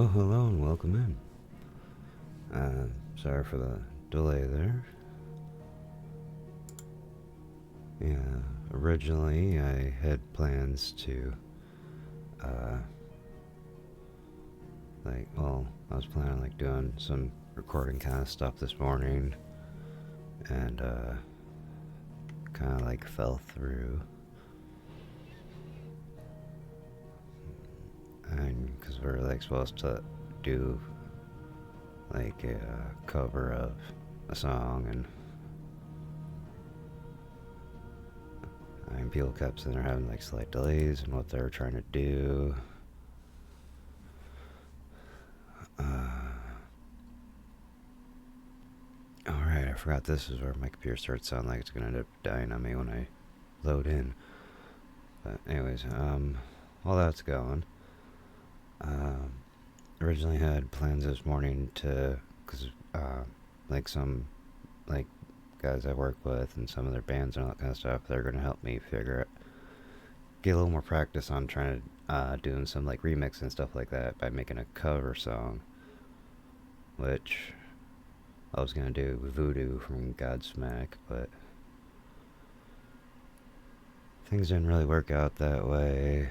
Well, hello and welcome in. Sorry for the delay there. Yeah, originally I had plans to, uh, I was planning on doing some recording kind of stuff this morning, and kind of fell through, and because we're supposed to do a cover of a song, and people kept saying they're having slight delays in what they were trying to do. Alright, I forgot this is where my computer starts sounding like it's gonna end up dying on me when I load in. But anyways, while that's going, um, originally had plans this morning to, cause, some, guys I work with and some of their bands and all that kind of stuff, they're gonna help me get a little more practice on trying to, doing some remix and stuff like that by making a cover song, which I was gonna do Voodoo from Godsmack, but things didn't really work out that way.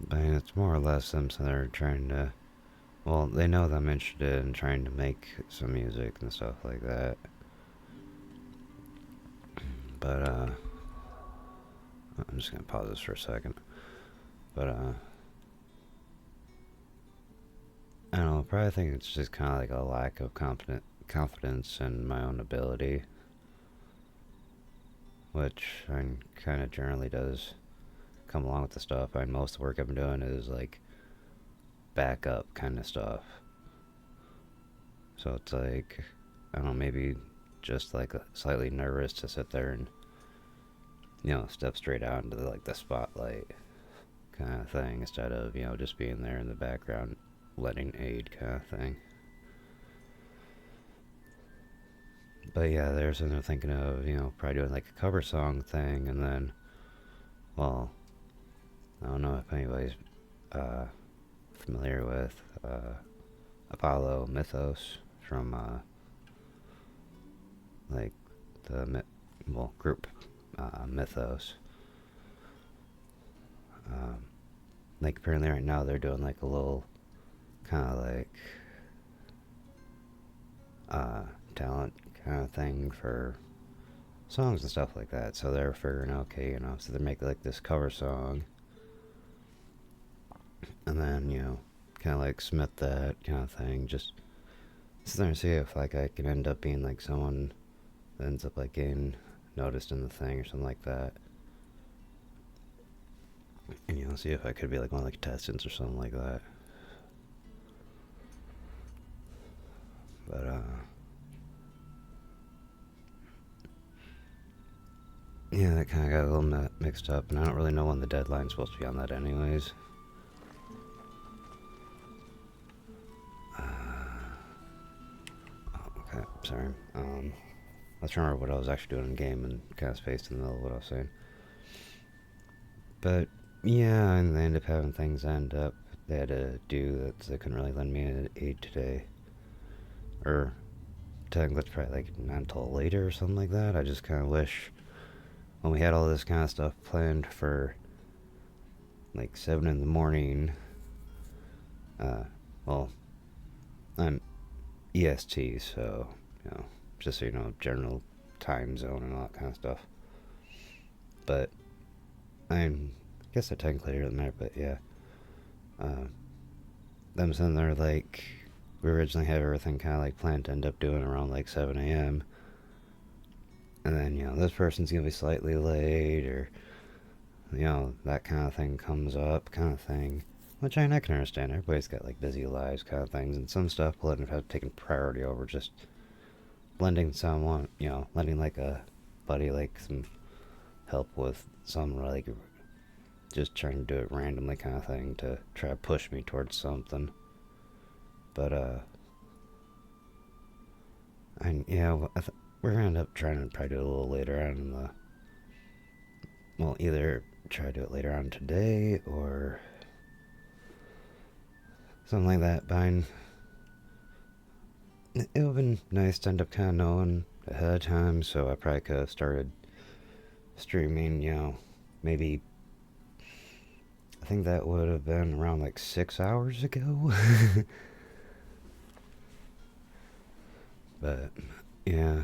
But it's more or less them, so they're trying to. Well, they know that I'm interested in trying to make some music and stuff like that. But, I'm just gonna pause this for a second. But, I don't know, I probably think it's just kind of a lack of confidence in my own ability, which kind of generally does come along with the stuff. Most of the work I've been doing is backup kind of stuff. So it's I don't know, maybe just slightly nervous to sit there and step straight out into the spotlight kind of thing instead of just being there in the background letting aid kind of thing. But yeah, there's something they're thinking of probably doing a cover song thing, and then, well, I don't know if anybody's familiar with Apollo Mythos from the group Mythos. Apparently right now they're doing a little kind of talent kind of thing for songs and stuff like that. So they're figuring, okay, so they make this cover song, and then kind of submit that kind of thing. Just sit there and see if I can end up being someone that ends up getting noticed in the thing or something like that. And see if I could be one of the contestants or something like that. But yeah, that kind of got a little mixed up, and I don't really know when the deadline's supposed to be on that anyways. Okay, sorry. Let's remember what I was actually doing in game and kind of spaced in the middle of what I was saying. But yeah, and they ended up having things end up they had to do that they couldn't really lend me an aid today. Or technically it's probably not until later or something like that. I just kind of wish when we had all this kind of stuff planned for 7 in the morning, well, I'm EST, so just so you know, general time zone and all that kind of stuff. But I guess I technically doesn't matter, but yeah. Them sitting there we originally had everything kind of planned to end up doing around 7 a.m. And then this person's gonna be slightly late, or that kind of thing comes up, kind of thing. Which I can understand. Everybody's got busy lives, kind of things, and some stuff will end up have taken priority over just lending someone, lending a buddy some help with some just trying to do it randomly kind of thing to try to push me towards something. But we're gonna end up trying to probably do it a little later on in the. Well, either try to do it later on today or something like that. Buying. It would have been nice to end up kind of knowing ahead of time, so I probably could have started streaming, maybe. I think that would have been around like 6 hours ago. But, yeah.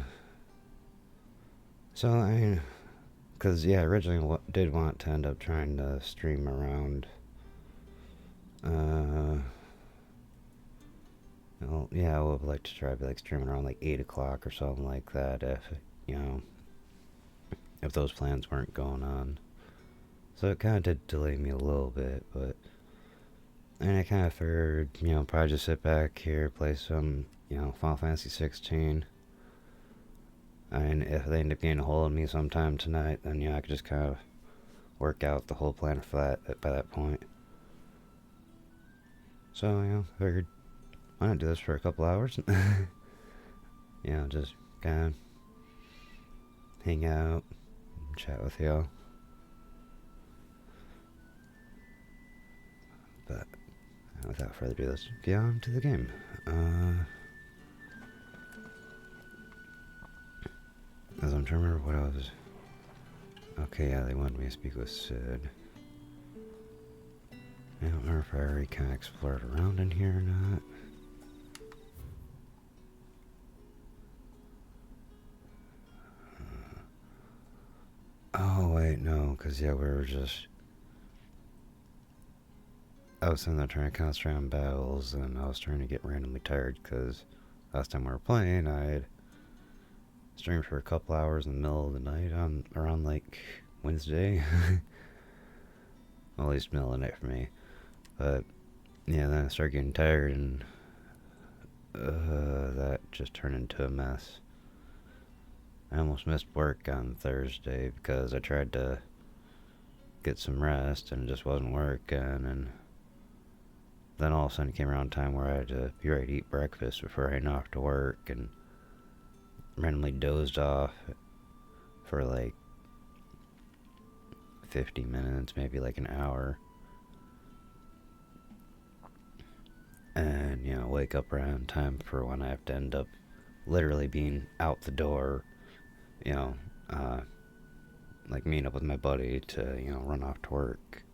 So, because, yeah, originally did want to end up trying to stream around, well, yeah, I would like to try to like streaming around like 8 o'clock or something like that if those plans weren't going on. So it kind of did delay me a little bit, but and I kind of figured, probably just sit back here, play some, Final Fantasy 16. And if they end up getting a hold of me sometime tonight, then, I could just kind of work out the whole plan for that by that point. So, figured, why not do this for a couple hours? Just kind of hang out, and chat with y'all. But without further ado, let's get on to the game. As I'm trying to remember what I was. Okay, yeah, they wanted me to speak with Sid. I don't remember if I already kind of explored around in here or not. Oh, wait, no, because, yeah, we were just. I was sitting there trying to concentrate on battles, and I was trying to get randomly tired because last time we were playing, I had streamed for a couple hours in the middle of the night around like Wednesday. Well, at least middle of the night for me. But yeah, then I started getting tired, and that just turned into a mess. I almost missed work on Thursday because I tried to get some rest and it just wasn't working, and then all of a sudden it came around time where I had to be ready to eat breakfast before heading off to work, and randomly dozed off for like 50 minutes, maybe like an hour. And, wake up around time for when I have to end up literally being out the door, like meeting up with my buddy to, run off to work.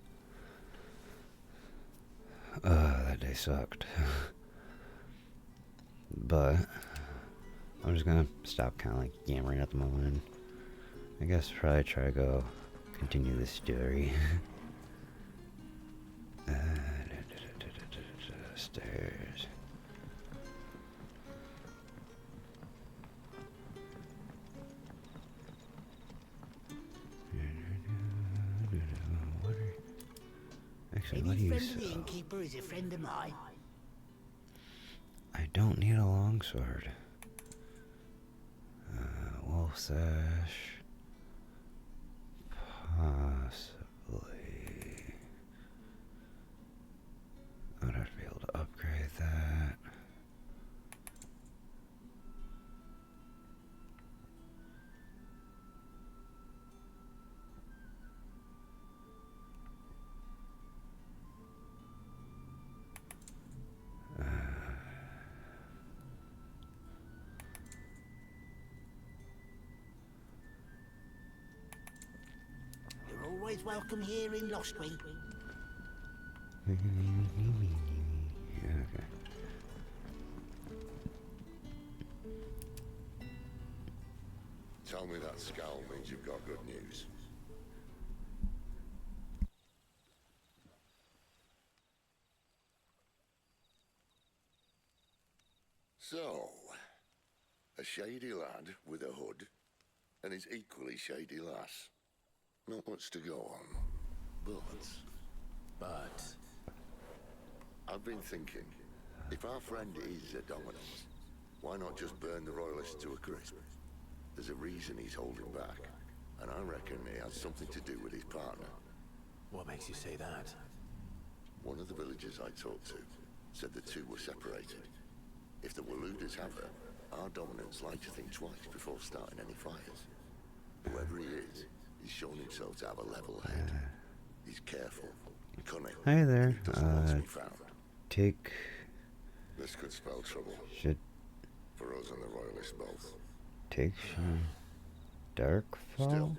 That day sucked. But I'm just gonna stop kind of like yammering at the moment. I guess probably try to go continue the story. Stairs. Actually, what do you friend of the innkeeper is a friend of mine. I don't need a longsword. Wolf sash. Possibly. I would have to be able to upgrade that. You're always welcome here in Lostwing. Okay. Tell me that scowl means you've got good news. So, a shady lad with a hood, and his equally shady lass. Not much to go on, but... I've been thinking, if our friend is a dominant, why not just burn the royalists to a crisp? There's a reason he's holding back, and I reckon it has something to do with his partner. What makes you say that? One of the villagers I talked to said the two were separated. If the Waluders have her, our dominants like to think twice before starting any fires. Whoever he is, he's shown himself to have a level head. He's careful, cunning. Hi there. He doesn't want to be found. Take... This could spell trouble. Should For us and the Royalists both. take some Darkfall? Still,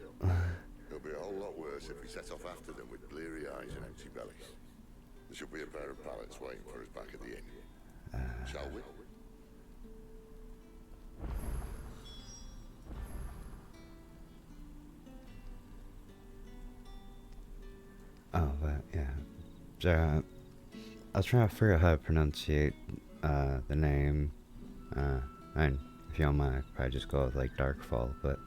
it'll be a whole lot worse if we set off after them with bleary eyes and empty bellies. There should be a pair of pallets waiting for us back at the inn. Shall we? Oh, but yeah. So, I was trying to figure out how to pronunciate the name. And if you don't mind, I'd probably just go with like Darkfall. But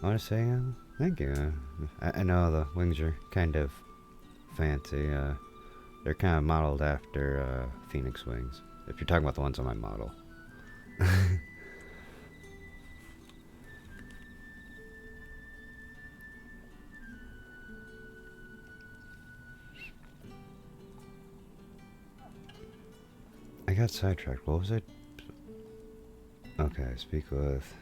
I want to say thank you. I know the wings are kind of fancy. They're kind of modeled after Phoenix wings. If you're talking about the ones on my model. I got sidetracked. What was it? Okay, speak with.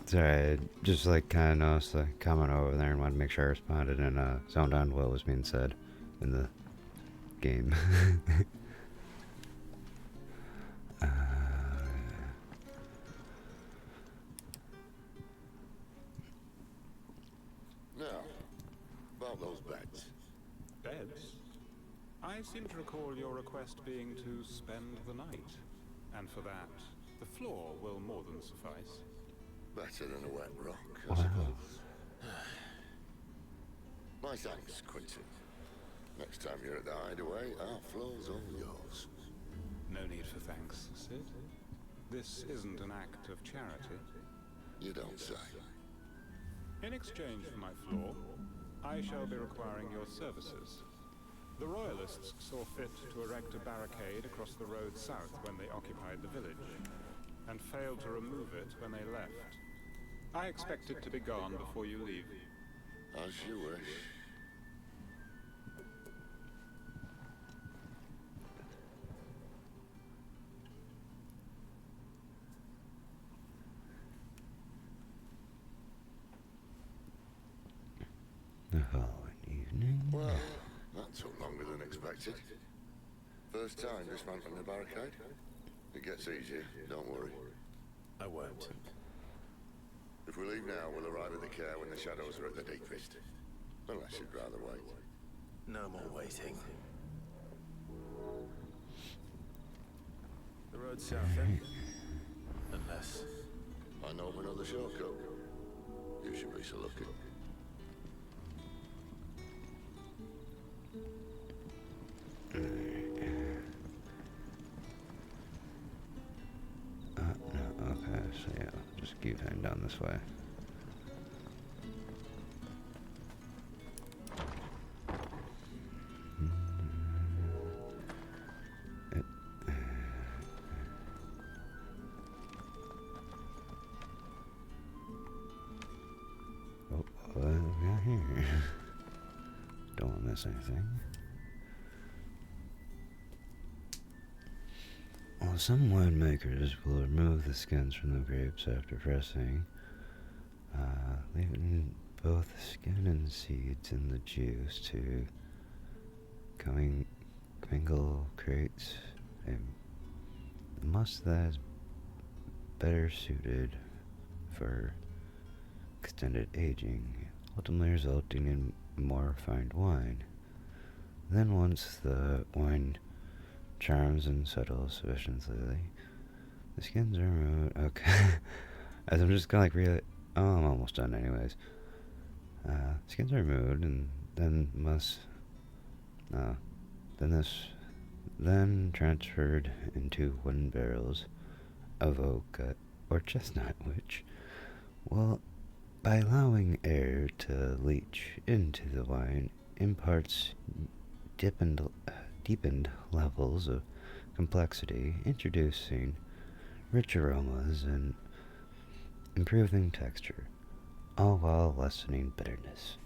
Sorry, I just like kind of noticed the comment over there and wanted to make sure I responded and zoned on what was being said in the game. Now, about those beds. Beds? I seem to recall your request being to spend the night. And for that, the floor will more than suffice. Better than a wet rock, I suppose. My thanks, Quentin. Next time you're at the hideaway, our floor's all yours. No need for thanks, Sid. This isn't an act of charity. You don't say. In exchange for my floor, I shall be requiring your services. The Royalists saw fit to erect a barricade across the road south when they occupied the village, and failed to remove it when they left. I expect it to be gone before you leave. As you wish. The following evening. Well, that took longer than expected. First time dismantling the barricade? It gets easier, don't worry. I won't. If we leave now, we'll arrive at the care when the shadows are at the deepest. Unless you'd rather wait. No more waiting. The road's south, then? Unless... I know of another shortcut. You should be so lucky. No, okay, so yeah, just keep heading down this way. Oh, what do we got here? Don't want to miss anything. Well, some winemakers will remove the skins from the grapes after pressing, leaving both the skin and seeds in the juice to commingle creates a must that is better suited for extended aging, ultimately resulting in more refined wine. Then once the wine charms and settles sufficiently, the skins are removed. Okay. As I'm just gonna like really, oh, I'm almost done anyways. Skins are removed and then then transferred into wooden barrels of oak or chestnut, which, well, by allowing air to leach into the wine, imparts deepened levels of complexity, introducing rich aromas and improving texture, all while lessening bitterness.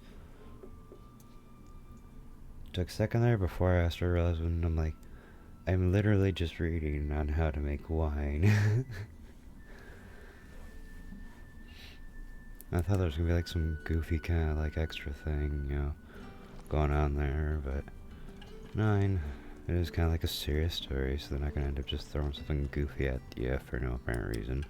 Took a second there before I realized when I'm like, I'm literally just reading on how to make wine. I thought there was gonna be like some goofy kind of like extra thing, you know, going on there, but no, it is kind of like a serious story, so they're not gonna end up just throwing something goofy at you for no apparent reason.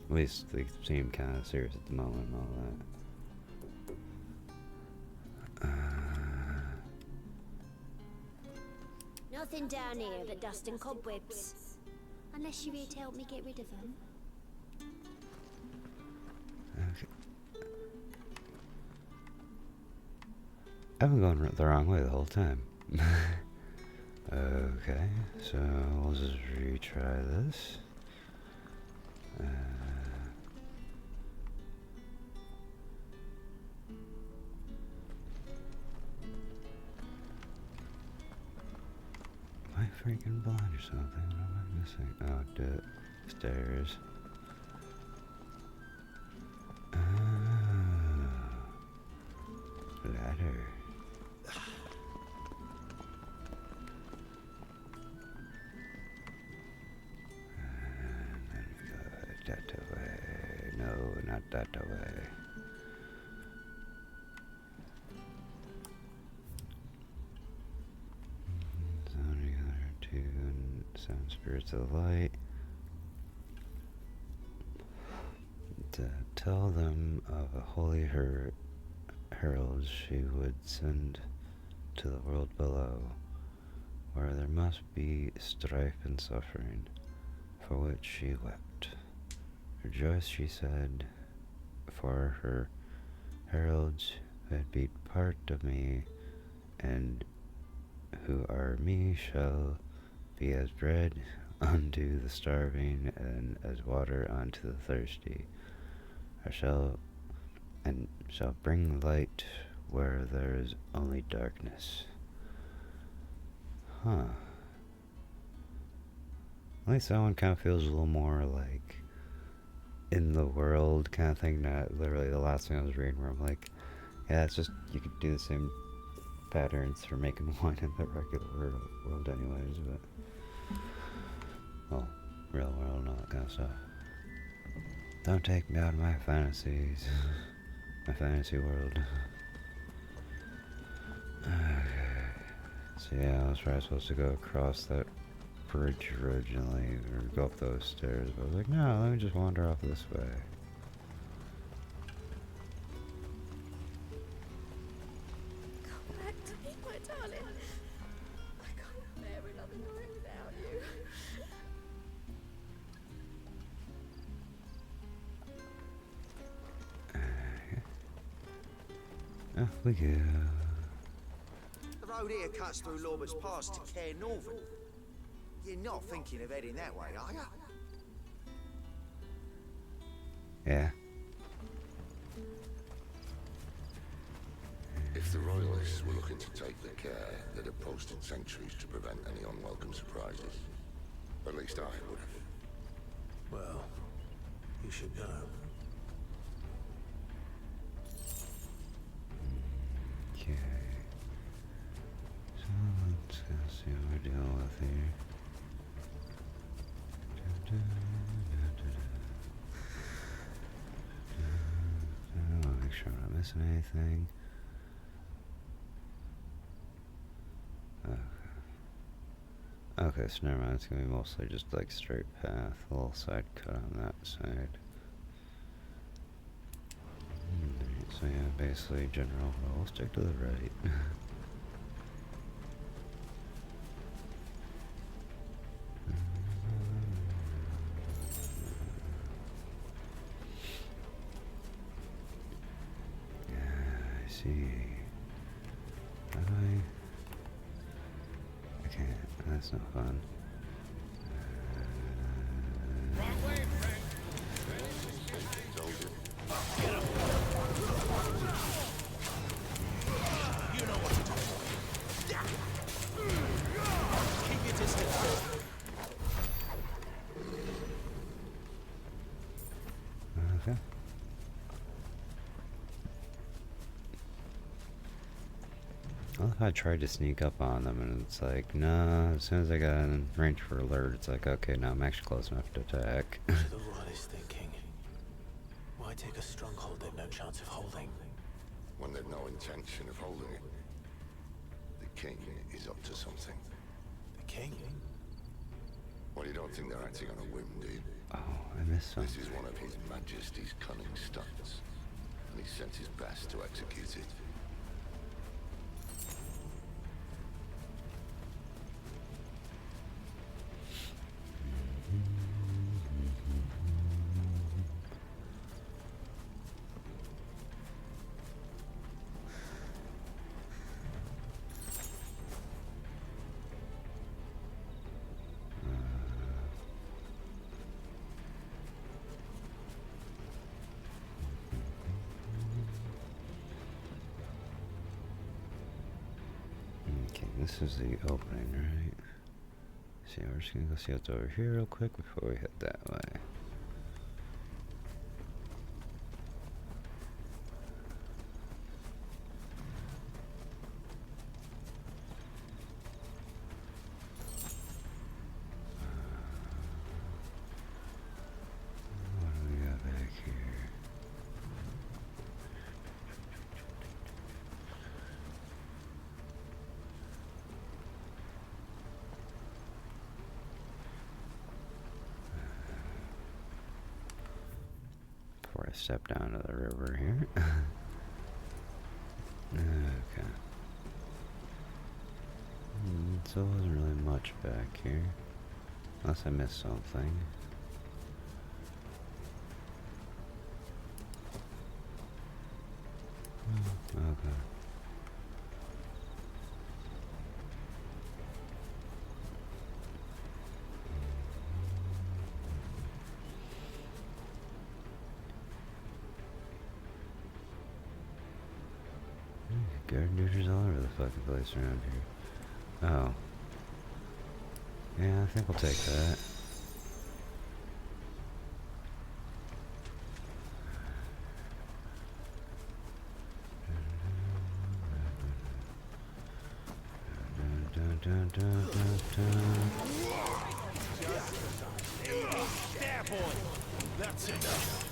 At least they seem kind of serious at the moment and all that. Nothing down here but dust and cobwebs. Unless you're here to help me get rid of them. Okay. I've been going the wrong way the whole time. Okay, so we'll just retry this. Am I freaking blind or something? What am I missing? Oh, stairs. Ladder. And then we go that way. No, not that way. Seven spirits of the light. To tell them of a holy herald she would send to the world below, where there must be strife and suffering, for which she wept. Rejoice, she said, for her heralds who had been part of me, and who are me shall be as bread unto the starving, and as water unto the thirsty. I shall bring light where there is only darkness. Huh. At least that one kind of feels a little more like in the world kind of thing, not literally the last thing I was reading where I'm like, yeah, it's just, you could do the same patterns for making wine in the regular world anyways, but well, real world and all that kind of stuff. Don't take me out of my fantasies. My fantasy world. Okay. So yeah, I was probably supposed to go across that bridge originally, or go up those stairs, but I was like, no, let me just wander off this way. Come back to me, my darling. I can't bear another night without you. Off we go. The road here cuts through Lorbert's Pass to Care Northern. You're not thinking of heading that way, are you? Yeah. If the Royalists were looking to take the care, they'd have posted sentries to prevent any unwelcome surprises. At least I would have. Well, you should know. Okay. So let's go see what we're dealing with here. I want to make sure I'm not missing anything. Okay, so never mind, it's gonna be mostly just like straight path, a little side cut on that side. So yeah, basically general rule, stick to the right. Yeah, I see. How do I can't, that's not fun. Okay. Well, I tried to sneak up on them, and it's like, nah, as soon as I got in range for alert, it's like, okay, now I'm actually close enough to attack. What are the Royalists thinking? Why take a stronghold they've no chance of holding? When they've no intention of holding it. The king is up to something. The king? Well, you don't think they're acting on a whim, do you? Oh, I missed This something. is one of His Majesty's cunning stunts, and he sent his best to execute it. Okay, this is the opening, right? See, we're just gonna go see what's over here real quick before we head that way. What do we got back here? Before I step down to the river here. Okay. So it wasn't really much back here. Unless I missed something. Okay. Guard duties all over the fucking place around here. Oh. Yeah, I think we'll take that. Dun, dun, dun, dun, dun. There, boy! That's enough!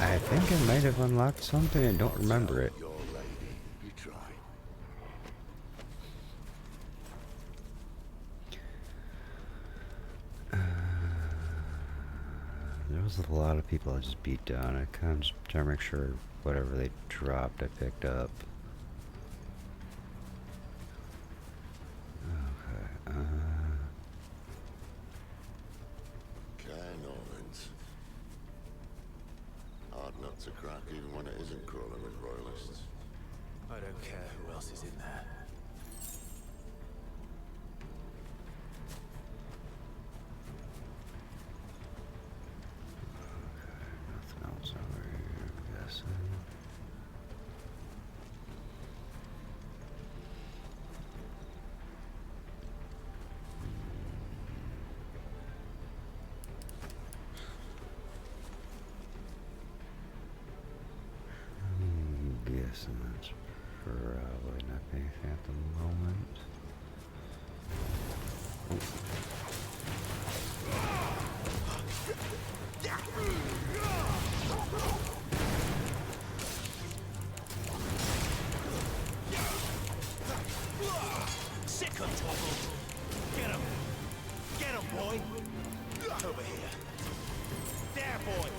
I think I might have unlocked something. I don't remember it. Your lady, you try. There was a lot of people I just beat down. I kind of just trying to make sure whatever they dropped I picked up. Okay. Cairn Orleans. Hard nut to crack even when it isn't crawling with royalists. I don't care who else is in there. Nothing else over here, I'm guessing. Guessing that's probably not anything at the moment. Sick of trouble! Get him! Get him, boy! Over here! There, boy!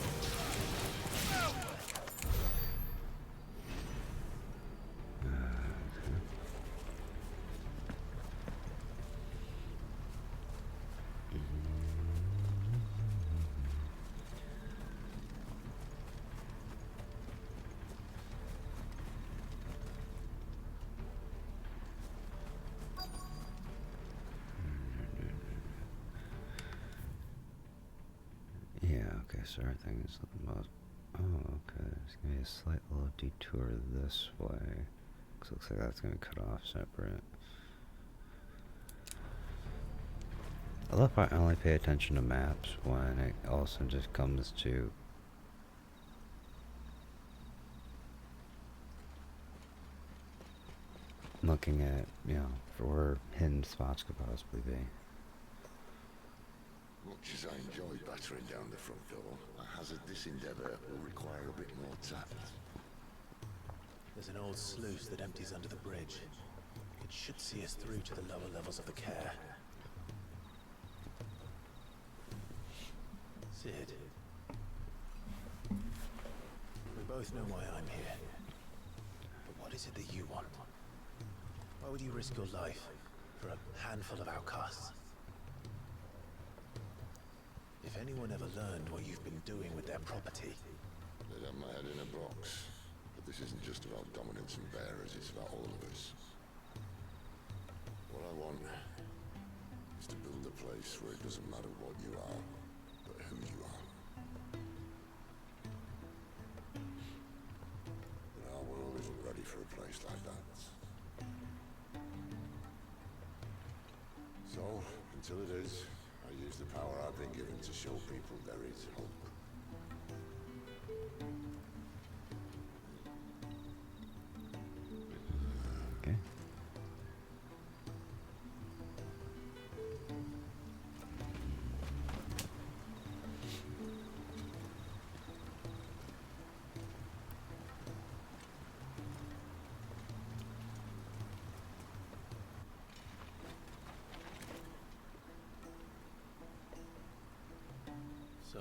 Okay, so everything is the most. Oh, okay. There's gonna be a slight little detour this way. 'Cause it looks like that's gonna be cut off separate. I love how I only pay attention to maps when it also just comes to looking at, you know, for where hidden spots could possibly be. Much as I enjoy battering down the front door, I hazard this endeavour will require a bit more tact. There's an old sluice that empties under the bridge. It should see us through to the lower levels of the care. Sid. We both know why I'm here. But what is it that you want? Why would you risk your life for a handful of outcasts? If anyone ever learned what you've been doing with their property... They'd have my head in a box. But this isn't just about dominance and bearers, it's about all of us. What I want is to build a place where it doesn't matter what you are, but who you are. But our world isn't ready for a place like that. So, until it is, I use the power I've been given to show people there is hope. Okay. So,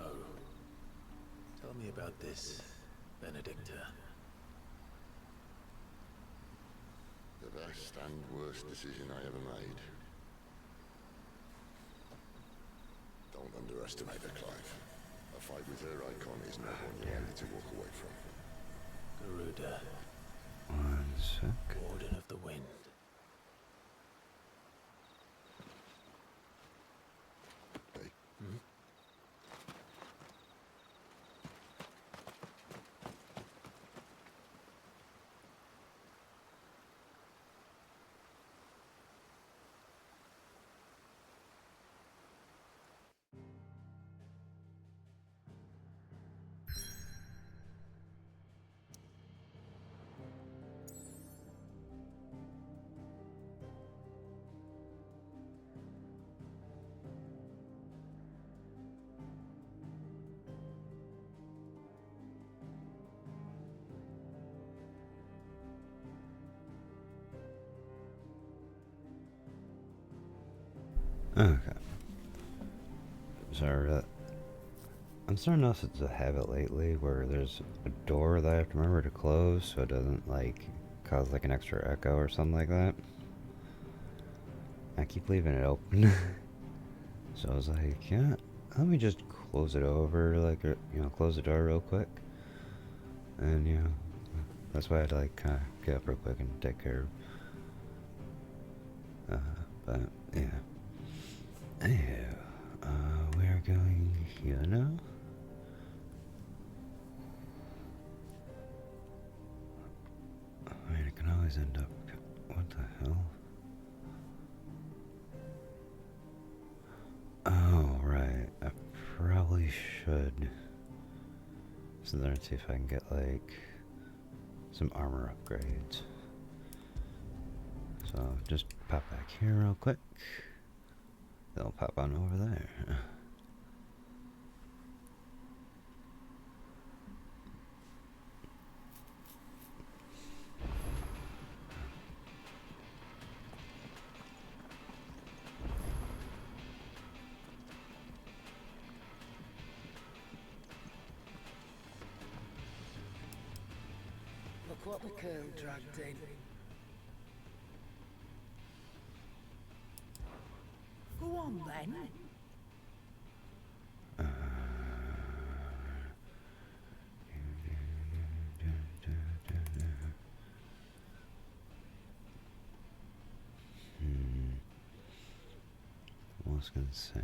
tell me about this, Benedicta. The best and worst decision I ever made. Don't underestimate her, Clive. A fight with her icon is not one you're likely to walk away from. Garuda, One sec. Warden of the Wind. Hey, Okay. Sorry, I'm starting to notice it's a habit lately where there's a door that I have to remember to close so it doesn't, like, cause, like, an extra echo or something like that. I keep leaving it open. So I was like, yeah, let me just close it over, like, you know, close the door real quick. And, you know, that's why I had to, like, kind of get up real quick and take care of. But, yeah. Anywho, we are going here now. I mean, it can always end up. What the hell? Oh, right. I probably should. So then, see if I can get, like, some armor upgrades. So, just pop back here real quick. They'll pop on over there. Look what the Colonel dragged in. Go on then. Moleskin sash.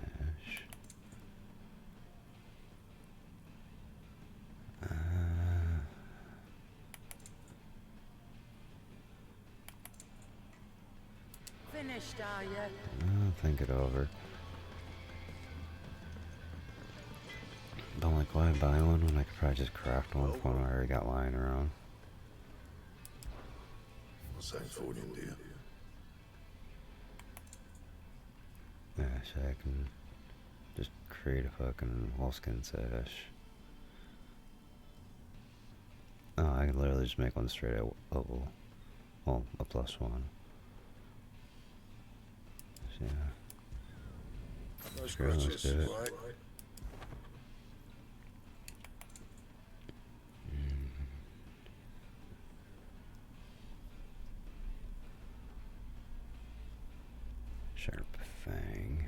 finished, are you? I'll think it over. But like, why buy one when I could probably just craft one with one I already got lying around? What's that for you, dear? Yeah, so I can just create a fucking wolfskin setish. Oh, I can literally just make one straight out oval. Well, a +1. So, yeah. No Sure, let's scratches, do it. right? Sharp Fang.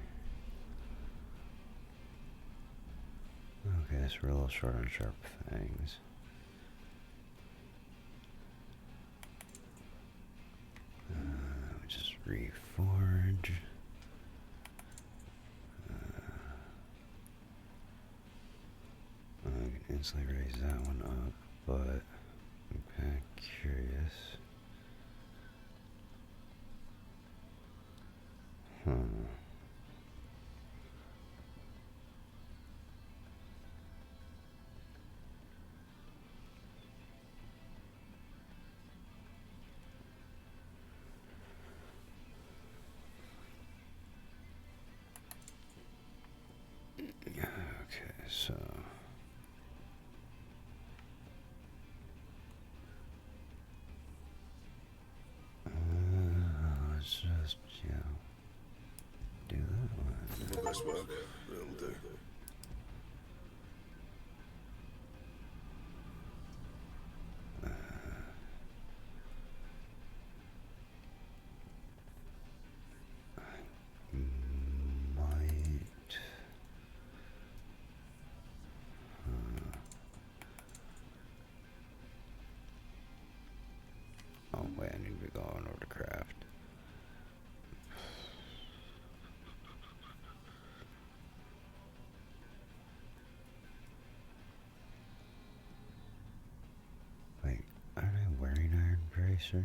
Okay, so we're a little short on Sharp Fangs. We just reforge. I can instantly raise that one up, but I'm kind of curious. Okay, so let's just, do that one. The best work, it'll do. Might. Oh wait, I need to be going over to craft. Wait, aren't I wearing iron bracers?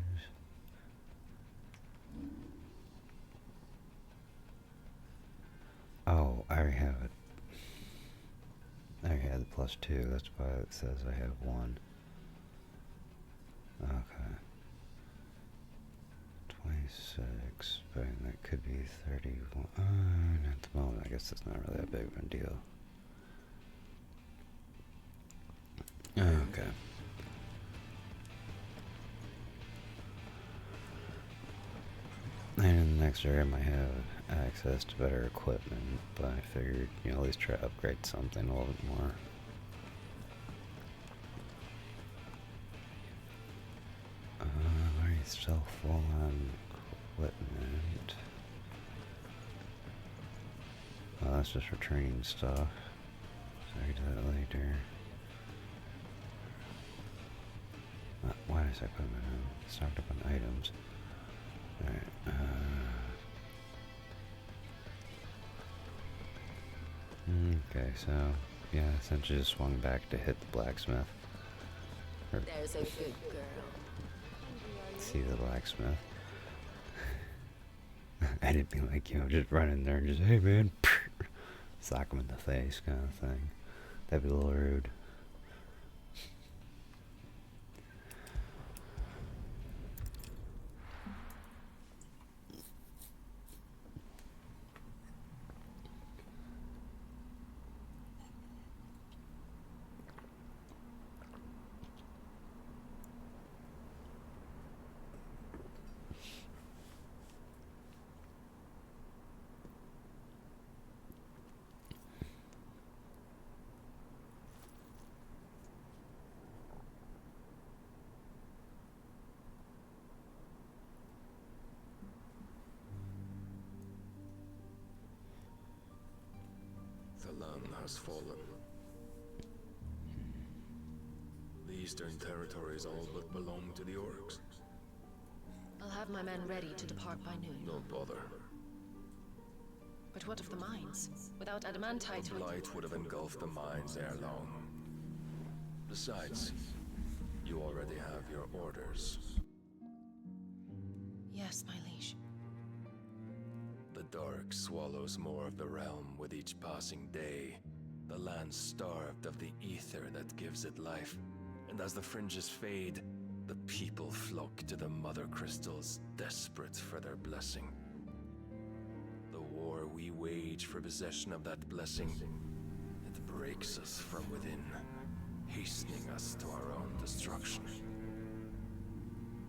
Oh, I already have it. I already had the +2, that's why it says I have 1. Okay. 26, but that could be 31. At the moment, I guess that's not really that big of a deal. Okay. And in the next area, I might have access to better equipment, but I figured, at least try to upgrade something a little bit more. Already still full on equipment. Oh, that's just for training stuff. So I can do that later. Why does equipment stocked up on items? Alright, okay, so, yeah, essentially just swung back to hit the blacksmith. There's a good girl. See the blacksmith. I didn't be like, just run in there and just, hey man, sock him in the face kind of thing. That'd be a little rude. The land has fallen. The Eastern Territories all but belong to the Orcs. I'll have my men ready to depart by noon. Don't bother. But what of the mines? Without adamantite... Blight would have engulfed the mines ere long. Besides, you already have your orders. Yes, my liege. dark swallows more of the realm with each passing day. The land starved of the ether that gives it life. And as the fringes fade, the people flock to the mother crystals, desperate for their blessing. The war we wage for possession of that blessing, it breaks us from within, hastening us to our own destruction.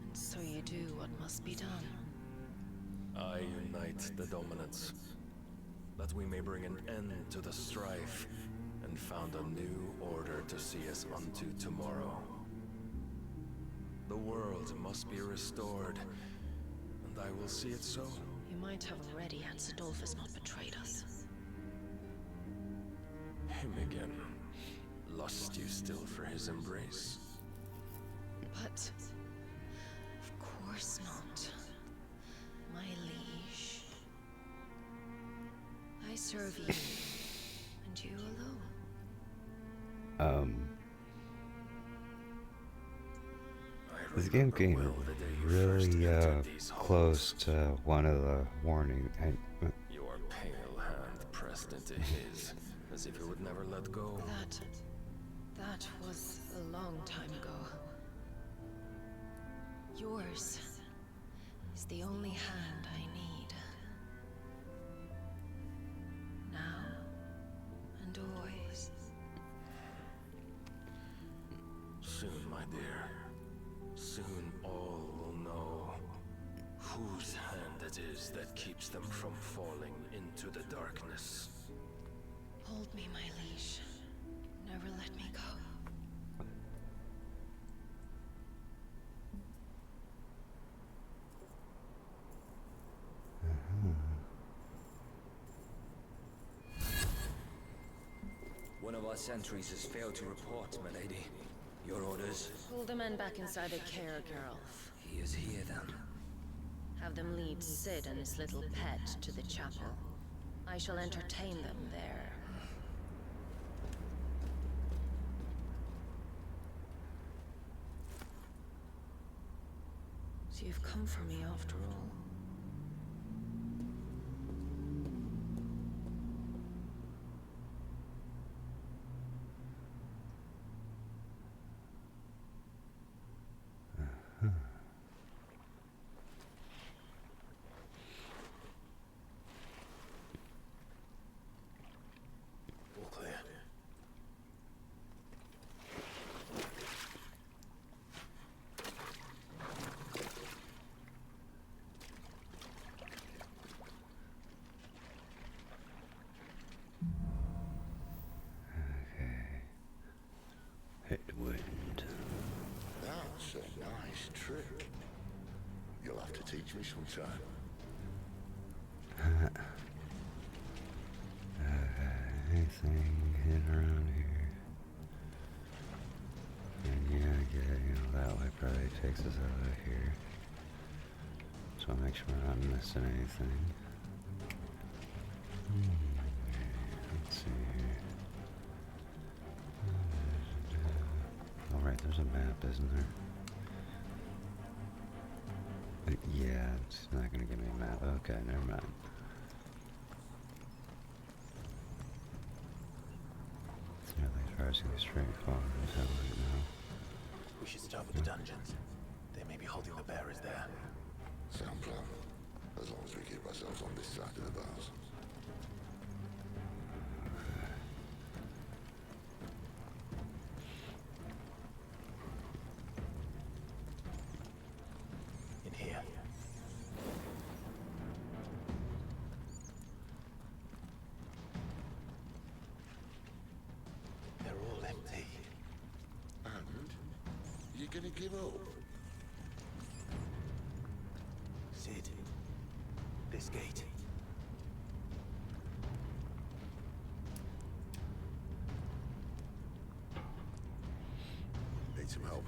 And so you do what must be done. I unite the dominants, that we may bring an end to the strife, and found a new order to see us unto tomorrow. The world must be restored, and I will see it so. You might have already had Sidolphus not betrayed us. Him again. Lust you still for his embrace? But... of course not. My liege. I serve you, and you alone. This game came really close to one of the warning. Your pale hand pressed into his, as if it would never let go. That was a long time ago. Yours is the only hand I need. Now and always. Soon, my dear. Soon all will know whose hand it is that keeps them from falling into the darkness. Hold me, my liege. Never let me go. One of our sentries has failed to report, my lady. Your orders? Pull the men back inside the care girl. He is here, then. Have them lead Sid and his little pet to the chapel. I shall entertain them there. So you've come for me after all. All clear. Headwind. That's a nice trick. You'll have to teach me sometime. Anything hidden around here? And yeah, that way probably takes us out of here. So I'll make sure we're not missing anything. Let's see here. Oh, right, there's a map, isn't there? But yeah, it's not gonna give me a map. Okay, never mind. Fairly straightforward as hell right now. We should start with the dungeons. They may be holding the bearers there. Sound plan. As long as we keep ourselves on this side of the bars. In here. They're all empty. And? You gonna give up? Sid. This gate. Need some help?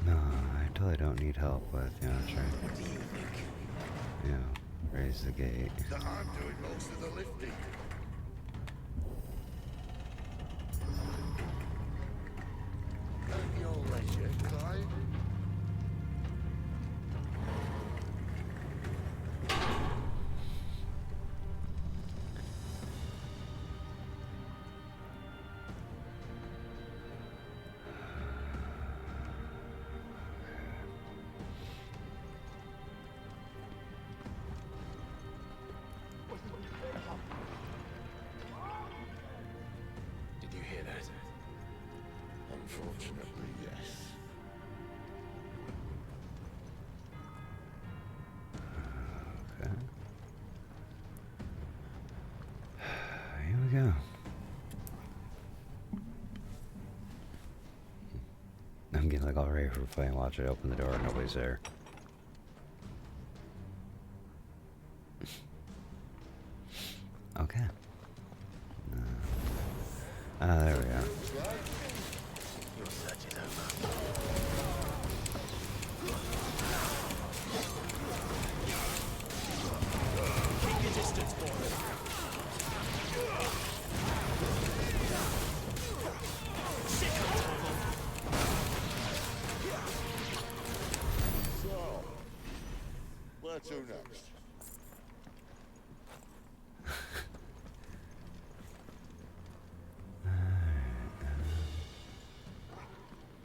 No, I totally don't need help with, trying What do you think? to, raise the gate. That I'm doing most of the lifting. At your leisure, Clive. Unfortunately, yes. Okay. Here we go. I'm getting like all ready for a fight. Watch it. Open the door. Nobody's there. Okay. There we go. Your search is over. Keep your distance, boy. So, where to next?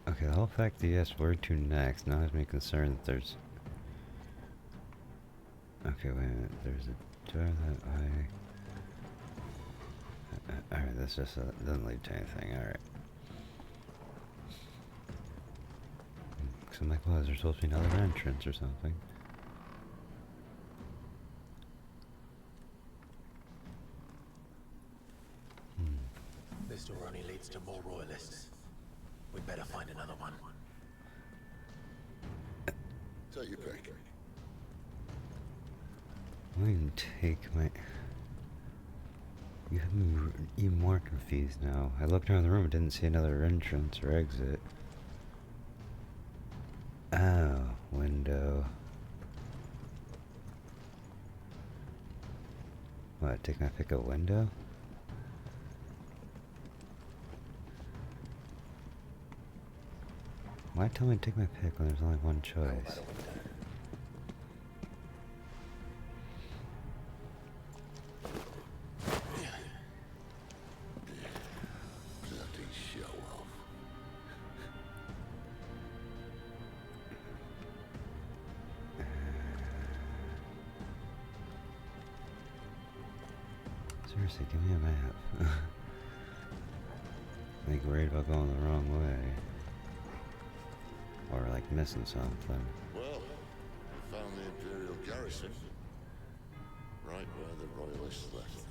Okay, the whole fact that yes, where to next now has me concerned that there's. Okay, wait a minute. There's a door that I. Alright, this just doesn't lead to anything. Alright. So I'm like, well, is there supposed to be another entrance or something? This door only leads to more royalists. We'd better find another one. Take your pick. I can take my. You have me even more confused now. I looked around the room and didn't see another entrance or exit. Oh, window. What, take my pick a window? Why tell me to take my pick when there's only one choice? Bloody show off. Seriously, give me a map. Like worried about going the wrong way. Or like missing something. Well, we found the Imperial garrison. Right where the Royalists left them.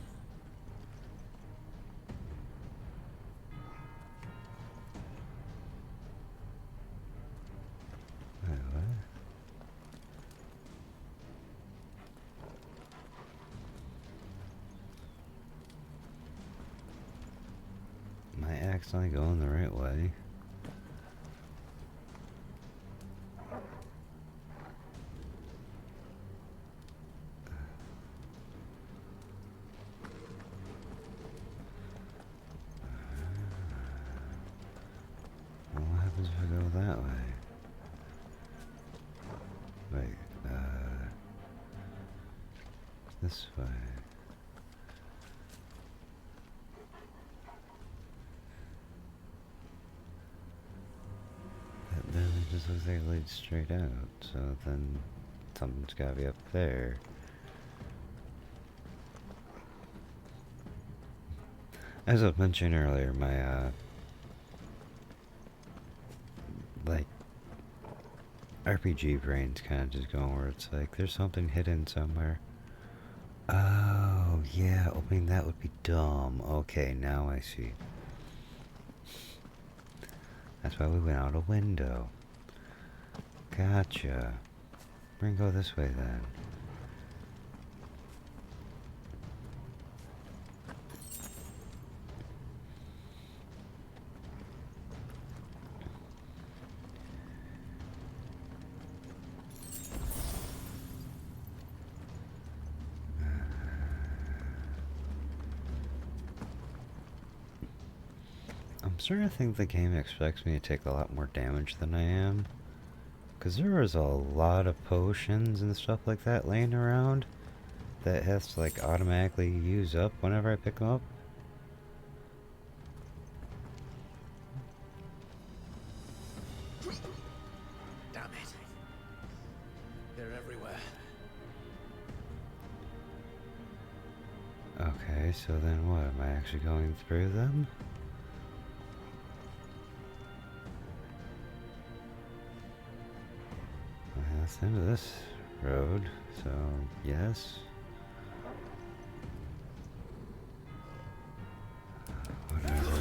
Wait, what? Am I accidentally going the right way? What happens if I go that way? Wait, this way. That literally just looks like it leads straight out, so then something's gotta be up there. As I was mentioning earlier, my, like, RPG brain's kind of just going where it's like, there's something hidden somewhere. Oh, yeah, opening that would be dumb. Okay, now I see. That's why we went out a window. Gotcha. We're gonna go this way then. I'm starting to think the game expects me to take a lot more damage than I am. Because there was a lot of potions and stuff like that laying around that has to like automatically use up whenever I pick them up. Damn it. They're everywhere. Okay, so then what? Am I actually going through them? that's the end of this road, so yes. Whatever.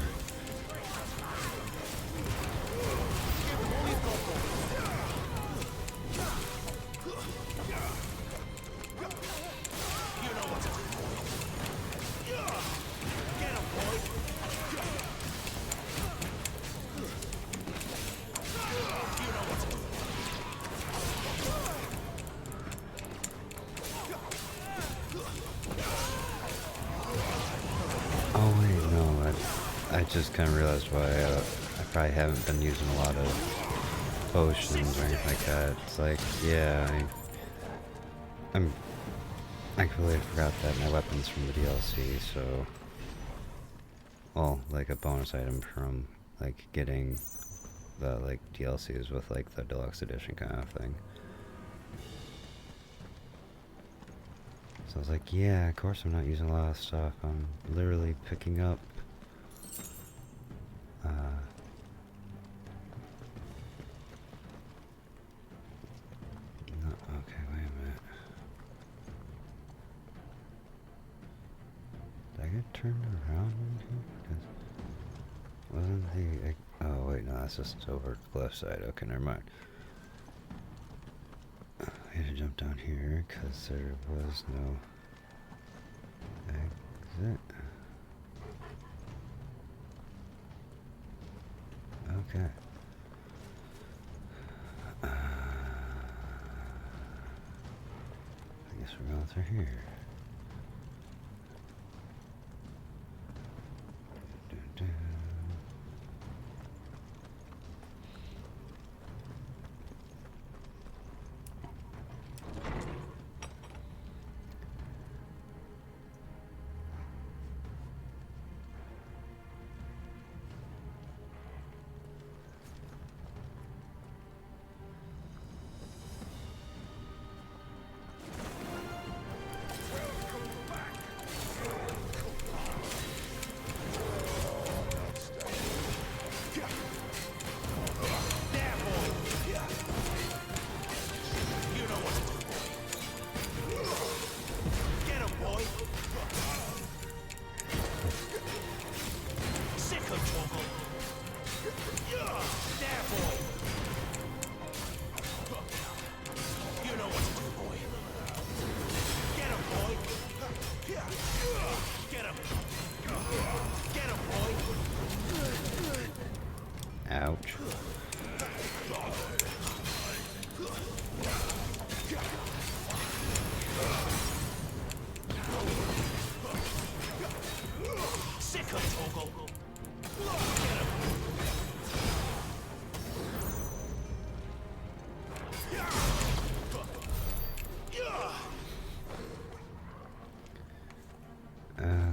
Oh wait, no, I just kind of realized why I probably haven't been using a lot of potions or anything like that. It's like, yeah, I completely forgot that my weapon's from the DLC, so, well, like a bonus item from, like, getting the, like, DLCs with, like, the deluxe edition kind of thing. So I was like, yeah, of course I'm not using a lot of stuff. I'm literally picking up, no, okay, wait a minute. Did I get turned around in here? 'Cause wasn't the, oh wait, no, that's just over the left side. Okay, never mind. I had to jump down here because there was no exit. Okay. I guess we're going through here. Dun, dun. Ouch.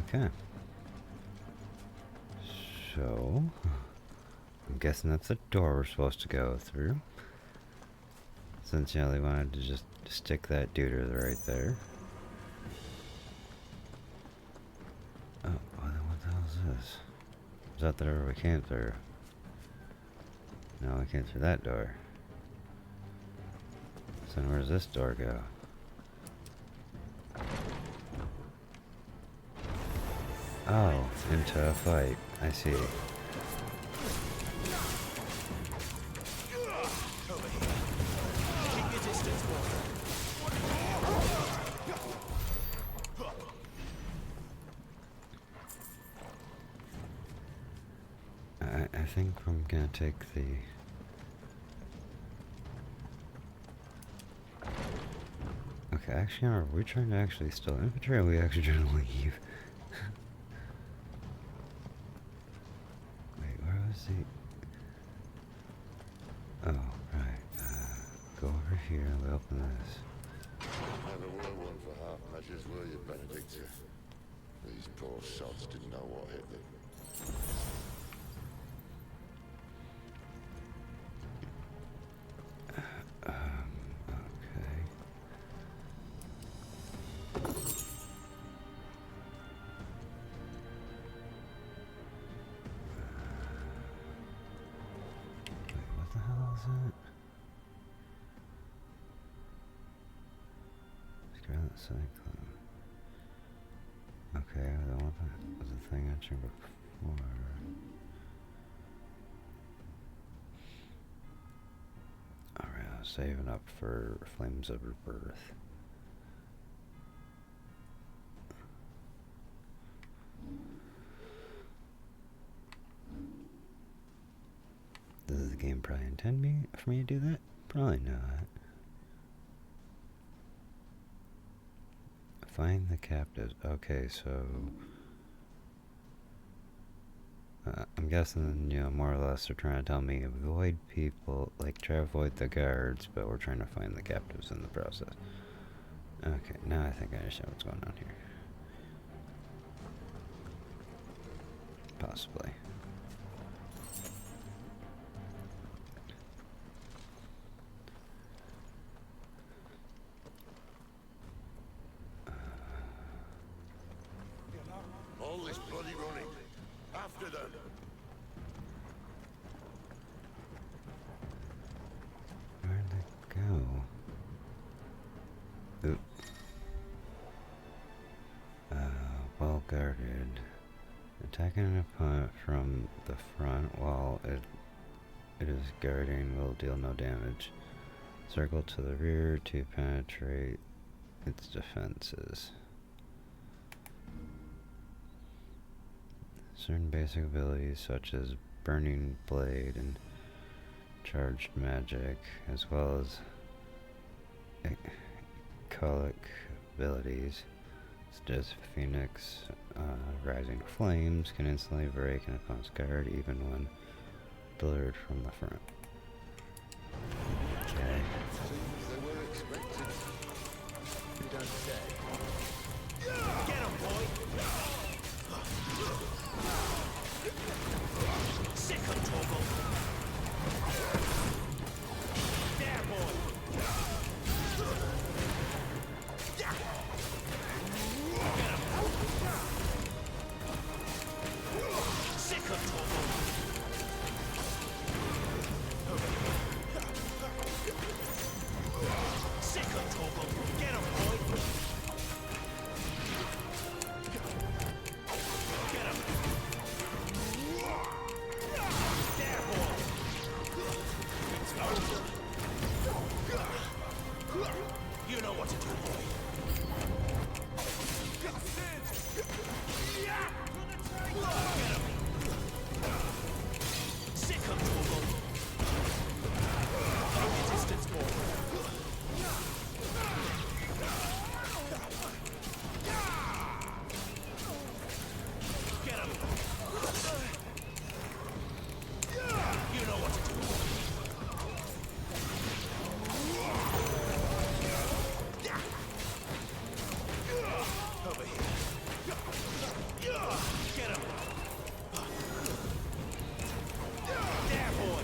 Okay. So, I'm guessing that's the door we're supposed to go through. Since, you know, they wanted to just stick that dude right there. Oh, what the hell is this? Is that the door we came through? No, we came through that door. So where does this door go? Oh, into a fight. I see. I think I'm gonna take the... Okay, actually, are we trying to actually still infantry, or are we actually trying to leave? Wait, where was the... Oh, right. Go over here and we open this. Never were one for half measures, were you, Benedicta? These poor sods didn't know what hit them. Okay. Wait, what the hell is that? Cyclone. Okay, that one was the thing I mentioned before. Alright, I was saving up for Flames of Rebirth. Does the game probably intend for me to do that? Probably not. Find the captives. Okay, so I'm guessing, you know, more or less they're trying to tell me avoid people, like try to avoid the guards, but we're trying to find the captives in the process. Okay, now I think I understand what's going on here. Possibly. All this bloody running. After them. Where'd they go? Oop. Well guarded. Attacking an opponent from the front while it is guarding will deal no damage. Circle to the rear to penetrate its defenses. Certain basic abilities such as Burning Blade and Charged Magic, as well as ecolic abilities such as Phoenix, Rising Flames, can instantly break an opponent's guard even when delivered from the front. Okay. Seems they were expected. You don't say. Get him, boy! Sick of trouble! There, boy! Sick of trouble! Sick of trouble! Get him, boy! Get him! There, boy! It's over! You know what to do, boy! Get him! Sick of trouble! Keep your distance, boy! Get him! You know what to do. Over here. Get him! There, boy!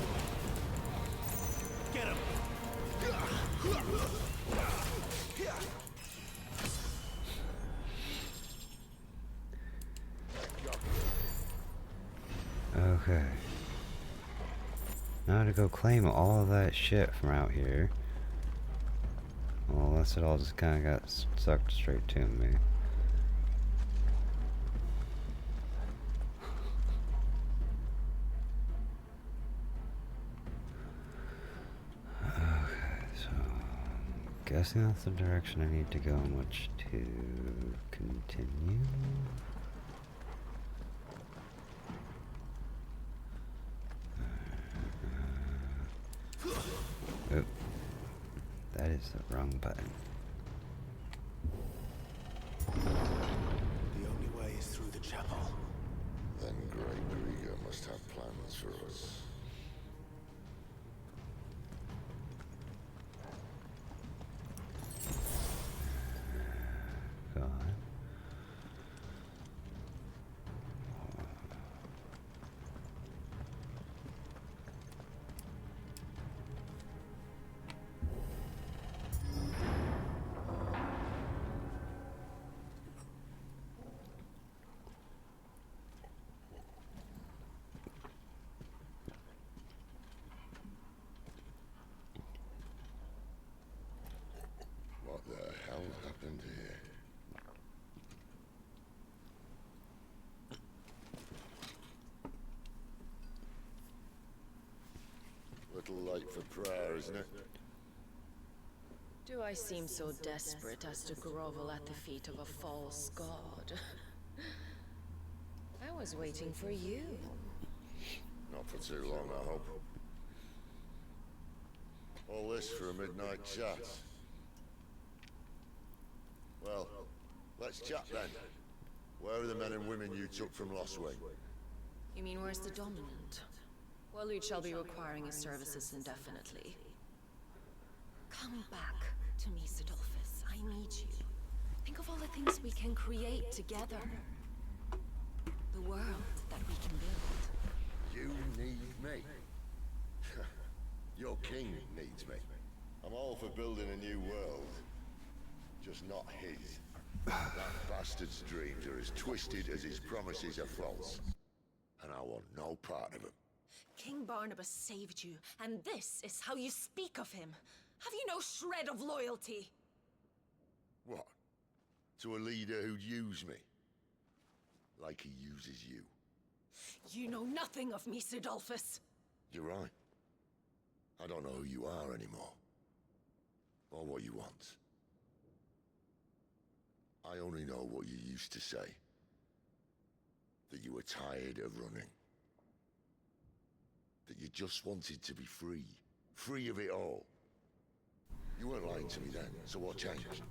Get him! Okay. Now to go claim all of that shit from out here. Well, unless it all just kind of got sucked straight to me. Okay, so I'm guessing that's the direction I need to go in which to continue. Oop. That is the wrong button. The only way is through the chapel. Then Grey Krieger must have plans for us. Go on. late for prayer, isn't it? Do I seem so desperate as to grovel at the feet of a false god? I was waiting for you. Not for too long, I hope. All this for a midnight chat. Well, let's chat then. Where are the men and women you took from Lostwing? You mean where's the dominant? Waloed shall be requiring his services indefinitely. Come back to me, Sidolphus. I need you. Think of all the things we can create together. The world that we can build. You need me. Your king needs me. I'm all for building a new world. Just not his. That bastard's dreams are as twisted as his promises are false. And I want no part of them. King Barnabas saved you, and this is how you speak of him. Have you no shred of loyalty? What? To a leader who'd use me? Like he uses you. You know nothing of me, Sidolphus. You're right. I don't know who you are anymore. Or what you want. I only know what you used to say. That you were tired of running. That you just wanted to be free. Free of it all. You weren't lying to me then, so what changed?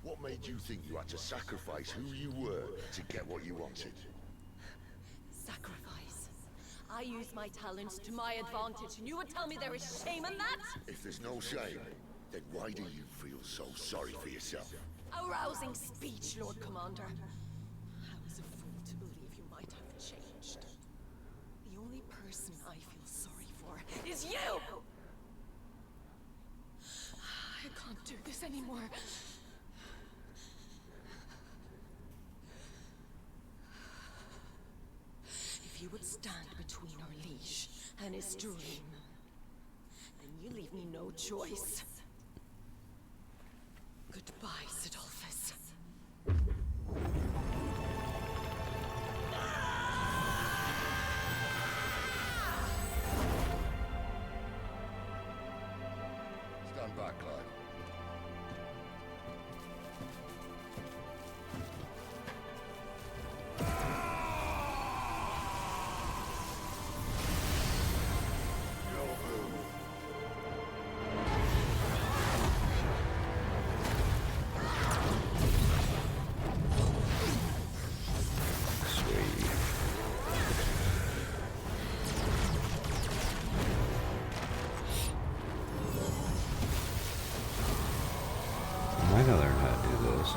What made you think you had to sacrifice who you were to get what you wanted? Sacrifice. I use my talents to my advantage, and you would tell me there is shame in that? If there's no shame, then why do you feel so sorry for yourself? A rousing speech, Lord Commander. I was a fool to believe you might have changed. The only person I feel sorry for is you! I can't do this anymore. If you would stand between our liege and his dream, then you leave me no choice. Goodbye, Sidolphus. Stand back, Clive. I gotta learn how to do this.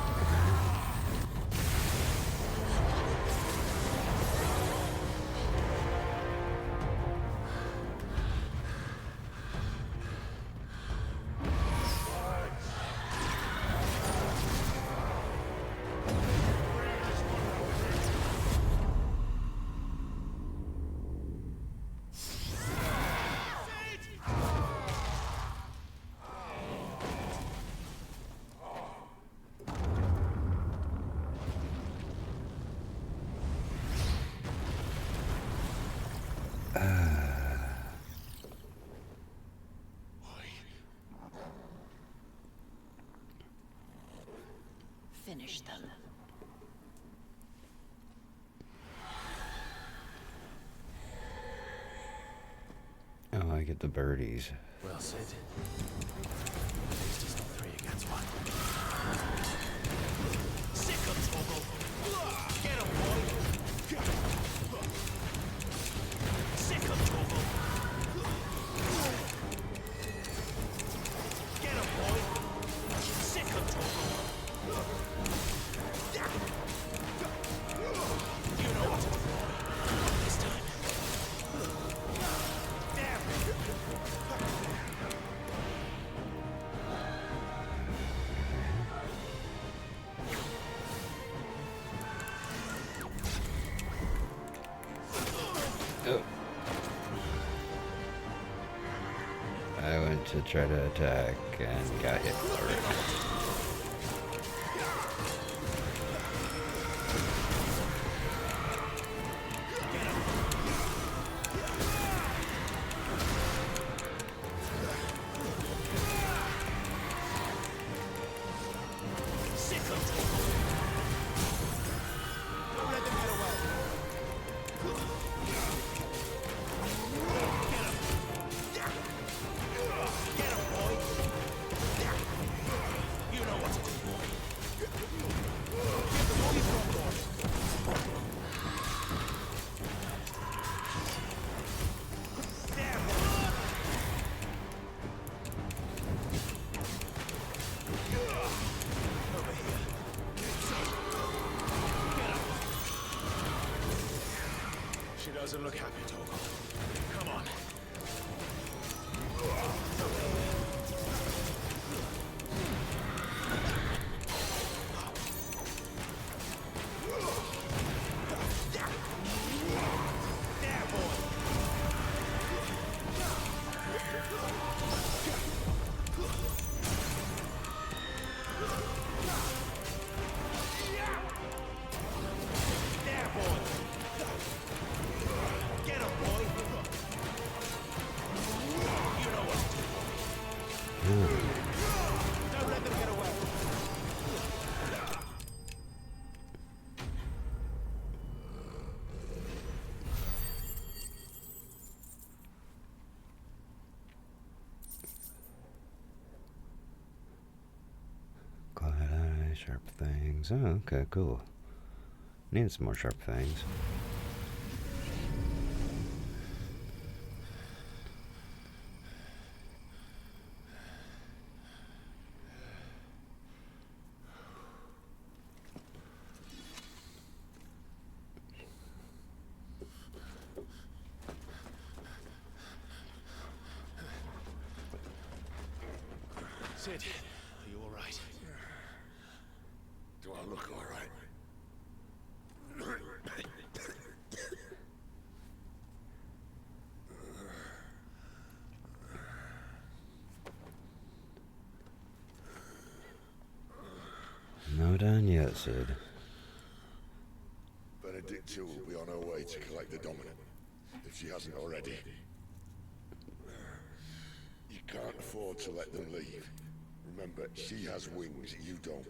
Finish them. Oh, I get the birdies. Well, Sid. At least it's not 3 against 1. Sick of Toggle! Get him, boy! Sick of Toggle! Get him, boy! Sick of Toggle! You know what? This time. Damn! Oh. I went to try to attack and got hit for it. Doesn't look happy, Torgal. Come on. Quiet eye, sharp fangs. Oh, okay, cool. Need some more sharp fangs. Sid, are you alright? Do I look all right? No done yet, Sid. Benedicta will be on her way to collect the Dominant, if she hasn't already. You can't afford to let them leave. Remember, she has wings, you don't.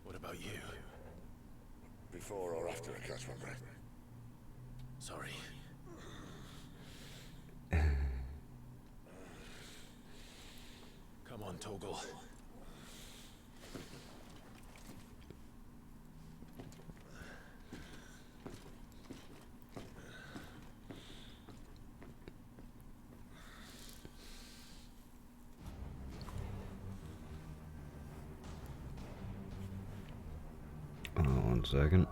What about you? Before or after I catch my breath? Sorry. Come on, Torgal. One second.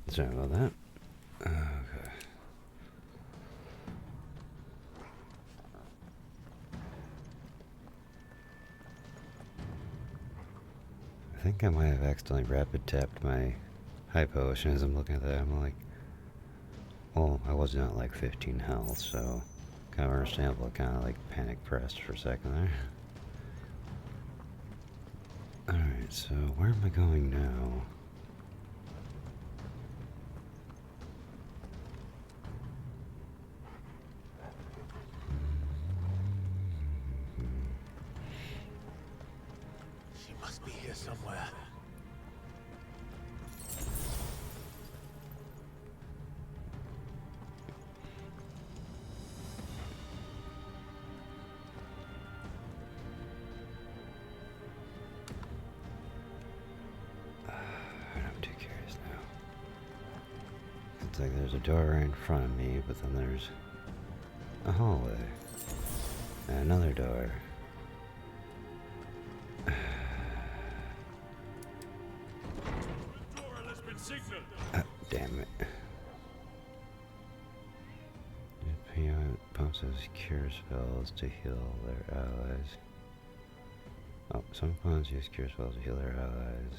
Sorry about that. Okay. I think I might have accidentally rapid tapped my high potion as I'm looking at that. I'm like, well, I was not like 15 health, so kind of understandable. Kind of like panic pressed for a second there. Alright, so where am I going now? She must be here somewhere. I'm too curious now. It's like there's a door right in front of me, but then there's a hallway. And another door. Damn it. Pumps has cure spells to heal their allies. Oh, some opponents use cure spells to heal their allies.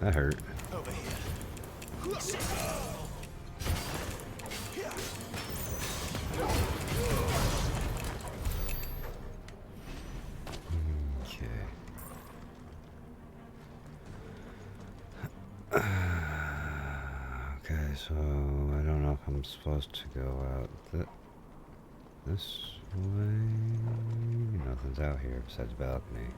That hurt. Over here. Okay. Okay, so I don't know if I'm supposed to go out this way. Nothing's out here besides balcony.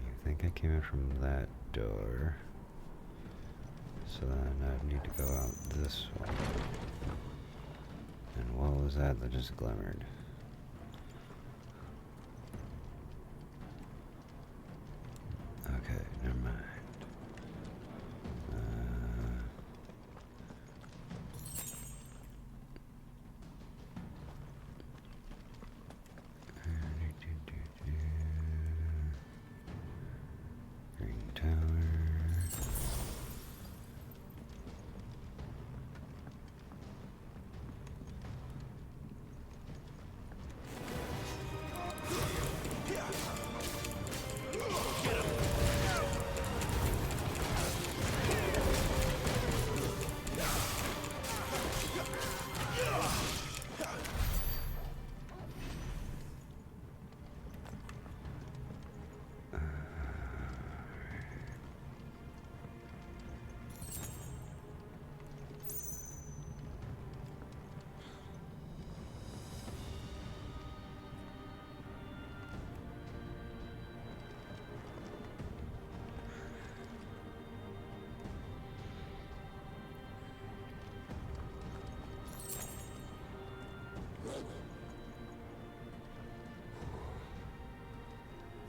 I think I came in from that door. So then I'd need to go out this way. And what was that that just glimmered? Okay, never mind. Green tower.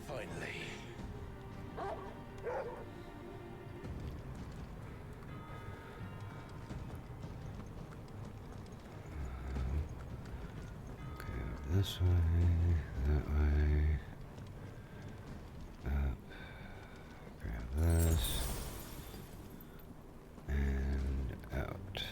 Finally. Okay, this way, that way, up, grab this, and out.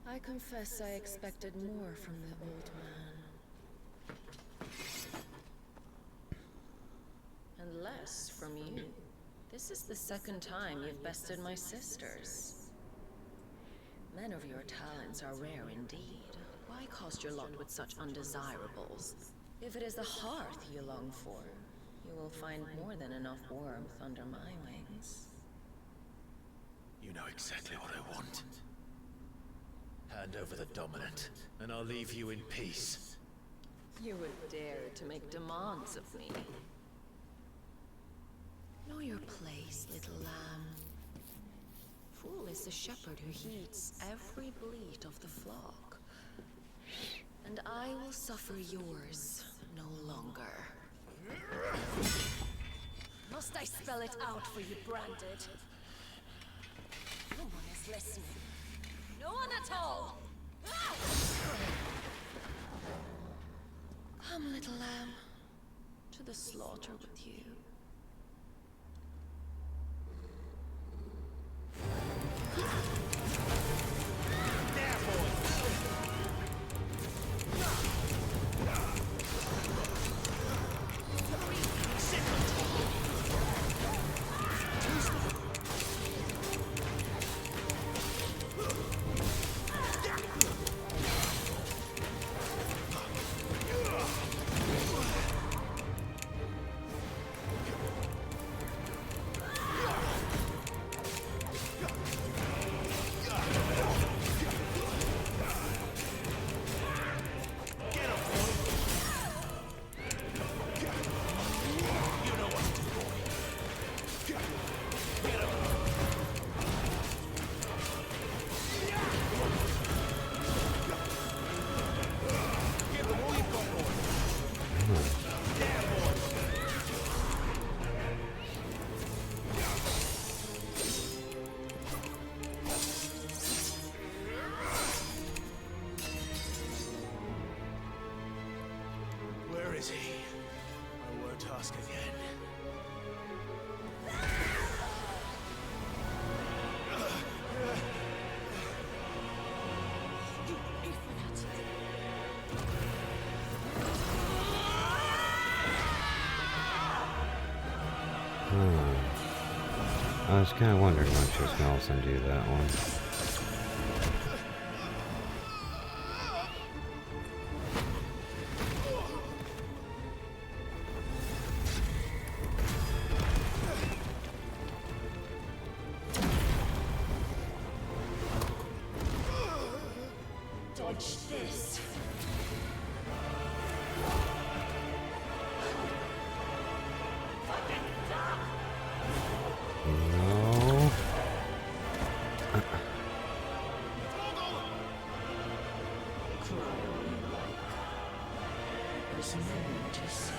I confess I expected more from the old man. And less from you. This is the second time you've bested my sisters. Men of your talents are rare indeed. Why cast your lot with such undesirables? If it is the hearth you long for, you will find more than enough warmth under my wings. You know exactly what I want. Hand over the dominant, and I'll leave you in peace. You would dare to make demands of me. Know your place, little lamb. Fool is the shepherd who heeds every bleat of the flock. And I will suffer yours no longer. Must I spell it out for you, Branded? No one is listening. No one at all! Come, little lamb, to the slaughter with you. I was kind of wondering when she was going to also do that one. Dodge this. No. There's no one to save.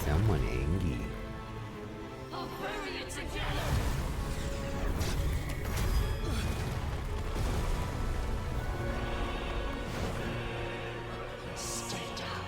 Someone angry. I'll bury it together. Stay down.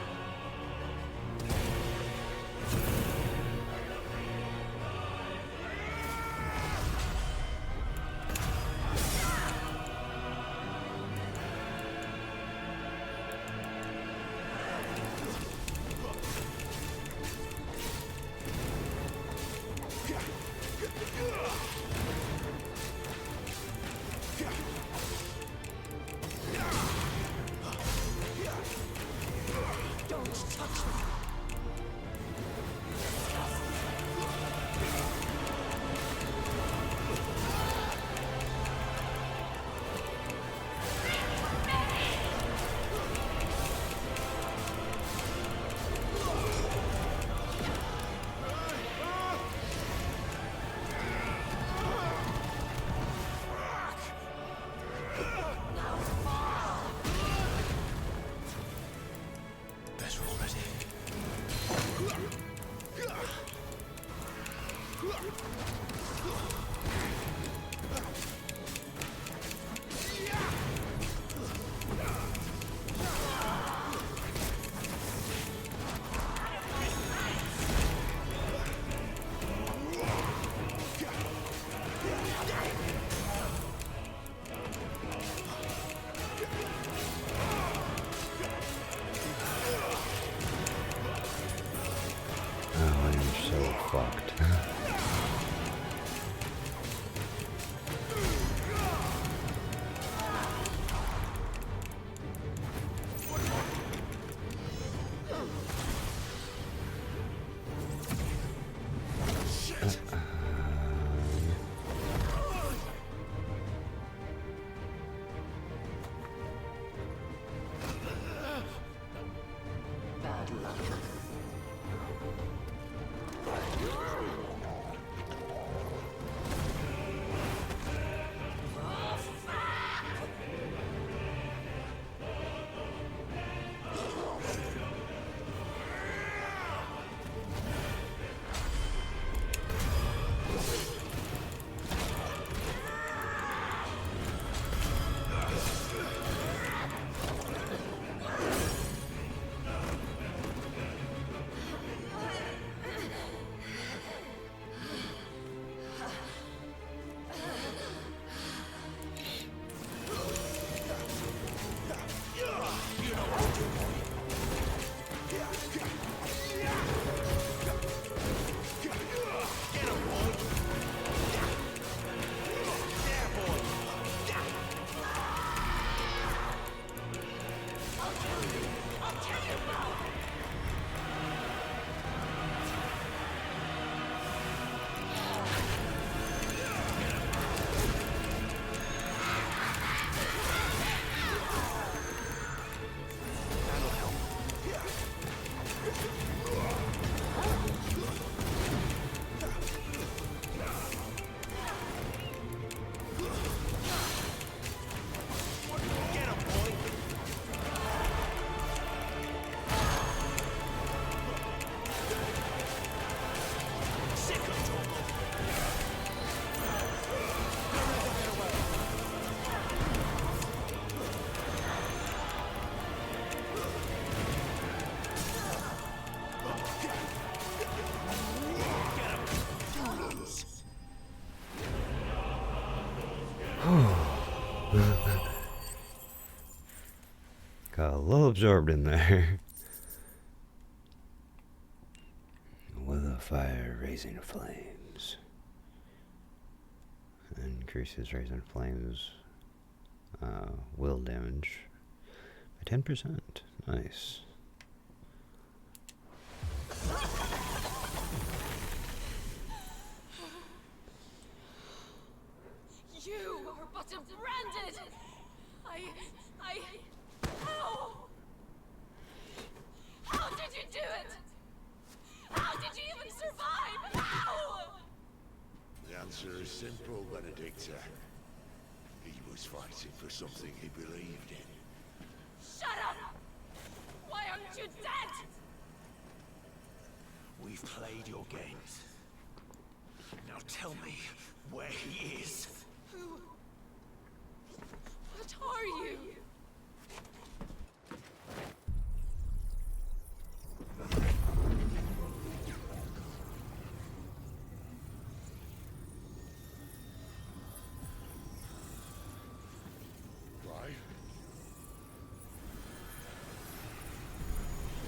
Fucked. Bad luck. little absorbed in there. With a fire raising flames. Increases raising flames will damage by 10%. Nice. You were but a branded! How? How did you do it? How did you even survive? How? The answer is simple, Benedicta. He was fighting for something he believed in. Shut up! Why aren't you dead? We've played your games. Now tell me where he is. Who? What are you?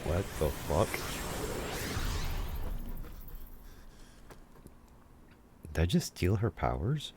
What the fuck? Did I just steal her powers?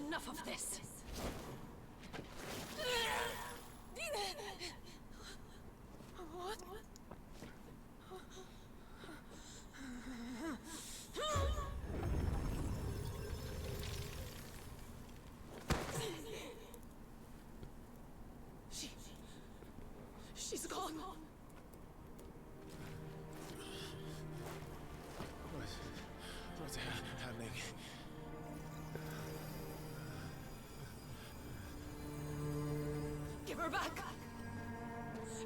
Enough of this. What? She's gone. What's happening? Give her back!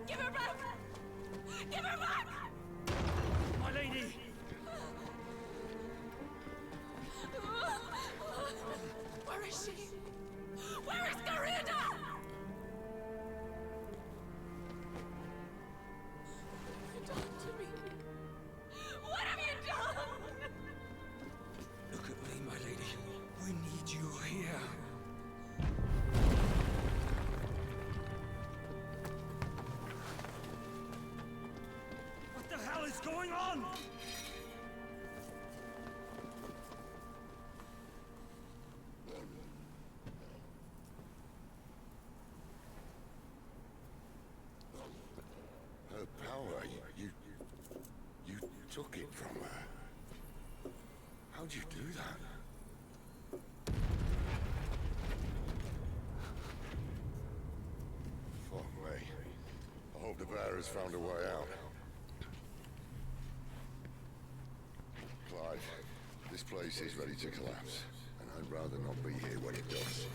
Give her back! Give her back! My lady! Where is she? Where is Garuda? What have you done to me? What have you done? Look at me, my lady. We need you here. What the hell is going on? Her power, you took it from her. How'd you do that? Fuck me. I hope the bearer's found a way out. Clive, this place is ready to collapse, and I'd rather not be here when it does.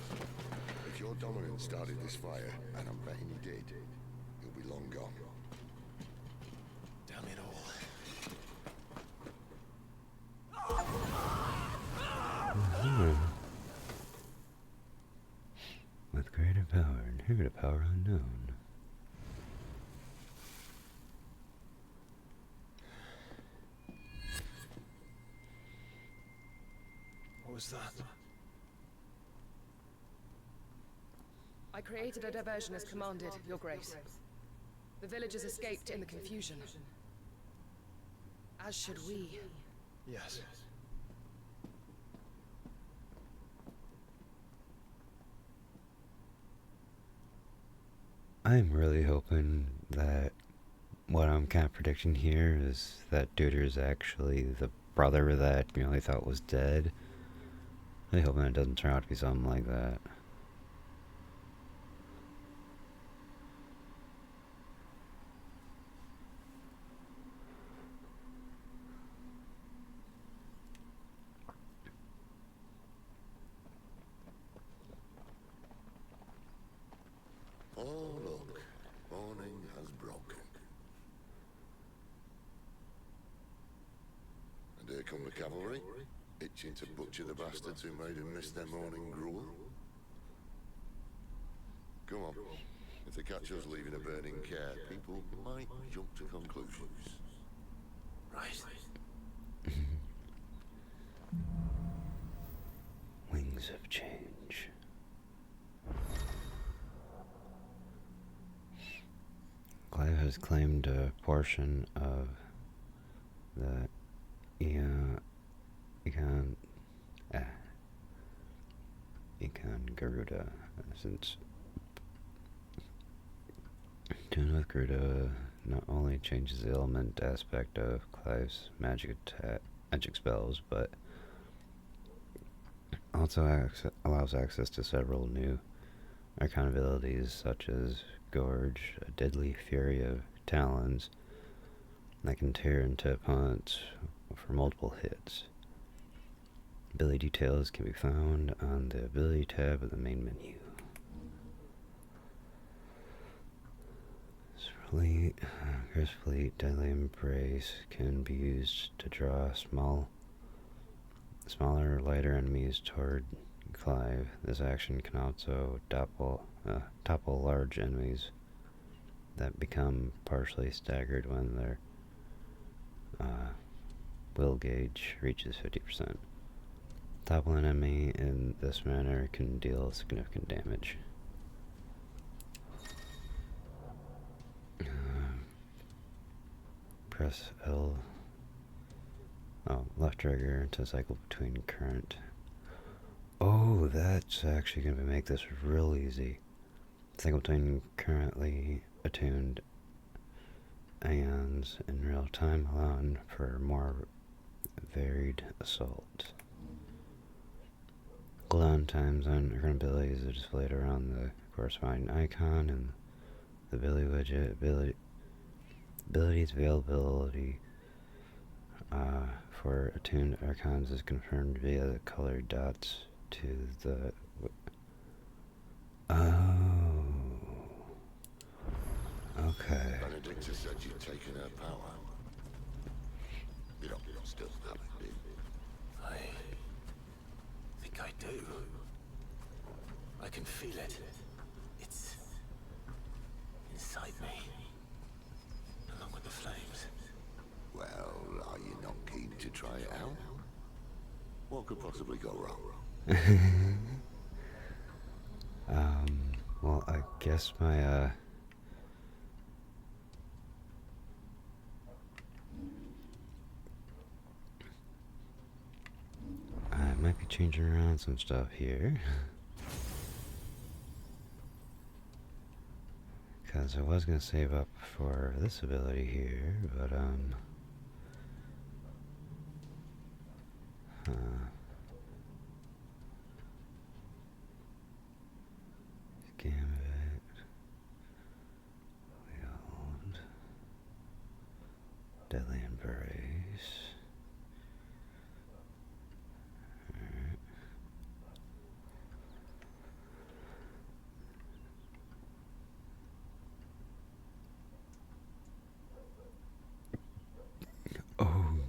If your dominant started this fire, and I'm betting he did, he'll be long gone. Damn it all. With greater power, inherit a power unknown. What was that? I created a diversion as commanded, Your Grace. The villagers escaped in the confusion. As should we. Yes. I'm really hoping that what I'm kind of predicting here is that Deuter is actually the brother that, you know, he thought was dead. I'm really hoping it doesn't turn out to be something like that. come the cavalry, itching to butcher the bastards who made them miss their morning gruel. Come on. If they catch us leaving a burning care, people might jump to conclusions. Right. Wings of Change. Clive has claimed a portion of the Econ Garuda, since Tune with Garuda not only changes the element aspect of Clive's magic spells, but also allows access to several new Arcana abilities such as Gorge, a deadly fury of talons that can tear into opponents for multiple hits. Ability details can be found on the ability tab of the main menu. Chris Fleet, Deadly Embrace can be used to draw smaller, lighter enemies toward Clive. This action can also topple large enemies that become partially staggered when their will gauge reaches 50%. Topple an enemy in this manner can deal significant damage. Press L, left trigger to cycle between current. Oh, that's actually going to make this real easy. Cycle between currently attuned ions in real time, allowing for more varied assault. Cooldown times on current abilities are displayed around the corresponding icon, and the ability widget abilities availability for attuned archons is confirmed via the colored dots to the... Oh. Okay. Benedicta said you'd taken her power. You don't still have it, do you? I think I do. I can feel it. It's inside me, along with the flames. Well, are you not keen to try it out? What could possibly go wrong? Well, I guess my, I might be changing around some stuff here. Because I was going to save up for this ability here, but, Gambit, Wield, Deadly Embrace. Alright.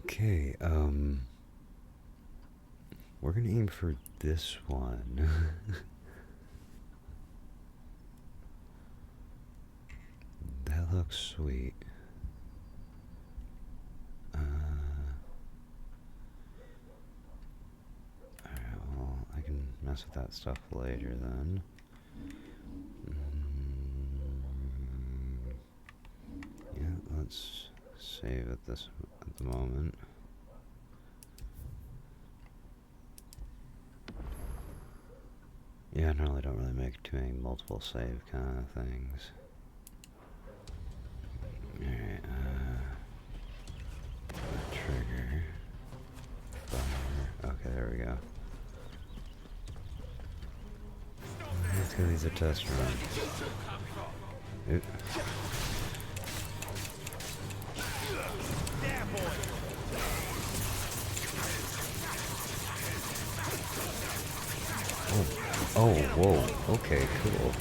Okay, we're gonna aim for this one. That looks sweet. Alright, well, I can mess with that stuff later then. Yeah, let's save at the moment. Yeah, I normally don't really make too many multiple save kind of things. Alright, trigger. Fire. Okay, there we go. Let's go these a test run. Oop. Oh, whoa. Okay, cool.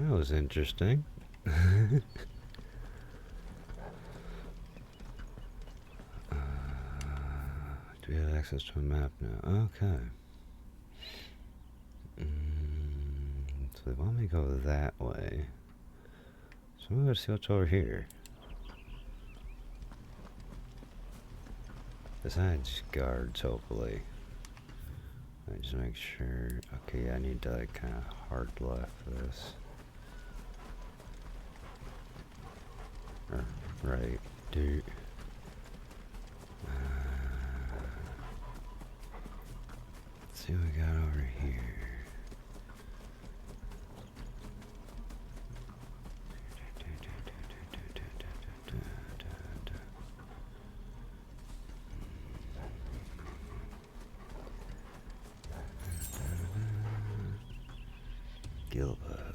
That was interesting. Do we have access to a map now? Okay. So they want me to go that way. So I'm gonna see what's over here. Besides guards, hopefully. Let me just make sure. Okay, I need to like kind of hard left this. Or right, dude. Let's see what we got over here. Gilbug.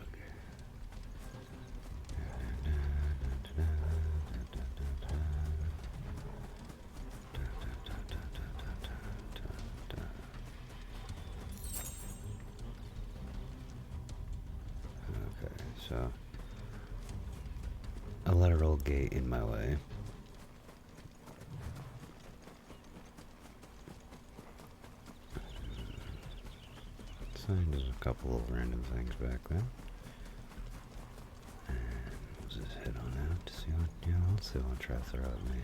Okay, so a lateral gate in my way. There's a couple of random things back there. And we'll just head on out to see what, else they want to try to throw at me.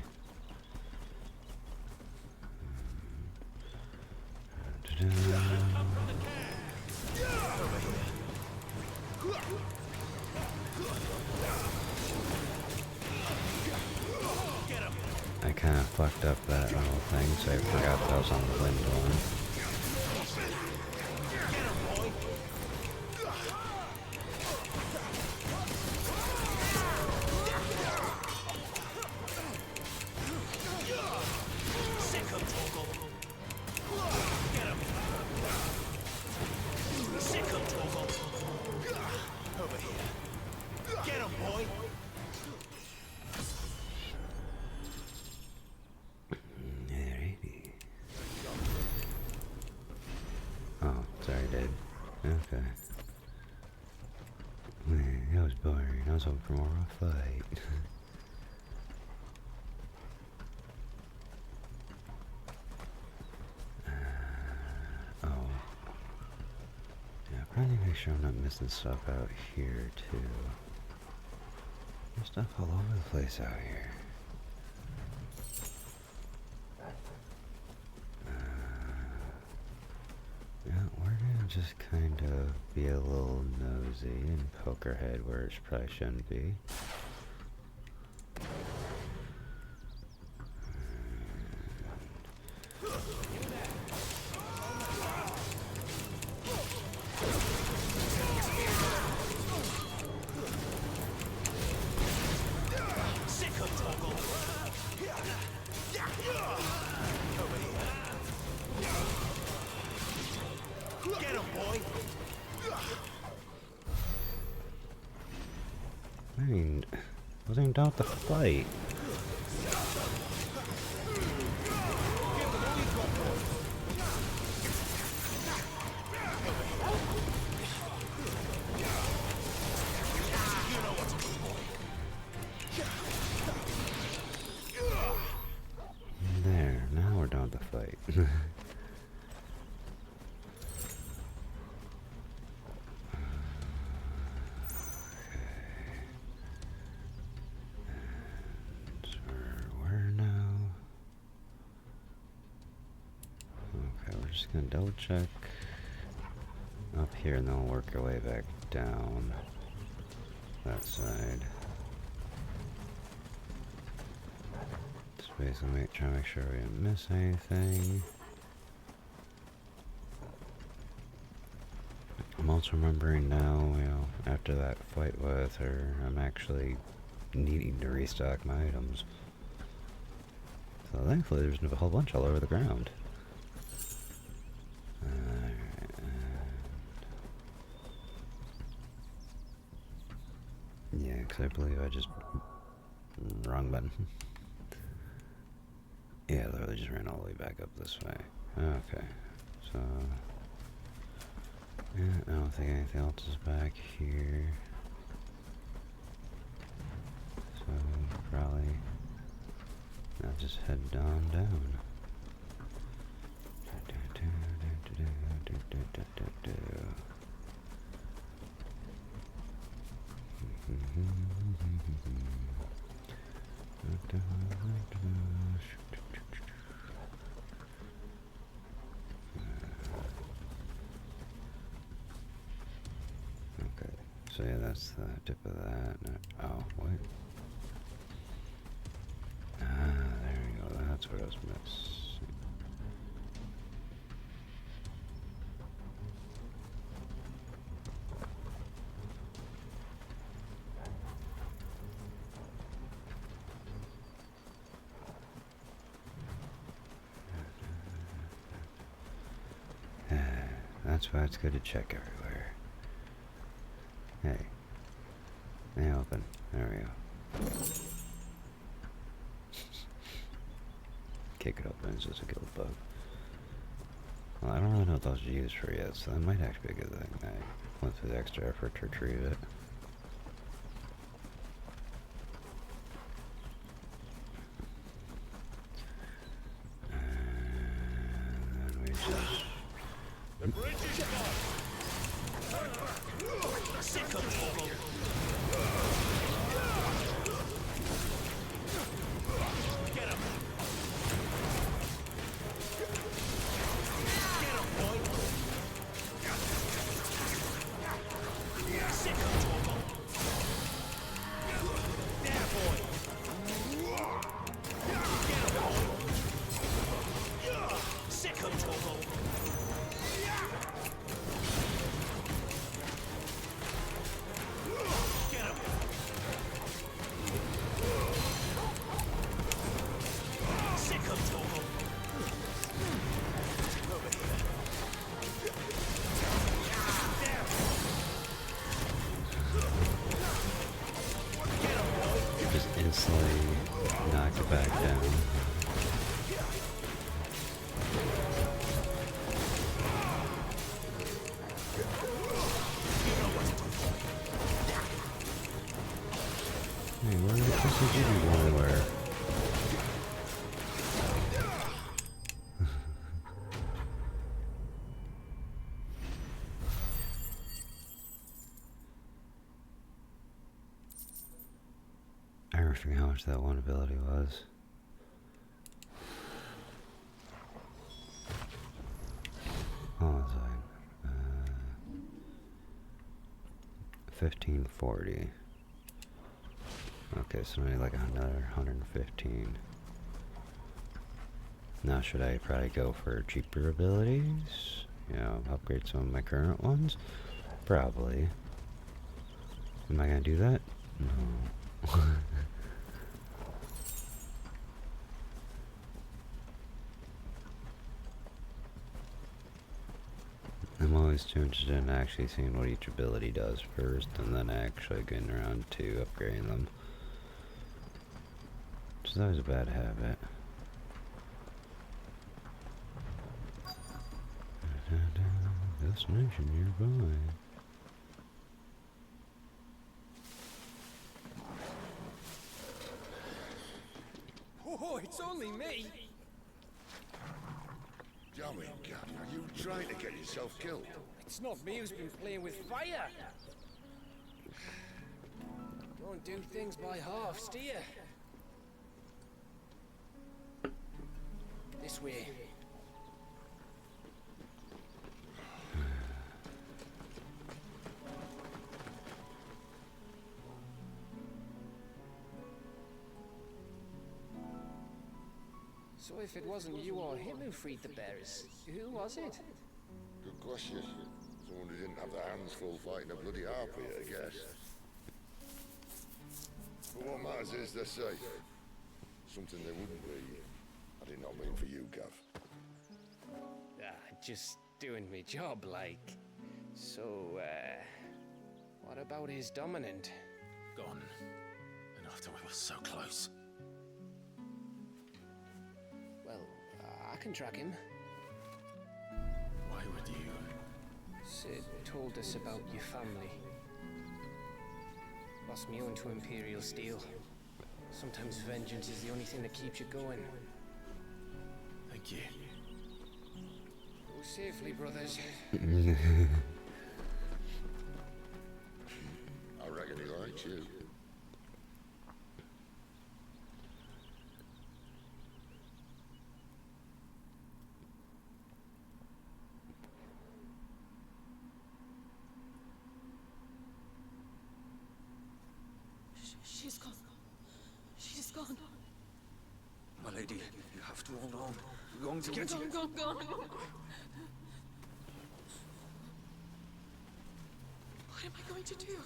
I kind of fucked up that little thing, so I forgot that I was on the wind one. Okay. Man, that was boring. I was hoping for more of a fight. Oh. Yeah, I probably need to make sure I'm not missing stuff out here, too. There's stuff all over the place out here. Yeah, we're gonna just kind of be a little nosy and poke our head where it probably shouldn't be. I mean, wasn't even done with the fight. There, now we're done with the fight. Just gonna double check up here and then we'll work our way back down that side. Just basically try to make sure we didn't miss anything. I'm also remembering now, after that fight with her, I'm actually needing to restock my items. So thankfully there's a whole bunch all over the ground. Yeah, because I believe I just... wrong button. Yeah, I literally just ran all the way back up this way. Okay, so... yeah, I don't think anything else is back here. just head on down. Okay, so yeah, that's the tip of that. Oh, wait. Ah, there we go. That's what I was missing. That's why it's good to check everywhere. Hey. Hey, open. There we go. Kick it open, it's just a guild bug. Well, I don't really know what those are used for yet, so that might actually be a good thing. I went through the extra effort to retrieve it. And then we just... The bridge is gone! Sick of trouble! Get him! Get him, boy! Sick of trouble! There, boy! Get him, boy! Sick of trouble! Just instantly knock it back down. Hey, where the fuck did you go everywhere? I forget how much that one ability was. Hold on a second. 1540. Okay, so I need like another 115. Now should I probably go for cheaper abilities? You know, upgrade some of my current ones? Probably. Am I gonna do that? No. I'm always too interested in actually seeing what each ability does first, and then actually getting around to upgrading them. Which is always a bad habit. Destination nearby. Oh, it's only me! Damn it, Gav, are you trying to get yourself killed? It's not me who's been playing with fire. Don't do things by halves, do you? This way. So if it wasn't you or him who freed the bearers, who was it? Good question. Someone who didn't have their hands full fighting a bloody harpy, I guess. But what matters is they're safe. Something they wouldn't be. I did not mean for you, Gav. Just doing me job, like. So, what about his dominant? Gone. And after we were so close. Well, I can track him. Why would you? Sid told us about your family. Lost me own to Imperial Steel. Sometimes vengeance is the only thing that keeps you going. Thank you. Go safely, brothers. I reckon he likes you. She's gone. She's gone. My lady, you have to hold on. We're going to get you. Gone. What am I going to do?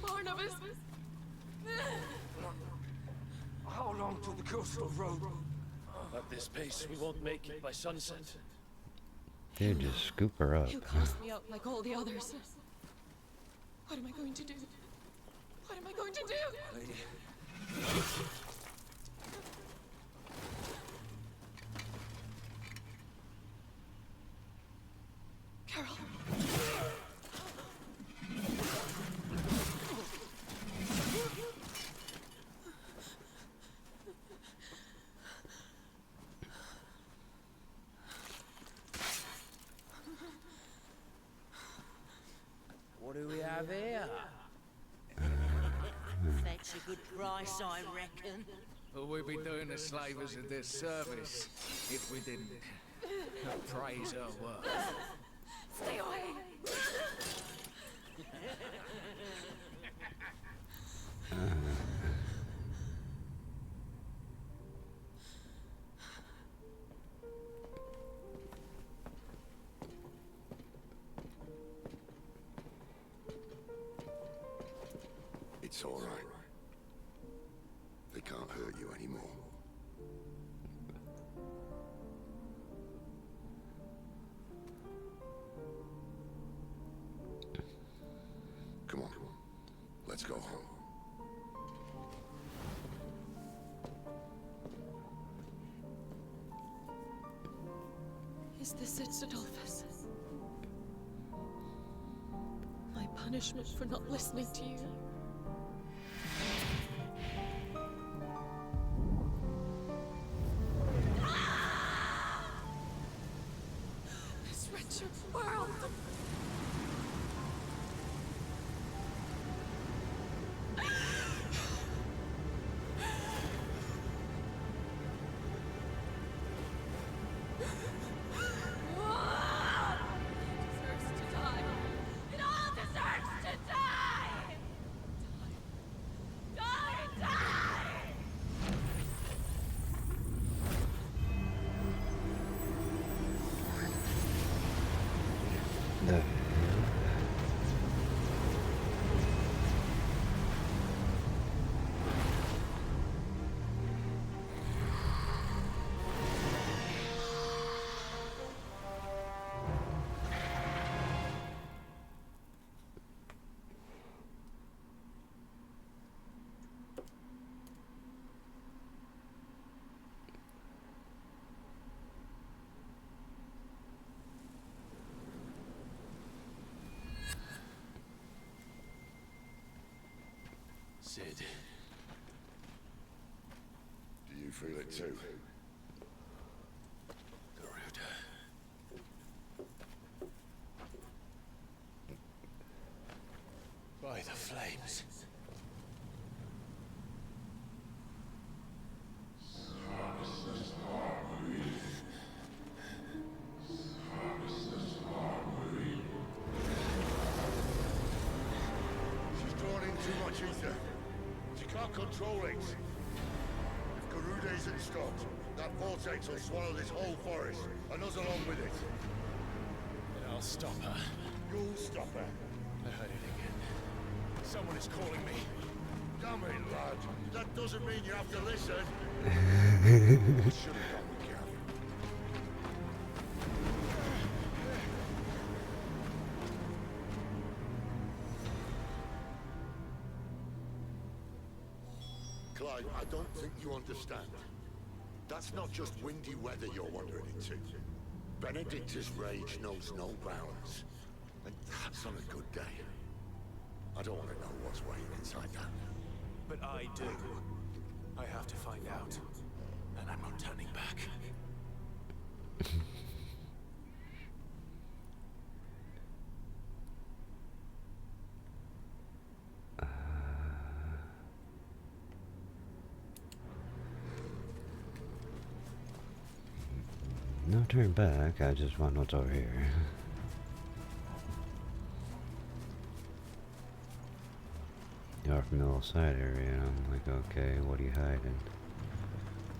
Barnabas! How long to the coastal road? At this pace, we won't make it by sunset. Dude, just scoop her up. He'll cast me out like all the others. What am I going to do? What am I going to do? Lady. Carol. What do we have here? Fetch a good price, I reckon. Well, we'd be doing the slavers a disservice if we didn't praise her work. Stay away! It's all right. They can't hurt you anymore. Come on. Let's go home. Is this it, Adolphus? My punishment for not listening to you? This wretched world! The Sid. Do you feel it too? Garuda. By the flames. She's drawn in too much ether. She can't control it. If Garuda isn't stopped, that vortex will swallow this whole forest, and us along with it. Then I'll stop her. You'll stop her. I heard it again. Someone is calling me. Damn it, lad. That doesn't mean you have to listen. I should have gone with Gavin. Clyde, I don't think you understand. That's not just windy weather you're wandering into. Benedictus' rage knows no bounds. And that's on a good day. I don't want to know what's waiting inside that. But I do. have to find out. And I'm not turning back. No turn back, I just want what's over here. You're from the little side area, and I'm like, okay, what are you hiding?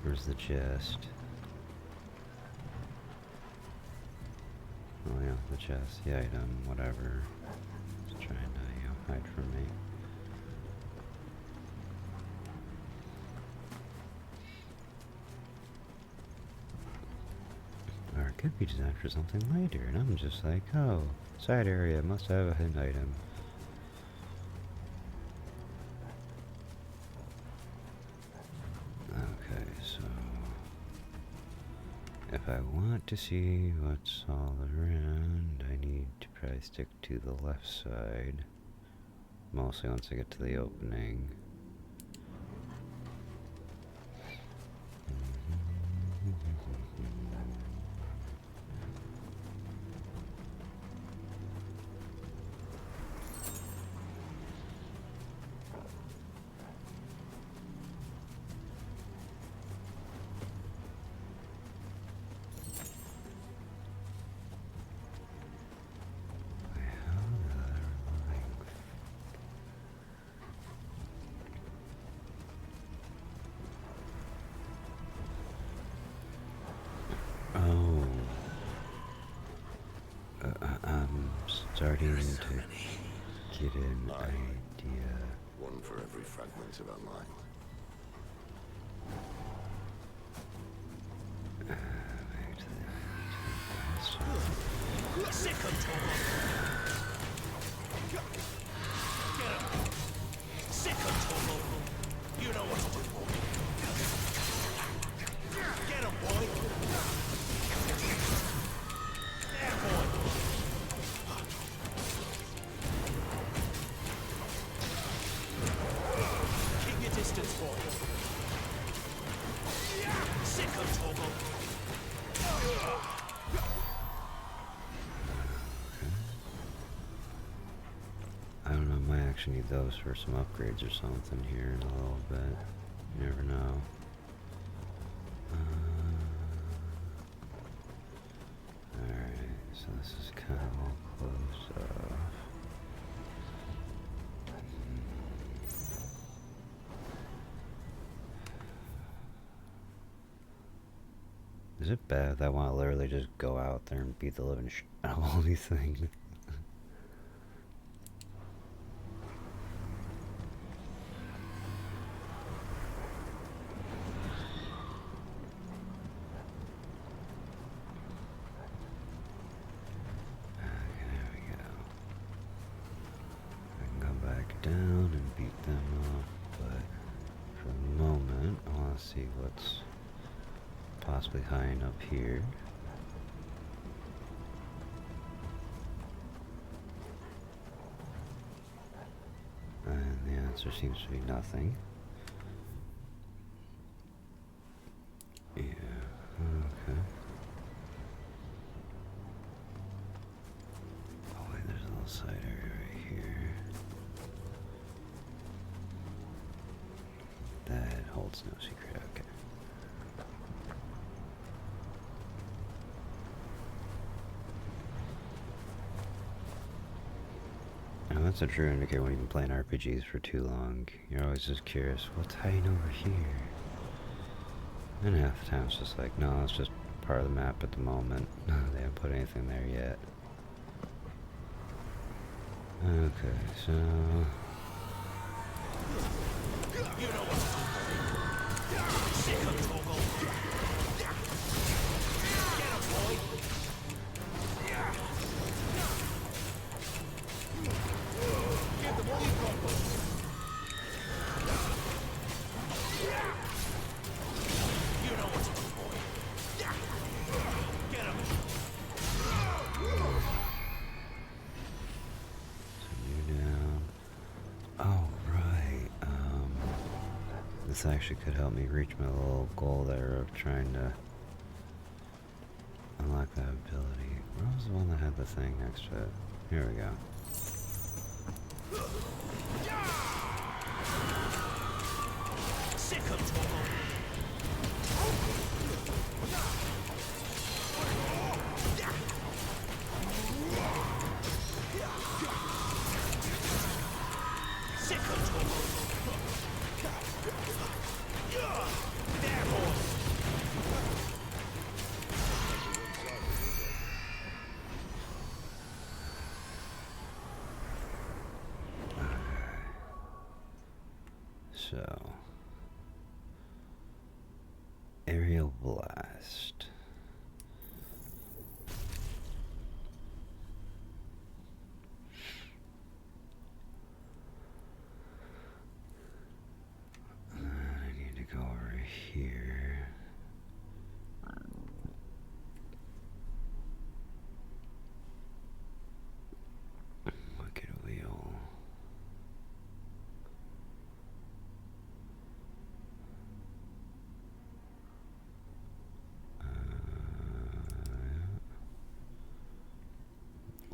Where's the chest? Oh yeah, the chest, the item, whatever. Just trying to, hide from me. Or it could be designed for something later, and I'm just like, oh, side area must have a hidden item. Okay, so if I want to see what's all around, I need to probably stick to the left side. Mostly once I get to the opening. Starting to get an idea. One for every fragment of our mind. You know what to do. Get him, boy. There, boy. Keep your distance, boy. Sick of Togo. I don't know, I might actually need those for some upgrades or something here in a little bit. You never know. Alright, so this is kind of all closed off. Is it bad that I want to literally just go out there and beat the living shit out of all these things? Down and beat them up, but for the moment I want to see what's possibly hiding up here. And the answer seems to be nothing. Yeah, okay. Oh wait, there's a little side area right here. That holds no secret, okay. Now that's a true indicator when you've been playing RPGs for too long. You're always just curious, what's hiding over here? And half the time it's just like, no, it's just part of the map at the moment. They haven't put anything there yet. Okay, so... You know what to do. Sick of Togo. Get him, boy. Give them all you've got, boy. You know what to do, boy. Get him. So you're down. Oh, right. This actually could help me reach my little goal there of trying to unlock that ability. Where was the one that had the thing next to it? Here we go. So, aerial blast. I need to go over here. Wicked wheel.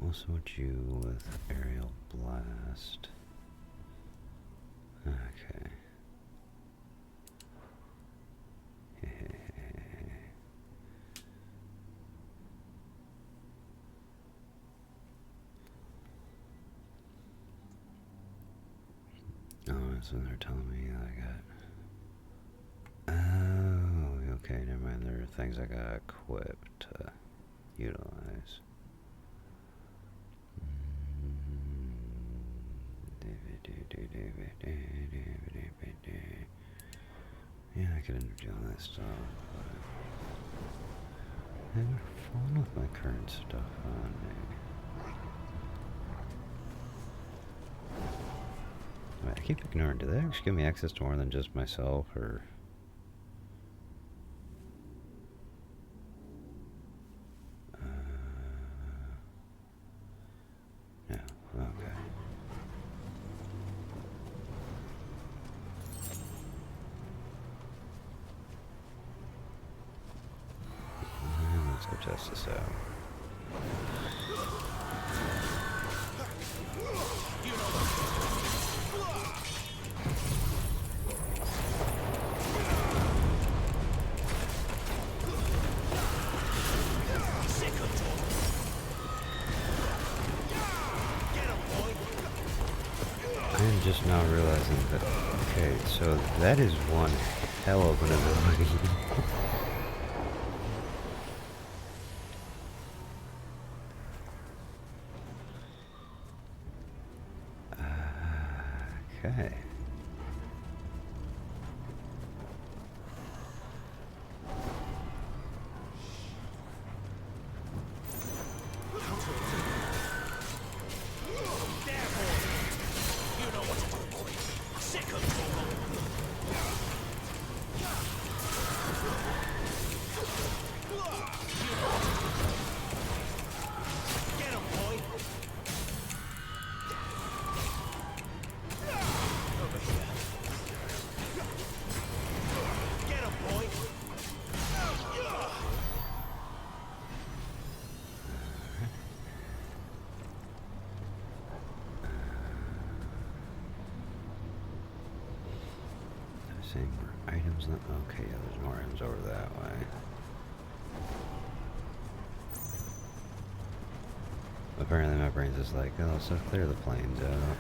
Also you with aerial blast. Okay. Oh, so they're telling me that I got. Oh, okay, never mind. There are things I got equipped to utilize. Yeah, I could end up doing that stuff, but I have fun with my current stuff on me. Wait, I keep ignoring. Do they actually give me access to more than just myself, or? No, okay. Let's go test this out. I'm just now realizing that, okay, so that is one hell of an ability. Okay. Saying more items. Okay, yeah, there's more items over that way. Apparently my brain's just like, oh, let's just clear the plains out.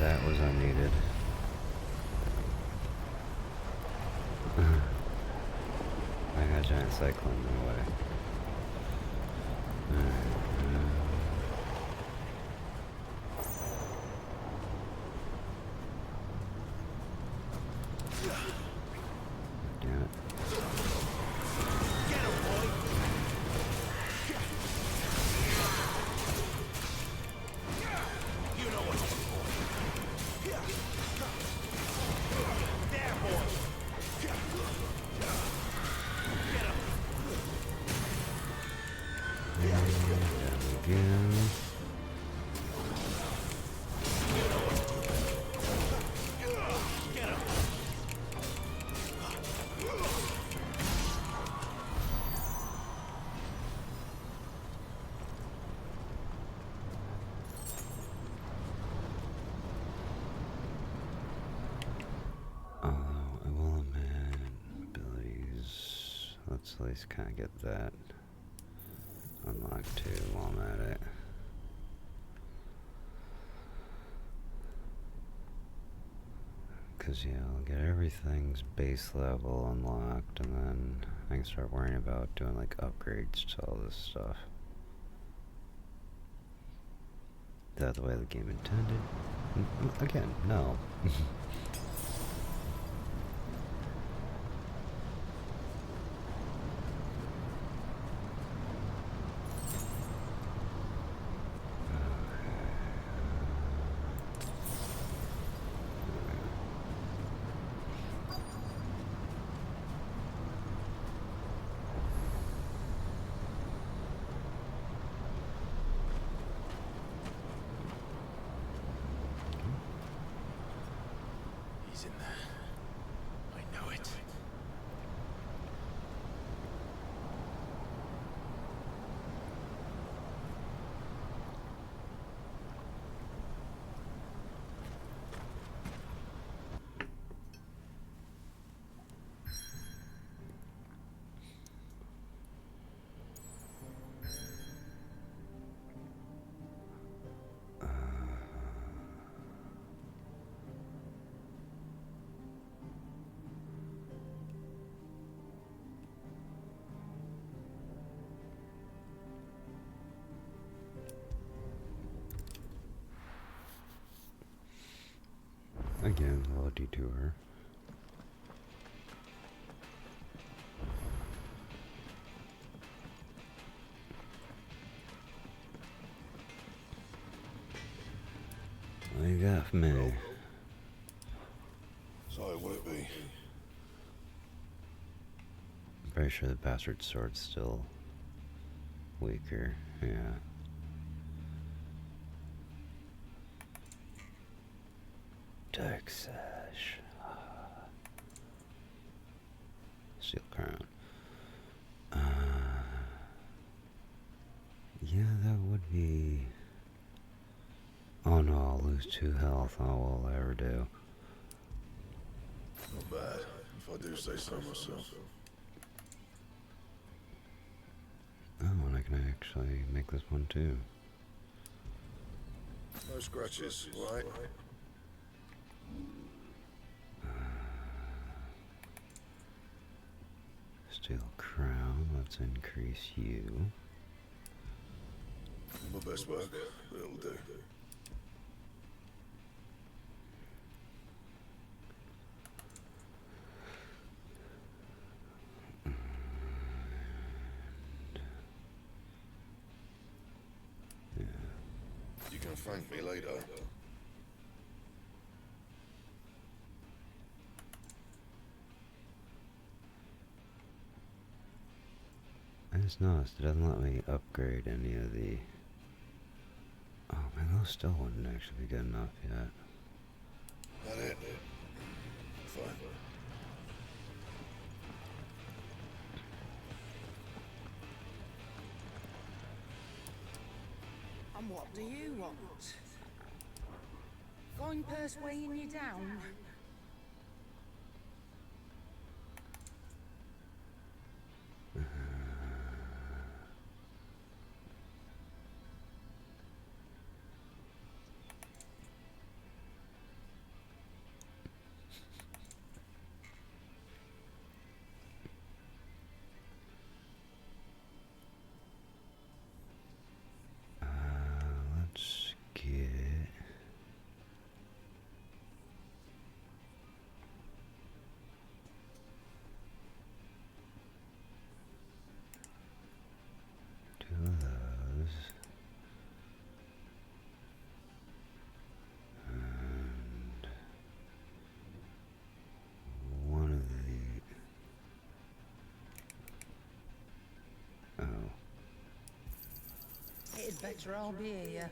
That was unneeded. I got a giant cyclone in the way. let's at least kind of get that unlocked too while I'm at it. Because, yeah, I'll get everything's base level unlocked, and then I can start worrying about doing, like, upgrades to all this stuff. Is that the way the game intended? Again, no. He's in there. I know it. Again, a little detour. What you got for me? Sorry, will it be? I'm pretty sure the bastard sword's still weaker, yeah. Dark Sash. Steel Crown. Yeah, that would be... Oh no, I'll lose 2 health. Oh, what will I ever do? Not bad, if I do say so myself. Oh, and I can actually make this one too. No scratches, right? Steel Crown, let's increase you. My best work, but it'll do. Yeah. You can thank me later. I just noticed it doesn't let me upgrade any of the... Oh man, those still wouldn't actually be good enough yet. That it? Fine. And what do you want? Going purse weighing you down? Let's get... two of those. And one of the... Oh. It'd better all be here.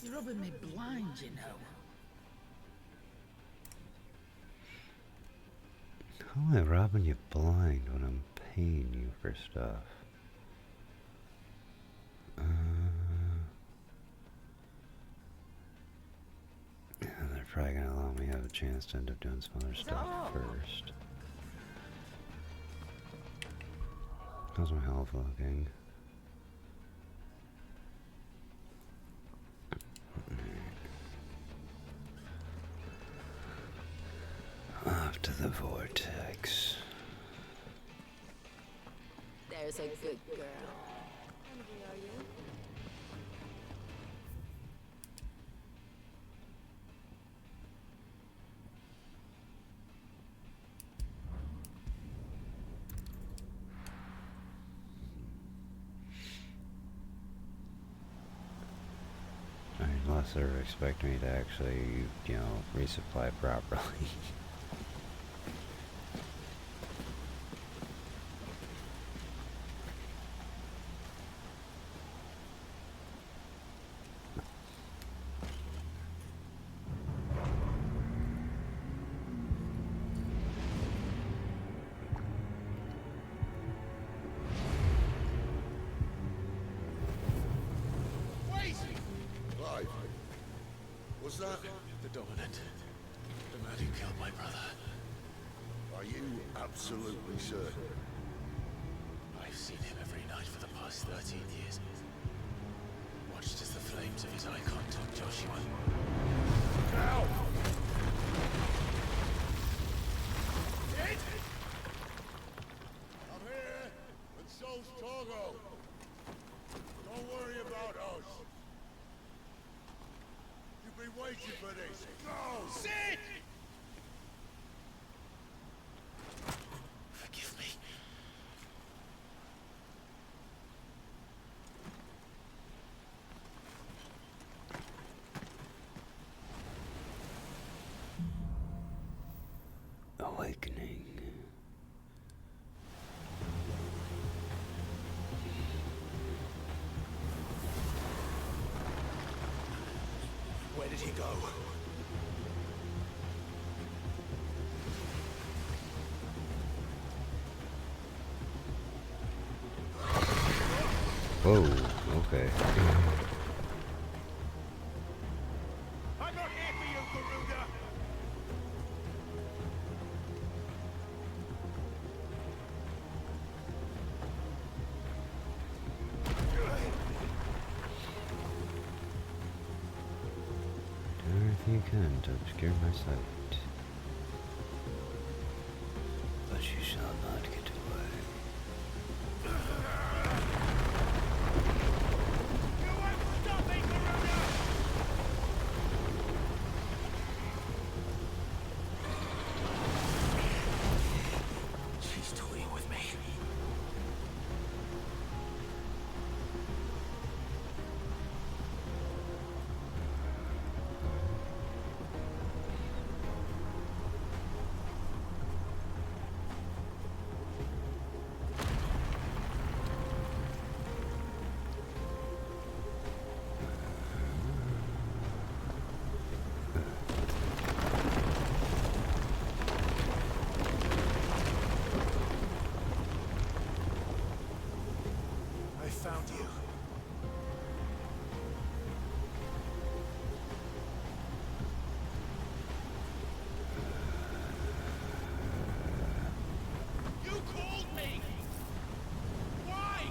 You're rubbing me blind, you know. How am I robbing you blind when I'm paying you for stuff? Yeah, they're probably gonna allow me to have a chance to end up doing some other stuff first. How's my health looking? Off to the vortex. There's a good girl. Unless they're expecting me to actually, you know, resupply properly. Clive, was that? The Dominant. The man who killed my brother. Are you absolutely certain? I've seen him every night for the past 13 years. Watched as the flames of his icon took Joshua. Ow! I'm here, and so's Togo. Don't worry about us. You've been waiting for this. Go! Sit! Forgive me. Awakening. Where did he go? Whoa, okay. I'm not here for you, Garuda! Do everything you can to obscure my sight. But you shall not get away. She's toying with me. I found you. You called me! Why?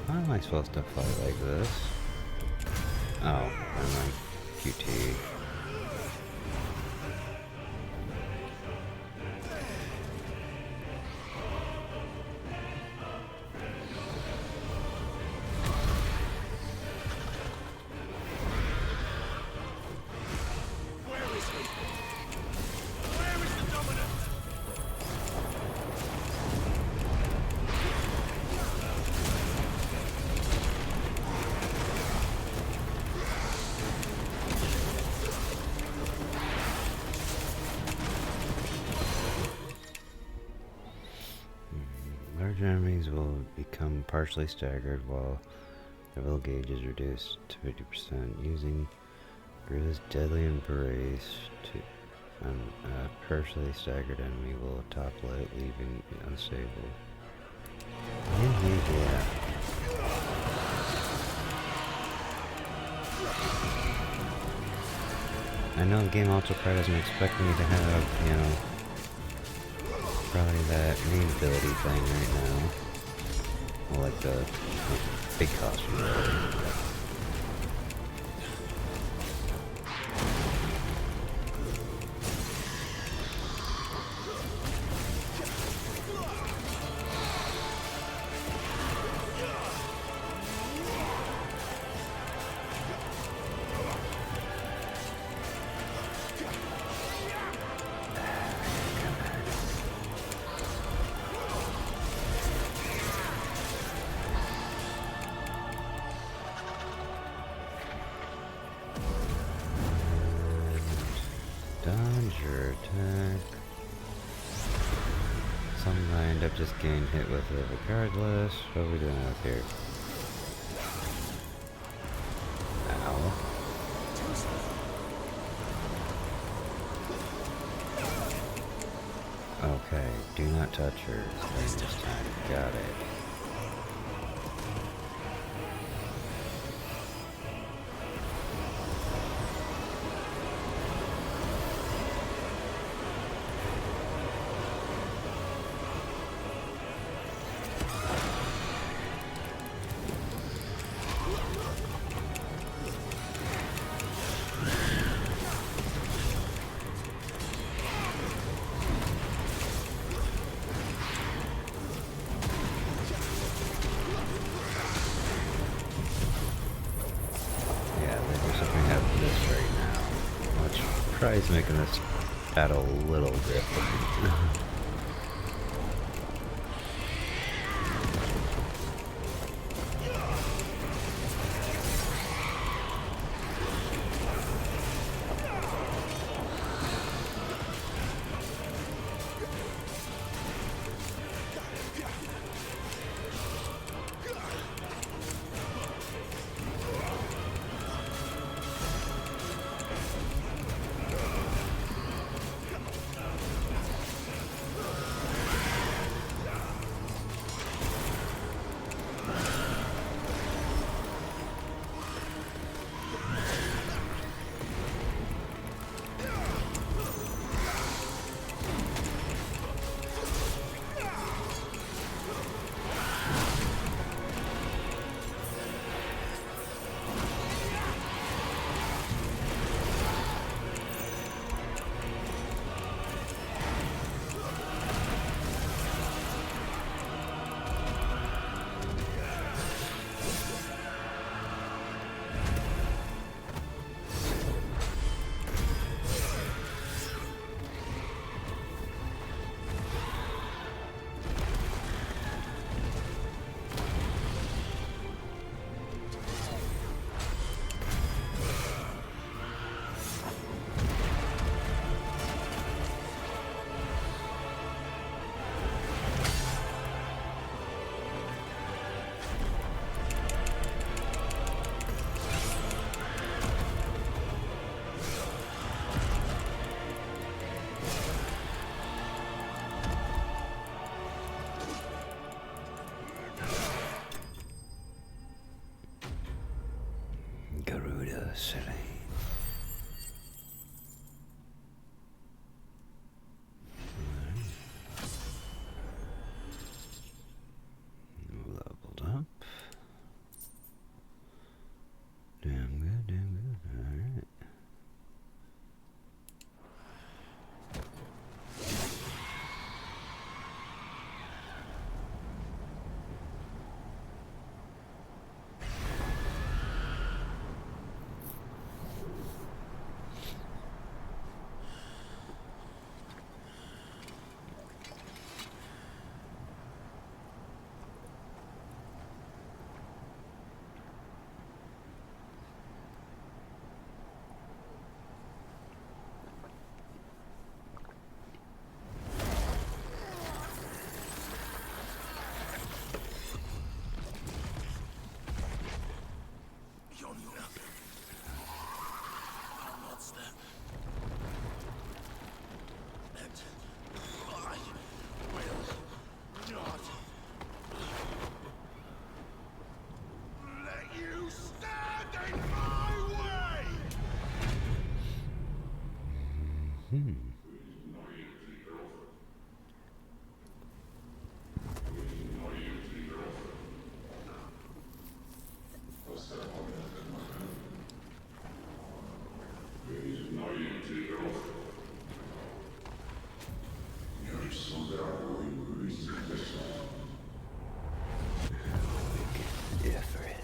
How am I supposed to fight like this? Oh, I'm like QT. Where is he? Where is the Dominant? will become partially staggered while their will gauge is reduced to 50%. Using Garuda's deadly embrace to a partially staggered enemy will topple it, leaving it unstable. Yeah. I know Game Ultra probably doesn't expect me to have, you know, probably that main ability thing right now. Well, like the big costume ability. Dodge or attack. Something I end up just getting hit with it regardless. What are we doing up here? Ow. Okay, do not touch her this time. Got it. He's making this battle a little different. Garuda City. Leveled up. Damn good, damn good. Alright. them. And I will not let you stand in my way! Different.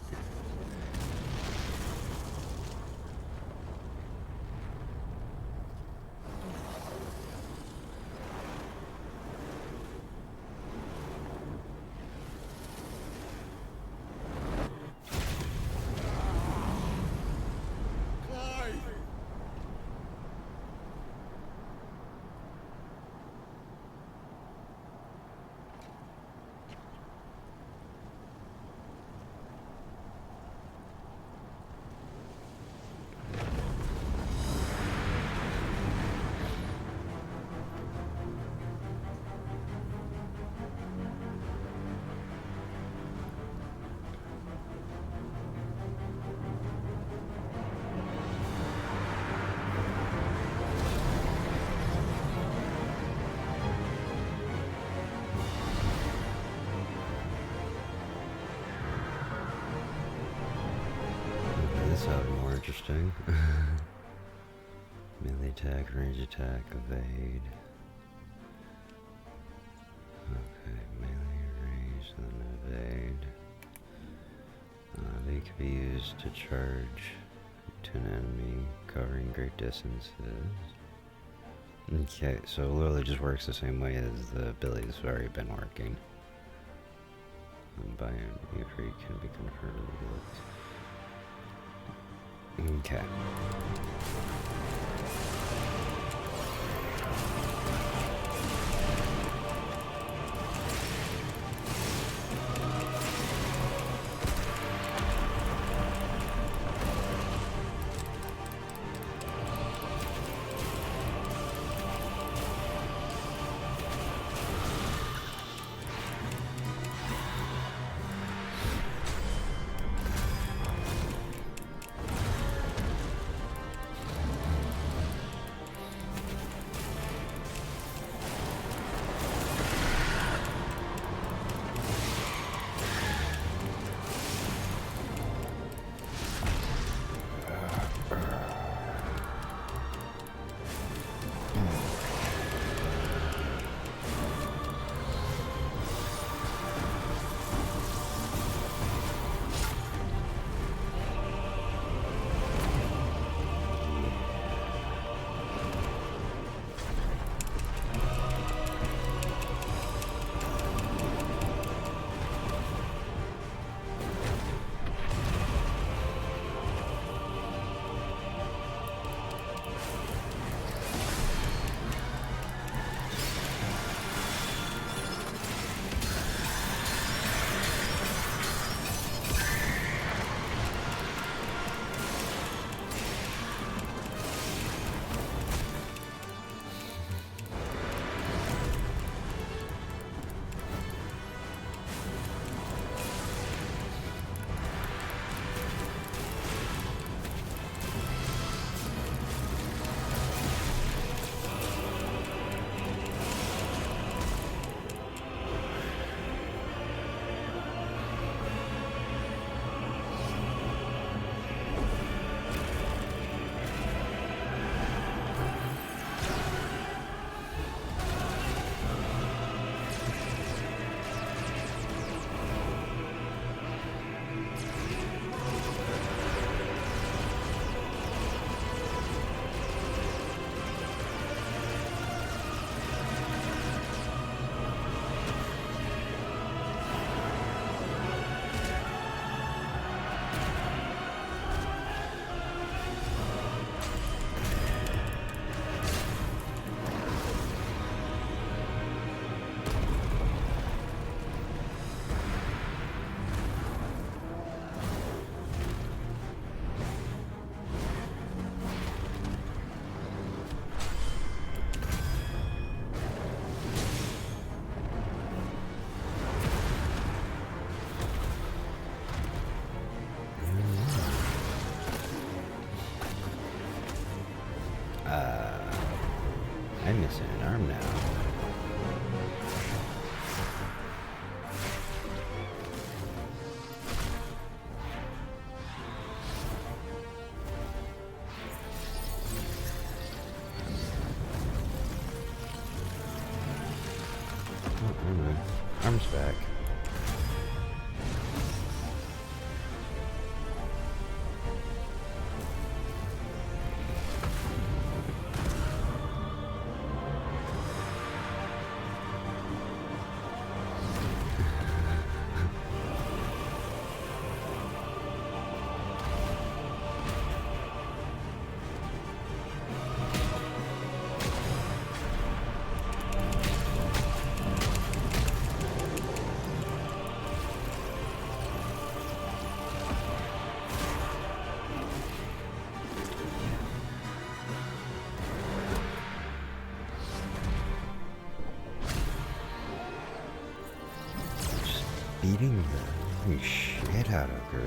This sounds more interesting. Melee attack, range attack, evade. Okay, melee, range, then evade. They can be used to charge to an enemy covering great distances. Okay, so it literally just works the same way as the abilities have already been working. By an E3 can be converted to abilities. Okay. I'm missing an arm now. Oh, never mind. Arm's back. Beating the living shit out of her.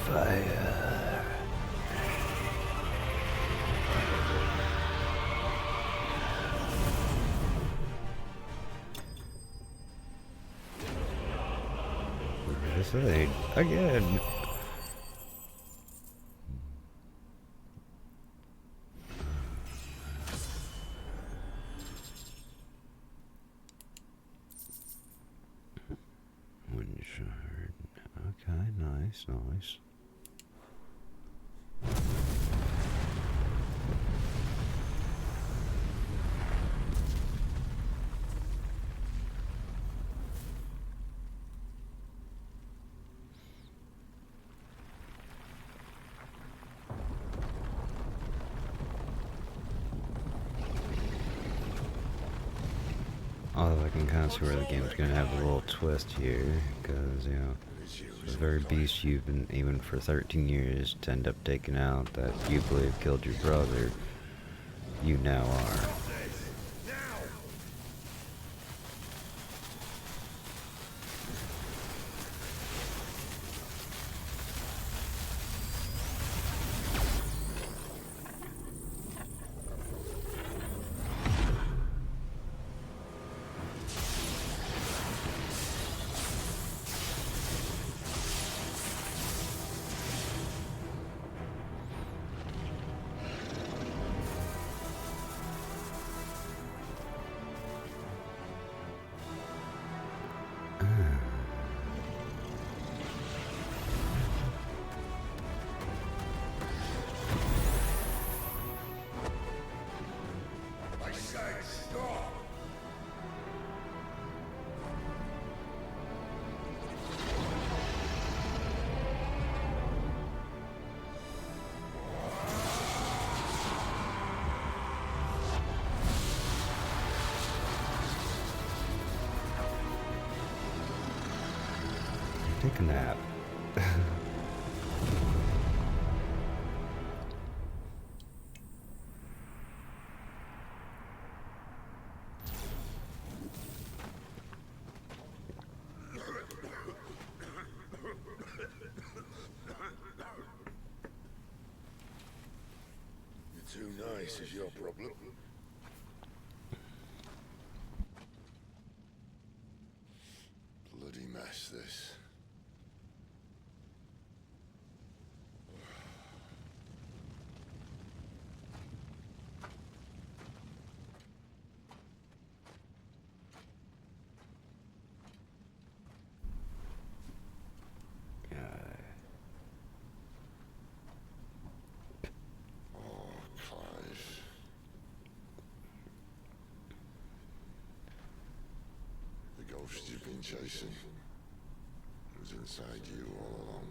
Hellfire. Resilade again. One shard. Okay, nice, nice. Although I can kind of see where the game's going to have a little twist here, because, you know, the very beast you've been aiming for 13 years to end up taking out that you believe killed your brother, you now are. Take a nap. You're too nice is your problem. Bloody mess, this. The ghost you've been chasing was inside you all along.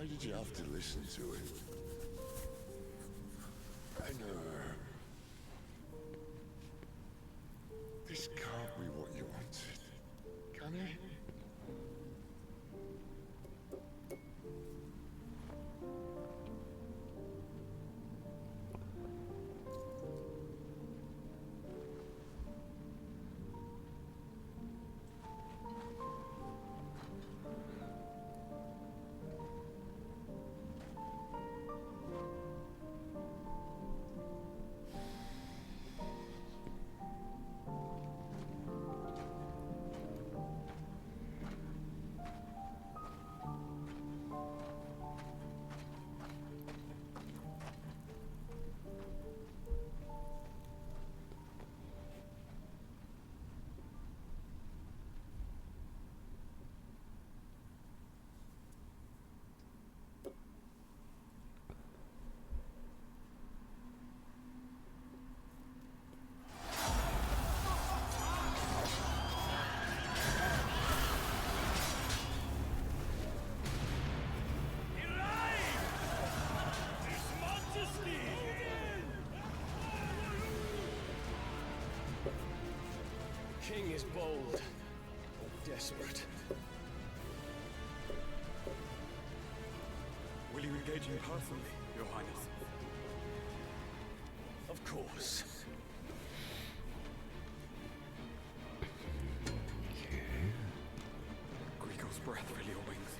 Why did you have to listen to him? I know. This can't be what you wanted, can it? King is bold, desperate. Will you engage him personally, Your Highness? Of course. Greagor's breath fill your wings.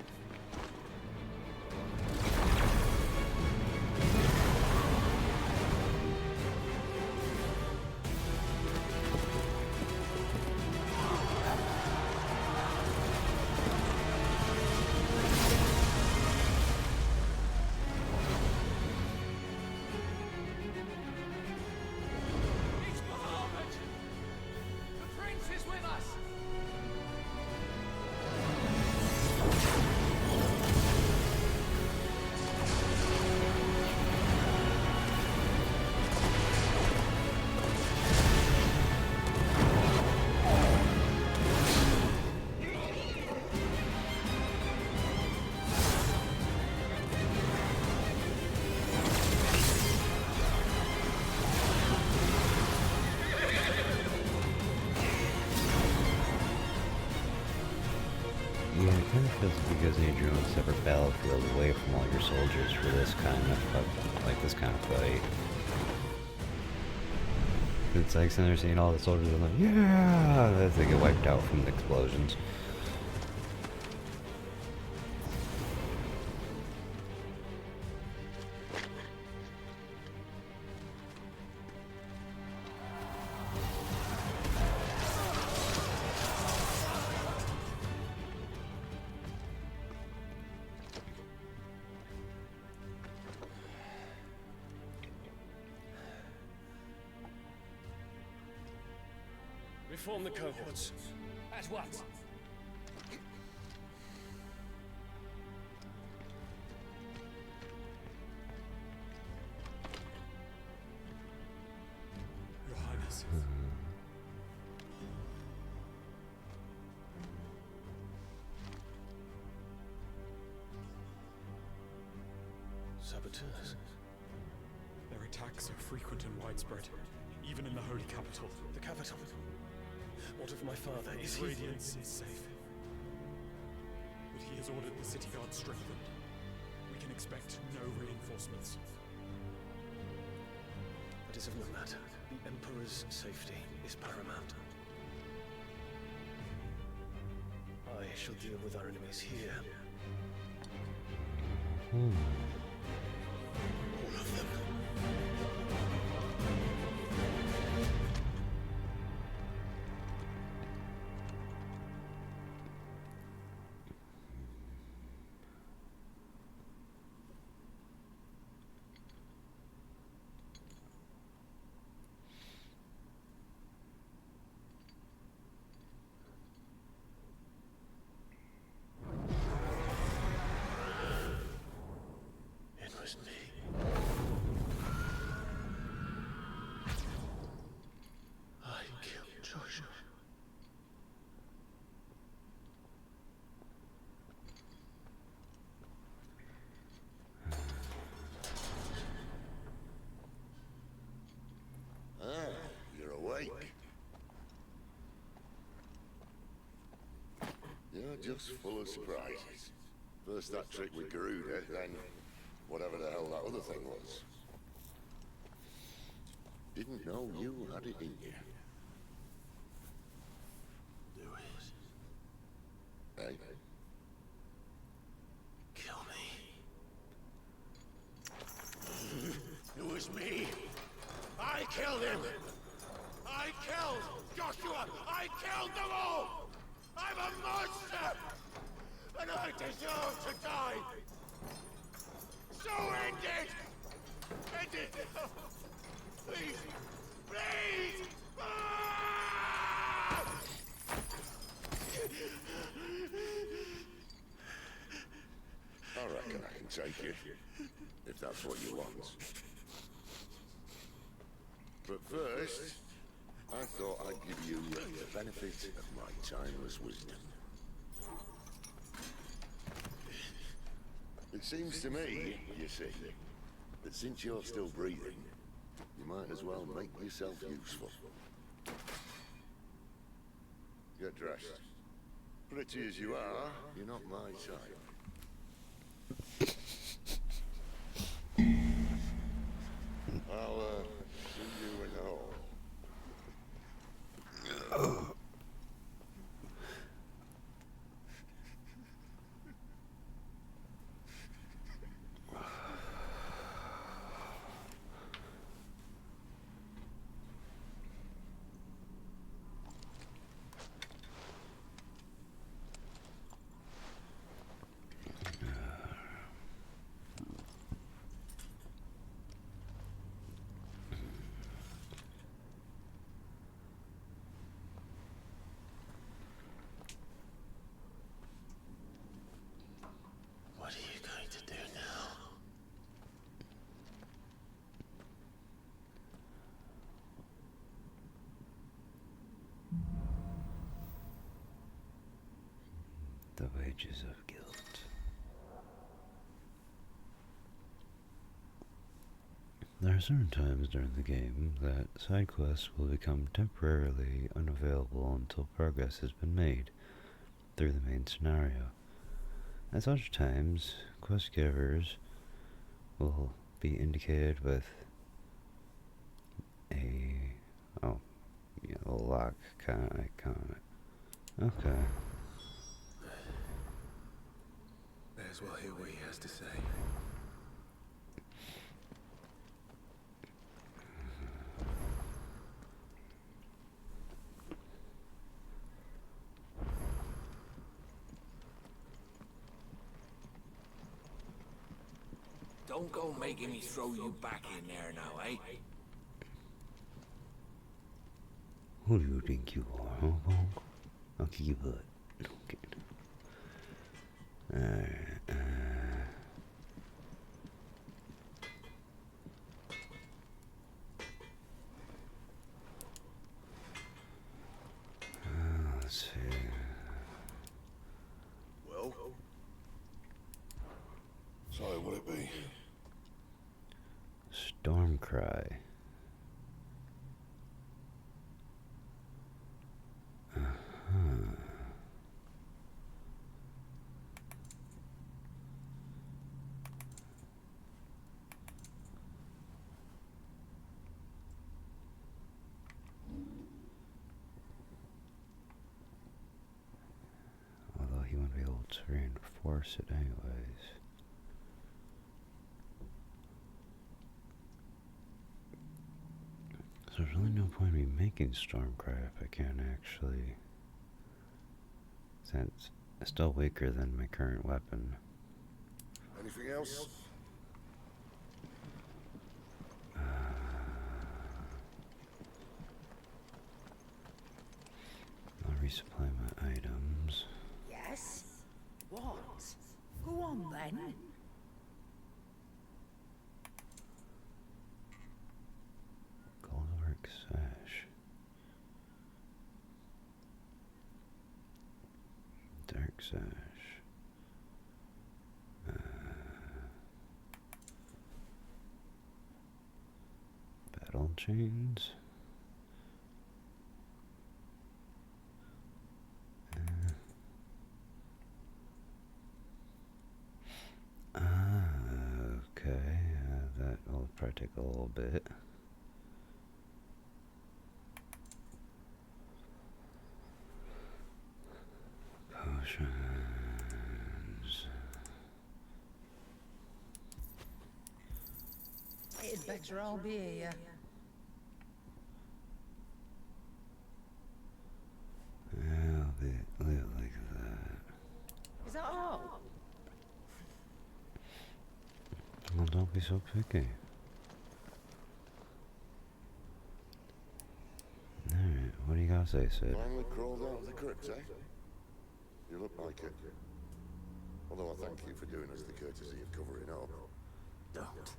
Yeah, it kind of feels like you guys need your own separate battlefield away from all your soldiers for this kind of this kind of fight. It's like sitting there seeing all the soldiers and like, yeah, as they get wiped out from the explosions. Reform the cohorts. At once. Your Highness. Saboteurs. Their attacks are frequent and widespread, even in the Holy Capital. The capital? What of my father? Is he... Radiance is safe. But he has ordered the city guard strengthened. We can expect no reinforcements. That is of no matter. The Emperor's safety is paramount. I shall deal with our enemies here. All of them. It was me. You're just full of surprises. First that trick with Garuda, then whatever the hell that other thing was. Didn't know you had it in you. Hey? Kill me. It was me. I killed him. I killed Joshua. I killed them all. I'm a monster. And I deserve to die. So end it. End it now. Please. Please. Ah! I reckon I can take you, if that's what you want. But first, I thought I'd give you the benefit of my timeless wisdom. It seems to me, you see, that since you're still breathing, you might as well make yourself useful. Get dressed. Pretty as you are, you're not my type. I'll see you in the hall. What are you going to do now? The wages of guilt. There are certain times during the game that side quests will become temporarily unavailable until progress has been made through the main scenario. At such times, quest givers will be indicated with a lock kind of icon. Okay. May as well hear what he has to say. Don't go making me throw you back in there now, eh? Who do you think you are, huh, Bonk? I'll kick your butt. Okay. Let's see. Well? Sorry, would it be? Stormcry. Although he won't be able to reinforce it anyways. So there's really no point in me making Stormcry if I can't actually, since it's still weaker than my current weapon. Anything else? I'll resupply my items. Yes? What? Go on then. Goldwork sash. Dark sash. Battle chains. take a little bit. Potions. It'd better all be here. I'll leave it like that. Is that all? Well, don't be so picky. Alright, what do you gotta say, Sid? Finally crawled out of the crypt, eh? You look like it. Although I thank you for doing us the courtesy of covering up. Don't.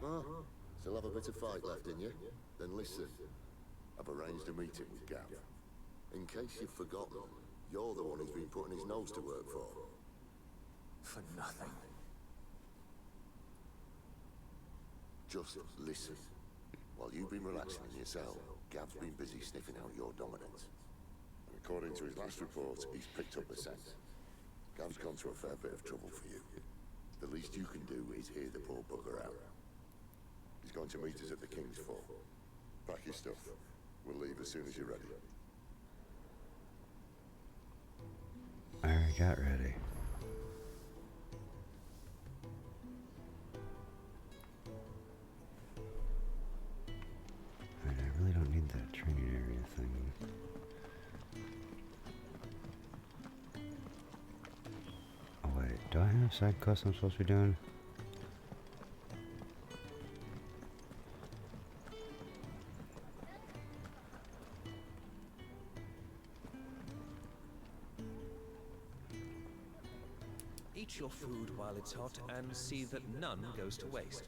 Oh, still have a bit of fight left in you? Then listen. I've arranged a meeting with Gav. In case you've forgotten, you're the one who's been putting his nose to work for. For nothing. Just listen. While you've been relaxing in your cell, Gav's been busy sniffing out your dominance. And according to his last report, he's picked up the scent. Gav's gone to a fair bit of trouble for you. The least you can do is hear the poor bugger out. He's going to meet us at the King's Fall. Pack your stuff. We'll leave as soon as you're ready. I already got ready. I really don't need that training area thing. Oh wait, do I have side quests I'm supposed to be doing? Eat your food while it's hot and see that none goes to waste.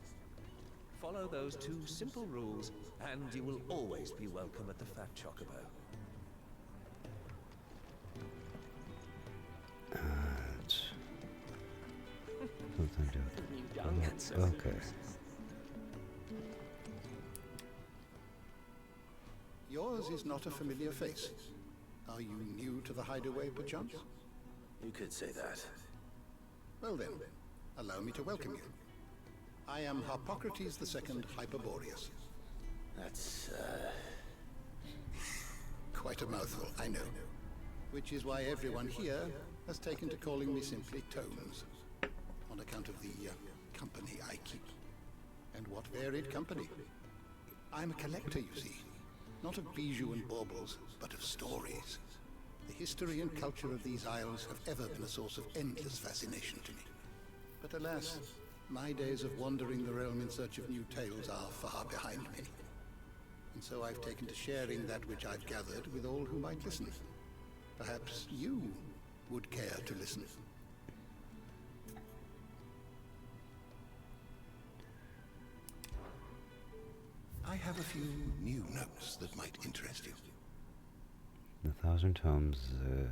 Follow those two simple rules and you will always be welcome at the Fat Chocobo. It's something to do. Okay. Yours is not a familiar face. Are you new to the hideaway, perchance? You could say that. Well then, allow me to welcome you. I am Harpocrates II Hyperboreus. That's, Quite a mouthful, I know. Which is why everyone here has taken to calling me simply Tomes, on account of the company I keep. And what varied company. I'm a collector, you see. Not of bijou and baubles, but of stories. The history and culture of these isles have ever been a source of endless fascination to me. But alas, my days of wandering the realm in search of new tales are far behind me. And so I've taken to sharing that which I've gathered with all who might listen. Perhaps you would care to listen. I have a few new notes that might interest you. The Thousand Tomes is a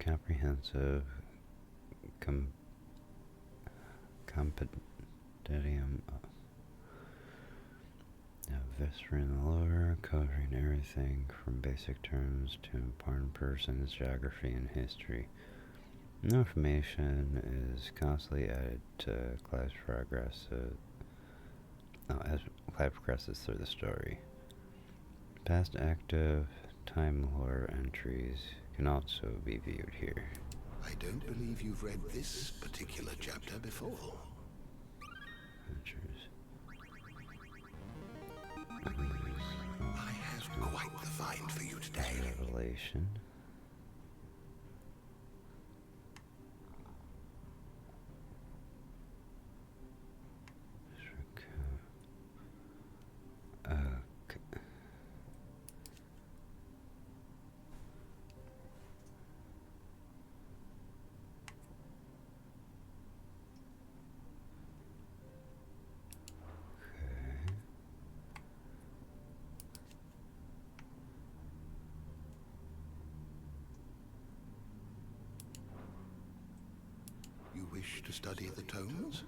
comprehensive compendium of Vesperian lore, covering everything from basic terms to important persons, geography, and history. New information is constantly added to Clive's progress as Clive progresses through the story. Past active time lore entries can also be viewed here. I don't believe you've read this particular chapter before. Adventures. I have quite the find for you today. Revelation. You wish to study the tomes?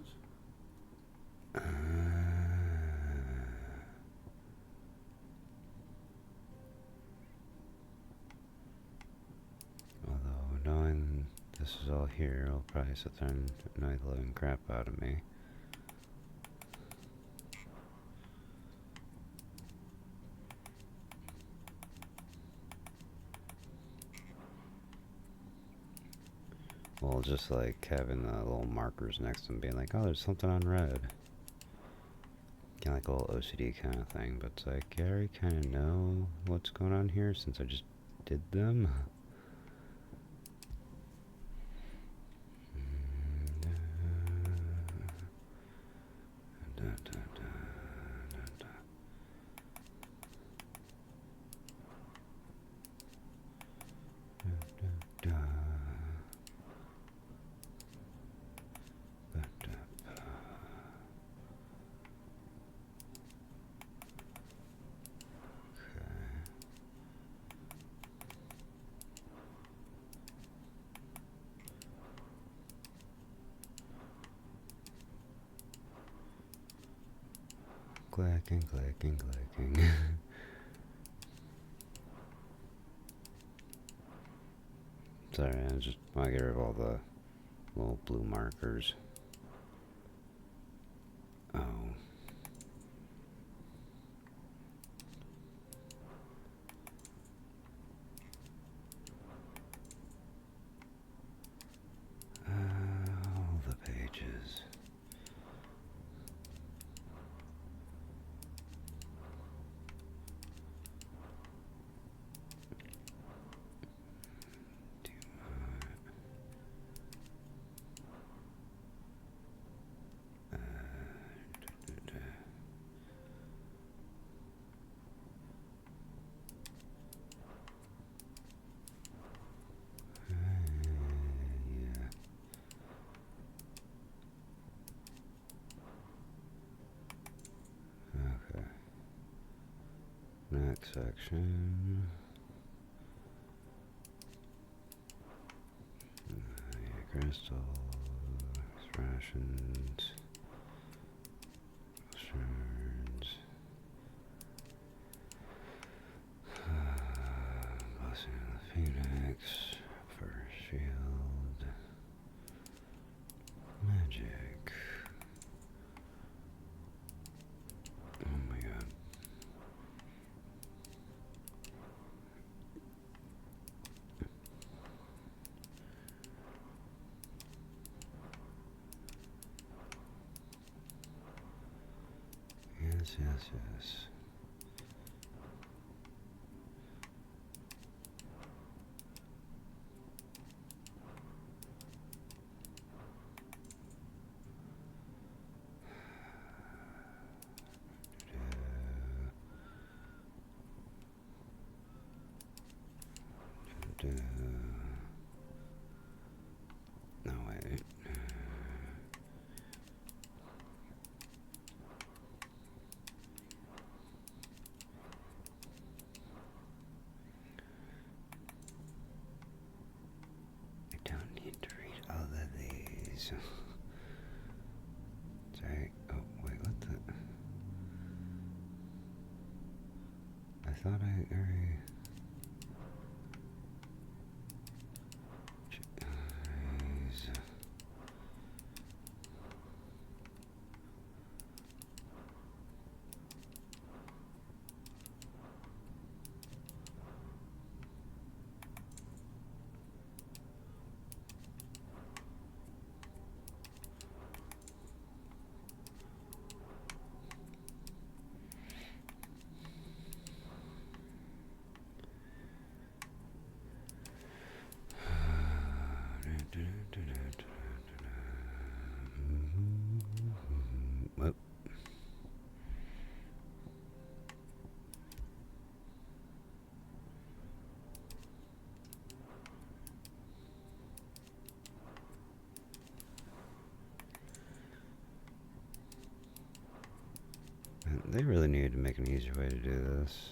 Although knowing this is all here, I'll probably sit there and annoy the living crap out of me. Well, just like having the little markers next to them being like, oh, there's something on red. Kind of like a little OCD kind of thing, but it's like, I already kind of know what's going on here since I just did them. Clicking, clicking, clicking. Sorry, I just want to get rid of all the little blue markers. Oh. All the pages. Next section. Crystals, rations, shards, blessing of the phoenix, first shield, magic. Oh my god. Yes, yes, yes. No, wait. I don't need to read all of these. Sorry. Oh, wait, what the? I thought I already... Jeez. Whoop. They really needed to make an easier way to do this.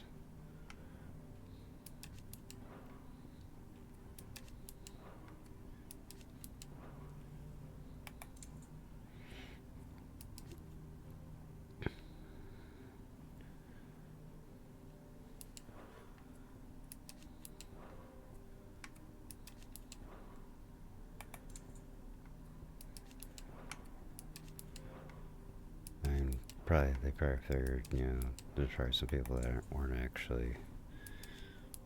They probably figured, you know, there's probably some people that weren't actually,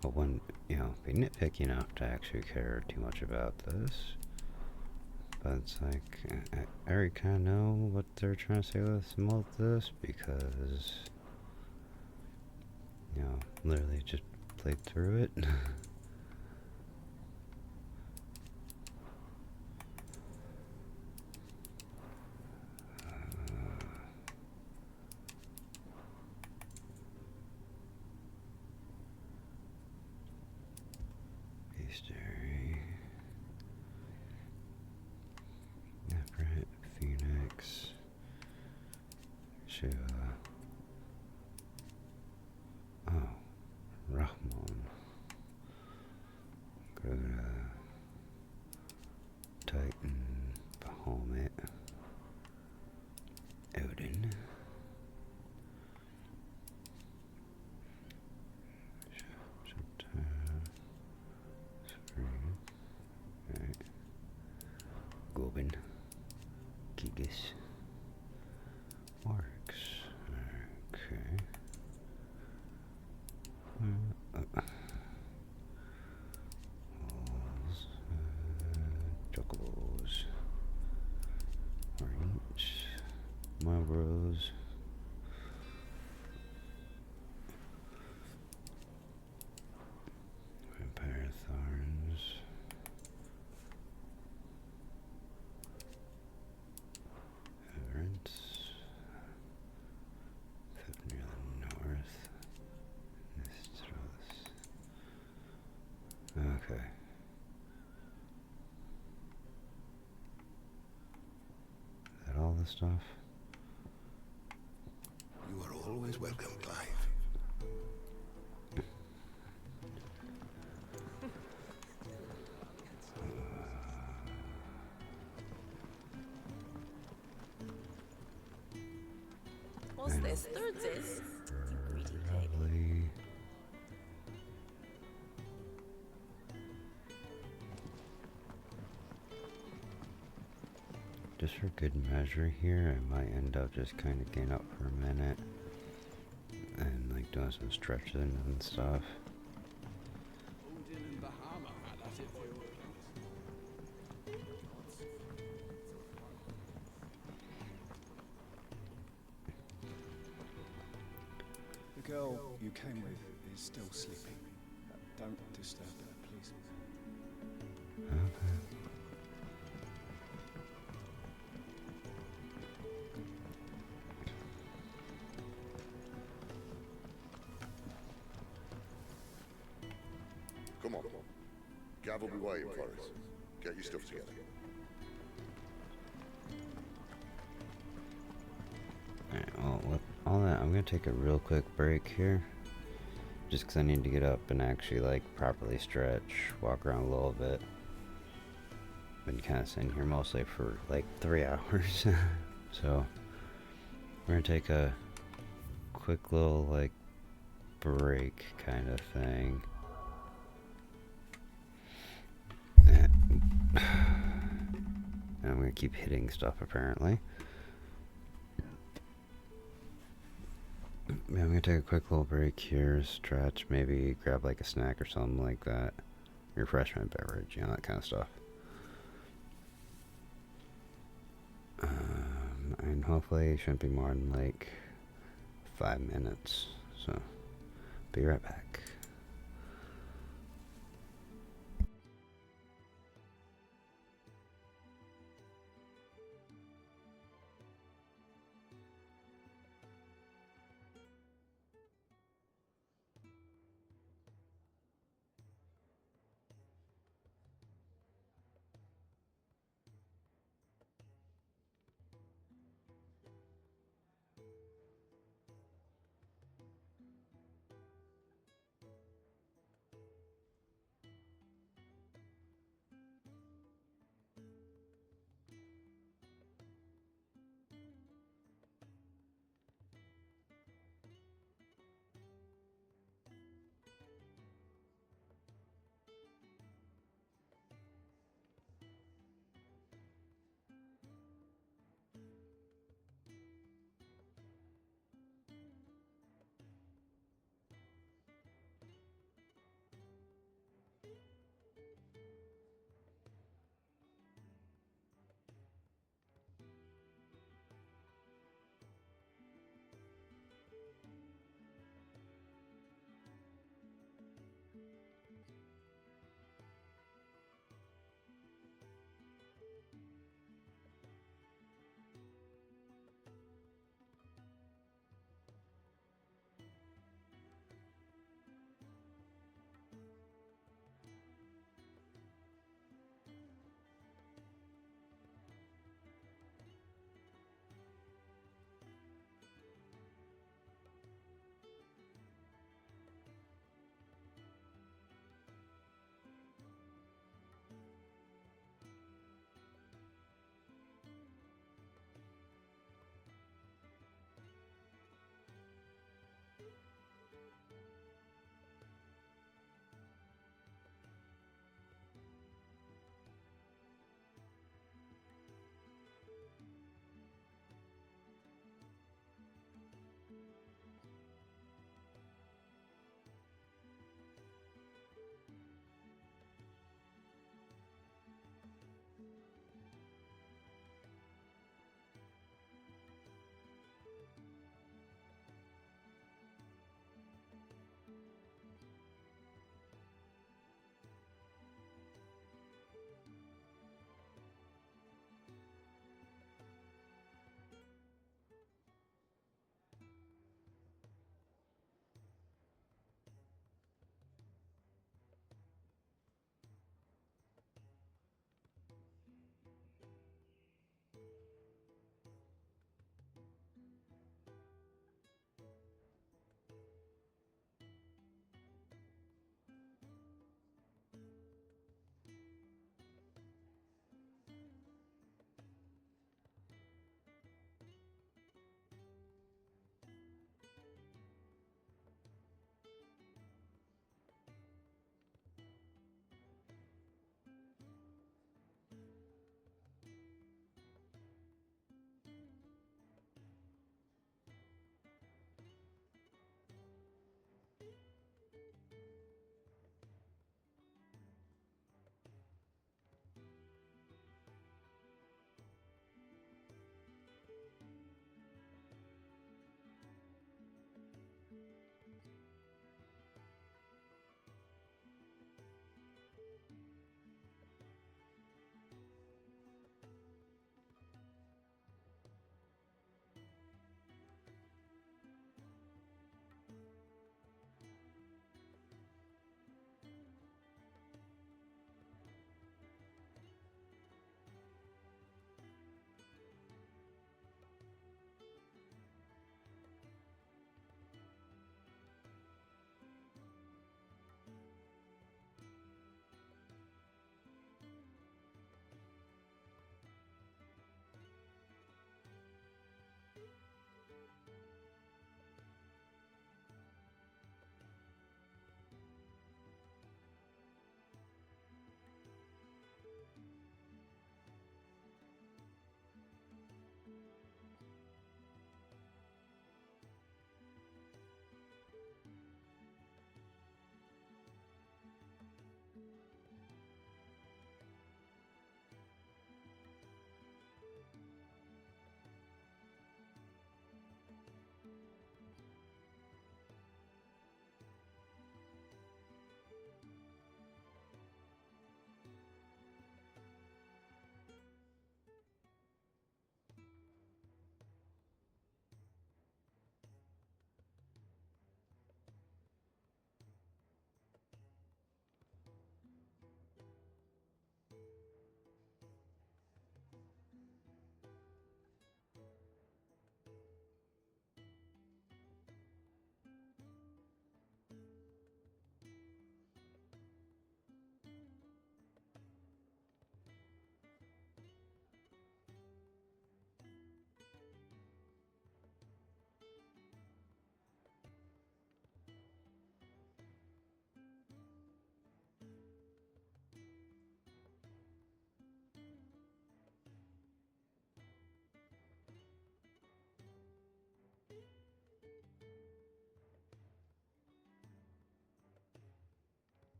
but wouldn't, you know, be nitpicky enough to actually care too much about this. But it's like, I already kind of know what they're trying to say with this because, you know, literally just played through it. Bestiary, Nefret, Phoenix, Shiva. Oh, Rahman, Garuda, Titan, Bahamut, Odin. Right. Gobin, Gigas, Oryx. Okay. Wolves, Chocobos, Orange, Marlboros. Vampire Thorns. Everence. Near the north. Nistros. Okay. Is that all the stuff? You are always welcome, Clive. What's this? Thirds is? Lovely. Just for good measure here, I might end up just kind of getting up for a minute and like doing some stretching and stuff. The girl you came with is still sleeping. Don't disturb her, please. Okay. Come on. Gav will be waiting for us. Get your stuff together. Alright, well, with all that, I'm gonna take a real quick break here. Just because I need to get up and actually, like, properly stretch, walk around a little bit. Been kind of sitting here mostly for, like, 3 hours. So, we're gonna take a quick little, like, break kind of thing. And I'm gonna keep hitting stuff, apparently. Yeah, I'm gonna take a quick little break here, stretch, maybe grab like a snack or something like that. Refreshment beverage, you know, that kind of stuff. And hopefully it shouldn't be more than like 5 minutes. So, be right back.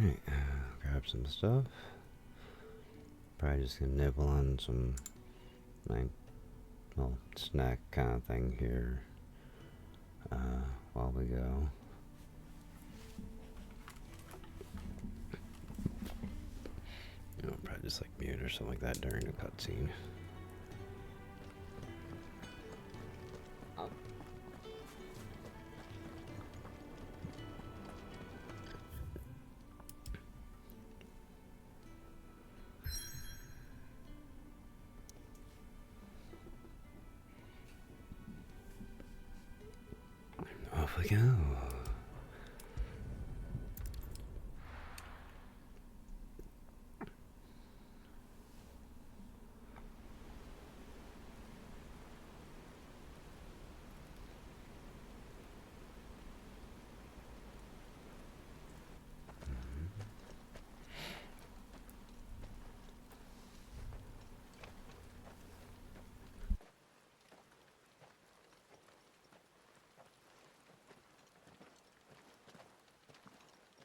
Alright, grab some stuff. Probably just gonna nibble on some, like, well, snack kind of thing here while we go. You know, probably just like mute or something like that during a cutscene. Off we go.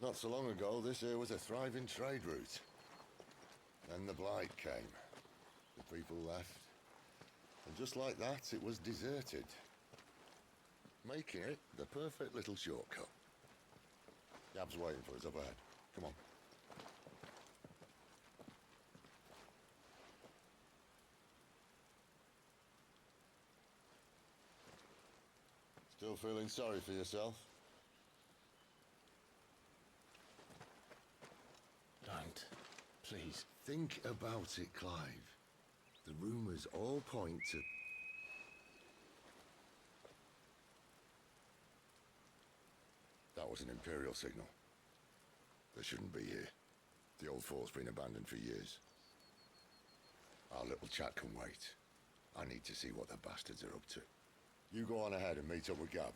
Not so long ago, this here was a thriving trade route. Then the Blight came. The people left. And just like that, it was deserted. Making it the perfect little shortcut. Gab's waiting for us up ahead. Come on. Still feeling sorry for yourself? Don't. Please. Think about it, Clive. The rumours all point to... That was an Imperial signal. They shouldn't be here. The old fort's been abandoned for years. Our little chat can wait. I need to see what the bastards are up to. You go on ahead and meet up with Gab.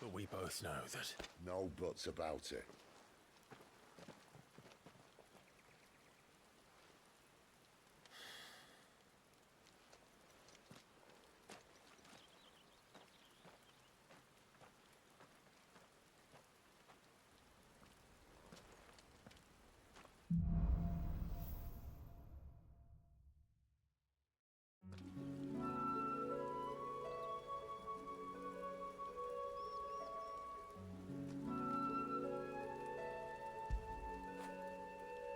But we both know that... No buts about it.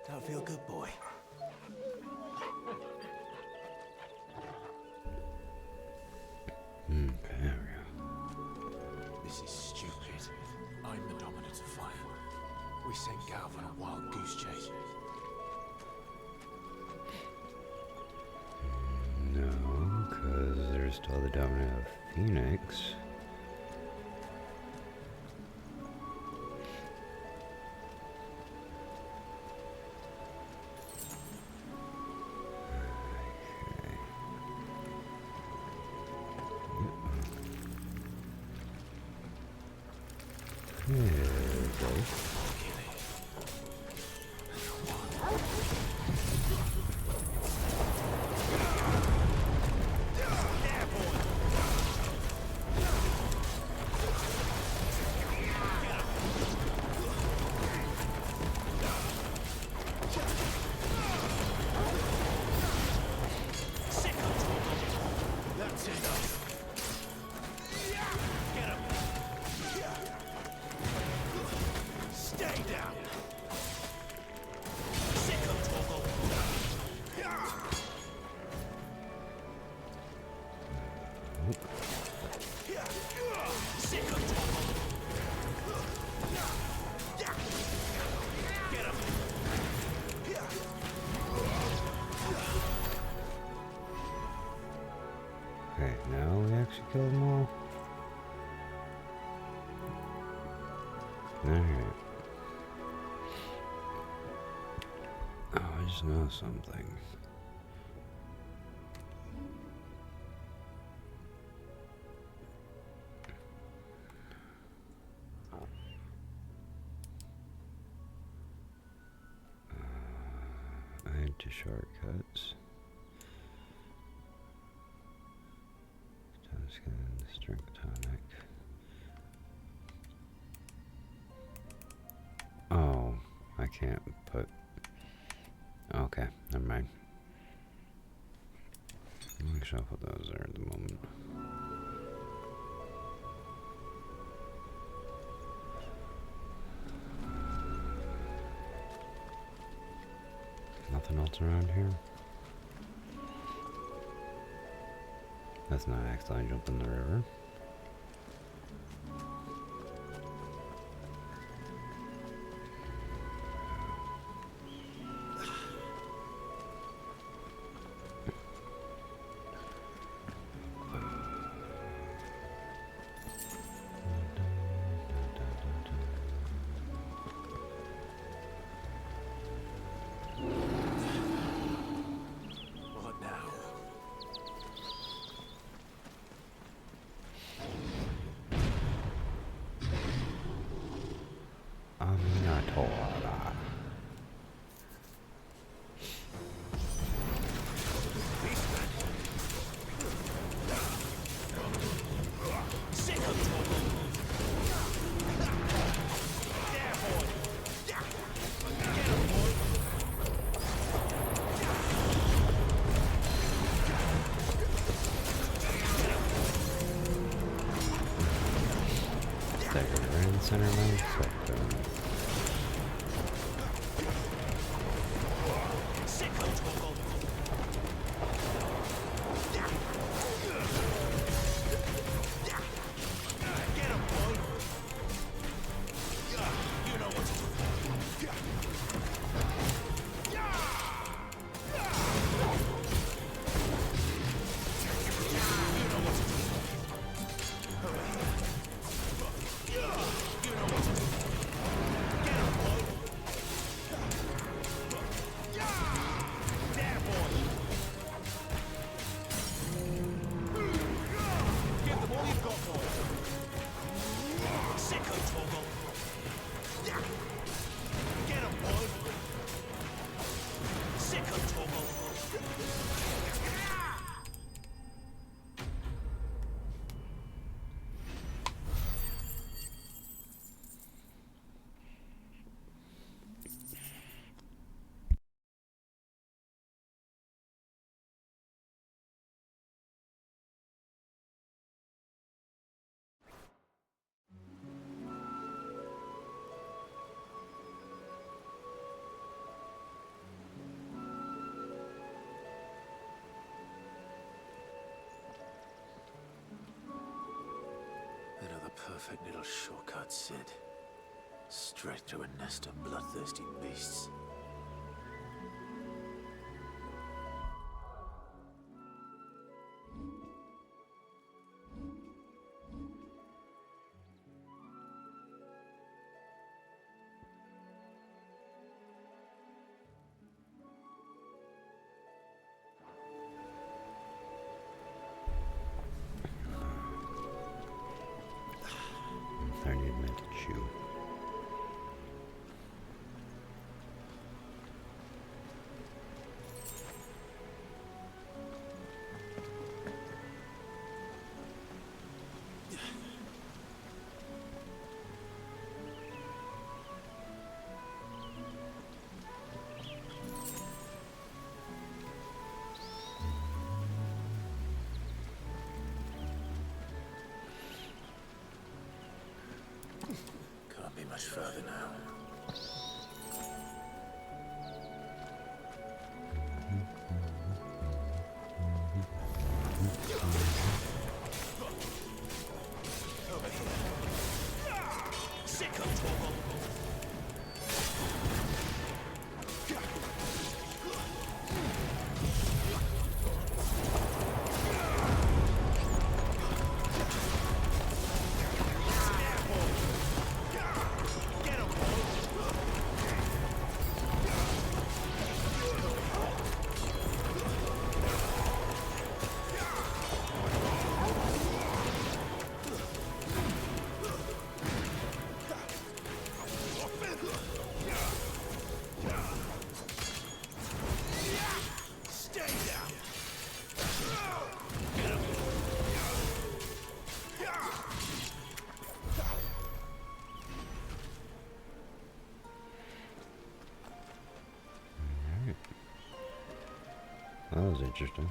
Don't feel good, boy. There we go. This is stupid. I'm the Dominant of Fire. We sent Gav on a wild goose chase. No, because there's still the Dominant of Phoenix. That's enough. Get him. Stay down. Sick of Torgal. Sick of Torgal. Get him. Okay, now we actually killed them all. Alright. Oh, I just know something. Add to shortcuts. Strength tonic. Oh, I can't put. Okay, never mind. Make sure I'll put those there at the moment. Nothing else around here? That's not accidentally jump in the river. What now? Minotaur. Center line sector. Another perfect little shortcut, Sid. Straight to a nest of bloodthirsty beasts. I need meant to chew. much further now. Over here. Sick of Torgal. That was interesting.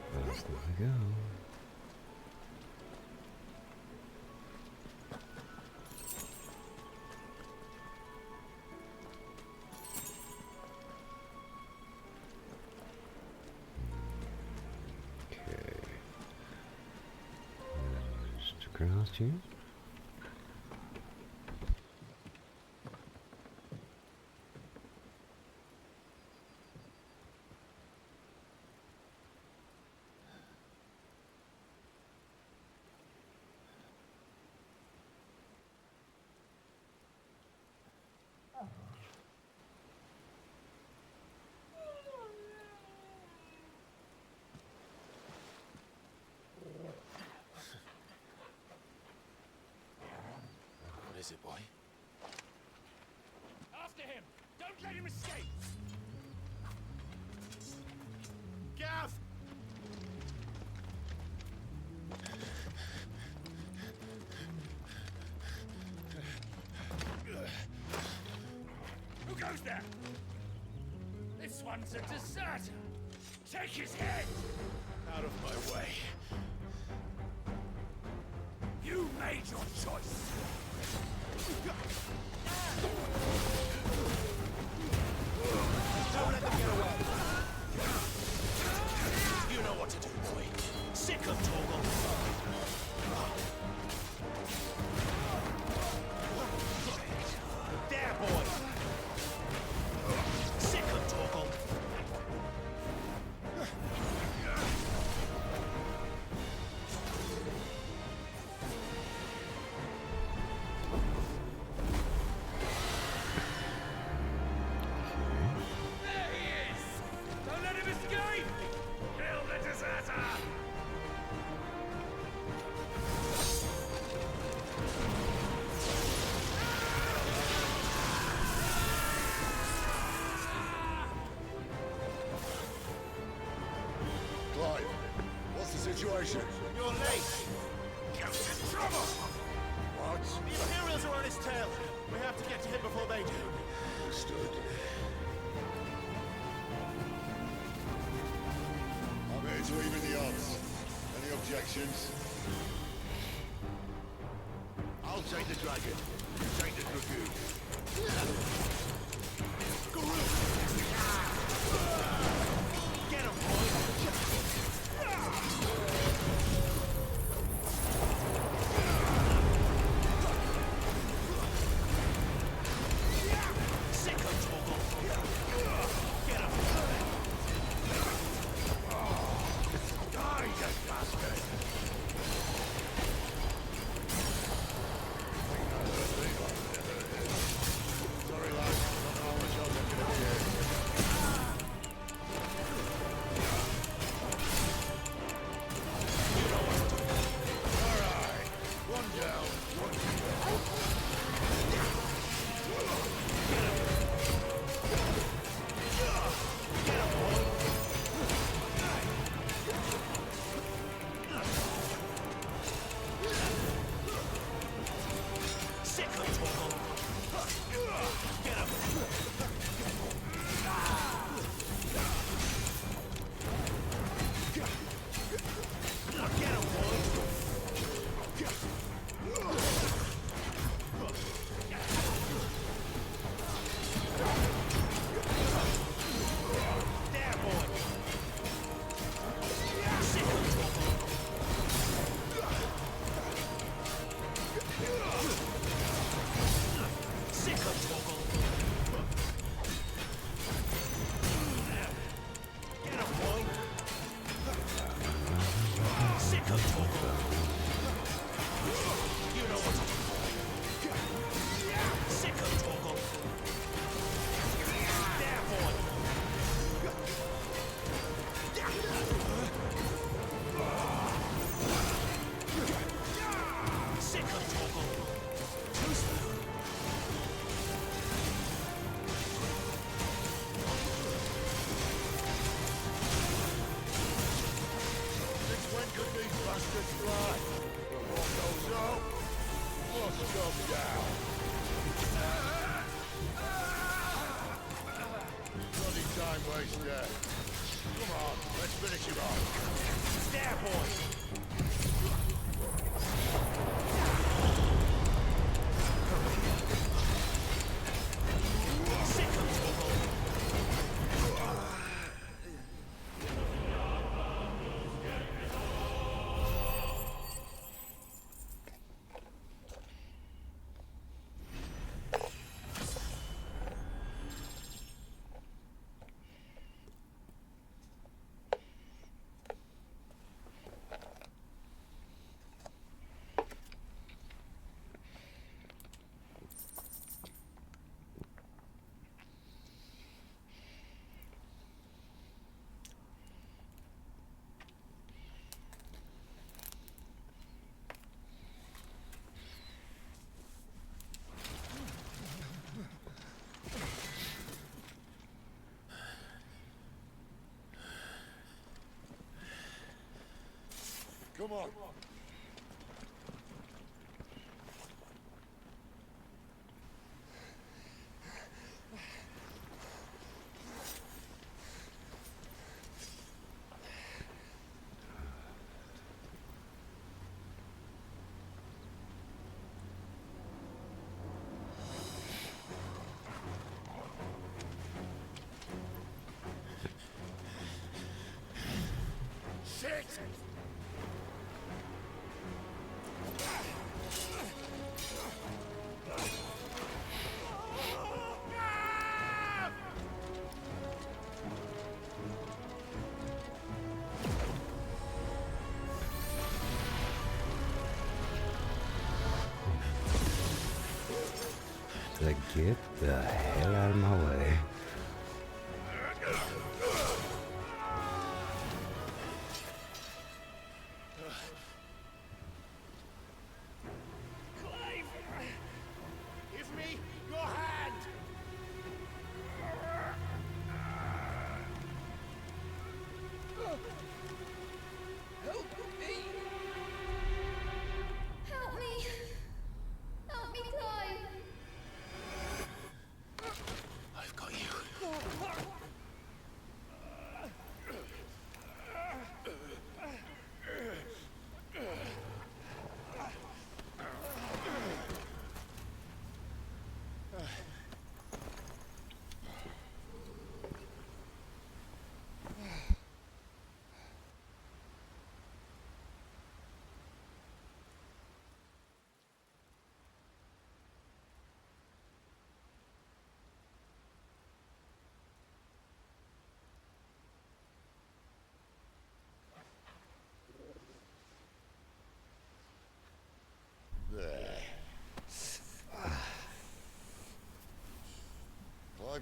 There we go. Okay. Just across here. What is it, boy? After him! Don't let him escape! Gav! Who goes there? This one's a deserter! Take his head! Out of my way. You made your choice! Don't let them get away! You know what to do, boy. Sick of Torgal. There, boy! Sick of Torgal. situation? You're late. Captain Trouble! What? The Imperials are on his tail. We have to get to him before they do. Understood. I'm here to even the odds. Any objections? I'll take the dragon. You take the dragoon. Get him, boy! Sicko Torgal! Get him! Die, you bastard! Sorry, lads. I don't know how much else I'm gonna be here. Alright. One down, one to go. Sicko Torgal! Get him! Get him, there, boy! Sicko Torgal! Sicko Torgal! Get him, boy! Sicko Torgal! You know what to do. Sicko Torgal! There, boy! Sicko Torgal! Too slow. Since when could these bastards fly? Well, what goes up must come down. Bloody time waster. Come on, let's finish him off. There, boy! Sicko Torgal! Come on. Shit! Get the hell out of my way. Clive! Give me your hand! Help me!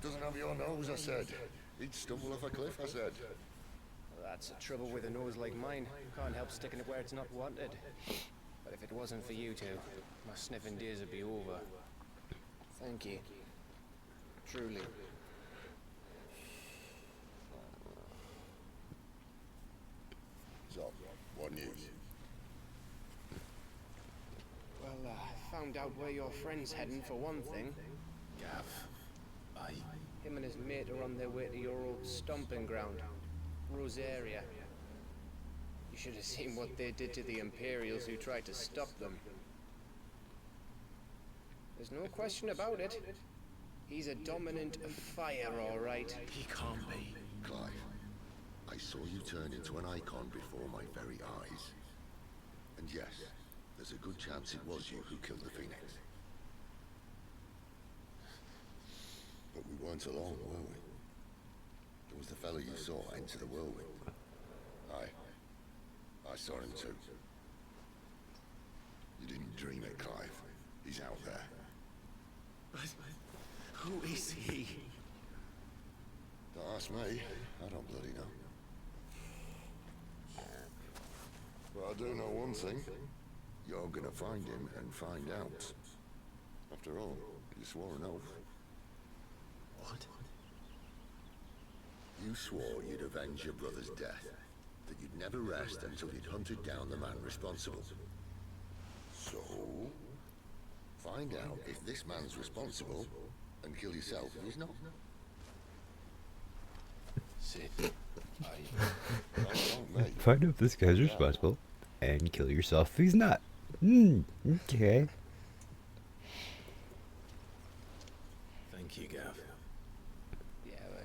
doesn't have your nose, I said. He'd stumble off a cliff, I said. That's the trouble with a nose like mine. Can't help sticking it where it's not wanted. But if it wasn't for you two, my sniffing days would be over. Thank you. Truly. So, what news? Well, I found out where your friend's heading for one thing. Gav, Him and his mate are on their way to your old stomping ground, Rosaria. You should have seen what they did to the Imperials who tried to stop them. There's no question about it. He's a dominant of fire, all right. He can't be. Clive, I saw you turn into an icon before my very eyes. And yes, there's a good chance it was you who killed the Phoenix. But we weren't alone, were we? There was the fellow you saw enter the whirlwind. I saw him too. You didn't dream it, Clive. He's out there. But who is he? Don't ask me. I don't bloody know. But I do know one thing. You're gonna find him and find out. After all, you swore an oath. What? You swore you'd avenge your brother's death. That you'd never rest until you'd hunted down the man responsible. So, find out if this man's responsible, and kill yourself if he's not. Sid, Find out if this guy's responsible, and kill yourself if he's not. Okay. Thank you, Gav. Yeah, well.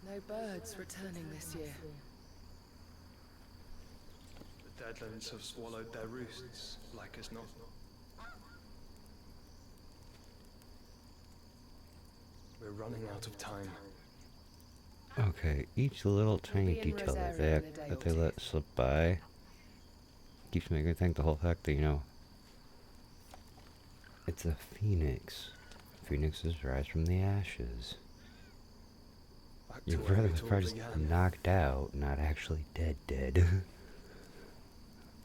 No birds returning this year. The Deadlands have swallowed their roosts, like as not. We're running out of time. Okay, each little tiny We'll be in detail that Rosaria in a day or they two. let slip by keeps making me think the whole fact that, you know, it's a phoenix. Phoenixes rise from the ashes. Your brother was probably just knocked out, not actually dead.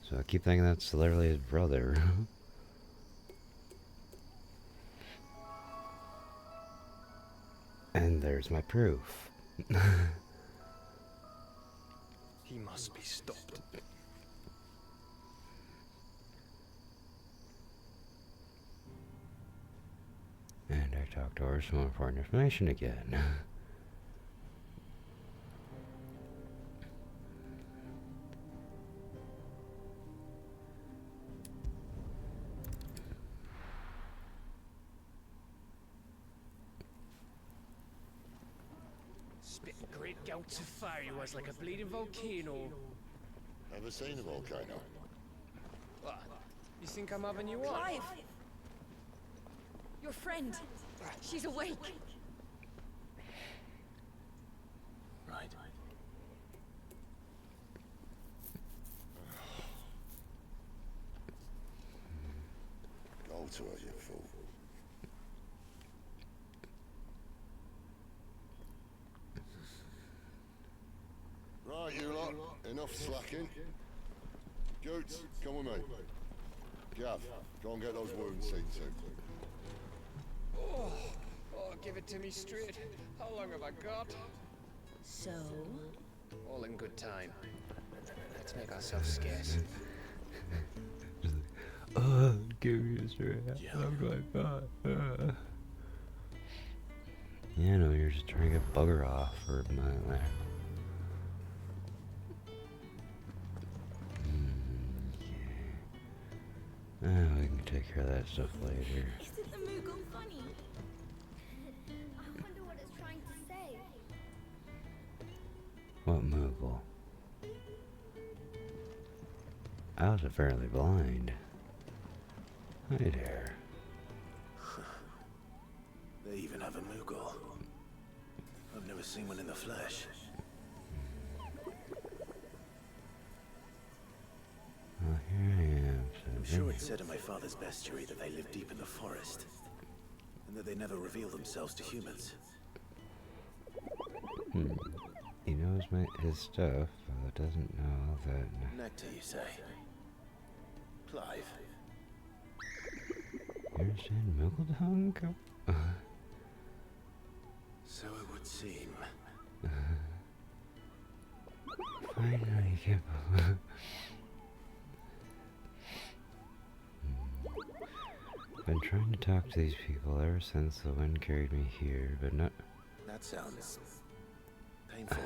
So I keep thinking that's literally his brother. And there's my proof. He must be stopped. And I talked over some important information again. Spitting great gouts of fire he was, like a bleeding volcano. Ever seen a volcano? What? You think I'm having you on? Clive! Your friend. She's awake. Right. Go to her, you fool. Right, you lot. Enough slacking. Goots, come with me. Gav, go and get those wounds seen to. Oh, give it to me straight. How long have I got? So? All in good time. Let's make ourselves scarce. Oh, give me a straight. Oh my god. Yeah, no, you're just trying to get bugger off for a minute there. We can take care of that stuff later. Isn't the Moogle funny? I wonder what it's trying to say. What Moogle? I was apparently blind. Hi there. They even have a Moogle. I've never seen one in the flesh. Well, here I am. I'm sure it said in my father's bestiary that they live deep in the forest, and that they never reveal themselves to humans. He knows his stuff, but doesn't know that... Nectar, you say? Clive. You understand Muggledong? So it would seem. Finally, Kipple. Been trying to talk to these people ever since the wind carried me here, but not... That sounds painful.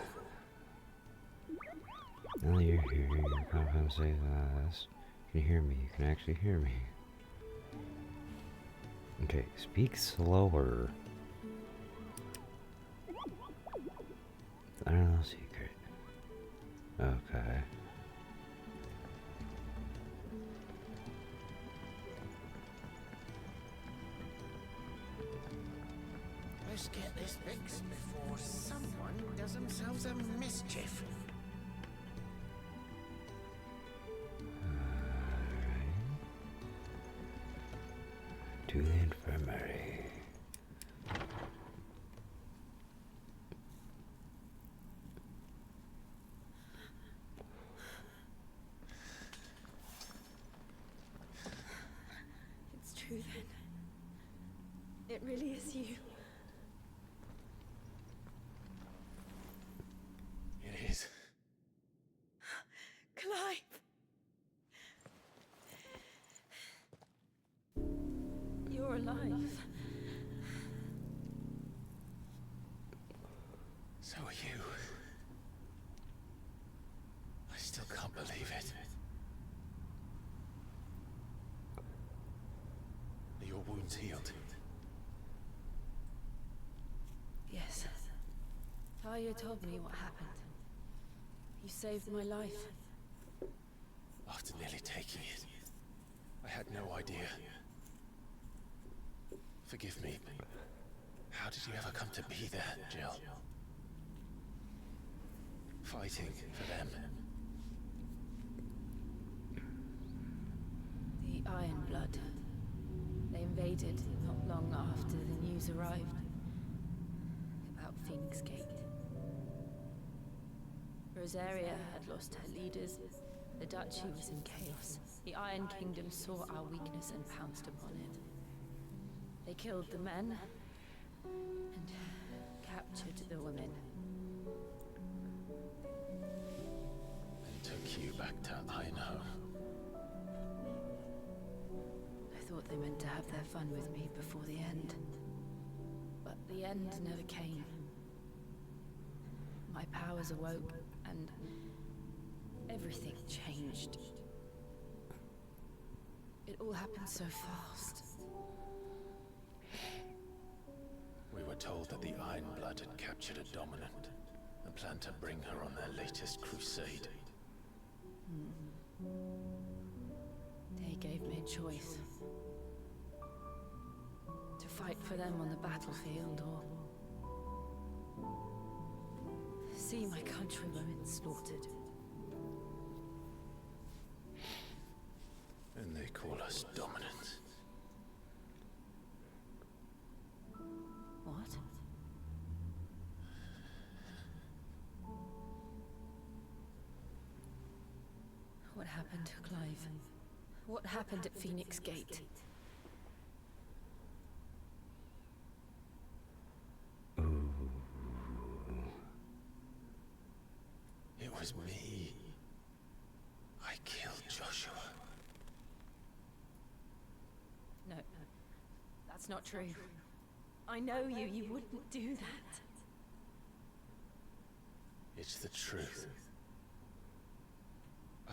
Now you're here, you're compensating last. You can hear me, you can actually hear me. Okay, speak slower. I don't know, secret. Okay. Let's get this fixed before someone does themselves a mischief. To the infirmary. It's true then. It really is you. It is. Clive! You're alive. So are you. I still can't believe it. Are your wounds healed? Yes. Talia told me what happened. You saved my life. After nearly taking it, I had no idea. Forgive me. How did you ever come to be there, Jill? Fighting for them. The Iron Blood. They invaded not long after the news arrived about Phoenix Gate. Rosaria had lost her leaders. The Duchy was in chaos. The Iron Kingdom saw our weakness and pounced upon it. They killed the men and captured the women. And took you back to Ironhome. I thought they meant to have their fun with me before the end. But the end never came. My powers awoke, and everything changed. It all happened so fast. We were told that the Iron Blood had captured a Dominant and planned to bring her on their latest crusade. They gave me a choice. To fight for them on the battlefield, or see my countrywomen slaughtered. And they call us Dominant. What? What happened to Clive? What happened at Phoenix Gate? It was me. I killed Joshua. No, that's not true. I know you. You wouldn't do that. It's the truth.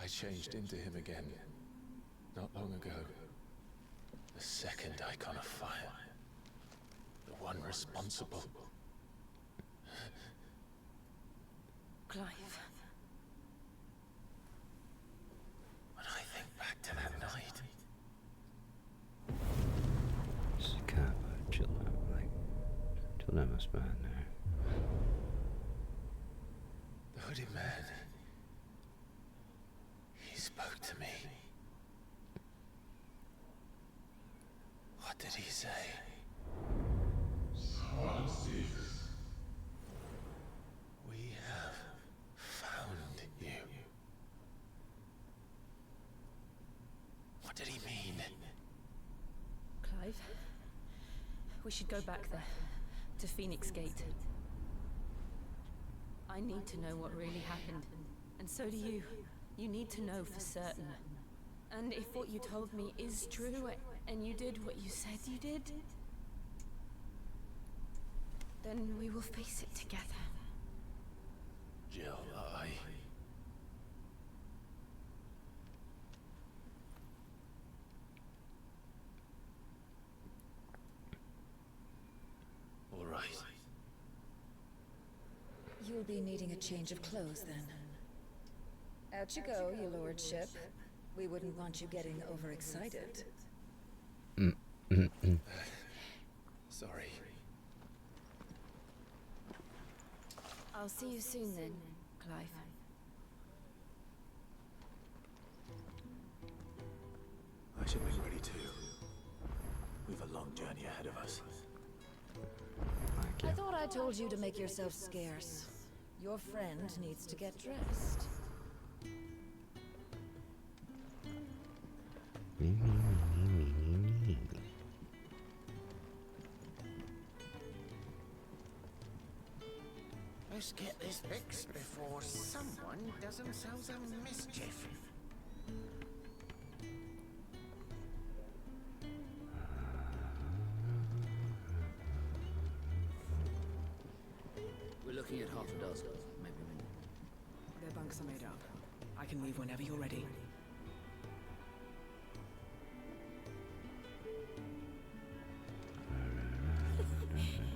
I changed into him again, not long ago. The second icon of fire. The one responsible. Clive. When I think back to that night, That must be in there. The hooded man. He spoke to me. What did he say? We have found you. What did he mean? Clive, we should go back there, to Phoenix Gate. I need to know what really happened, and so do you. You need to know for certain. And if what you told me is true, and you did what you said you did, then we will face it together. Jill, all right. You'll be needing a change of clothes then. Out you go, your lordship. We wouldn't want you getting overexcited. Sorry. I'll see you soon then, Clive. I should make ready too. We've a long journey ahead of us. I thought I told you to make yourself scarce. Your friend needs to get dressed. Let's get this fixed before someone does themselves a mischief. We're looking at half a dozen, maybe more. Their bunks are made up. I can leave whenever you're ready.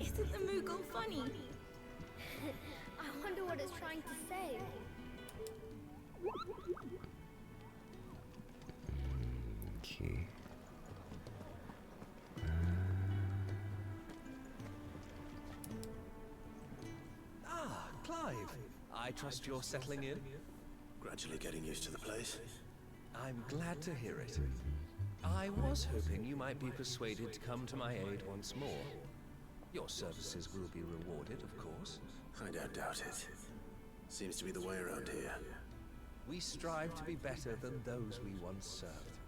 Isn't the Moogle funny? I wonder what it's trying to say. Okay. Clive, I trust you're settling in? Gradually getting used to the place. I'm glad to hear it. I was hoping you might be persuaded to come to my aid once more. Your services will be rewarded, of course. I don't doubt it. Seems to be the way around here. We strive to be better than those we once served.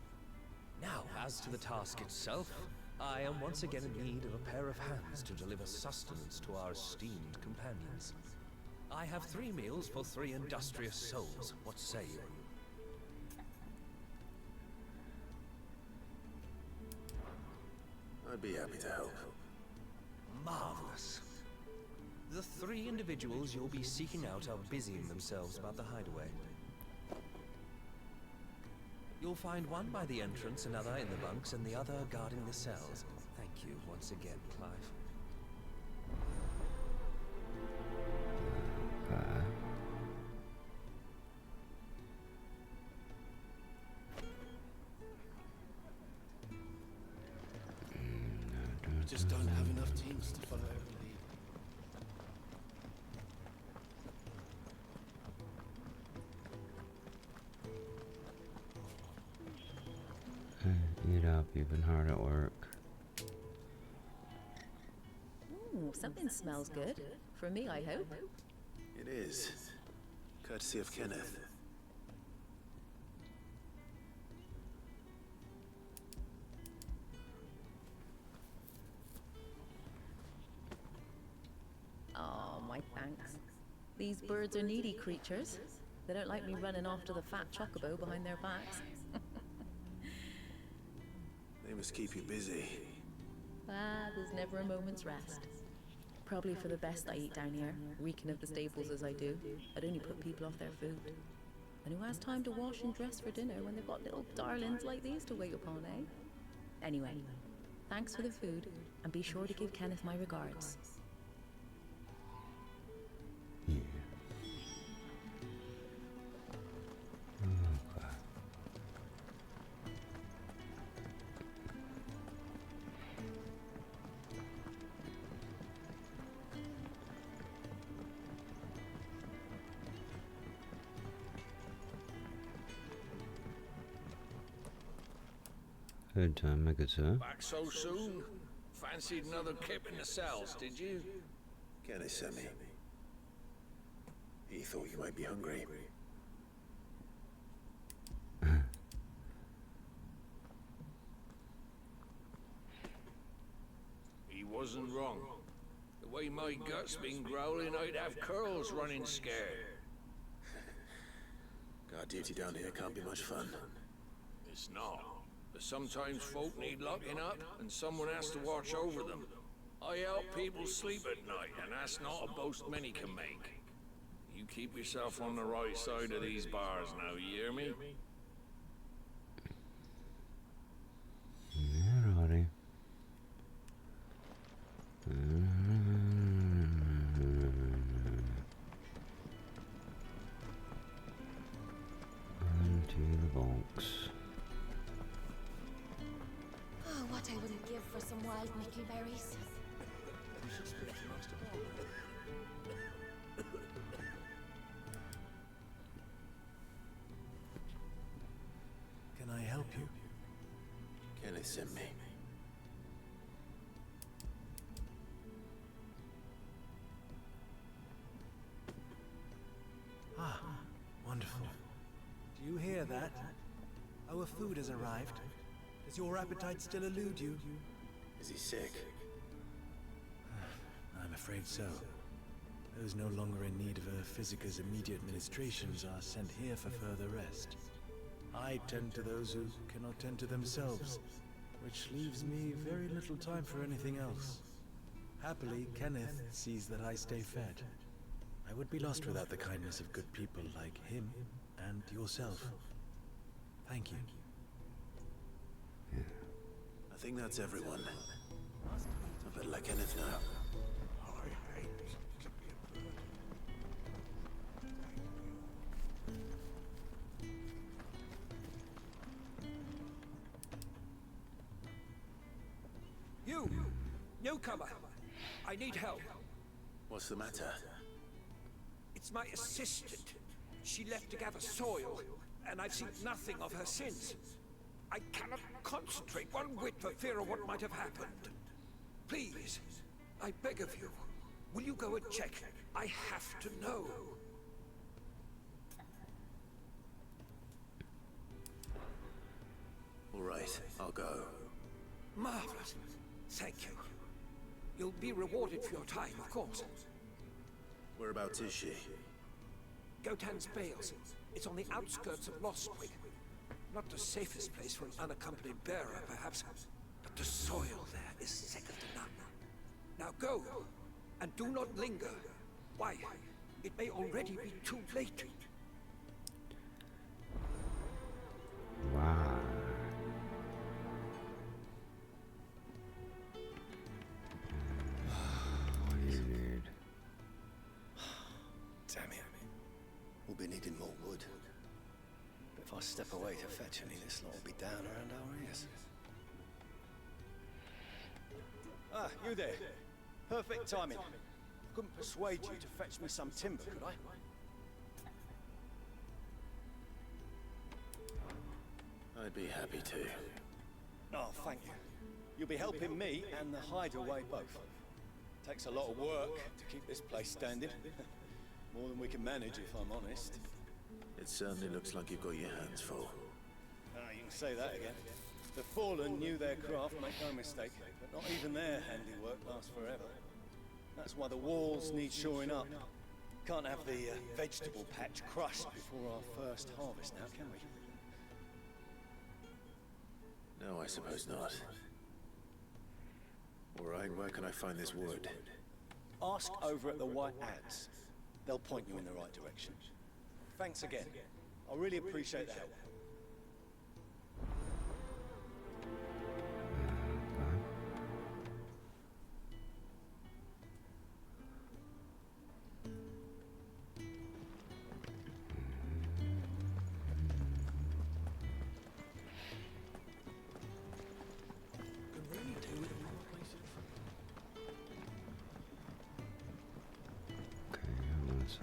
Now, as to the task itself, I am once again in need of a pair of hands to deliver sustenance to our esteemed companions. I have 3 meals for 3 industrious souls. What say you? I'd be happy to help. Marvelous. The 3 individuals you'll be seeking out are busying themselves about the hideaway. You'll find one by the entrance, another in the bunks, and the other guarding the cells. Thank you once again, Clive. We just don't have enough teams to follow every lead. Eat up, you've been hard at work. Ooh, something smells good. For me, I hope. It is. Courtesy of Kenneth. Oh, my thanks. These birds are needy creatures. They don't like me running off to the fat chocobo behind their backs. They must keep you busy. There's never a moment's rest. Probably for the best I eat down here, reeking of the stables as I do. I'd only put people off their food. And who has time to wash and dress for dinner when they've got little darlings like these to wait upon, eh? Anyway, thanks for the food, and be sure to give Kenneth my regards. Yeah. Okay. Good time, my good sir. Back so soon? Fancied another kip in the cells, did you? Kenneth sent me. He thought you might be hungry. He wasn't wrong. The way my gut's been growling, I'd have curls running scared. Guard duty down here can't be much fun. It's not. But sometimes folk need locking up, and someone has to watch over them. I help people sleep at night, and that's not a boast many can make. You keep yourself on the right side of these bars now, you hear me? Alrighty. Onto the box. Oh, what I wouldn't give for some wild Mickey berries. Can I help you? Kenneth sent me. Ah, wonderful. Do you hear that? Our food has arrived. Does your appetite still elude you? Is he sick? I'm afraid so. Those no longer in need of a Physicus immediate ministrations are sent here for further rest. I tend to those who cannot tend to themselves, which leaves me very little time for anything else. Happily, Kenneth sees that I stay fed. I would be lost without the kindness of good people like him and yourself. Thank you. I think that's everyone. I better let Kenneth know. You! Newcomer! I need help. What's the matter? It's my assistant. She left to gather soil, and I've seen nothing of her since. I cannot concentrate one whit for fear of what might have happened. Please, I beg of you, will you go and check? I have to know. All right, I'll go. Marvelous. Thank you. You'll be rewarded for your time, of course. Whereabouts is she? Gotan's Bales. It's on the outskirts of Lostwig. Not the safest place for an unaccompanied bearer, perhaps, but the soil there is second to none. Now go, and do not linger. Why? It may already be too late. Wow. What do you need? Damn it. We'll be needing more wood. But if I step away to fetch any, this lot will be down around our ears. Ah, you there. Perfect timing. Couldn't persuade you to fetch me some timber, could I? I'd be happy to. Oh, thank you. You'll be helping me and the hideaway both. Takes a lot of work to keep this place standing. More than we can manage, if I'm honest. It certainly looks like you've got your hands full. Ah, you can say that again. The Fallen knew their craft, make no mistake, but not even their handiwork lasts forever. That's why the walls need shoring up. Can't have the vegetable patch crushed before our first harvest now, can we? No, I suppose not. All right, where can I find this wood? Ask over at the White Ads. They'll point you in the right direction. Thanks again. I really appreciate the help.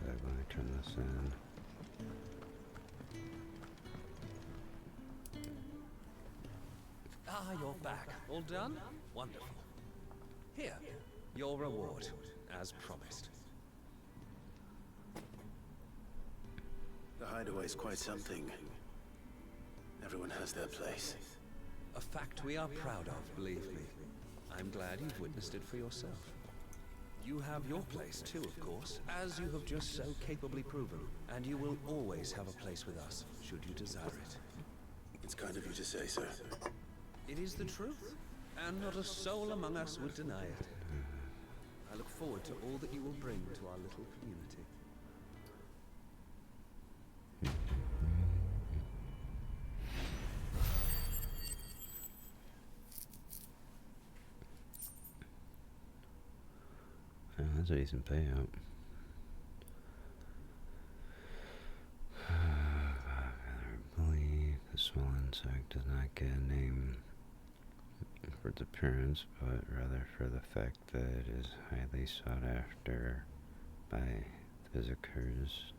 Let me turn this in. Ah, you're back. All done? Wonderful. Here, your reward, as promised. The hideaway's quite something. Everyone has their place. A fact we are proud of, believe me. I'm glad you've witnessed it for yourself. You have your place too, of course, as you have just so capably proven. And you will always have a place with us, should you desire it. It's kind of you to say, sir. It is the truth, and not a soul among us would deny it. I look forward to all that you will bring to our little community. Yeah, that's a decent payout. I believe the small insect does not get a name for its appearance, but rather for the fact that it is highly sought after by visitors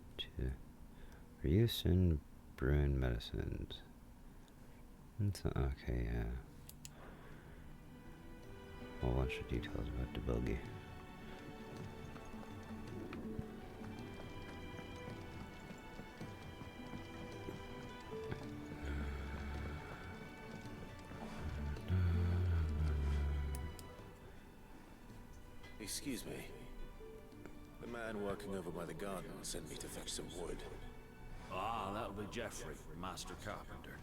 for use in brewing medicines. Okay, yeah. A whole bunch of details about the bogey. Excuse me. The man working over by the garden sent me to fetch some wood. Ah, that'll be Geoffrey, Master Carpenter.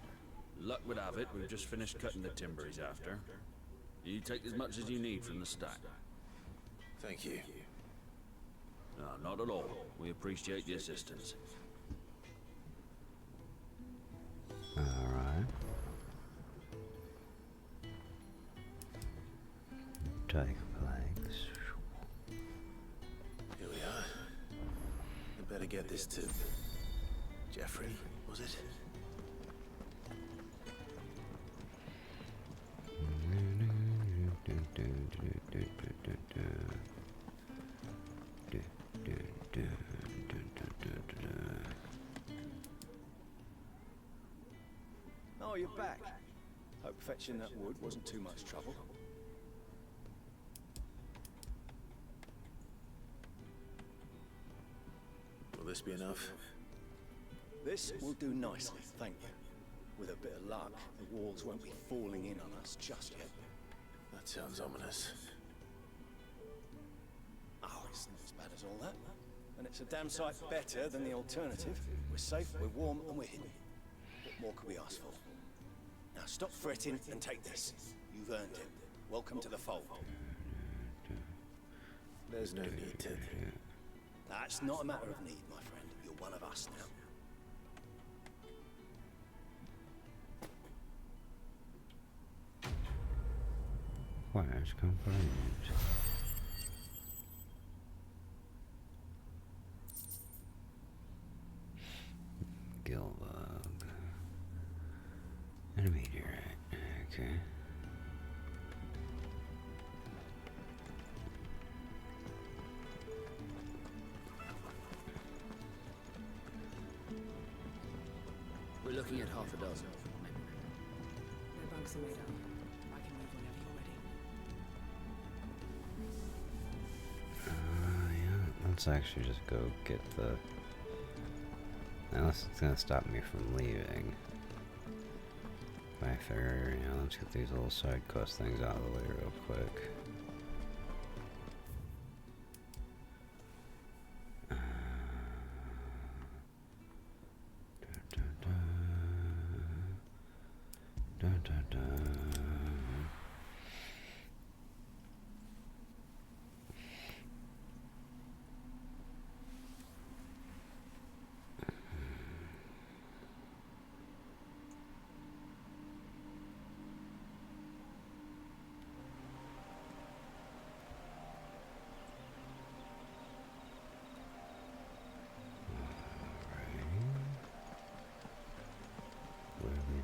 Luck would have it, we've just finished cutting the timber he's after. You take as much as you need from the stack. Thank you. No, not at all. We appreciate the assistance. Alright. Take planks. Here we are. I better get this to Geoffrey, was it? Oh, you're back. Hope fetching that wood wasn't too much trouble. Will this be enough? This will do nicely, thank you. With a bit of luck, the walls won't be falling in on us just yet. That sounds ominous. Oh, it's not as bad as all that. And it's a damn sight better than the alternative. We're safe, we're warm, and we're hidden. What more could we ask for? Now stop fretting and take this. You've earned it. Welcome to the fold. There's no need to. That's not a matter of need, my friend. You're one of us now. Wires component. Gilbug. And a meteorite. Okay. We're looking at half a dozen. No bugs are made up. I can move whenever you're ready. Yeah, let's actually just go get the... Unless it's gonna stop me from leaving. I figure, you know, let's get these little side quest things out of the way real quick.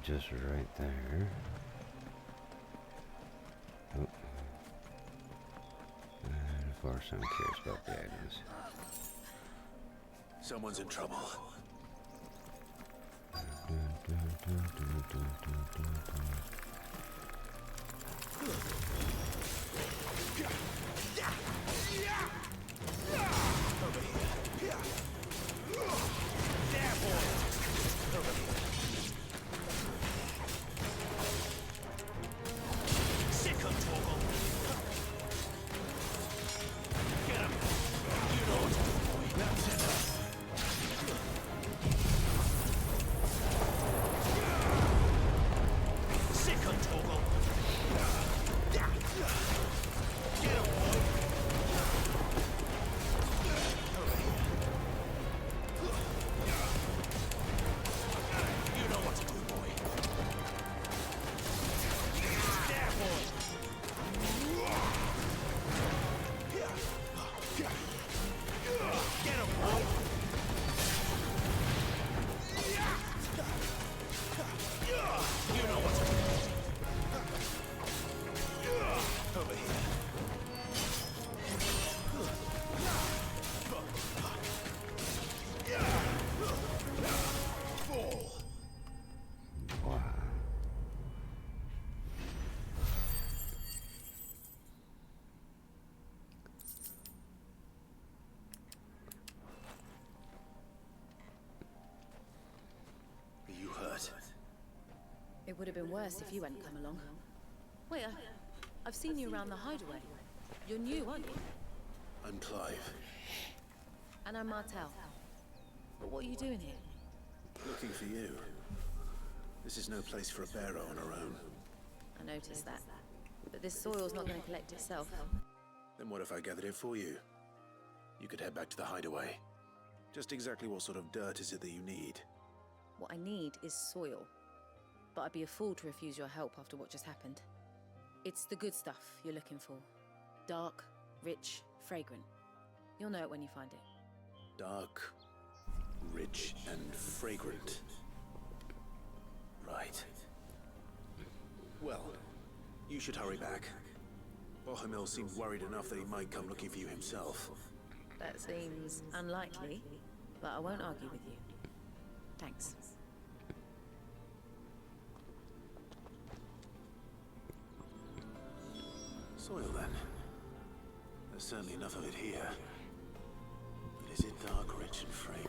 Just right there. Oh. And of course I'm curious about the items. Someone's in trouble. It would have been worse if you hadn't come along. Wait, I've seen you around the hideaway. You're new, aren't you? I'm Clive. And I'm Martel. But what are you doing here? Looking for you. This is no place for a bearer on her own. I noticed that. But this soil's not going to collect itself. Then what if I gathered it for you? You could head back to the hideaway. Just exactly what sort of dirt is it that you need? What I need is soil. But I'd be a fool to refuse your help after what just happened. It's the good stuff you're looking for. Dark, rich, fragrant. You'll know it when you find it. Dark, rich, and fragrant. Right. Well, you should hurry back. Bohemil seemed worried enough that he might come looking for you himself. That seems unlikely, but I won't argue with you. Thanks. Soil, then. There's certainly enough of it here. But is it dark, rich, and fragrant?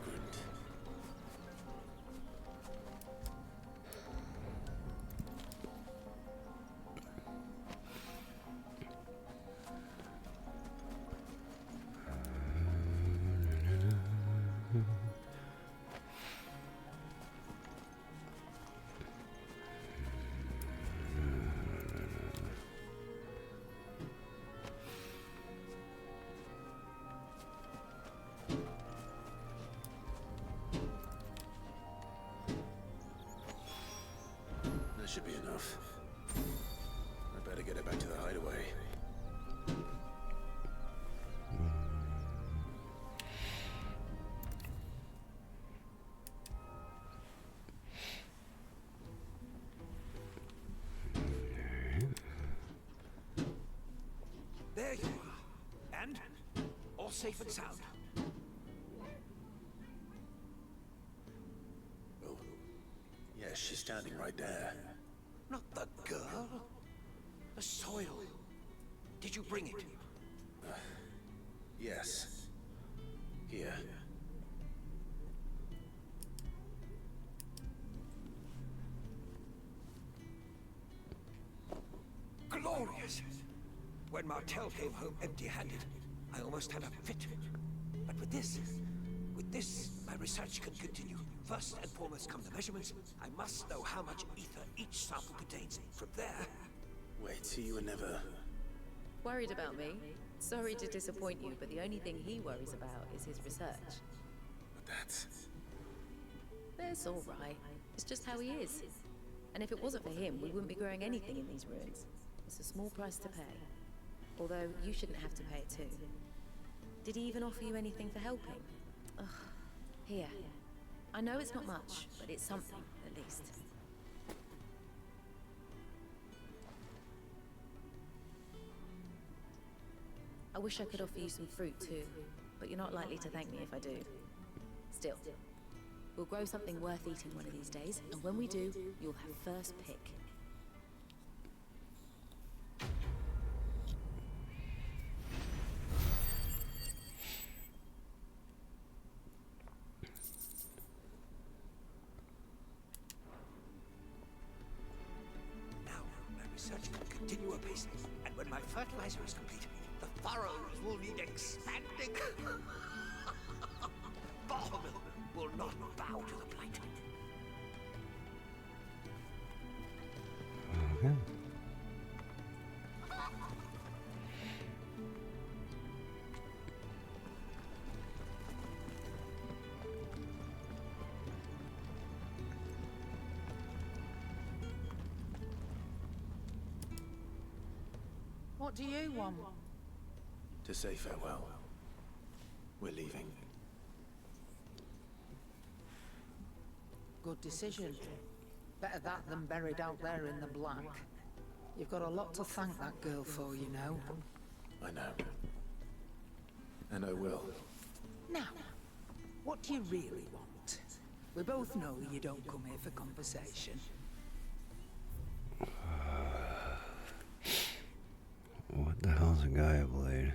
That should be enough. I better get it back to the hideaway. There you are. And all safe and sound. Oh, yes, she's standing right there. Not the girl. The soil. Did you bring it? Yes. Here. Glorious! When Martel came home empty-handed, I almost had a fit. But with this, my research can continue. First and foremost come the measurements. I must know how much ether each sample contains. From there... Wait, so you were never... Worried about me? Sorry to disappoint you, but the only thing he worries about is his research. But that's... That's all right. It's just how he is. And if it wasn't for him, we wouldn't be growing anything in these ruins. It's a small price to pay. Although, you shouldn't have to pay it too. Did he even offer you anything for helping? Ugh. Here. I know it's not much, but it's something, at least. I wish I could offer you some fruit too, but you're not likely to thank me if I do. Still, we'll grow something worth eating one of these days, and when we do, you'll have first pick. research can continue apace, and when my fertilizer is complete, the furrows will need expanding. Bahamut will not bow to the blight. Okay. What do you want? To say farewell. We're leaving. Good decision. Better that than buried out there in the black. You've got a lot to thank that girl for, you know. I know. And I will. Now, what do you really want? We both know you don't come here for conversation. What the hell's a Gaia blade?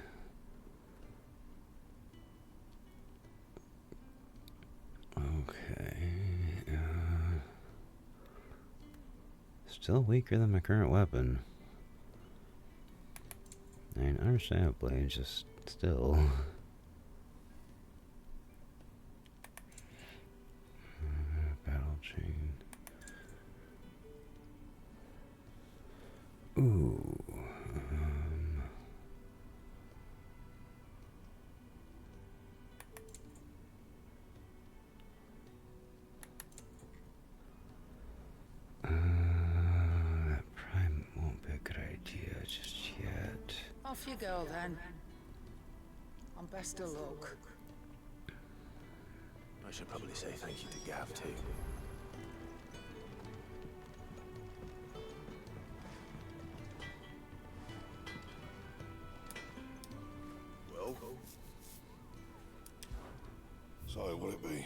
Okay. Still weaker than my current weapon. I mean, I understand a blade, just still. Battle chain. Ooh. That prime won't be a good idea just yet. Off you go, then. And best of luck. I should probably say thank you to Gav, too. Well? So, what'll it be?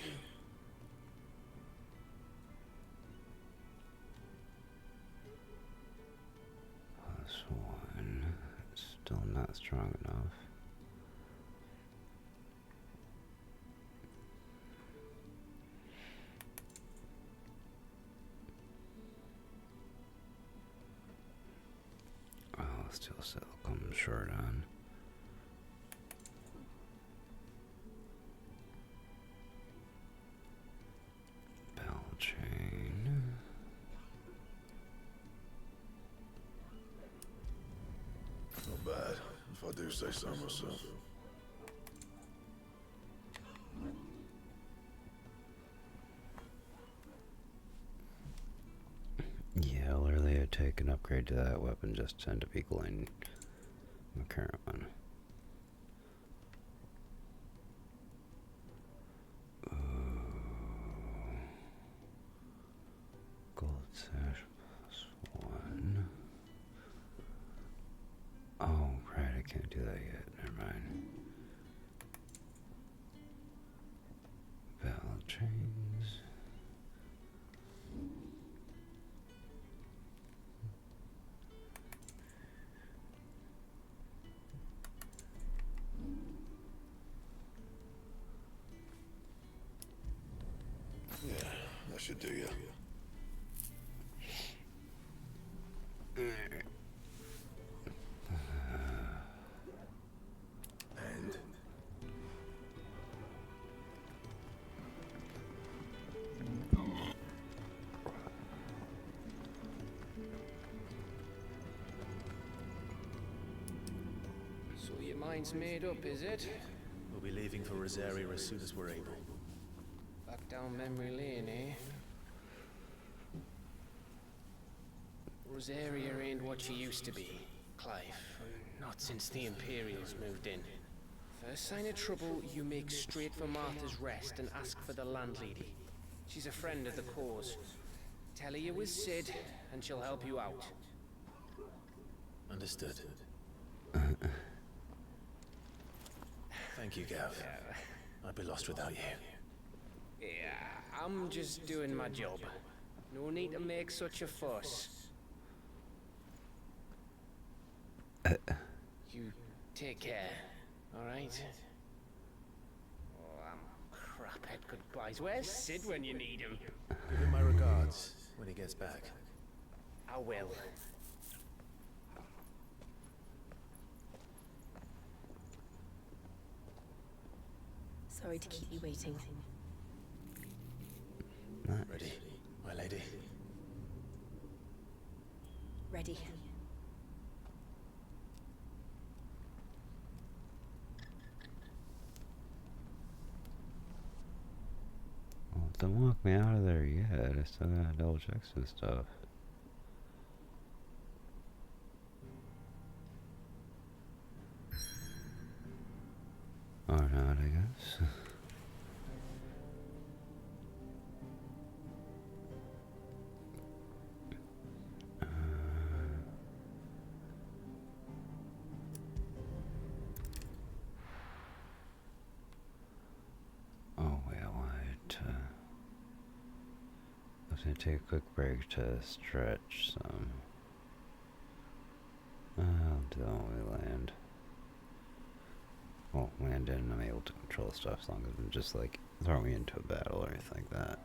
+1. Still not strong enough. Oh, still come short on. Bell chain. Not bad, if I do say so myself. Yeah, literally I'd take an upgrade to that weapon just to end up equaling my current one. Gold sash +1. Oh, right, I can't do that yet. Never mind. Bell chains. Yeah, that should do you. And So your mind's made up, is it? we'll be leaving for Rosaria as soon as we're able. Back down memory lane, eh? Rosaria ain't what she used to be, Clive. Not since the Imperials moved in. First sign of trouble, you make straight for Martha's Rest and ask for the landlady. She's a friend of the cause. Tell her you was Sid, and she'll help you out. Understood. Thank you, Gav. I'd be lost without you. Yeah, I'm just doing my job. No need to make such a fuss. You take care, alright? Oh, crap at goodbyes. Where's Sid when you need him? Give him my regards when he gets back. I will. Sorry to keep you waiting. Nice. Ready, my lady? Ready. Well, don't walk me out of there yet. I still gotta double check some stuff. Or not, I guess. Oh, wait, I wanted to... I was gonna take a quick break to stretch some. I'll do that when we land. Well, land in, I'm able to control stuff as long as I'm just like throwing me into a battle or anything like that.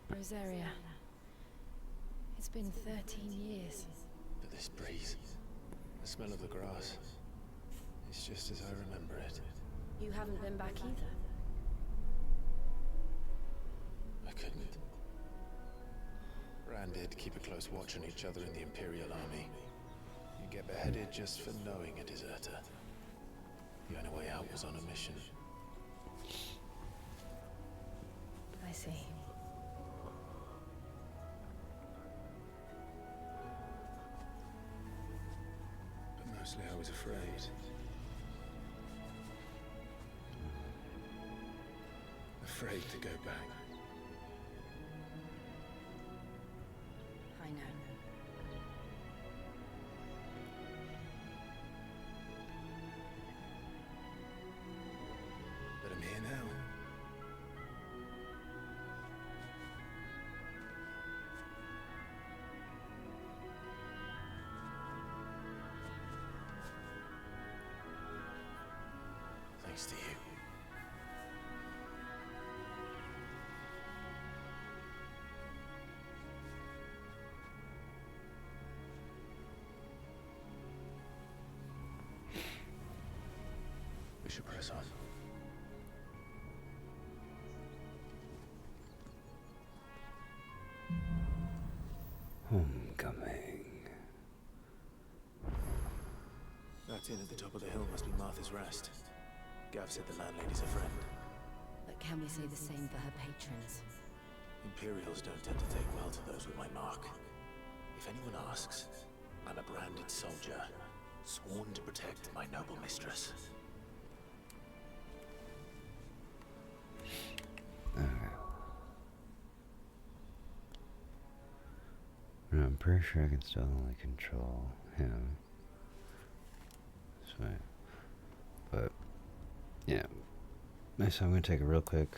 Rosaria. It's been 13 years. But this breeze, the smell of the grass, it's just as I remember it. You haven't been back either. I couldn't. Rand did keep a close watch on each other in the Imperial Army. You get beheaded just for knowing a deserter. The only way out was on a mission. I see. But mostly I was afraid. Afraid to go back. I know. But I'm here now. Thanks to you. We should press on. Homecoming. That inn at the top of the hill must be Martha's Rest. Gav said the landlady's a friend. But can we say the same for her patrons? Imperials don't tend to take well to those with my mark. If anyone asks, I'm a branded soldier, sworn to protect my noble mistress. I'm pretty sure I can still only control him. So, but yeah. So I'm gonna take a real quick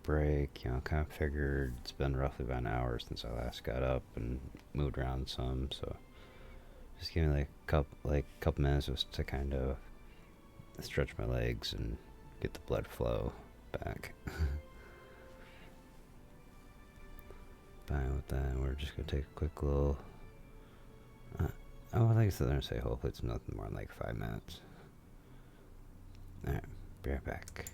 break. You know, kind of figured it's been roughly about an hour since I last got up and moved around some. So just give me like a couple minutes just to kind of stretch my legs and get the blood flow back. Fine with that. We're just gonna take a quick little. I think I said, gonna say hopefully it's nothing more than like 5 minutes. All right, be right back.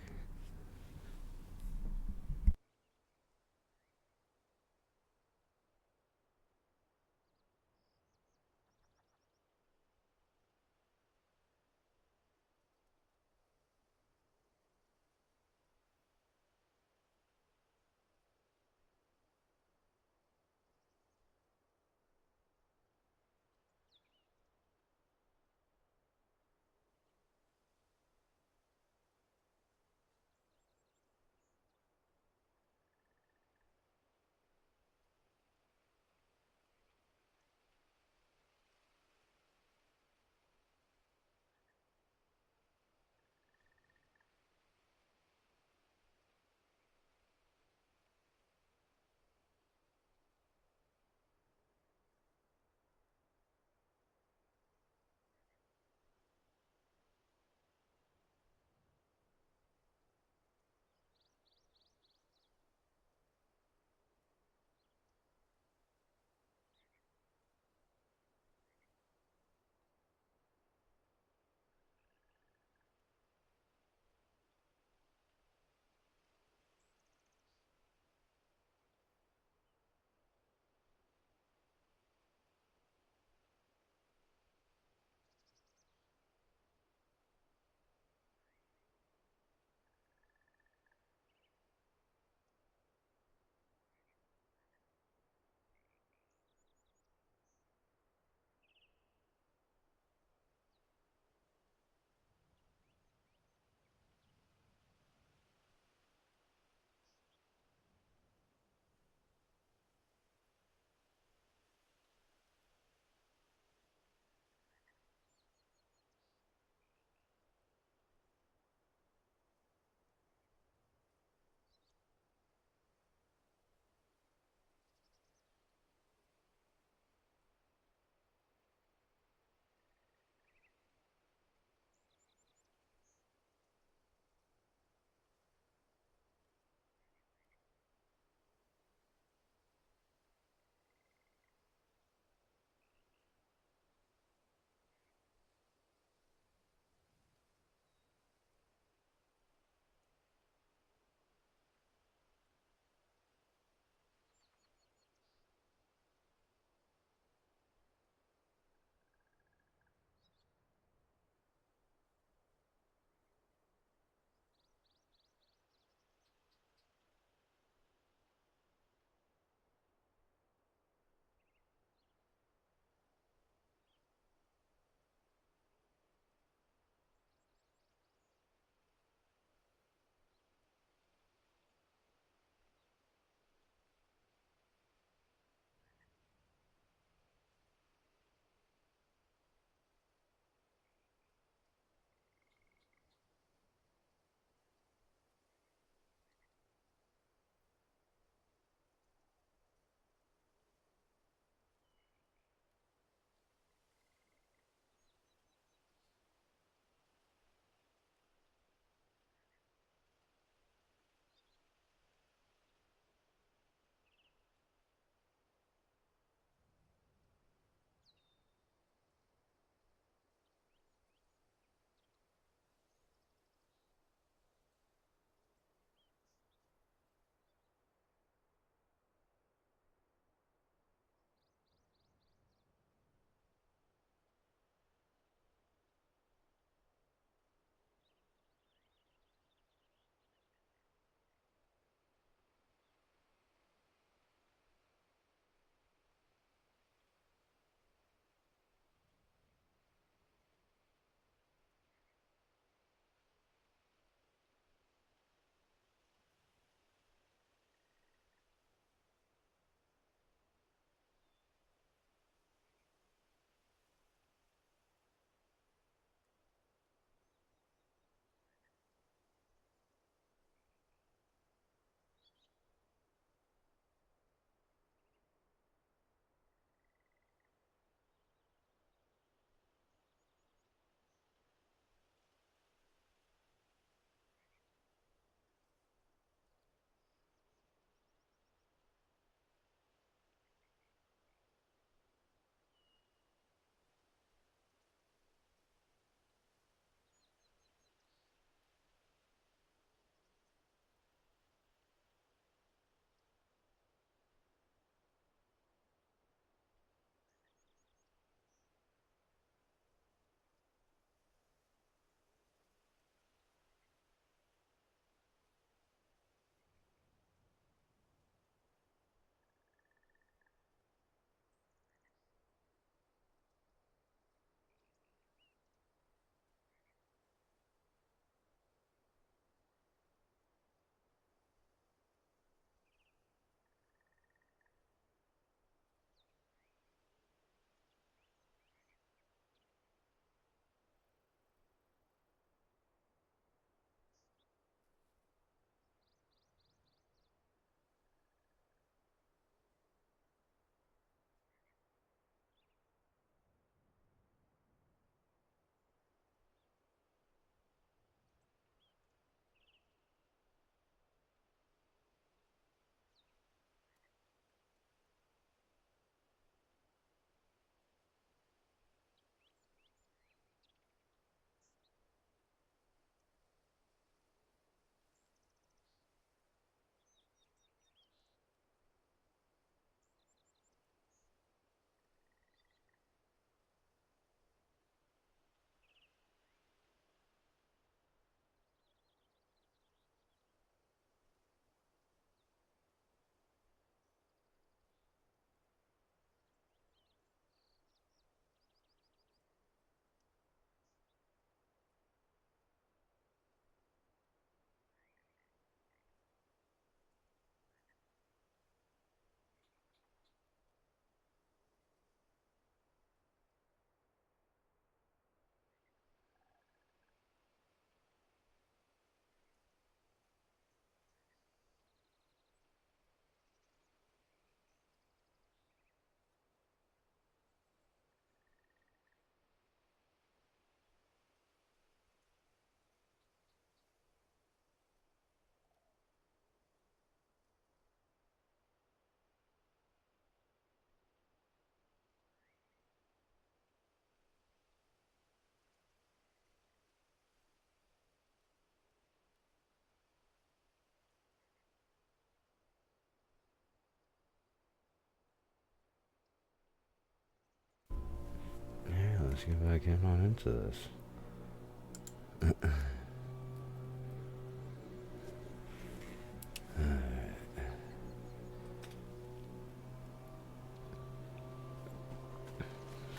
let's get back in on into this.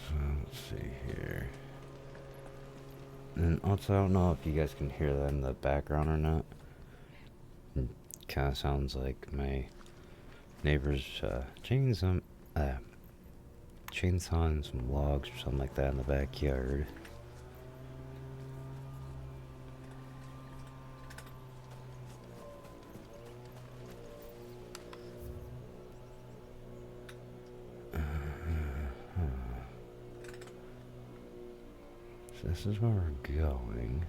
So let's see here. And also, I don't know if you guys can hear that in the background or not. Kind of sounds like my neighbor's chainsawing some logs or something like that in the backyard. So this is where we're going.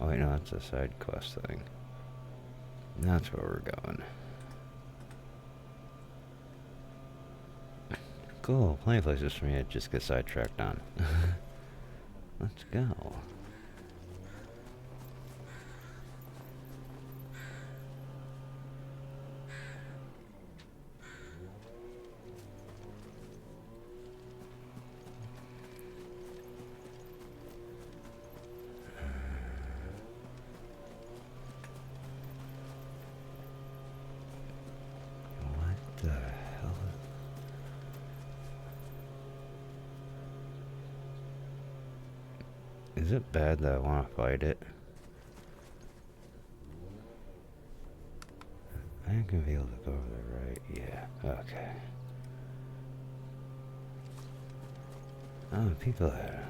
Oh wait, no, that's a side quest thing. That's where we're going. Cool, plenty of places for me to just get sidetracked on. Let's go. What the hell? Is it bad that I want to fight it? I ain't gonna be able to go over there, right? Yeah, okay. Oh, people there.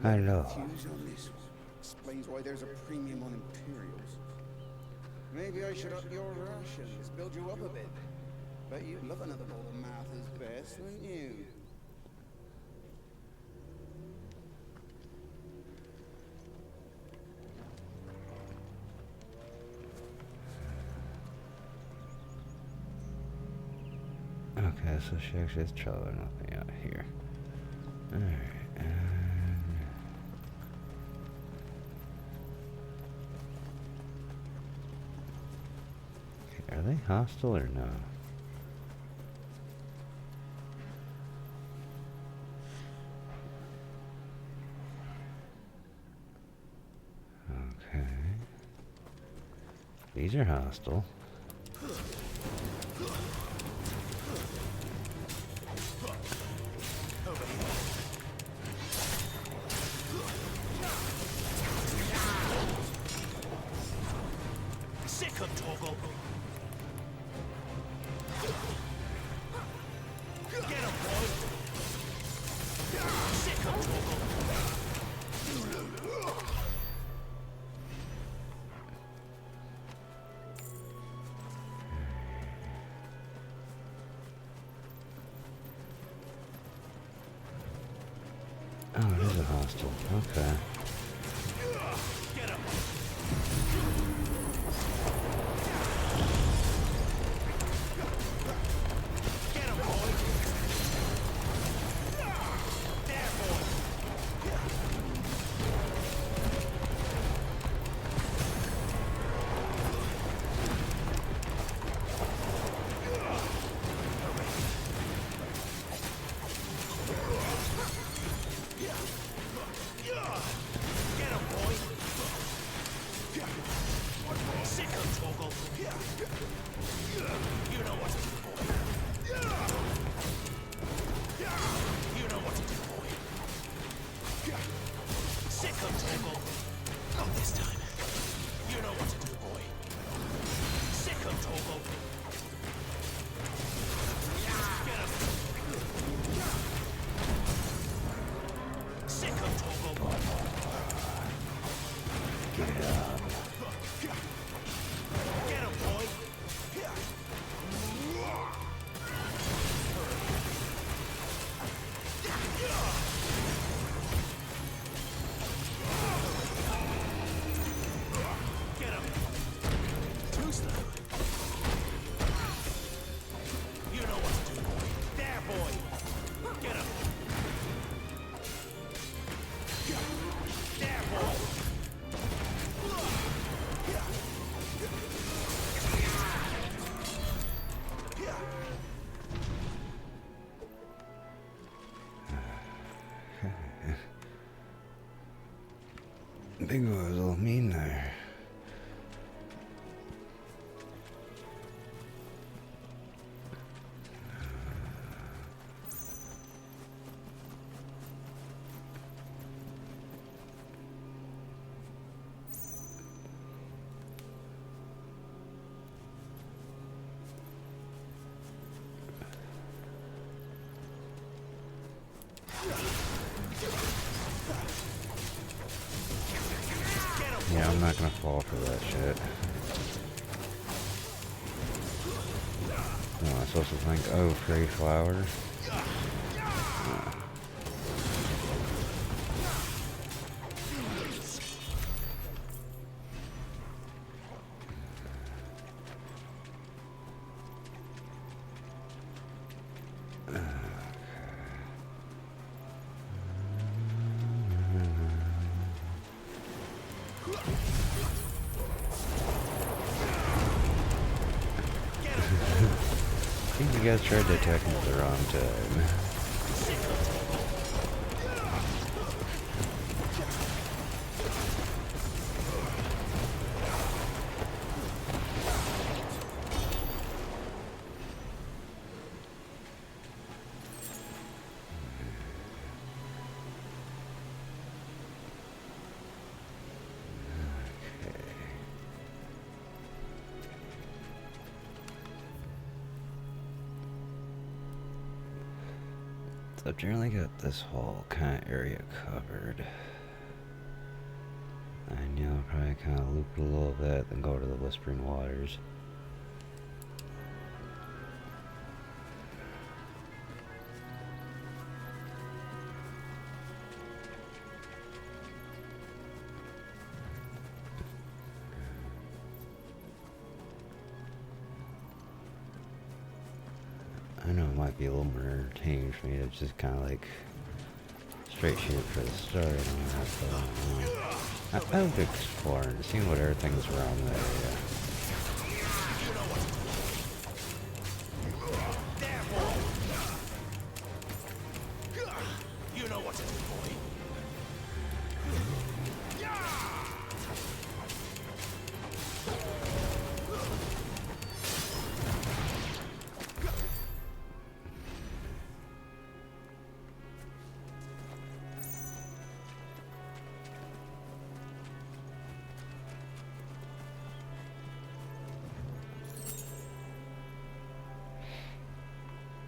Hello. Fuse on this one. Explains why there's a premium on Imperials. Maybe I should up your rations, build you up a bit. Bet you'd love another bowl of Martha's Best, wouldn't you? Okay, so she actually has trouble nothing out here. Alright, okay, are they hostile or no? Okay. These are hostile. Sick of Torgal. Get him, boy. Sick of Torgal. Oh, it is a hostile. Okay. Get him. Get him, boy. There, boy. Get him, boy. Sick of Torgal. You know what to do, boy. You know what to do, boy. Sick of Torgal. Not this time. You know what to do, boy. Sick of Torgal. Get him. Sick of Torgal. Get up. Get him, boy. Get him. Too slow. You know what to do, boy. There, boy. Get him. Big boy was a little mean there. Yeah, I'm not gonna fall for that shit. No, I'm supposed to think, oh, free flowers. I think you guys tried to attack him at the wrong time. So I've generally got this whole kind of area covered. And you know, probably kind of loop it a little bit, then go to the Whispering Waters. I know it might be a little more entertaining for me to just kind of like straight shoot for the start and all that, but I would explore and see what everything's around the area. You know what to do, boy.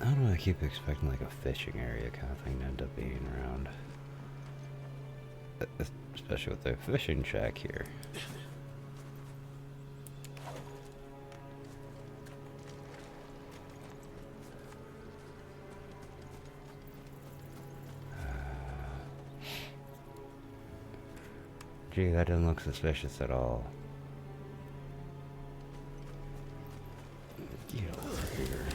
I don't know, I keep expecting like a fishing area kind of thing to end up being around. Especially with the fishing shack here. Gee, that doesn't look suspicious at all. Get over here.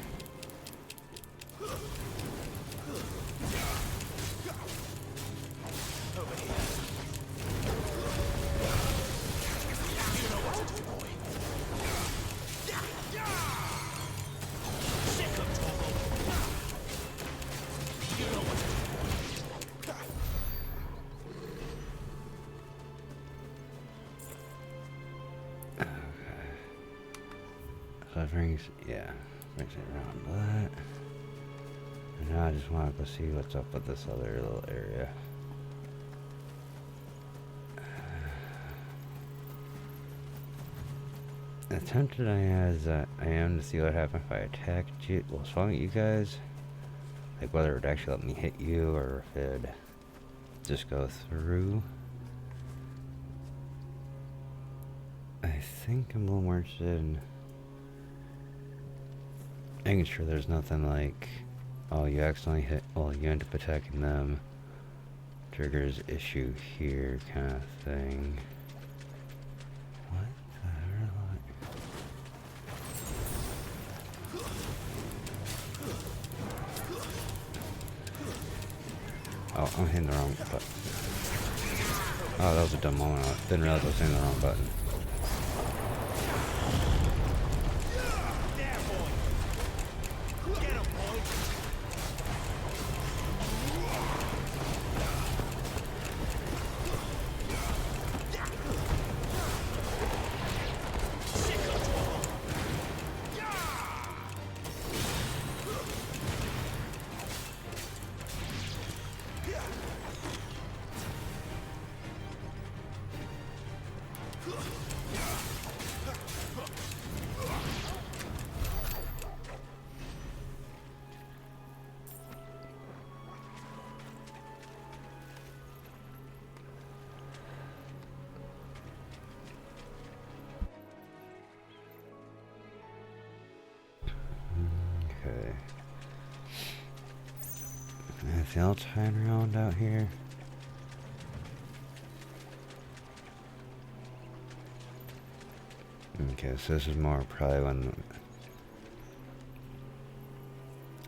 So it brings, yeah, brings it around that. And now I just want to go see what's up with this other little area. As tempted I am to see what happens if I attacked you, well, swung at you guys. Like whether it would actually let me hit you or if it'd just go through. I think I'm a little more interested in making sure there's nothing like, oh, you accidentally hit, well, you end up attacking them, triggers issue here kind of thing. What the hell? Oh, I'm hitting the wrong button. Oh, that was a dumb moment. I didn't realize I was hitting the wrong button. anything else hanging around out here? Okay, so this is more probably when...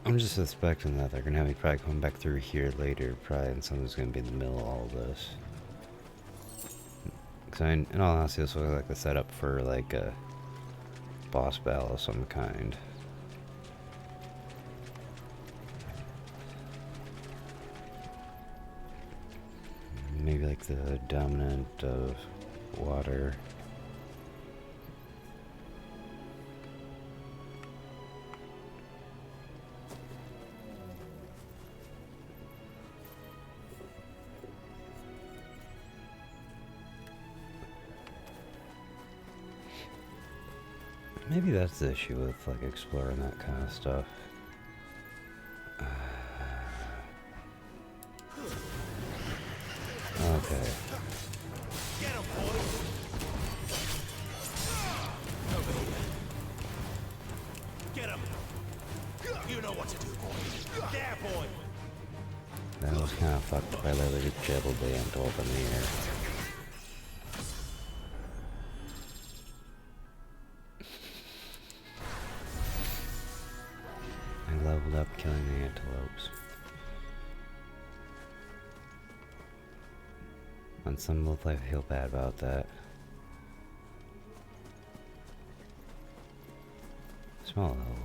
I'm just suspecting that they're gonna have me probably come back through here later, probably, and something's gonna be in the middle of all of this. Because in all honesty, this looks like a setup for like a boss battle of some kind. Maybe like the dominant of water. Maybe that's the issue with like exploring that kind of stuff. Okay. Get him, boy. Over here. Get him. You know what to do, boy. There, boy. That was kind of fucked by literally just jibbled the ant up in the air. I leveled up killing the antelopes. On some level, I feel bad about that. Small level,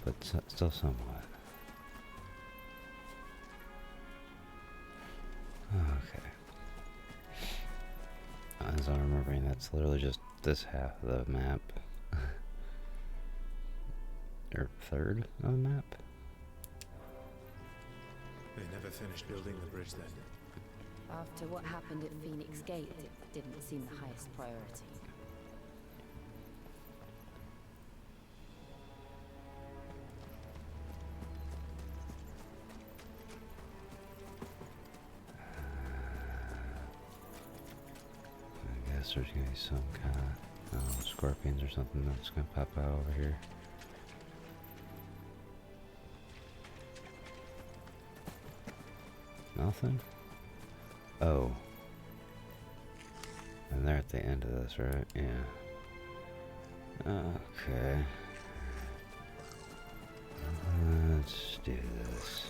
but still somewhat. Okay. As I'm remembering, that's literally just this half of the map. Or third of the map? They never finished building the bridge then. After what happened at Phoenix Gate, it didn't seem the highest priority. I guess there's gonna be some kind of scorpions or something that's gonna pop out over here. Nothing? Oh. And they're at the end of this, right? Yeah. Okay. Let's do this.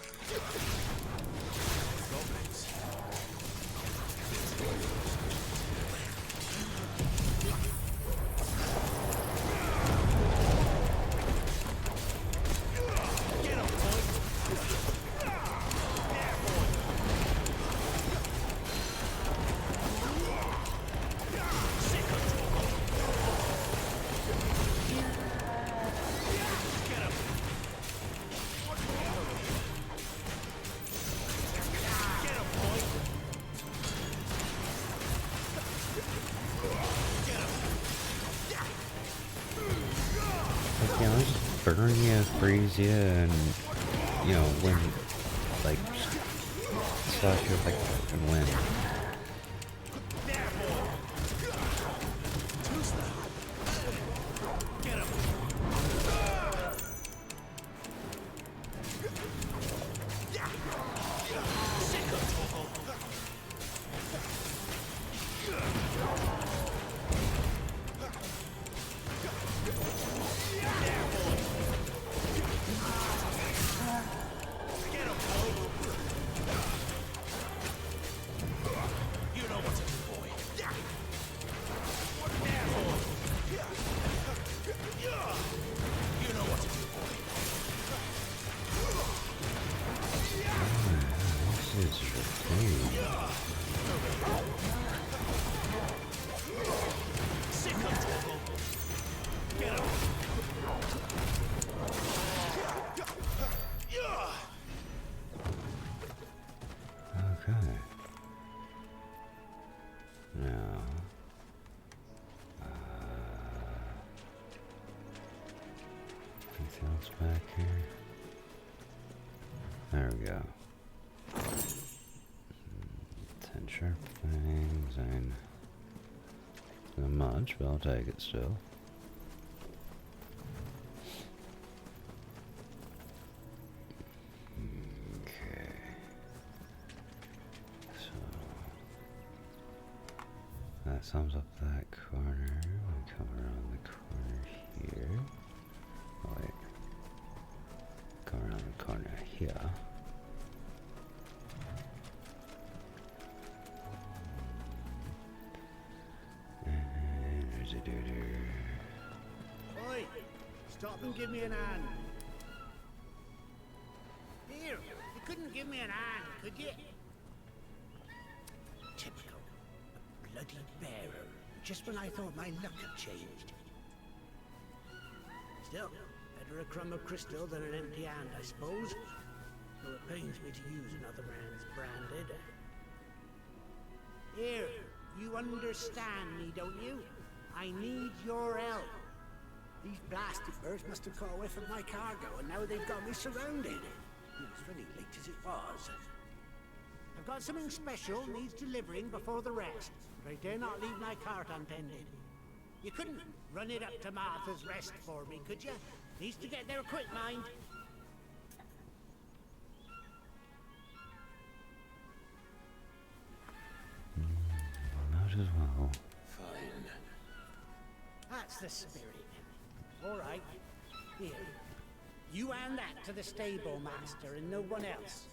Yeah, I'll just burn you, freeze you, and, you know, win, like, slash you with, like, and win. Anything else back here? There we go. 10 sharp things. I mean, not much, but I'll take it still. that sums up that corner. We come around the corner here. Oh wait. Come around the corner here. And there's a doo-doo. Oi! Stop and give me an hand. Here, you couldn't give me an hand, could you? Typical. A bloody bearer. Just when I thought my luck had changed. Still, better a crumb of crystal than an empty hand, I suppose. Though it pains me to use another man's branded. Here, you understand me, don't you? I need your help. These blasted birds must have caught a whiff of my cargo, and now they've got me surrounded. It's very late as it was. I've got something special needs delivering before the rest, but I dare not leave my cart untended. You couldn't run it up to Martha's Rest for me, could you? Needs to get there quick, mind. Not as well. Fine. That's the spirit. All right. Here. You hand that to the stable master and no one else.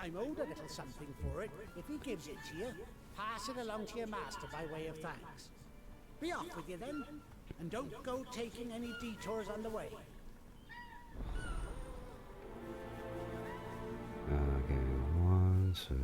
I'm owed a little something for it. If he gives it to you, pass it along to your master by way of thanks. Be off with you then, and don't go taking any detours on the way. Okay, one sec.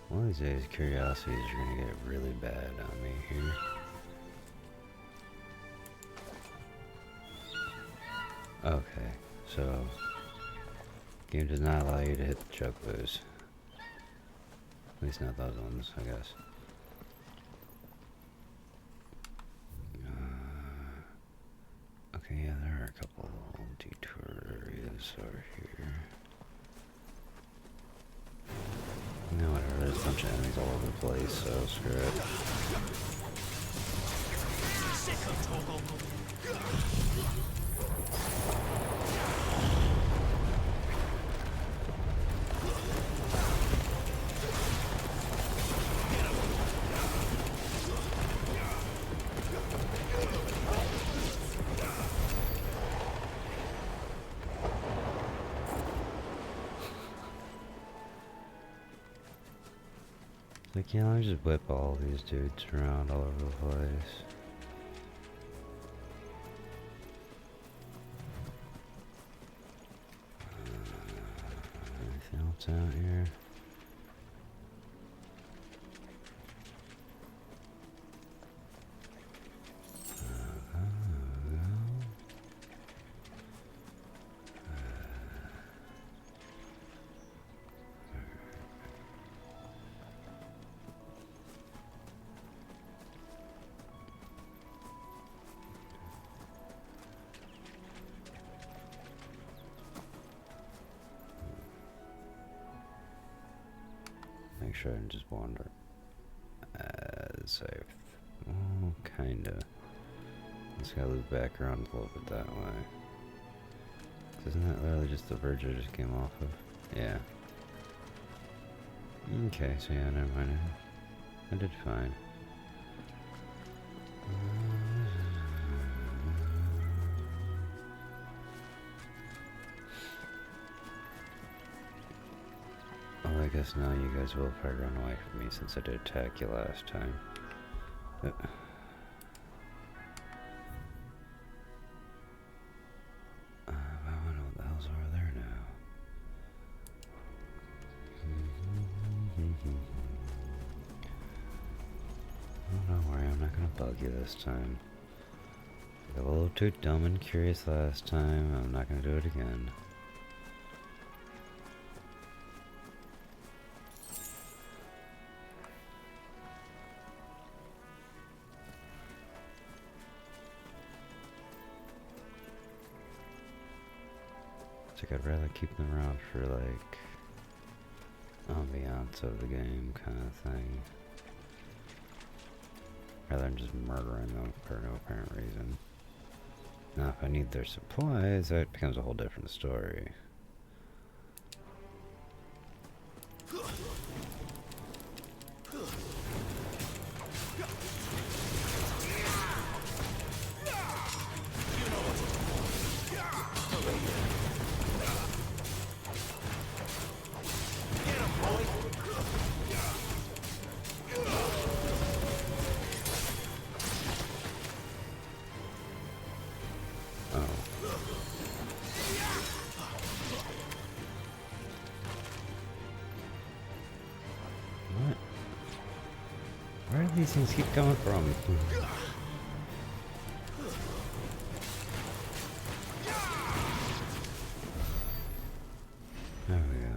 One of these days, curiosities are gonna get really bad on me here. Okay, so game does not allow you to hit the chug boost. At least not those ones, I guess. Okay, yeah, there are a couple detour areas over here. No, whatever, there's a bunch of enemies all over the place, so screw it. Like, yeah, let me just whip all these dudes around all over the place. Anything else out here? Make sure I didn't just wander. Safe. Oh, kinda. Just gotta loop back around a little bit that way. Isn't that literally just the bridge I just came off of? Yeah. Okay, so yeah, never mind. I did fine. Well, I guess now you guys will probably run away from me since I did attack you last time. I wonder what the hell's over there now. Oh, don't worry, I'm not gonna bug you this time. I got a little too dumb and curious last time. I'm not gonna do it again. I'd rather keep them around for like ambiance of the game kind of thing. Rather than just murdering them for no apparent reason. Now if I need their supplies, that becomes a whole different story. Where do these things keep coming from? There we go.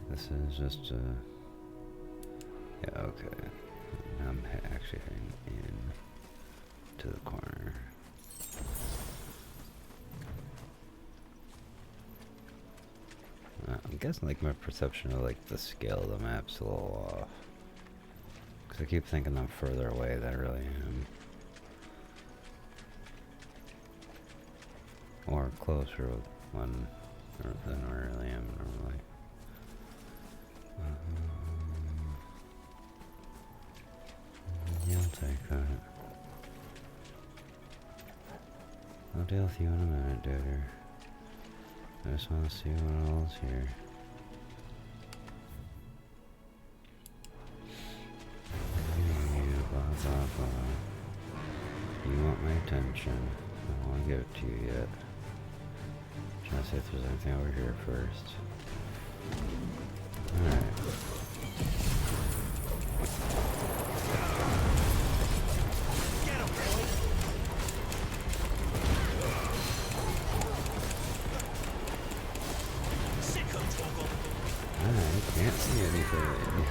This is just a... Yeah, okay. I'm actually heading in to the corner. I'm guessing like my perception of like the scale of the map's a little off. Cause I keep thinking I'm further away than I really am. Or closer than I really am normally. Yeah, I'll take that. I'll deal with you in a minute, dude. I just want to see what all's here. Blah, blah, blah. You want my attention. I don't want to give it to you yet. Trying to see if there's anything over here first. Alright. I can't see anything.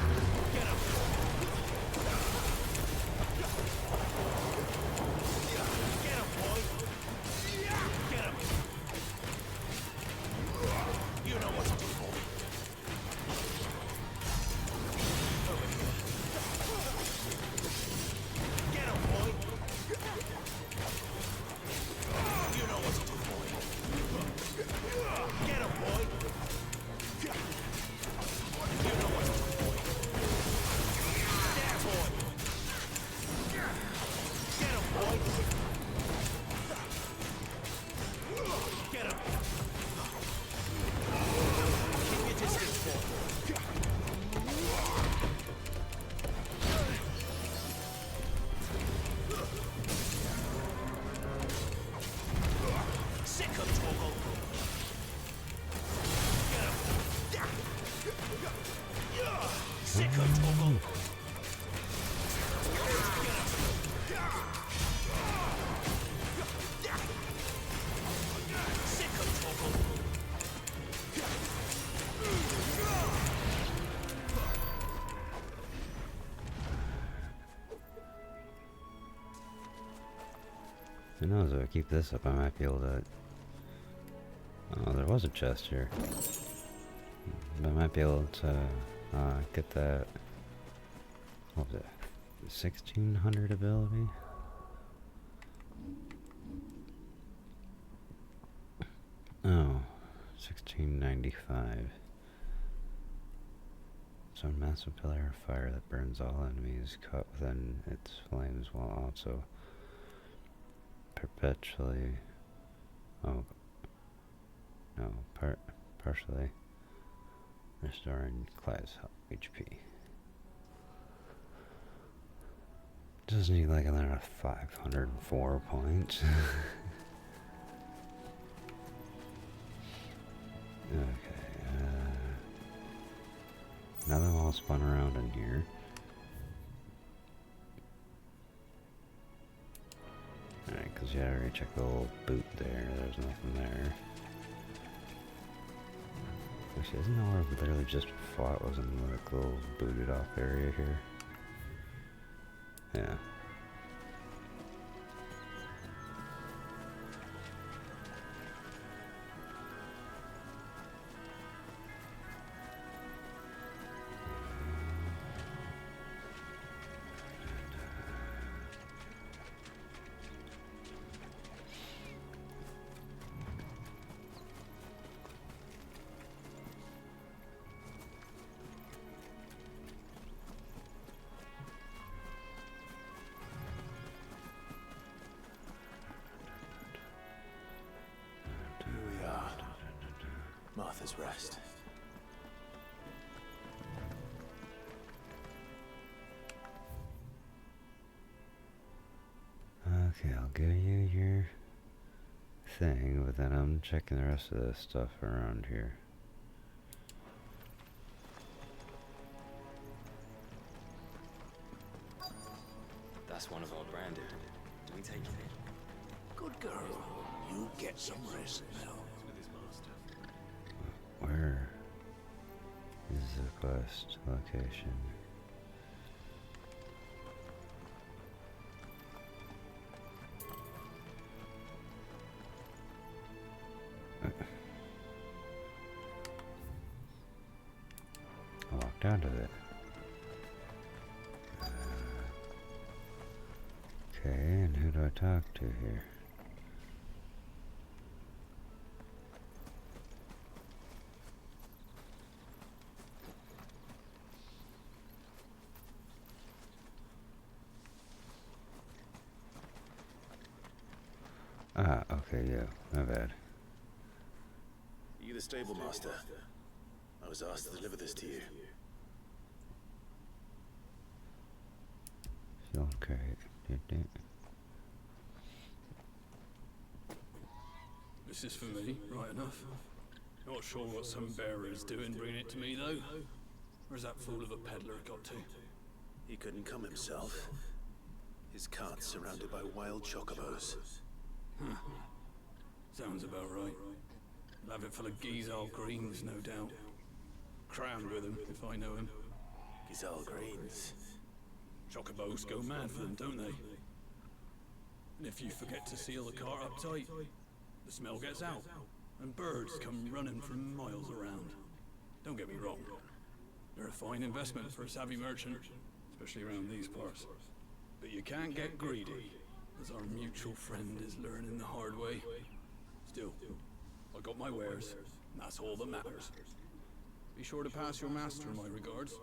Who knows, if I keep this up, I might be able to... Oh, there was a chest here. I might be able to get that... What was it? 1600 ability? Oh, 1695. So a massive pillar of fire that burns all enemies caught within its flames while also perpetually, partially restoring Clive's HP. Just need like another 504 points. Okay, now that I'm all spun around in here. Alright, because you gotta recheck the little boot there. There's nothing there. Actually, isn't that where I literally just fought? Was in the little booted off area here? Yeah. Martha's Rest. Okay, I'll give you your thing, but then I'm checking the rest of this stuff around here. That's one of our branded. Do we take it? Good girl. You get some rest now. Where is the quest location? I walked out of it. Okay, and who do I talk to here? Ah, okay, yeah, my bad. You the stable master? I was asked to deliver this to you. Sealed crate. This is for me, right enough. Not sure what some bearer is doing bringing it to me, though. Where's that fool of a peddler got to? He couldn't come himself. His cart's surrounded by wild chocobos. Huh. Sounds about right. He'll have it full of Gizal greens, no doubt. Crammed with him, if I know him. Gizal greens? Chocobos go mad for them, don't they? And if you forget to seal the cart up tight, the smell gets out, and birds come running from miles around. Don't get me wrong. They're a fine investment for a savvy merchant, especially around these parts. But you can't get greedy, as our mutual friend is learning the hard way. Still, I got my wares, and that's all that matters. Be sure to pass your master my regards.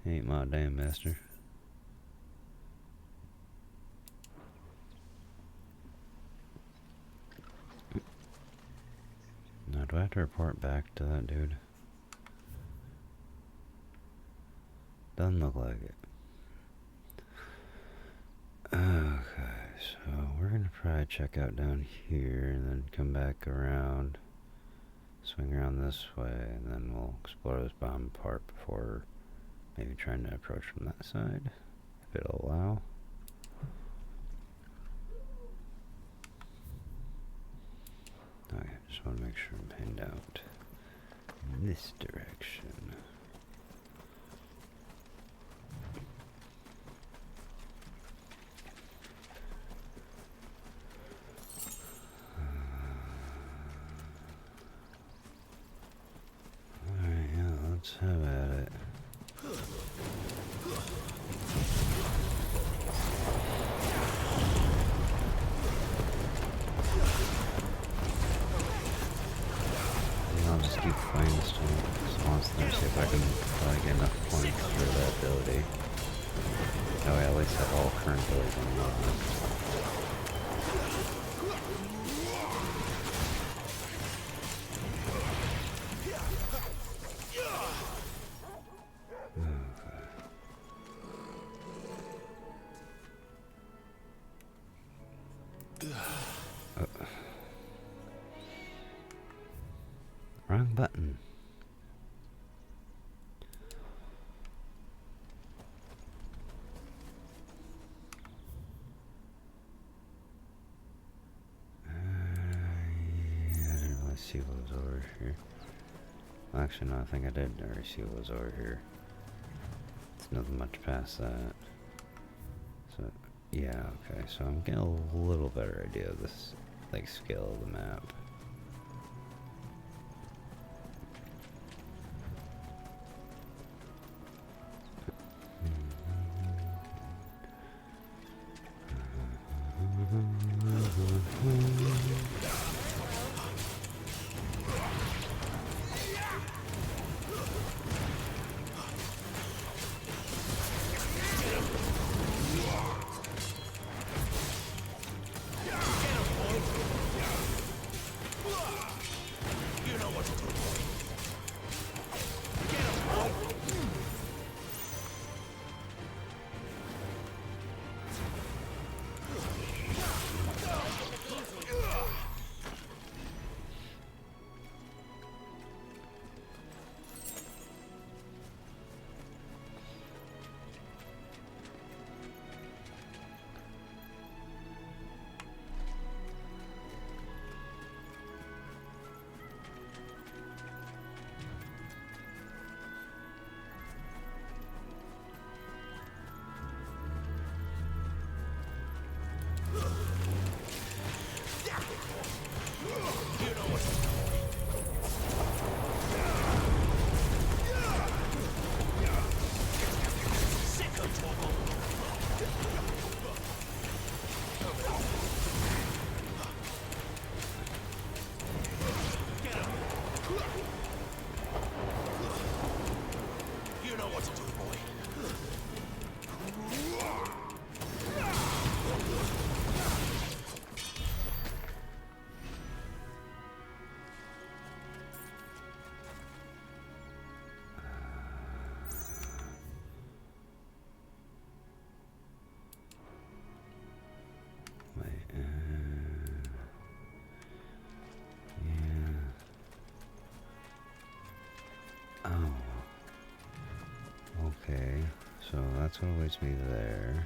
Ain't my damn master. Now, do I have to report back to that dude? Doesn't look like it. Okay, so we're gonna probably check out down here and then come back around, swing around this way, and then we'll explore this bottom part before maybe trying to approach from that side, if it'll allow. Okay, just want to make sure I'm pinned out in this direction. Alright, yeah, let's have at it. I'll just keep fighting this monster, see if I can get enough points for that ability. Oh, yeah, at least have all current abilities on the wrong button. Yeah, I didn't really see what was over here. Well, actually, no, I think I did already see what was over here. There's nothing much past that. So, yeah, okay, so I'm getting a little better idea of this, like, scale of the map. Oh. Okay, so that's what awaits me there.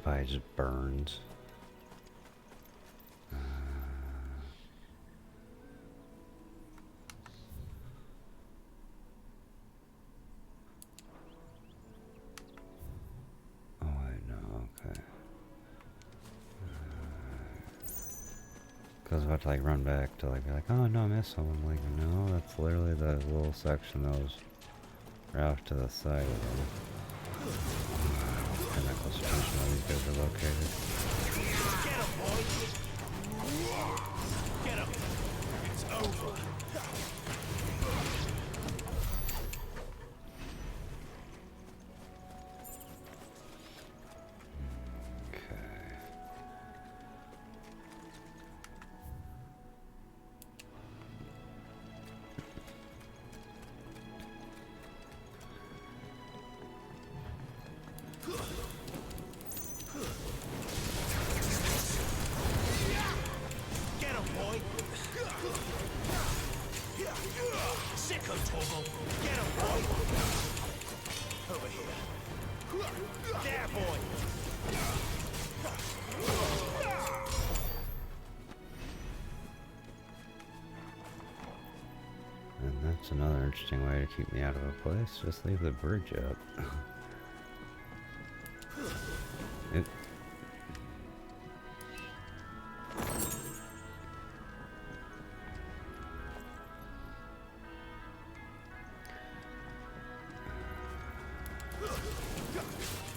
Body just burns. Oh wait, no, okay. Cause I was about to like run back to like be like, oh no, I missed someone. Like, no, that's literally the little section that was right off to the side of them. And that close attention where these guys are located. Get him, boy! Get him! It's over! And that's another interesting way to keep me out of a place. Just leave the bridge up. It.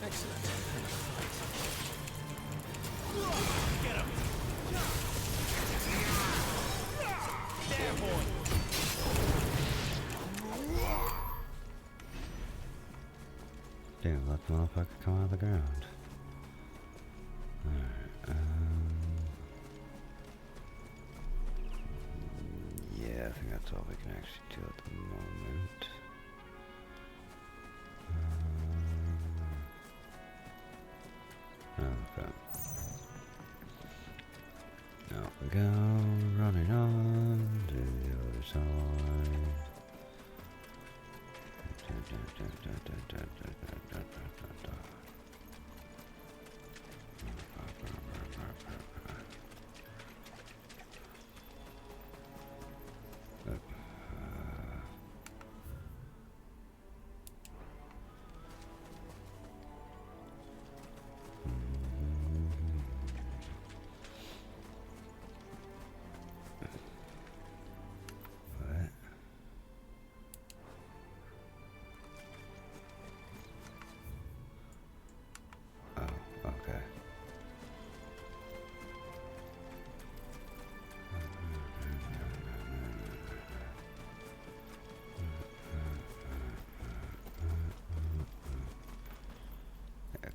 Excellent. Get him! There, boy! Damn, let the motherfucker come out of the ground. Alright, yeah, I think that's all we can actually do at the moment. Okay. Now we go, running on to the other side.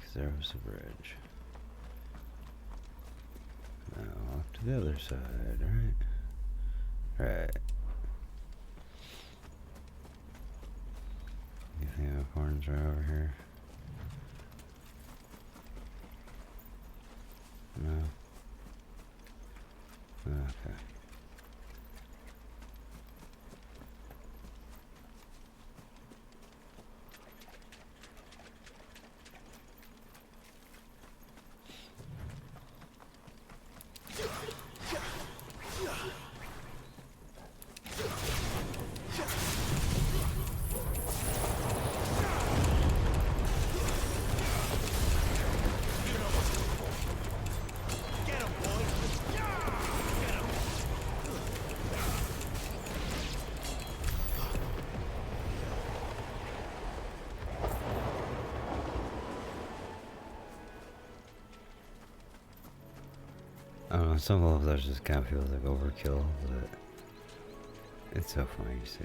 because there was a bridge. Now off to the other side, right? Right. You think the horns are over here? No. Okay. I don't know, some of those just kind of feel like overkill, but it's so funny to see.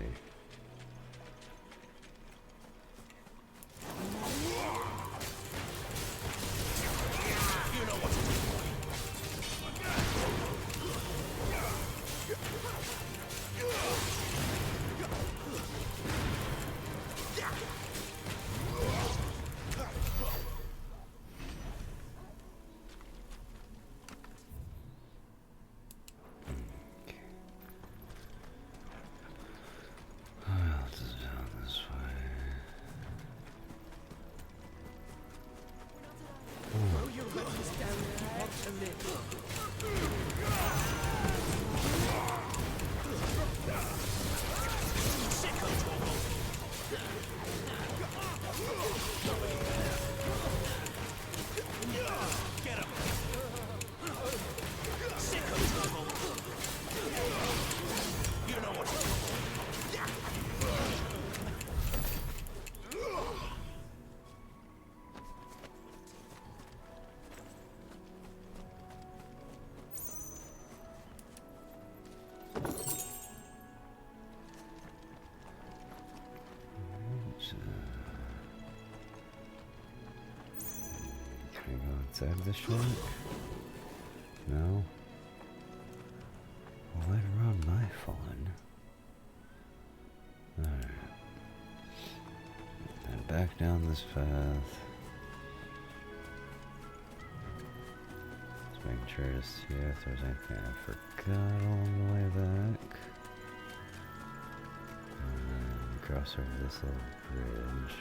Can I go inside the shack? No? Well, later on, my fun. Alright. And back down this path. Just making sure to see if there's anything I forgot along the way back. And cross over this little bridge.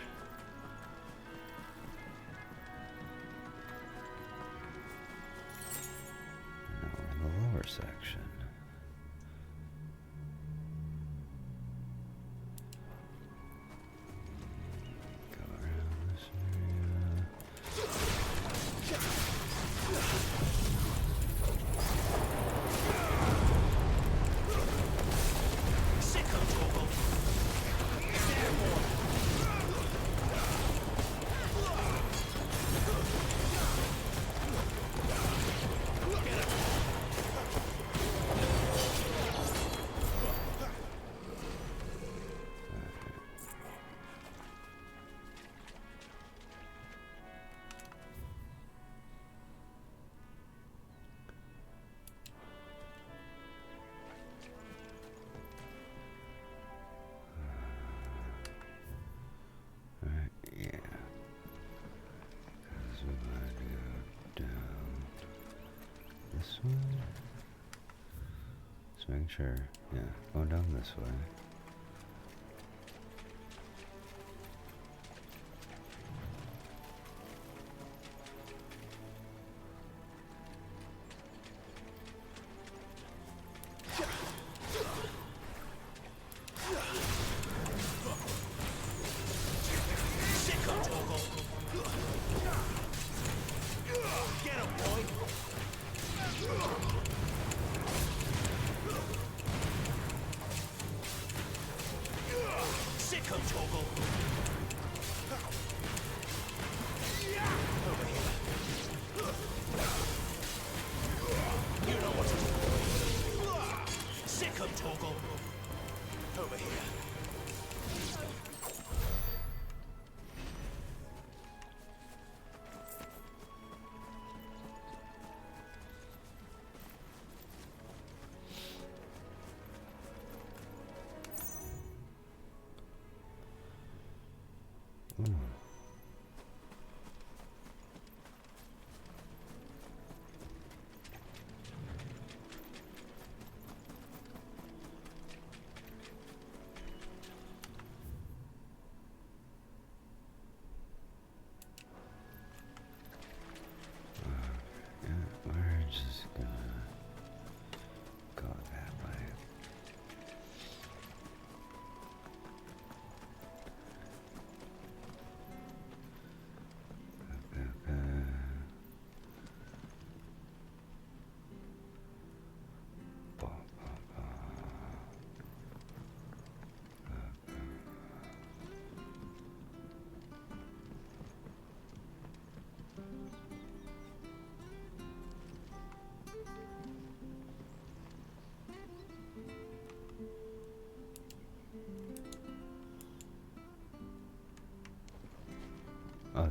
Now we're in the lower section. Go around this area. Just making sure. Yeah, going down this way.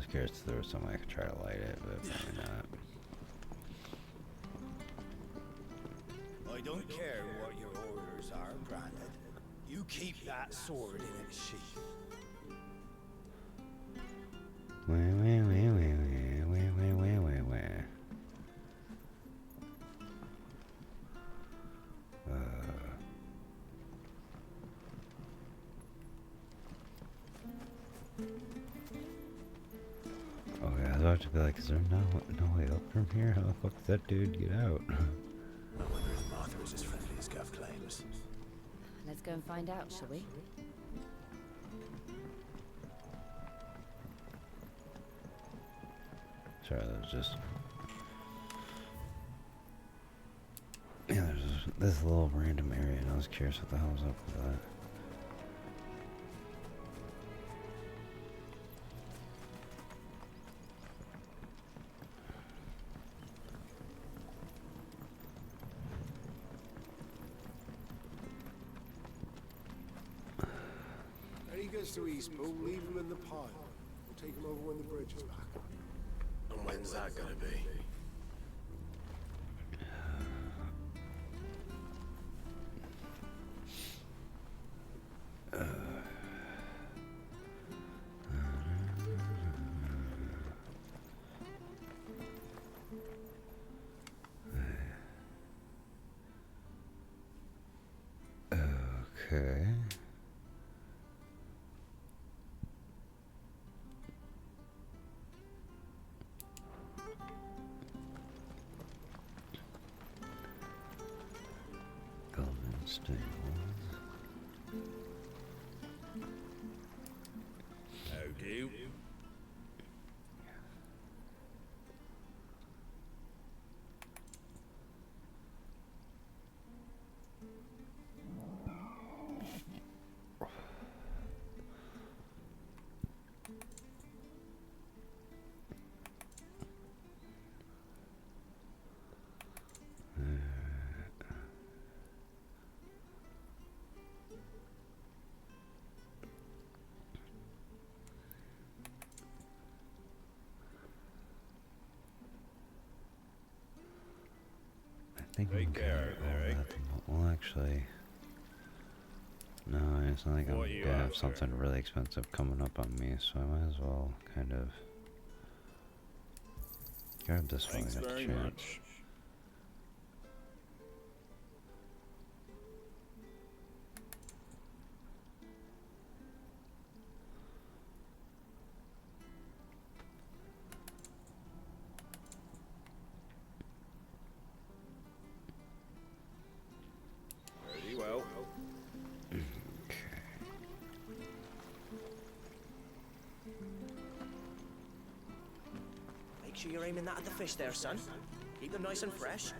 was curious if there was some way I could try to light it, but maybe not. I don't care what your orders are, Grandad. You keep that sword in its sheath. Where. Okay, I was about to be like, is there no way up from here? How the fuck did that dude get out? I wonder if Martha is as friendly as Gav claims. Let's go and find out, shall we? Sorry, that was just... Yeah, there's this little random area, and I was curious what the hell was up with that. When he gets to Eastbourne, leave him in the pile. We'll take him over when the bridge is back. And when's that gonna be? Okay. Golden Stables. How do? I think I'm good. Well, actually, no, it's not like I'm What you gonna have after? something really expensive coming up on me, so I might as well kind of grab this one. Thanks I got the very chance. much. Very well. Make sure you're aiming that at the fish there, son. Keep them nice and fresh.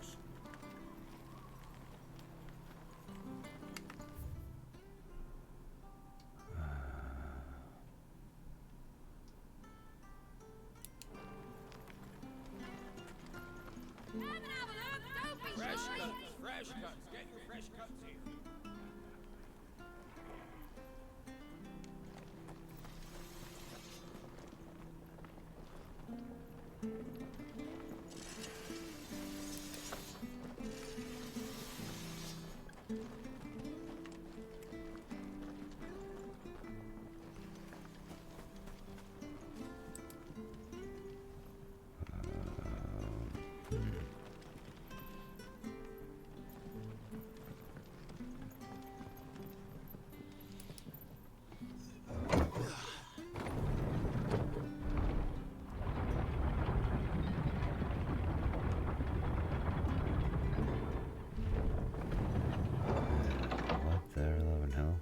Fresh cuts, fresh cuts. Get your fresh cuts here. What there, Love and Hill?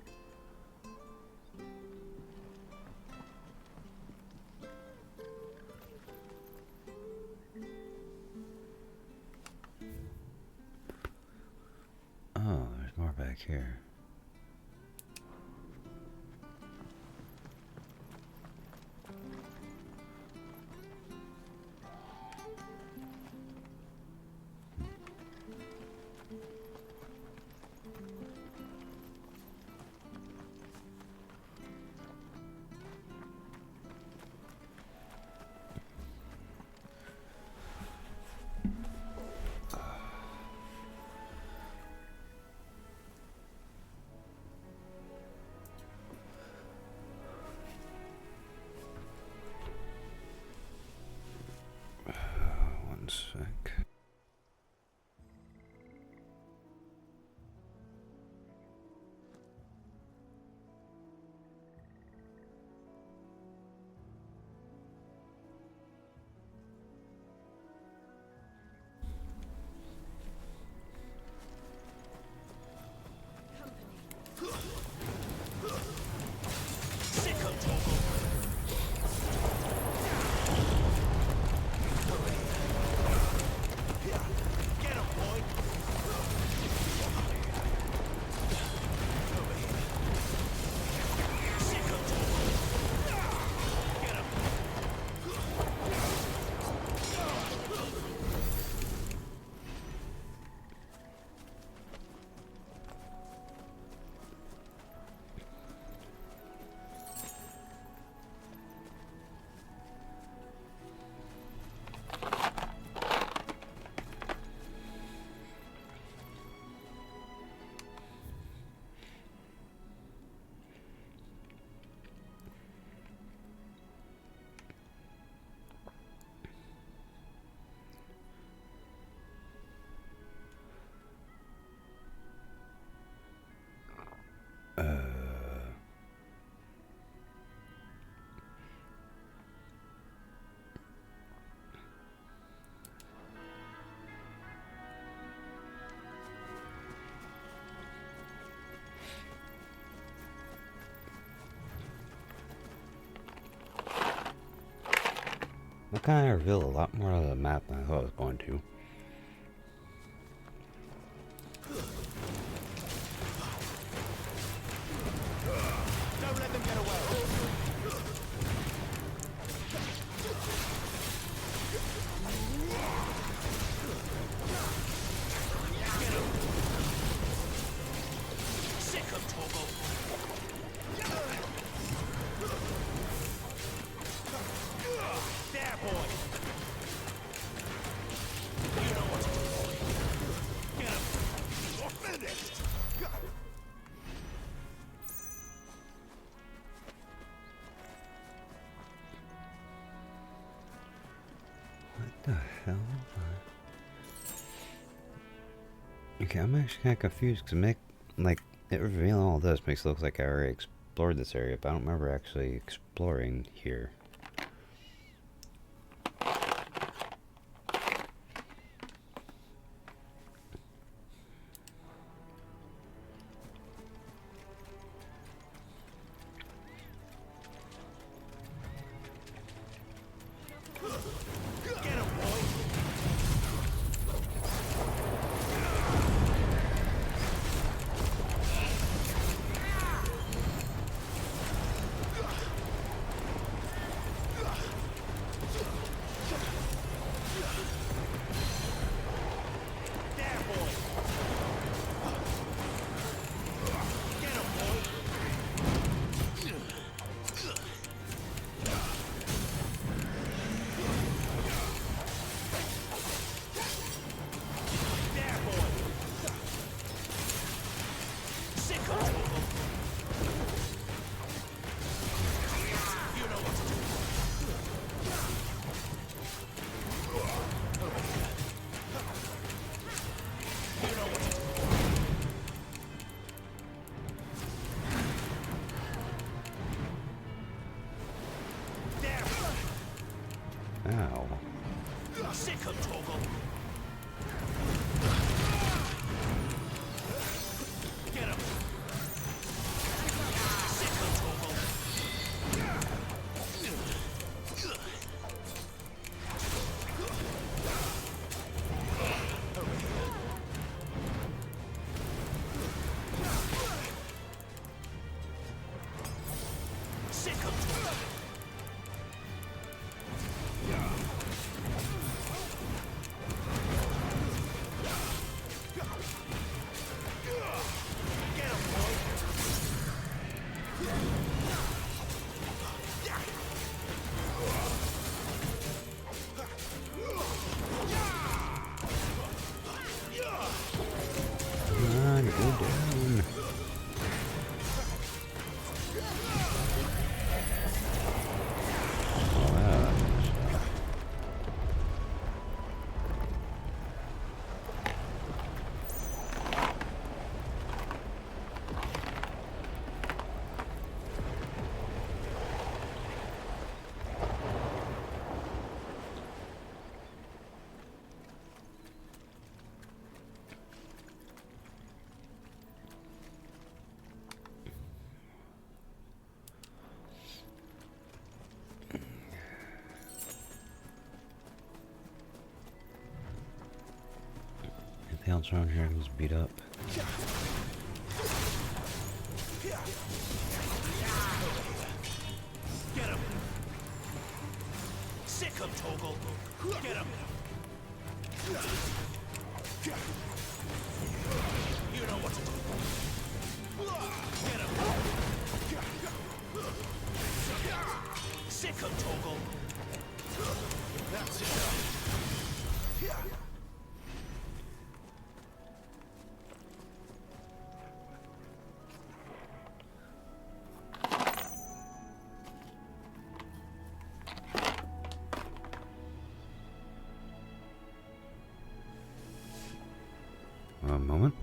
Oh, there's more back here. That kind of revealed a lot more of the map than I thought it was going to. Don't let them get away. Sick of Torgal. There, boy. You know what to do, boy. Get him. You're finished. What the hell? Okay, I'm actually kind of confused because it revealing all this makes it look like I already explored this area, but I don't remember actually exploring here. Ow. Sick of Torgal. Get him. Sick of Torgal. Sick of Torgal. Come on, go down. Oh, wow. Anything else around here was beat up? Get him. Sick of Torgal. Get him. You know what to do. Get him. Sick of Torgal. That's enough. One moment.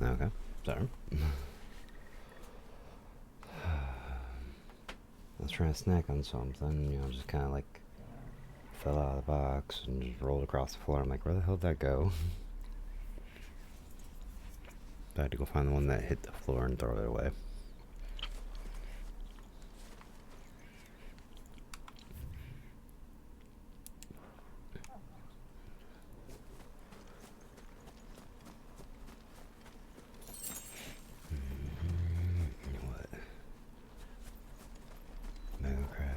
Okay, sorry. I was trying to snack on something, you know, just kind of like fell out of the box and just rolled across the floor. I'm like, where the hell did that go? I had to go find the one that hit the floor and throw it away. What? Mega crab.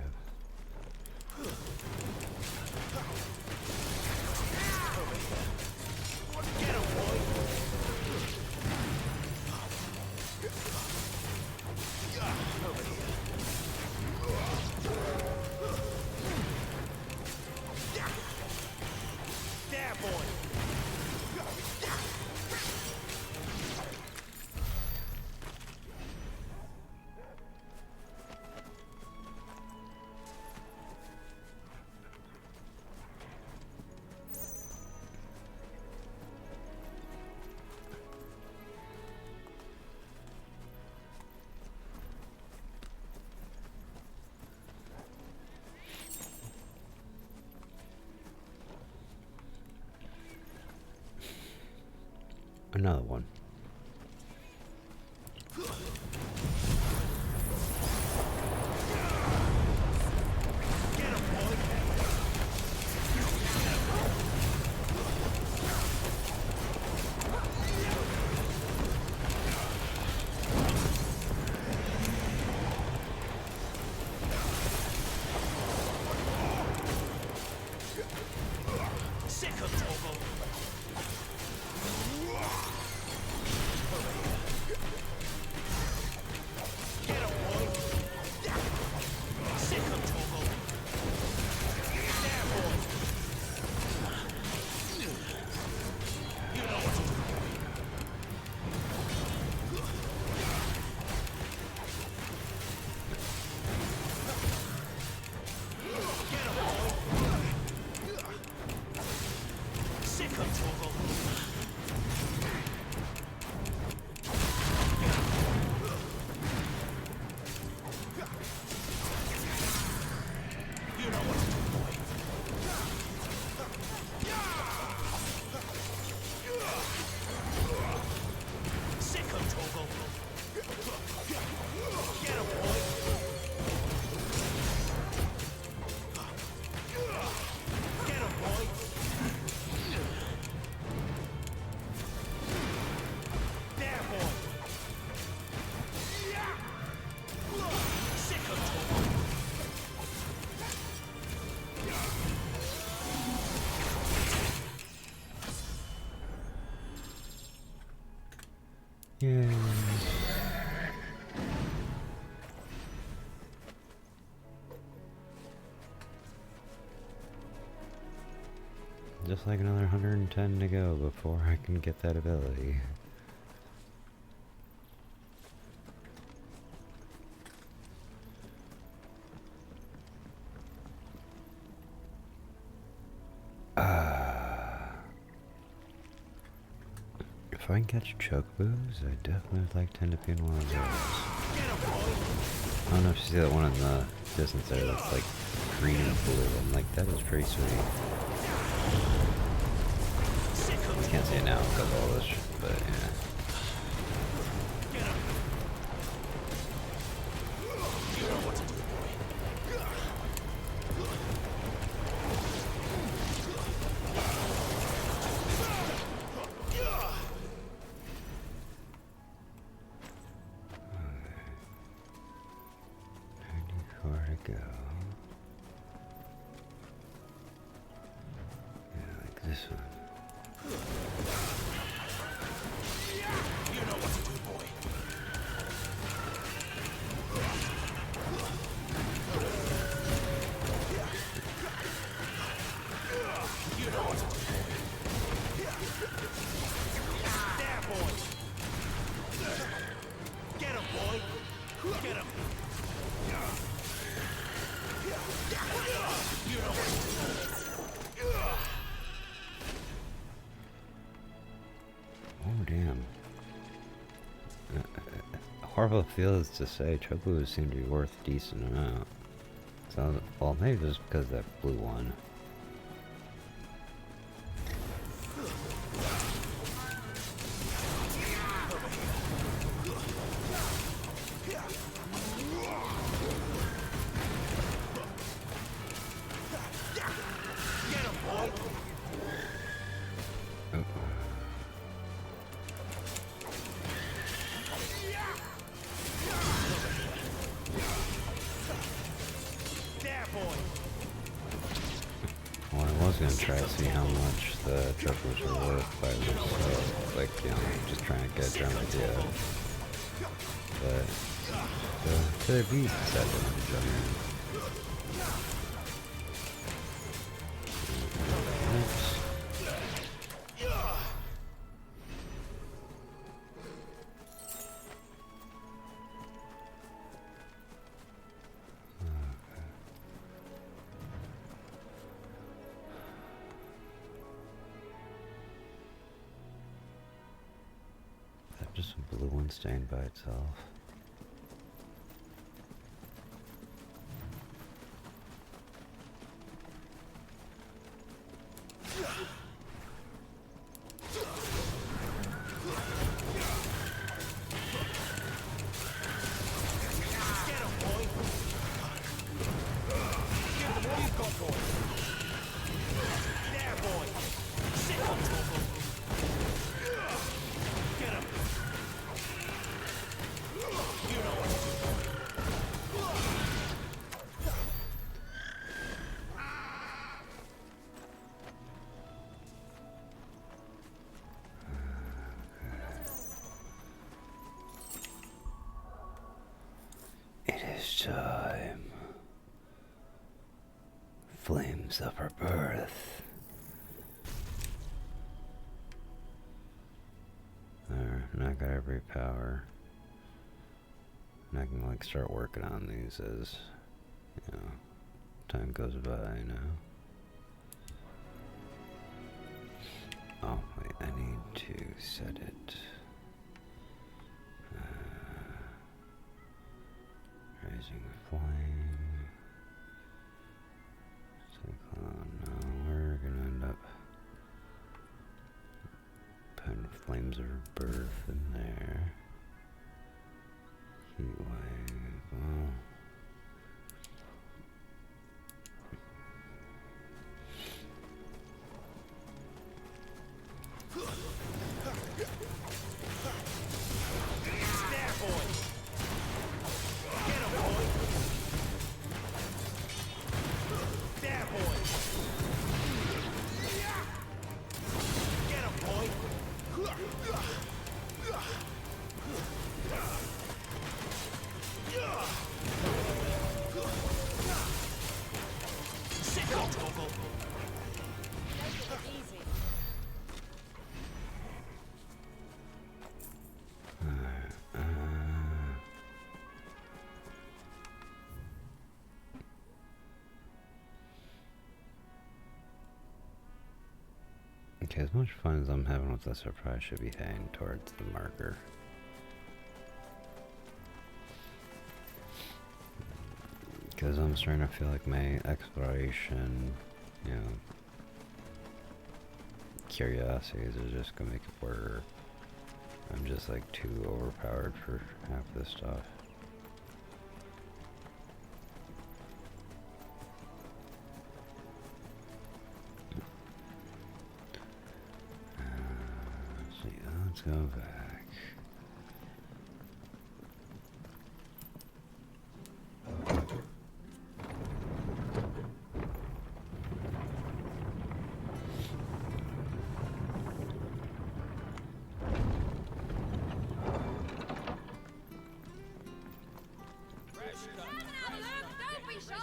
Another one. Yay. Just like another 110 to go before I can get that ability. If I can catch chocobos, I definitely would like to end up being one of those. I don't know if you see that one in the distance there that's like green and blue. I'm like, that is pretty sweet. I can't see it now because of all this shit, but yeah. Go. Yeah, like this one. You know what to do, boy. You know what to do, boy. There, boy. Get him, boy. Get him. You know what to do. Oh, damn. Horrible feels to say, Chocoboos seem to be worth a decent amount. So, well, maybe just because of that blue one. Well, I was gonna try to see how much the Chocobos were worth by themselves, like, you know, just trying to get a general idea. But, could it be 7 generally? Just a blue one staying by itself. It is time. Flames of her birth. There, now I got every power. And I can like start working on these as, you know, time goes by now. Oh wait, I need to set it. Rising flame. Cyclone. No, we're gonna end up putting flames of birth in there. Heat wave. Well. Okay, as much fun as I'm having with this, I probably should be heading towards the marker. Because I'm starting to feel like my exploration, you know, curiosities are just gonna make it where I'm just like too overpowered for half this stuff. Let's go back. Don't be shy!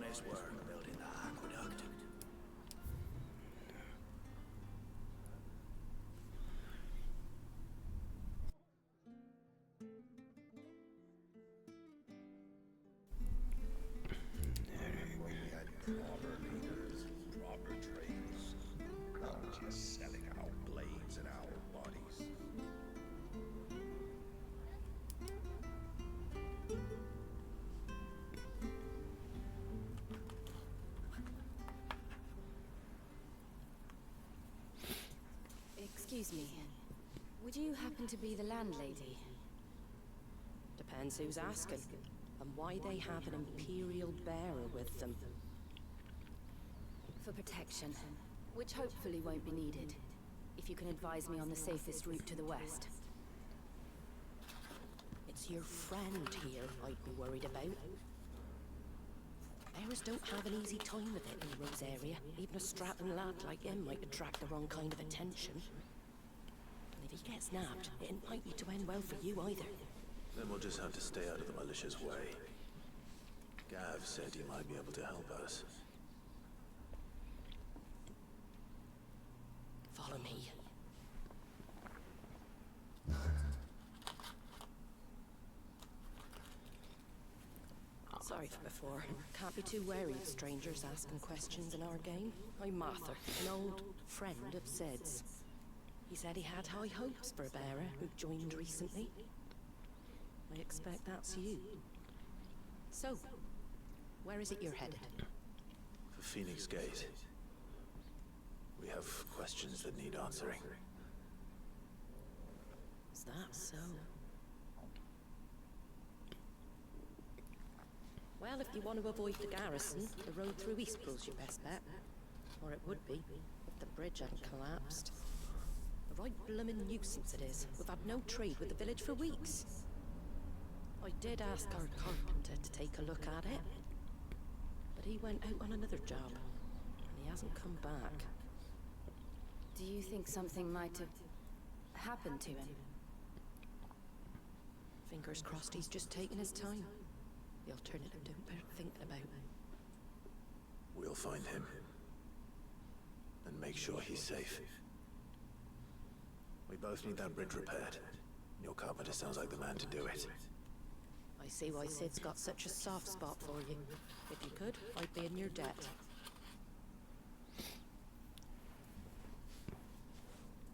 honest work building the aqueduct. When we had proper leaders, proper trades, not just selling our blades and our bodies. Excuse me. Would you happen to be the landlady? Depends who's asking, and why they have an Imperial bearer with them. For protection, which hopefully won't be needed. If you can advise me on the safest route to the west. It's your friend here I'd be worried about. Bearers don't have an easy time of it in Rose area. Even a strapping lad like him might attract the wrong kind of attention. And if he gets nabbed, it ain't likely to end well for you either. Then we'll just have to stay out of the malicious way. Gav said he might be able to help us. Follow me. Sorry for before. Can't be too wary of strangers asking questions in our game. I'm Martha, an old friend of Sid's. He said he had high hopes for a bearer who joined recently. I expect that's you. So, where is it you're headed? For Phoenix Gate. We have questions that need answering. Is that so? Well, if you want to avoid the garrison, the road through Eastpool's your best bet. Or it would be, if the bridge hadn't collapsed. A right bloomin' nuisance it is. We've had no trade with the village for weeks. I did ask our carpenter to take a look at it. But he went out on another job, and he hasn't come back. Do you think something might have happened to him? Fingers crossed he's just taking his time. The alternative don't bear thinking about. We'll find him. And make sure he's safe. We both need that bridge repaired. Your carpenter sounds like the man to do it. I see why Sid's got such a soft spot for you. If you could, I'd be in your debt.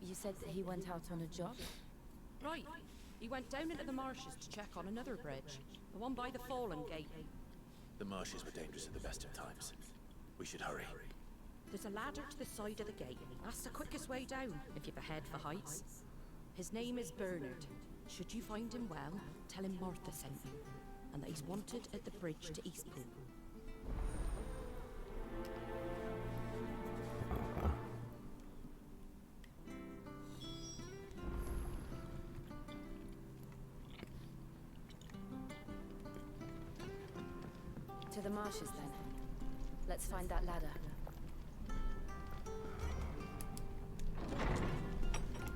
You said that he went out on a job? Right. He went down into the marshes to check on another bridge. The one by the Fallen Gate. The marshes were dangerous at the best of times. We should hurry. There's a ladder to the side of the gate. That's the quickest way down, if you've a head for heights. His name is Bernard. Should you find him well, tell him Martha sent you, and that he's wanted at the bridge to Eastpool. To the marshes, then. Let's find that ladder.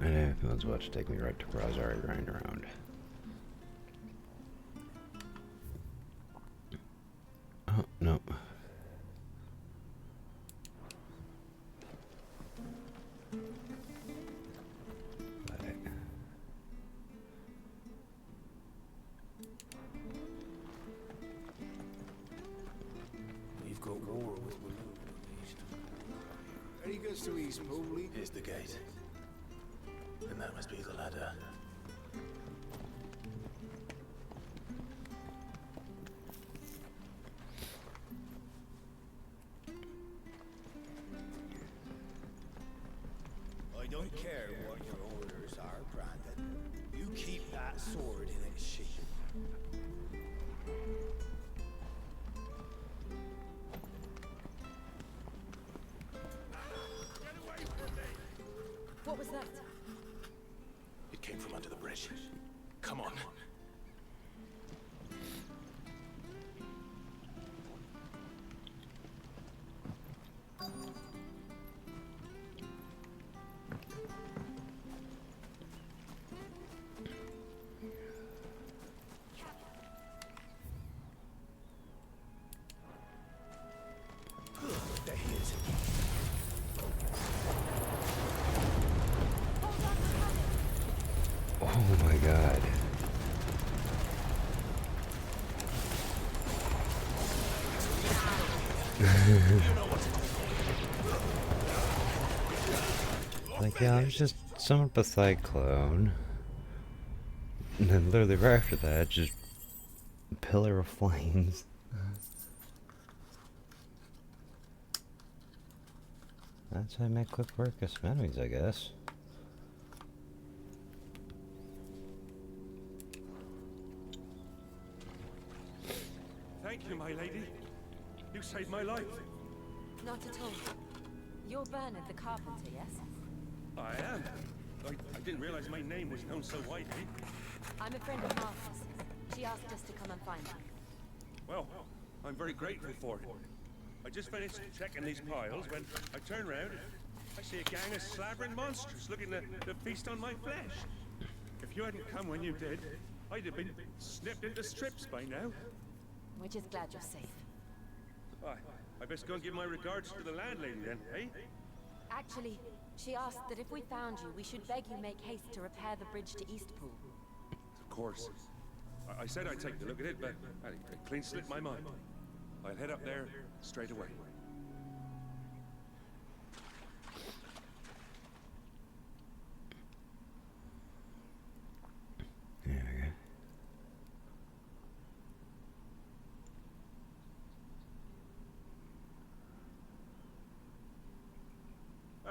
And if anyone's about to take me right to Rosari Grind Around. Oh, no. We've got war with Willow East. Any goods to Eastpool, Lee? Here's the gate. And that must be the ladder. I don't care what your orders are, Brandon. You keep that sword in its sheath. What was that? It came from under the bridge. Come on. Like, yeah, I was just summoned a cyclone. And then literally right after that, just a pillar of flames. That's how I make quick work of some enemies, I guess. Thank you, my lady. You saved my life. Not at all. You're Bernard the carpenter, yes? I am. I didn't realize my name was known so widely. I'm a friend of Martha's. She asked us to come and find you. Well, I'm very grateful for it. I just finished checking these piles when I turn round and I see a gang of slavering monsters looking to feast on my flesh. If you hadn't come when you did, I'd have been snipped into strips by now. We're just glad you're safe. I best go and give my regards to the landlady then, eh? Actually, she asked that if we found you, we should beg you make haste to repair the bridge to Eastpool. Of course. I said I'd take a look at it, but it clean slipped my mind. I'll head up there straight away.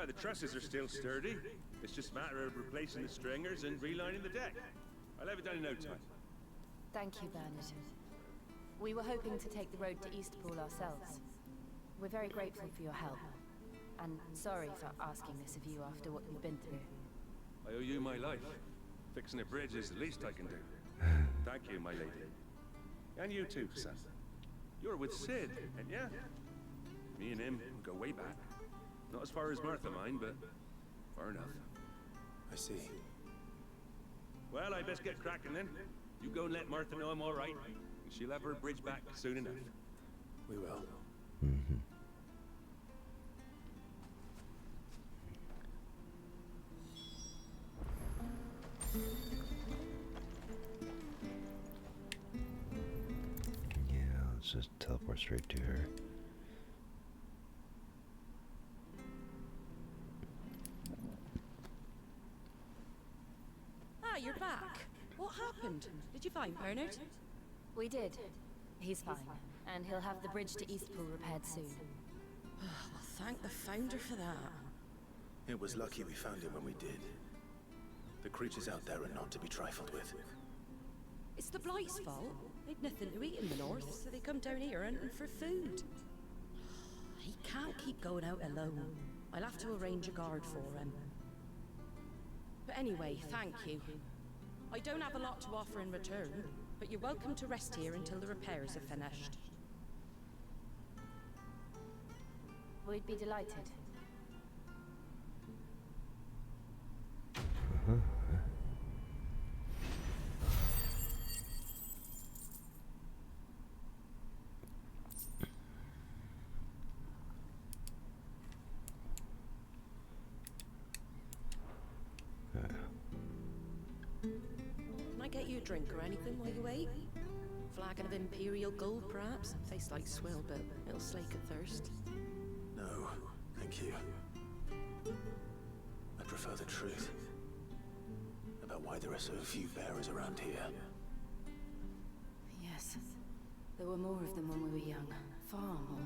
The trusses are still sturdy. It's just a matter of replacing the stringers and relining the deck. I'll have it done in no time. Thank you, Bernard. We were hoping to take the road to Eastpool ourselves. We're very grateful for your help. And sorry for asking this of you after what you've been through. I owe you my life. Fixing a bridge is the least I can do. Thank you, my lady. And you too, son. You're with Sid, and yeah? Me and him go way back. Not as far as Martha mind, but far enough. I see. Well, I best get cracking then. You go and let Martha know I'm all right, and she'll have her bridge back soon enough. We will. Yeah, let's just teleport straight to her. You're back. What happened? Did you find Bernard? We did. He's fine, and he'll have the bridge to Eastpool repaired soon. Well, thank the Founder for that. It was lucky we found him when we did. The creatures out there are not to be trifled with. It's the Blight's fault. They'd nothing to eat in the north, so they come down here hunting for food. He can't keep going out alone. I'll have to arrange a guard for him. But anyway, thank you. I don't have a lot to offer in return, but you're welcome to rest here until the repairs are finished. We'd be delighted. Can I get you a drink or anything while you wait? Flagon of Imperial Gold, perhaps? Tastes like swill, but it'll slake a thirst. No, thank you. I prefer the truth. About why there are so few bearers around here. Yes. There were more of them when we were young. Far more.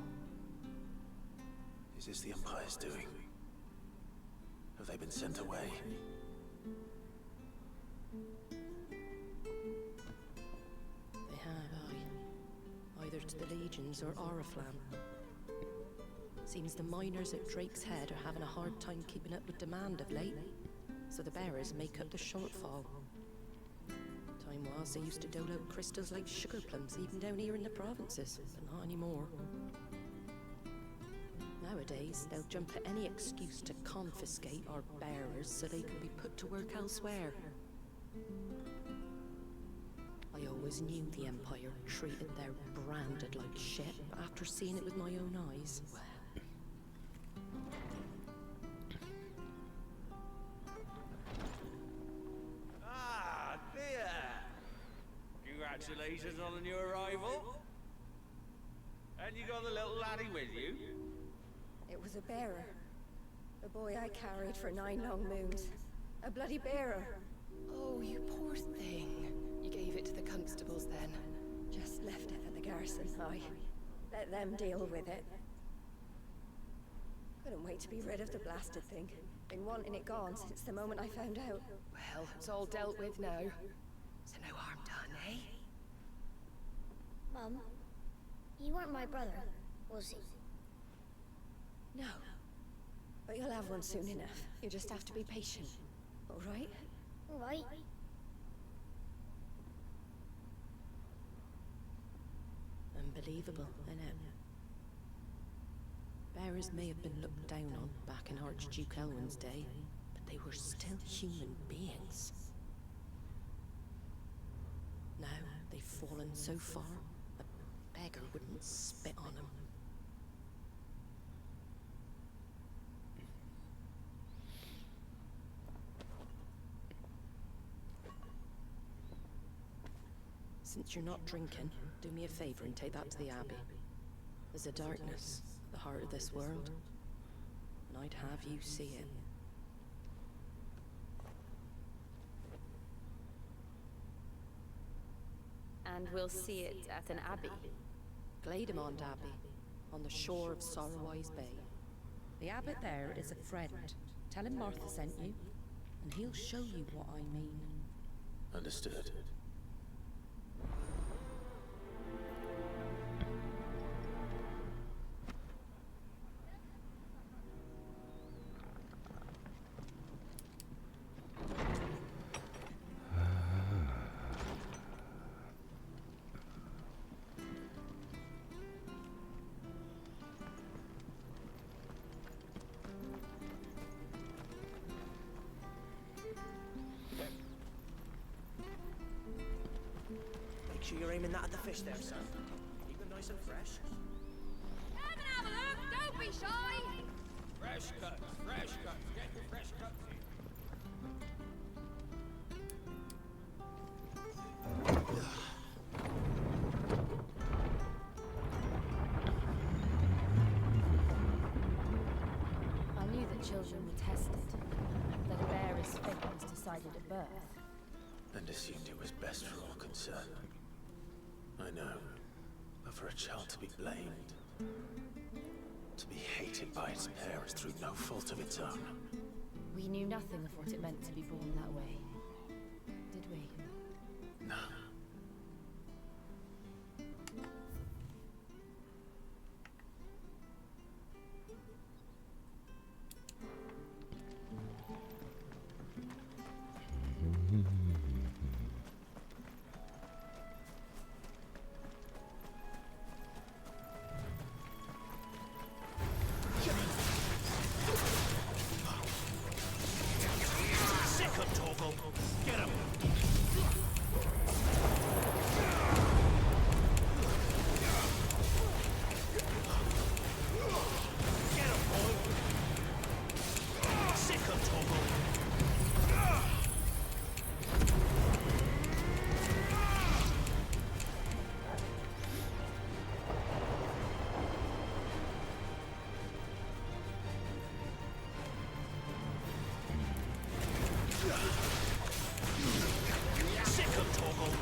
Is this the Empire's doing? Have they been sent away? They have, either to the Legions or Oriflamme. Seems the miners at Drake's Head are having a hard time keeping up with demand of late, so the bearers make up the shortfall. Time was they used to dole out crystals like sugar plums even down here in the provinces, but not anymore. Nowadays, they'll jump at any excuse to confiscate our bearers so they can be put to work elsewhere. I always knew the Empire treated their branded like shit, but after seeing it with my own eyes, well... Ah, dear! Congratulations on the new arrival. And you got the little laddie with you? It was a bearer. A boy I carried for 9 long moons. A bloody bearer. Oh, you poor thing. You gave it to the constables then? Just left it at the garrison, I let them deal with it. Couldn't wait to be rid of the blasted thing. Been wanting it gone since the moment I found out. Well, it's all dealt with now. So no harm done, eh? Mum, you weren't my brother, was he? No. But you'll have one soon enough. You just have to be patient. All right? All right. Unbelievable, innit? Bearers may have been looked down on back in Archduke Elwin's day, but they were still human beings. Now they've fallen so far, a beggar wouldn't spit on them. Since you're not drinking, do me a favor and take that to the Abbey. There's a darkness at the heart of this world, and I'd have you see it. And we'll see it at an abbey. Glademond Abbey, on the shore of Sorrowwise Bay. The abbot there is a friend. Tell him Martha sent you, and he'll show you what I mean. Understood. Make sure you're aiming that at the fish there, son. Keep them nice and fresh. Come and have a look, don't be shy! Fresh cuts, get your fresh cuts here. I knew that children were tested, that a bearer's fate was decided at birth. And assumed it was best for all concerned. I know. But for a child to be blamed, to be hated by its parents through no fault of its own. We knew nothing of what it meant to be born that way, did we? No. Sick of Torgal! Get him! Get him, boy! Sick of Torgal! Sick of Torgal!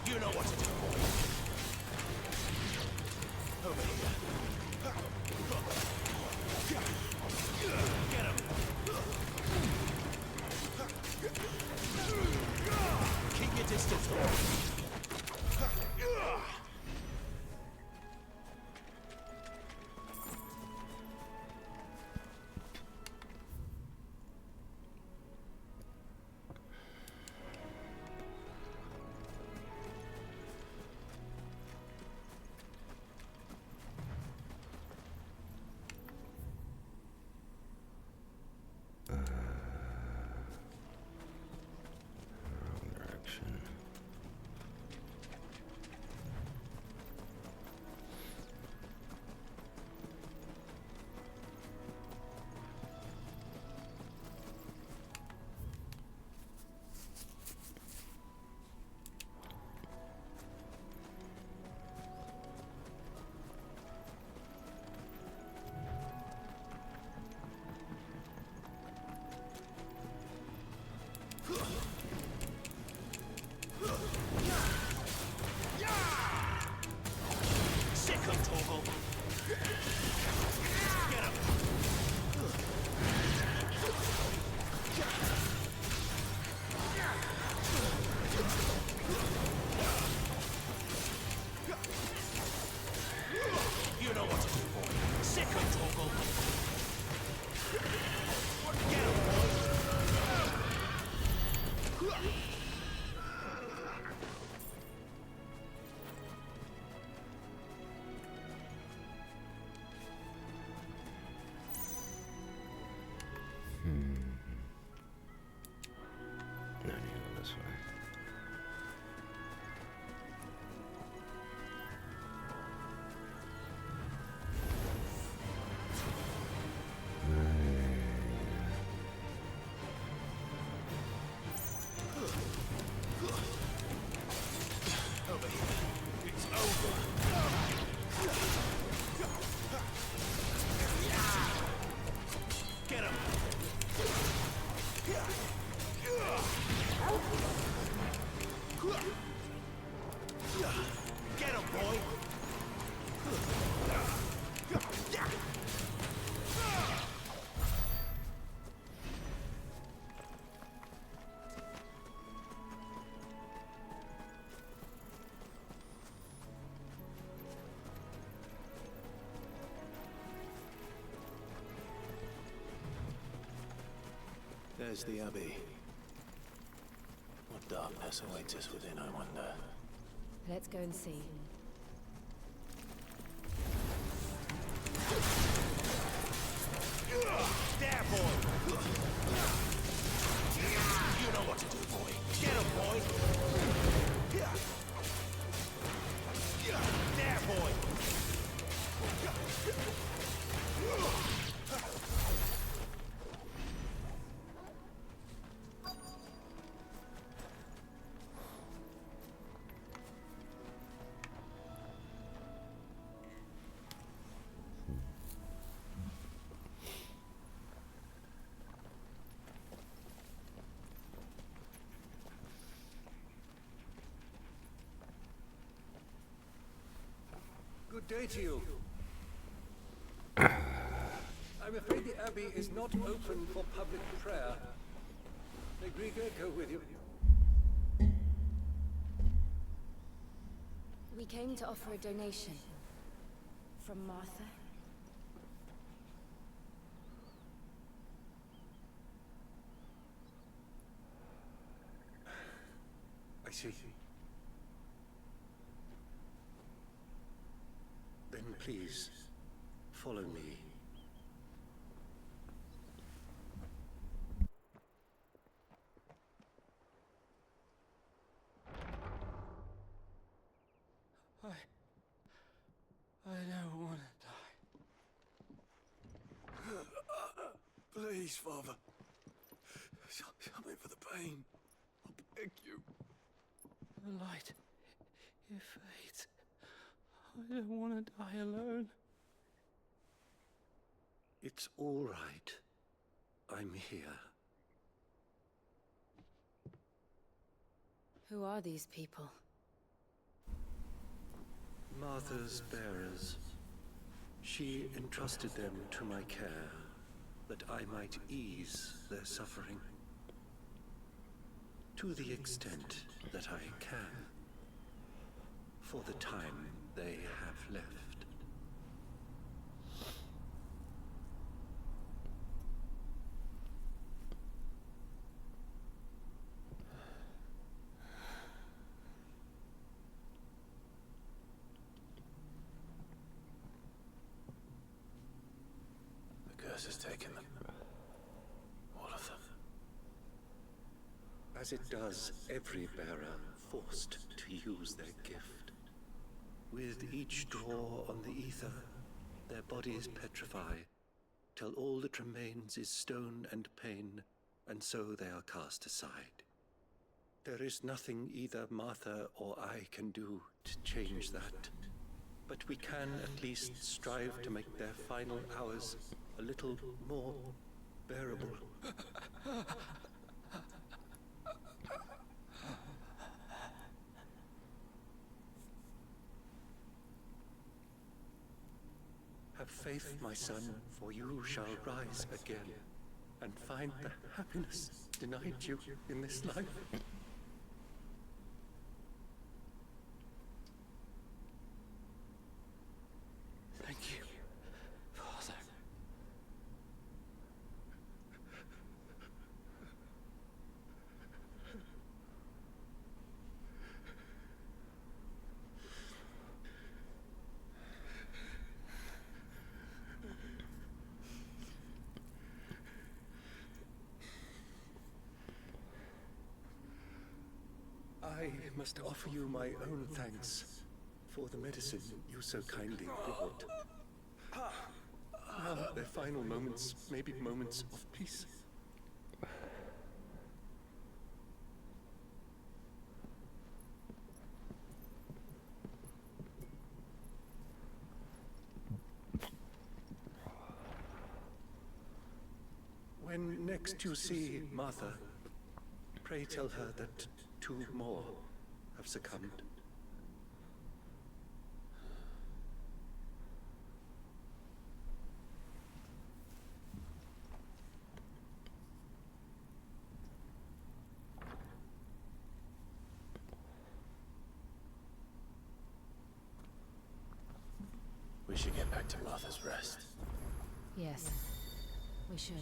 You know what to do, boy. Over here. Get him! Keep your distance, boy. Wrong direction. Get him, boy! There's the Abbey. What darkness awaits us within, I wonder? Let's go and see. There, boy! You know what to do, boy. Get him, boy! There, boy! Good day to you. I'm afraid the Abbey is not open for public prayer. May Grieger go with you. We came to offer a donation. From Martha. I see. Then please, follow me. I don't want to die. Please, Father. Help me for the pain. I beg you. The light, it fades. I don't want to die alone. It's all right. I'm here. Who are these people? Martha's bearers. She entrusted them to my care, that I might ease their suffering. To the extent that I can. For the time they have left. The curse has taken them. All of them. As it does every bearer forced to use their gift. With each draw on the ether, their bodies petrify, till all that remains is stone and pain, and so they are cast aside. There is nothing either Martha or I can do to change that, but we can at least strive to make their final hours a little more bearable. Have faith, my son, for you shall rise again, and find the happiness denied you in this life. Thank you, Father. I must offer you my own thanks for the medicine you so kindly brought. Now their final moments may be moments of peace. When next you see Martha, pray tell her that two more have succumbed. We should get back to Martha's Rest. Yes, we should.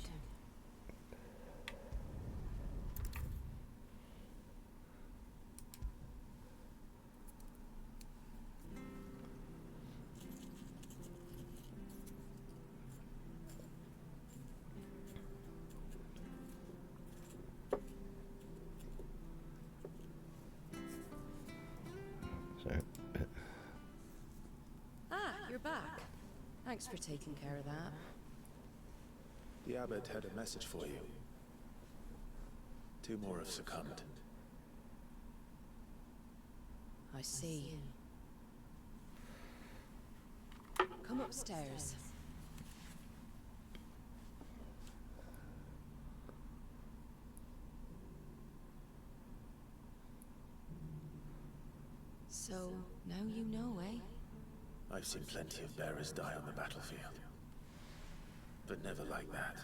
Sorry. Ah, you're back. Thanks for taking care of that. The abbot had a message for you. 2 more have succumbed. I see. Come upstairs. So, now you know, eh? I've seen plenty of bearers die on the battlefield. But never like that.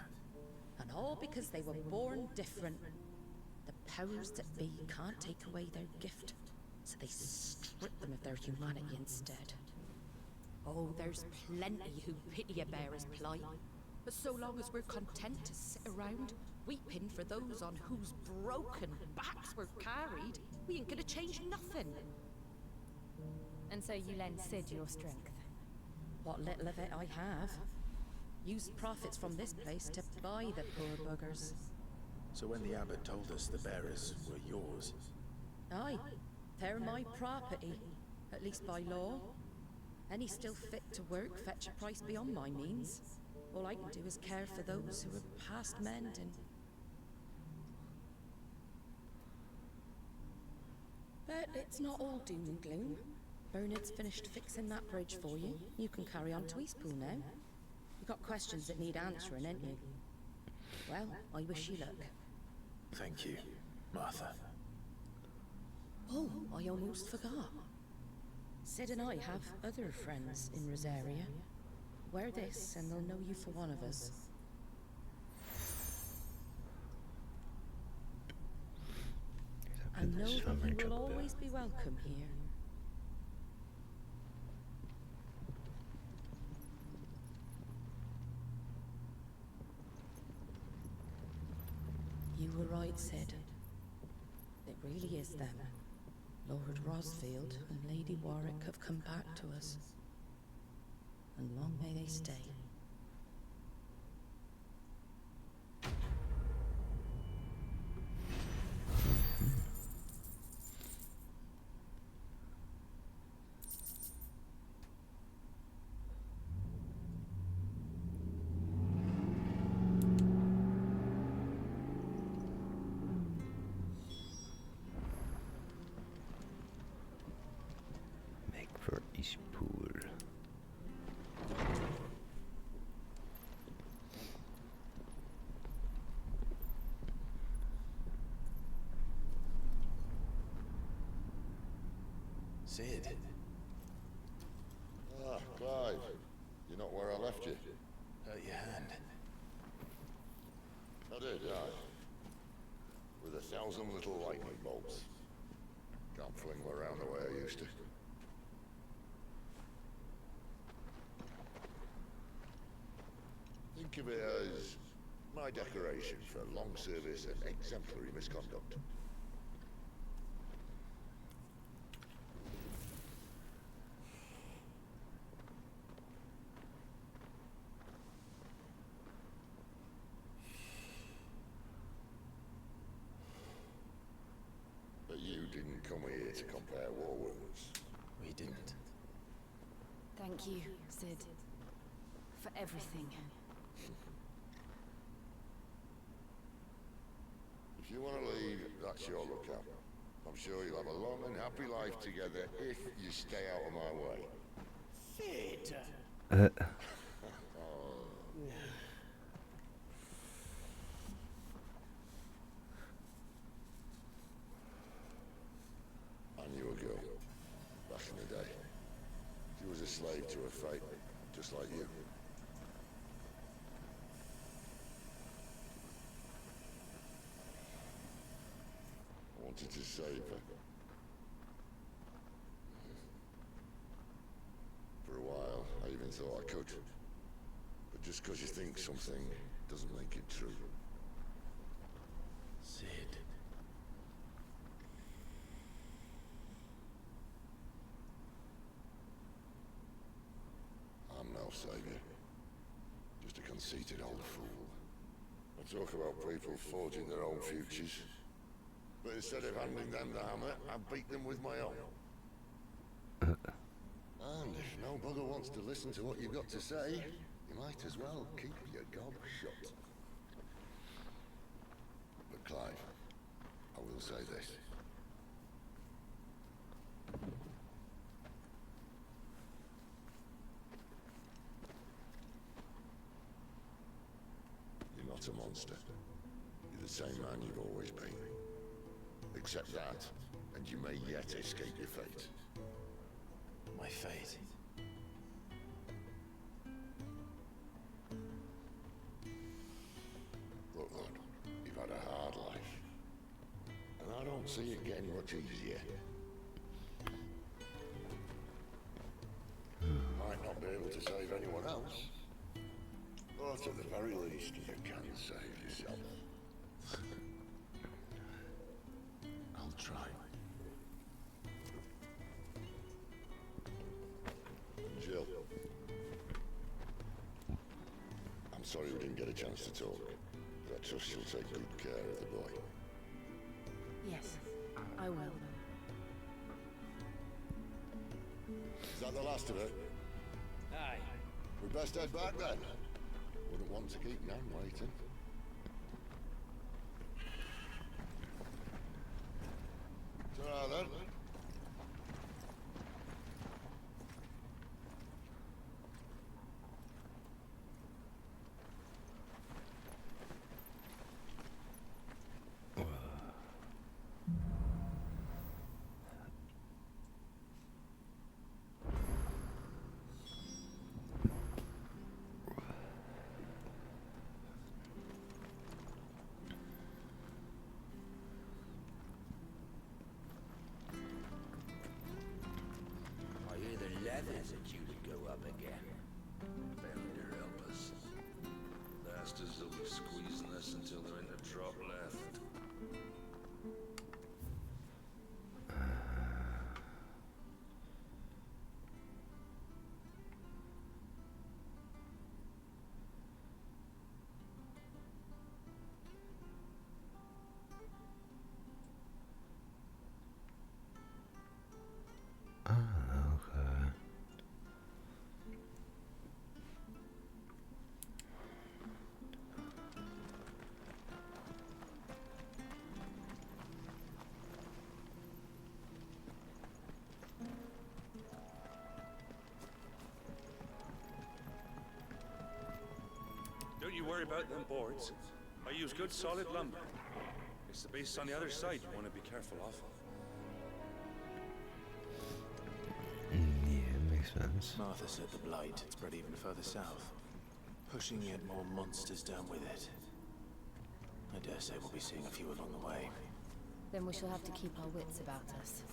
And all because they were born different. The powers that be can't take away their gift, so they strip them of their humanity instead. Oh, there's plenty who pity a bearer's plight. But so long as we're content to sit around, weeping for those on whose broken backs we're carried, we ain't gonna change nothing. And so you lend Sid your strength? What little of it I have. Used profits from this place to buy the poor buggers. So when the abbot told us the bearers were yours... Aye, they're my property, at least by law. Any still fit to work fetch a price beyond my means. All I can do is care for those who are past mending. But it's not all doom and gloom. Bernard's finished fixing that bridge for you. You can carry on to Eastpool now. You've got questions that need answering, ain't you? Well, I wish you luck. Thank you, Martha. Oh, I almost forgot. Sid and I have other friends in Rosaria. Wear this and they'll know you for one of us. And know that you will always be welcome here. You were right, Sid. It really is them. Lord Rosfield and Lady Warwick have come back to us. And long may they stay. Make for Eastpool. Sid. Ah, Clive. You're not where I left you. Hurt your hand. I did, aye. With 1,000 little lightning bolts. Can't fling them around the way I used to. Think of it as my decoration for long service and exemplary misconduct. But you didn't come here to compare war wounds. We didn't. Thank you, Sid. For everything. If you want to leave, that's your lookout. I'm sure you'll have a long and happy life together if you stay out of my way. Sid! I knew in the day. She was a slave to her fate, just like you. I wanted to save her. For a while, I even thought I could. But just because you think something doesn't make it true. Sid. I'm no savior. Just a conceited old fool. I talk about people forging their own futures. But instead of handing them the hammer, I beat them with my own. And if no bugger wants to listen to what you've got to say, you might as well keep your gob shut. But Clive, I will say this. You're not a monster. You're the same man you've always been. Accept that, and you may yet escape your fate. My fate? Look, lad, you've had a hard life. And I don't see it getting much easier. Might not be able to save anyone else. But at the very least, you can save yourself. I'll try. Jill. I'm sorry we didn't get a chance to talk, but I trust she'll take good care of the boy. Yes, I will. Is that the last of it? Aye. We best head back then. Wouldn't want to keep Nan waiting. Ta-ra then. I hear the leathers are due to go up again. Bender help us. Bastards will be squeezing us until there ain't a drop left. Okay. Don't you worry about them boards. I use good solid lumber. It's the beasts on the other side you want to be careful of. Yeah, makes sense. Martha said the blight had spread even further south, pushing yet more monsters down with it. I dare say we'll be seeing a few along the way. Then we shall have to keep our wits about us.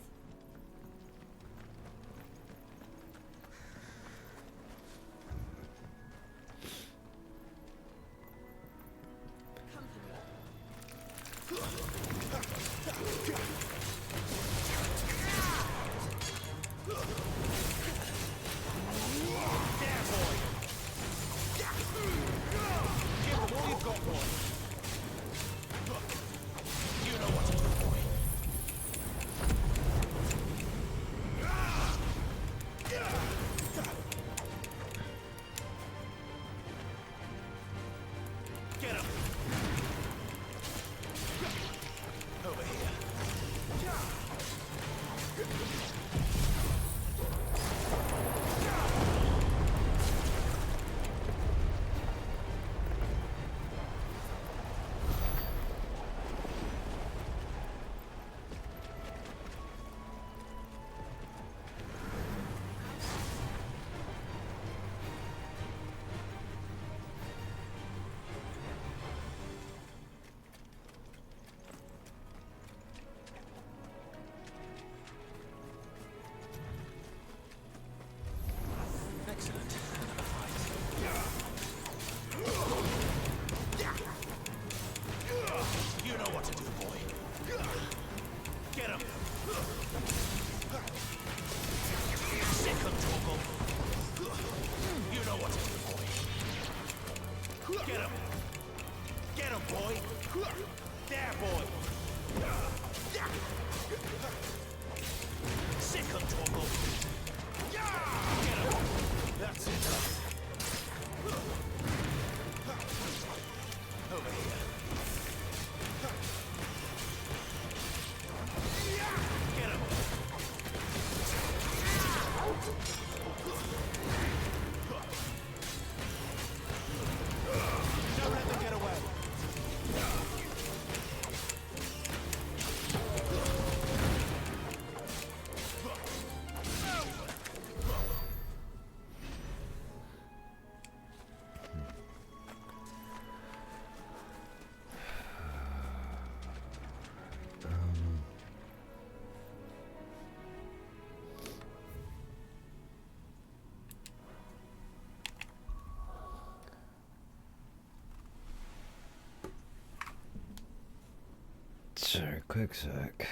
Sorry, quick sec.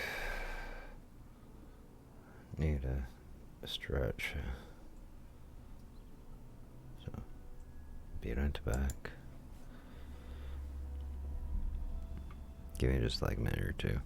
Need a stretch. So, be right back. Give me just like a minute or two.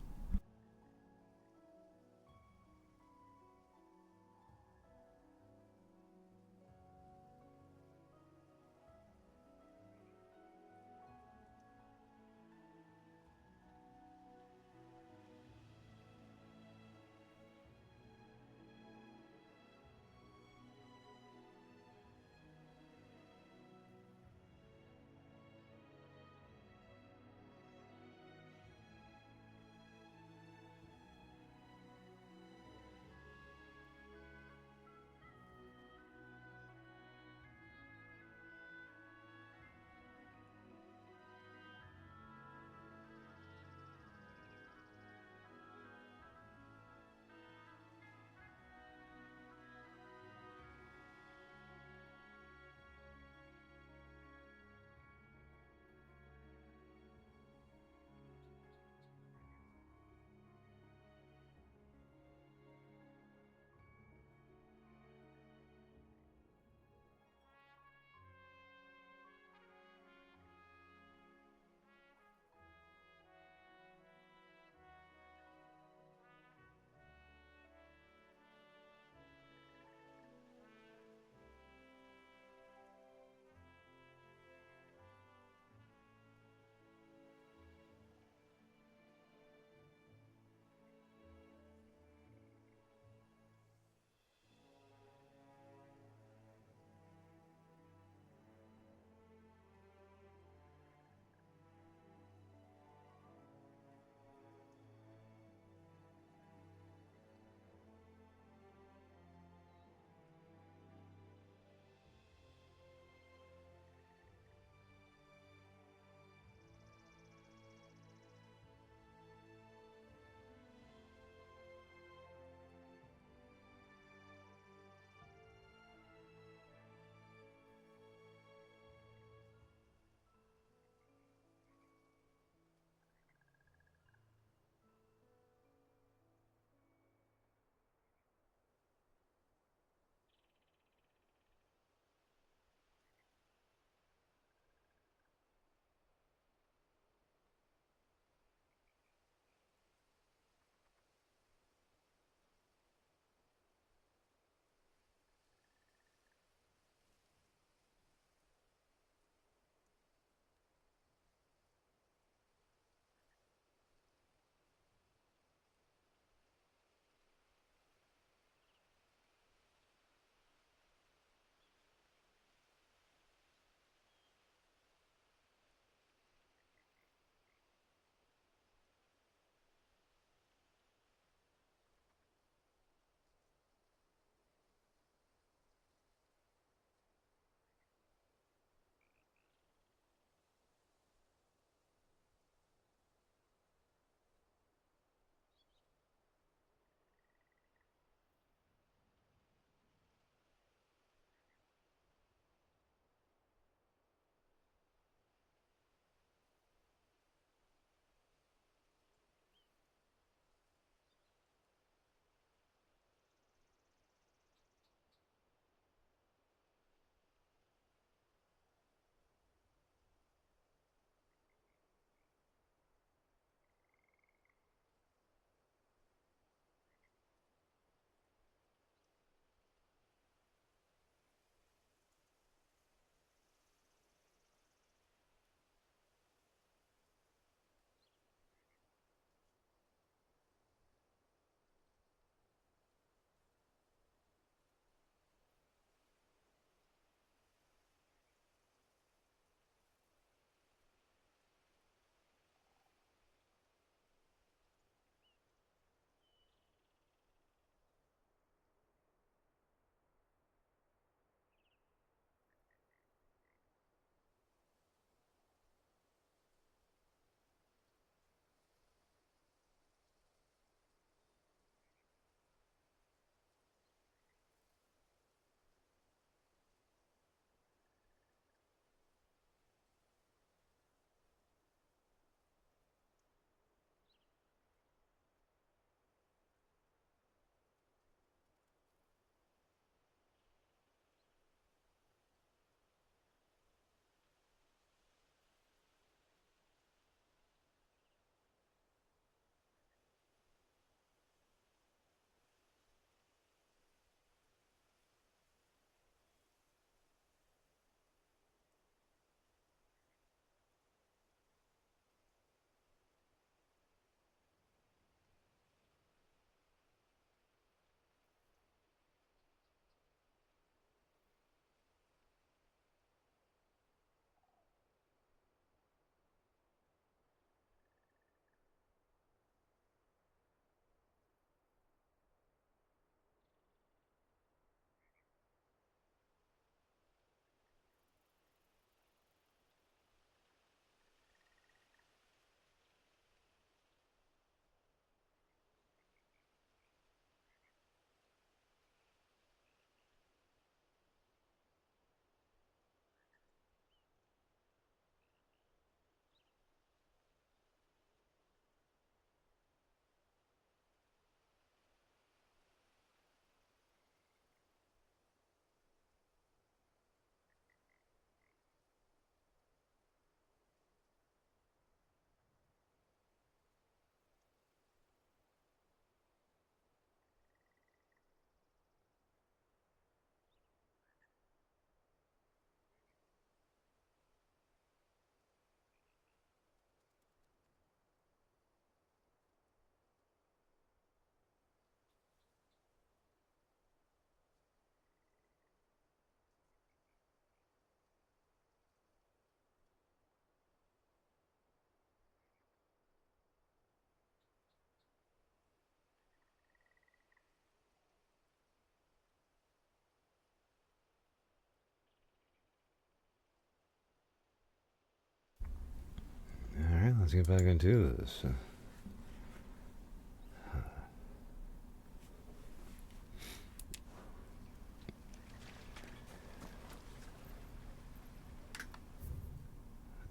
let's get back into this.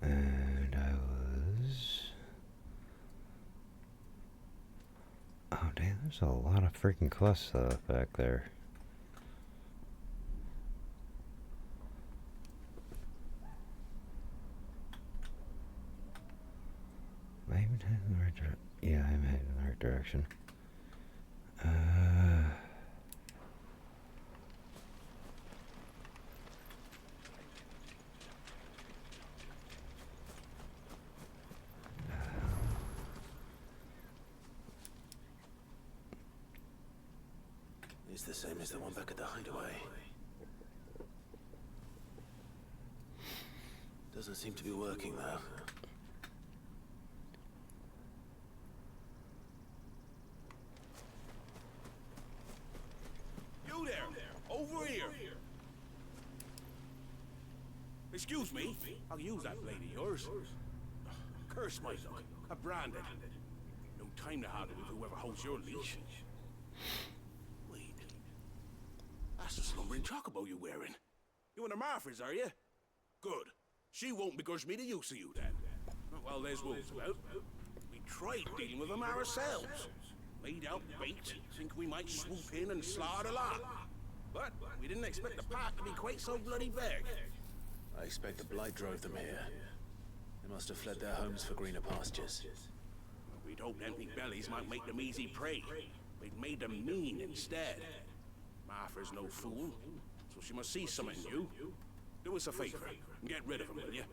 And I was... Oh, damn, there's a lot of freaking quests back there. Am I even heading in the right direction? Yeah, I'm heading in the right direction. It's the same as the one back at the hideaway. Doesn't seem to be working though. You there! Over here! Excuse me. I'll use that blade of yours. Curse my luck. A branded. No time to haggle with whoever holds your leash. Wait. That's the slumbering chocobo you're wearing. You and the Marfors, are you? Good. She won't begrudge me the use of you then. Well, there's wolves about. We tried dealing with them ourselves. Laid out bait, think we might swoop in and slaughter a lot. But we didn't expect the pack to be quite so bloody big. I expect the blight drove them here. They must have fled their homes for greener pastures. We'd hoped empty bellies might make them easy prey. We'd made them mean instead. Martha's no fool, so she must see something in you. Do us a favor and get rid of them, will you?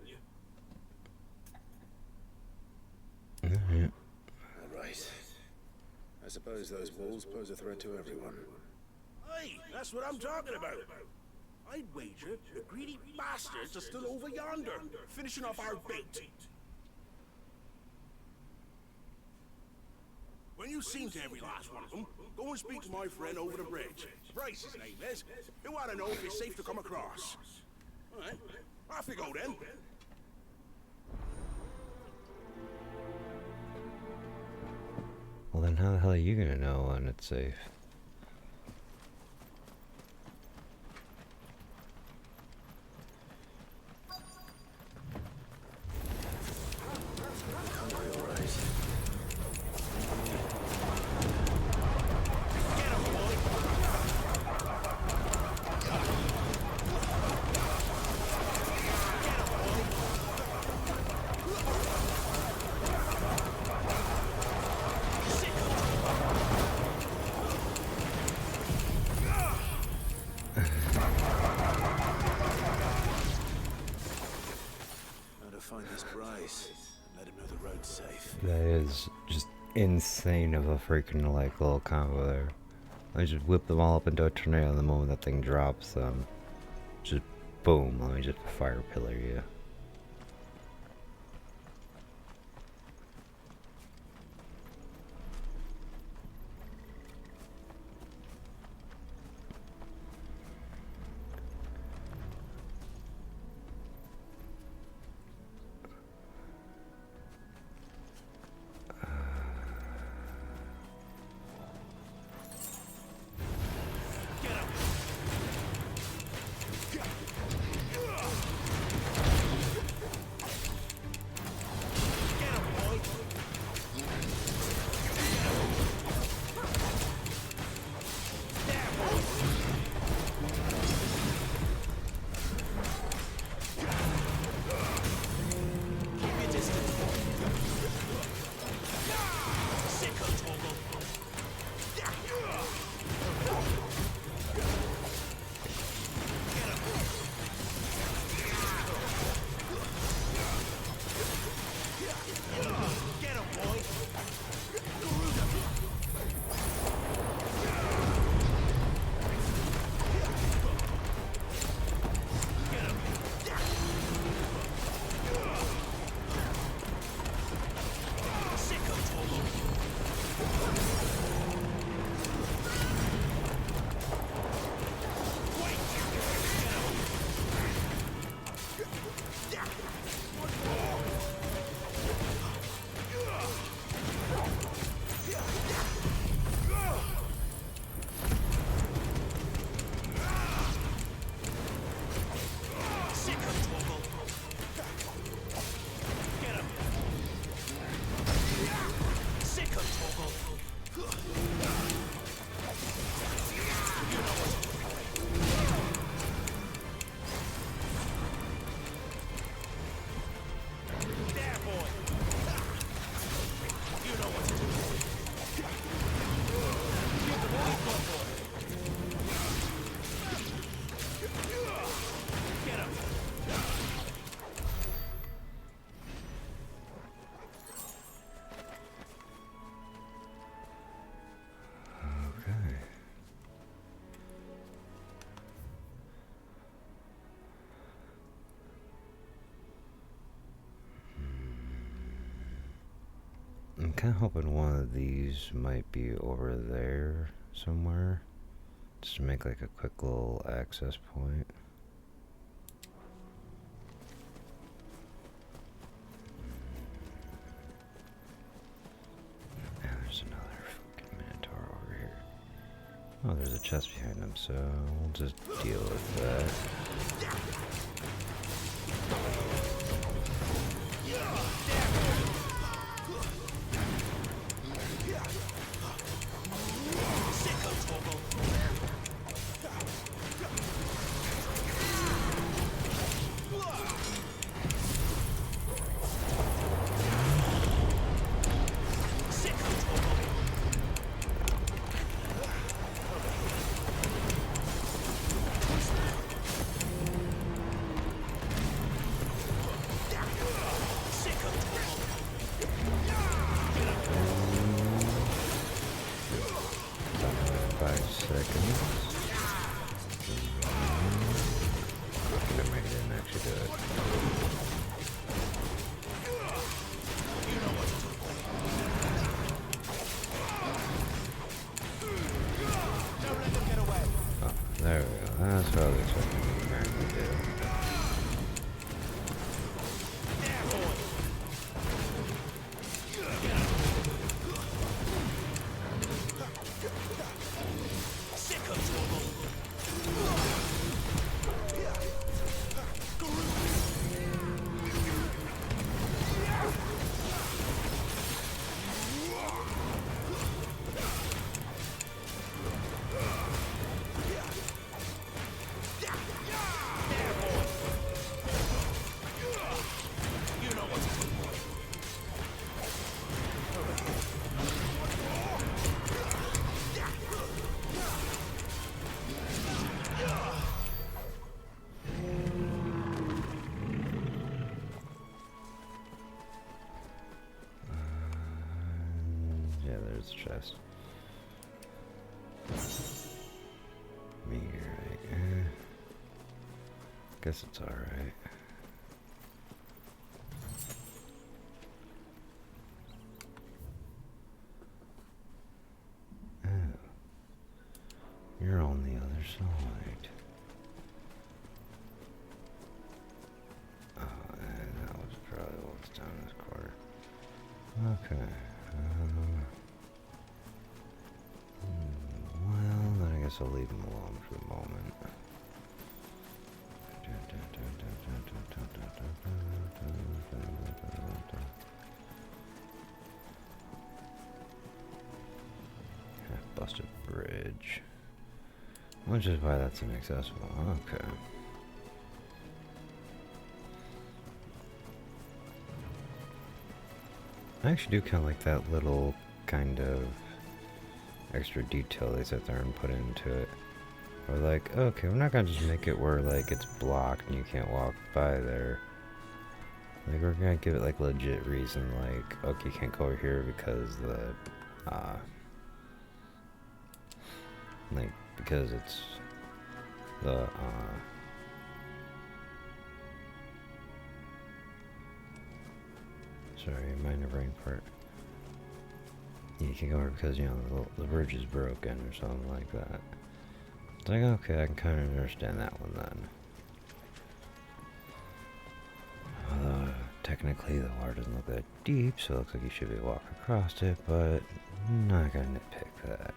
All right. I suppose those wolves pose a threat to everyone. Hey, that's what I'm talking about. I'd wager the greedy bastards are still over yonder, finishing off our bait. When you've seen to every last one of them, go and speak to my friend over the bridge. Bryce, his name is. He want to know if it's safe to come across. All right, off you go then. Well, then how the hell are you gonna know when it's safe? That is just insane of a freaking like little combo there. I just whip them all up into a tornado the moment that thing drops them. Just boom, let me just fire pillar you. kind of hoping one of these might be over there somewhere, just to make like a quick little access point. And there's another fucking Minotaur over here. Oh, there's a chest behind him, so we'll just deal with that. There we go. That's what I was expecting to apparently do. Yeah, there's the chest. Meteorite. Guess it's alright. Oh. You're on the other side. Oh, and that was probably what's down this quarter. Okay. Well, then I guess I'll leave him alone for the moment. Busted bridge. Which is why that's inaccessible. Okay. I actually do kind of like that little kind of extra detail they sit there and put into it. Or like, okay, we're not gonna just make it where like it's blocked and you can't walk by there. Like we're gonna give it like legit reason, like, okay, you can't go over here because like because it's the sorry, minor brain part. You can go over because, you know, the bridge is broken or something like that. It's like, okay, I can kind of understand that one then. Although, technically the water doesn't look that deep, so it looks like you should be able to walk across it, but I'm not gonna nitpick that.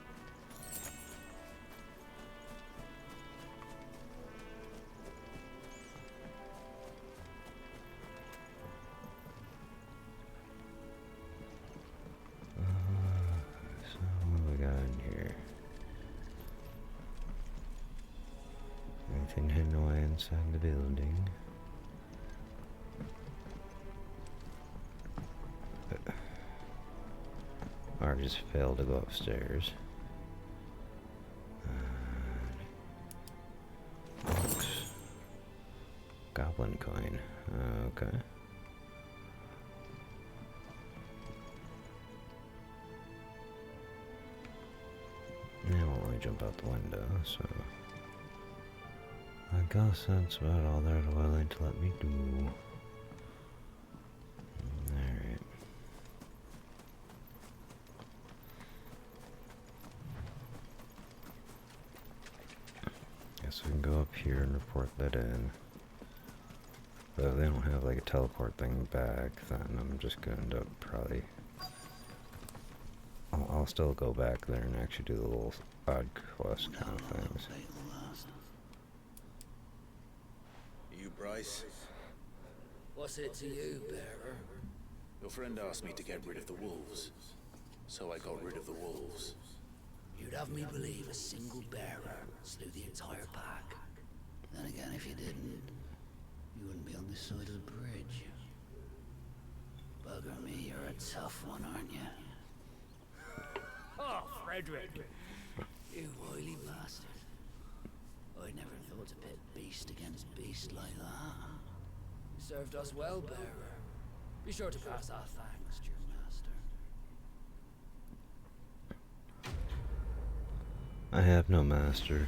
Anything hidden away inside the building? Or just failed to go upstairs. Books. Goblin coin. Okay. Now I won't really jump out the window, so I guess that's about all they're willing to let me do. Alright. so we can go up here and report that in. But if they don't have like a teleport thing back, then I'm just gonna end up probably... I'll still go back there and actually do the little odd quest kind of things. You Bryce? What's it to you, bearer? Your friend asked me to get rid of the wolves, so I got rid of the wolves. You'd have me believe a single bearer slew the entire pack. Then again, if you didn't, you wouldn't be on this side of the bridge. Bugger me, you're a tough one, aren't you? Oh, Frederick! You wily bastard. I never thought to pit beast against beast like that. You served us well, bearer. Be sure to pass our thanks to your master. I have no master.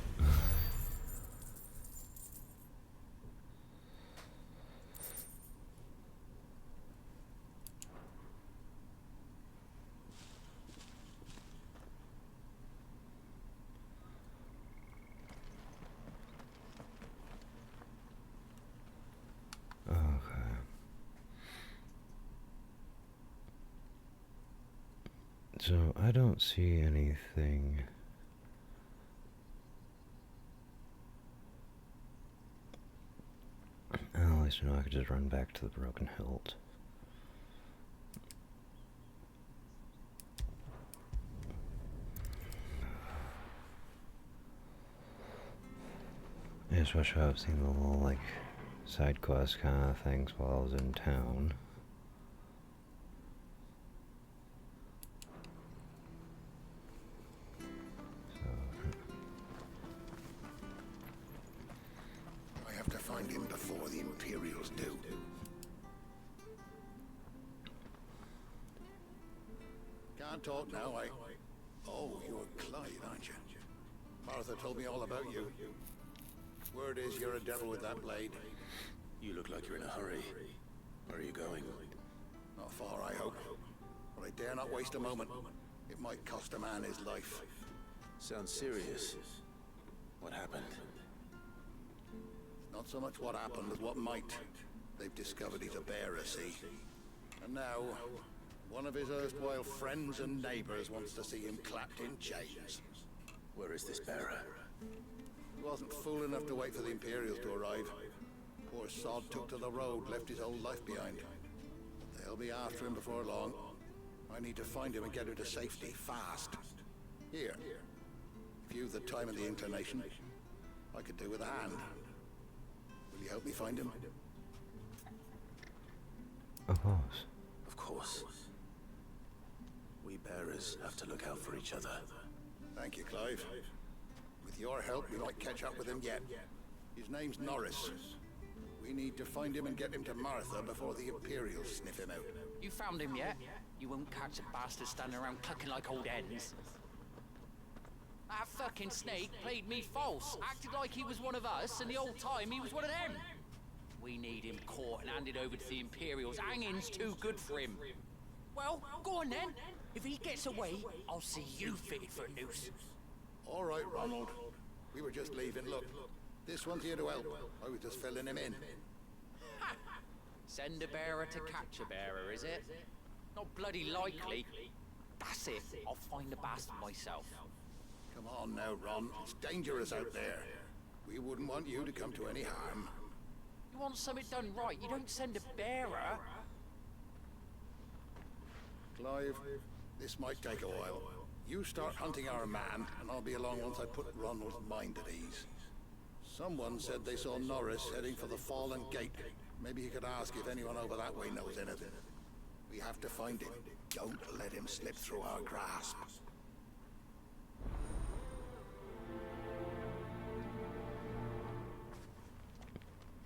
So, I don't see anything. At least I know I could just run back to the Broken Hilt. I just wish I had seen the little, like, side quest kind of things while I was in town. To find him before the Imperials do. Can't talk now, Oh, you're Clive, aren't you? Martha told me all about you. Word is you're a devil with that blade. You look like you're in a hurry. Where are you going? Not far, I hope. But I dare not waste a moment. It might cost a man his life. Sounds serious. What happened? Not so much what happened as what might. They've discovered he's a bearer, see? And now, one of his erstwhile friends and neighbors wants to see him clapped in chains. Where is this bearer? He wasn't fool enough to wait for the Imperials to arrive. Poor sod took to the road, left his whole life behind. They'll be after him before long. I need to find him and get him to safety, fast. Here. If you've the time and the inclination, I could do with a hand. Will you help me find him? Of course. Of course. We bearers have to look out for each other. Thank you, Clive. With your help, we might catch up with him yet. His name's Norris. We need to find him and get him to Martha before the Imperials sniff him out. You found him yet? You won't catch a bastard standing around clucking like old hens. That fucking snake played me false, acted like he was one of us, and the whole time he was one of them. We need him caught and handed over to the Imperials. Hanging's too good for him. Well, go on then. If he gets away, I'll see you fitted for a noose. All right, Ronald. We were just leaving. Look, this one's here to help. I was just filling him in. Ha! Send a bearer to catch a bearer, is it? Not bloody likely. That's it. I'll find the bastard myself. Come on now, Ron. It's dangerous out there. We wouldn't want you to come to any harm. You want something done right, you don't send a bearer. Clive, this might take a while. You start hunting our man, and I'll be along once I put Ronald's mind at ease. Someone said they saw Norris heading for the Fallen Gate. Maybe you could ask if anyone over that way knows anything. We have to find him. Don't let him slip through our grasp.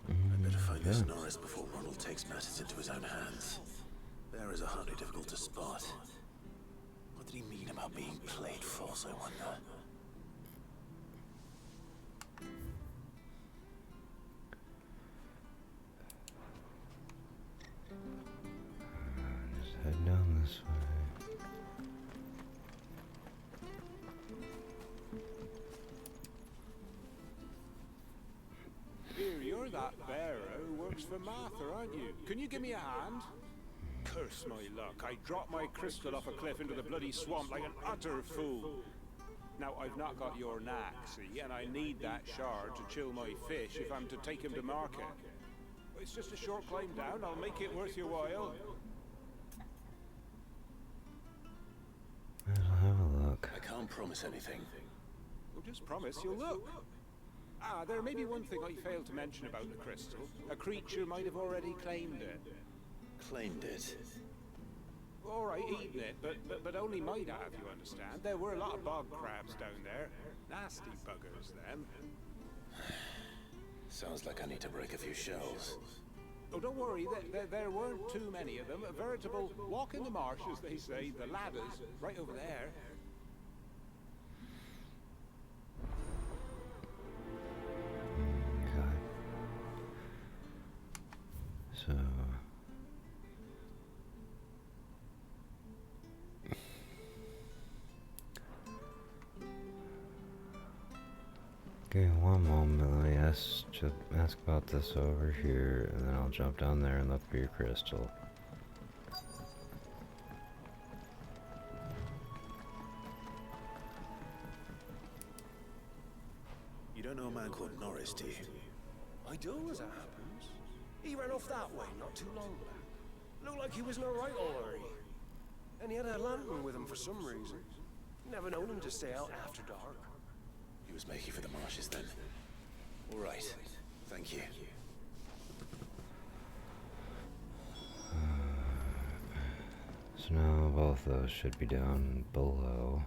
I better find this Norris before Ronald takes matters into his own hands. Bearers are hardly difficult to spot. What did he mean about being played false, I wonder? Just head down this way. bearer who works for Martha, aren't you? Can you give me a hand? Curse my luck. I dropped my crystal off a cliff into the bloody swamp like an utter fool. Now, I've not got your knack, see, and I need that shard to chill my fish if I'm to take him to market. It's just a short climb down. I'll make it worth your while. I'll have a look. I can't promise anything. Well, just promise you'll look. Ah, there may be one thing I failed to mention about the crystal. A creature might have already claimed it. Claimed it? All right, eaten it, but only might have, you understand. There were a lot of bog crabs down there. Nasty buggers, them. Sounds like I need to break a few shells. Oh, don't worry, there weren't too many of them. A veritable walk in the marsh, as they say, the ladders, right over there. Okay. So... Okay, one moment, let me ask about this over here, and then I'll jump down there and look for your crystal. You don't know a man called Norris, do you? I do, as it happens. He ran off that way not too long back. Looked like he was in a right hurry. And he had a lantern with him for some reason. Never known him to stay out after dark. He was making for the marshes then. All right. Thank you. So now both those should be down below.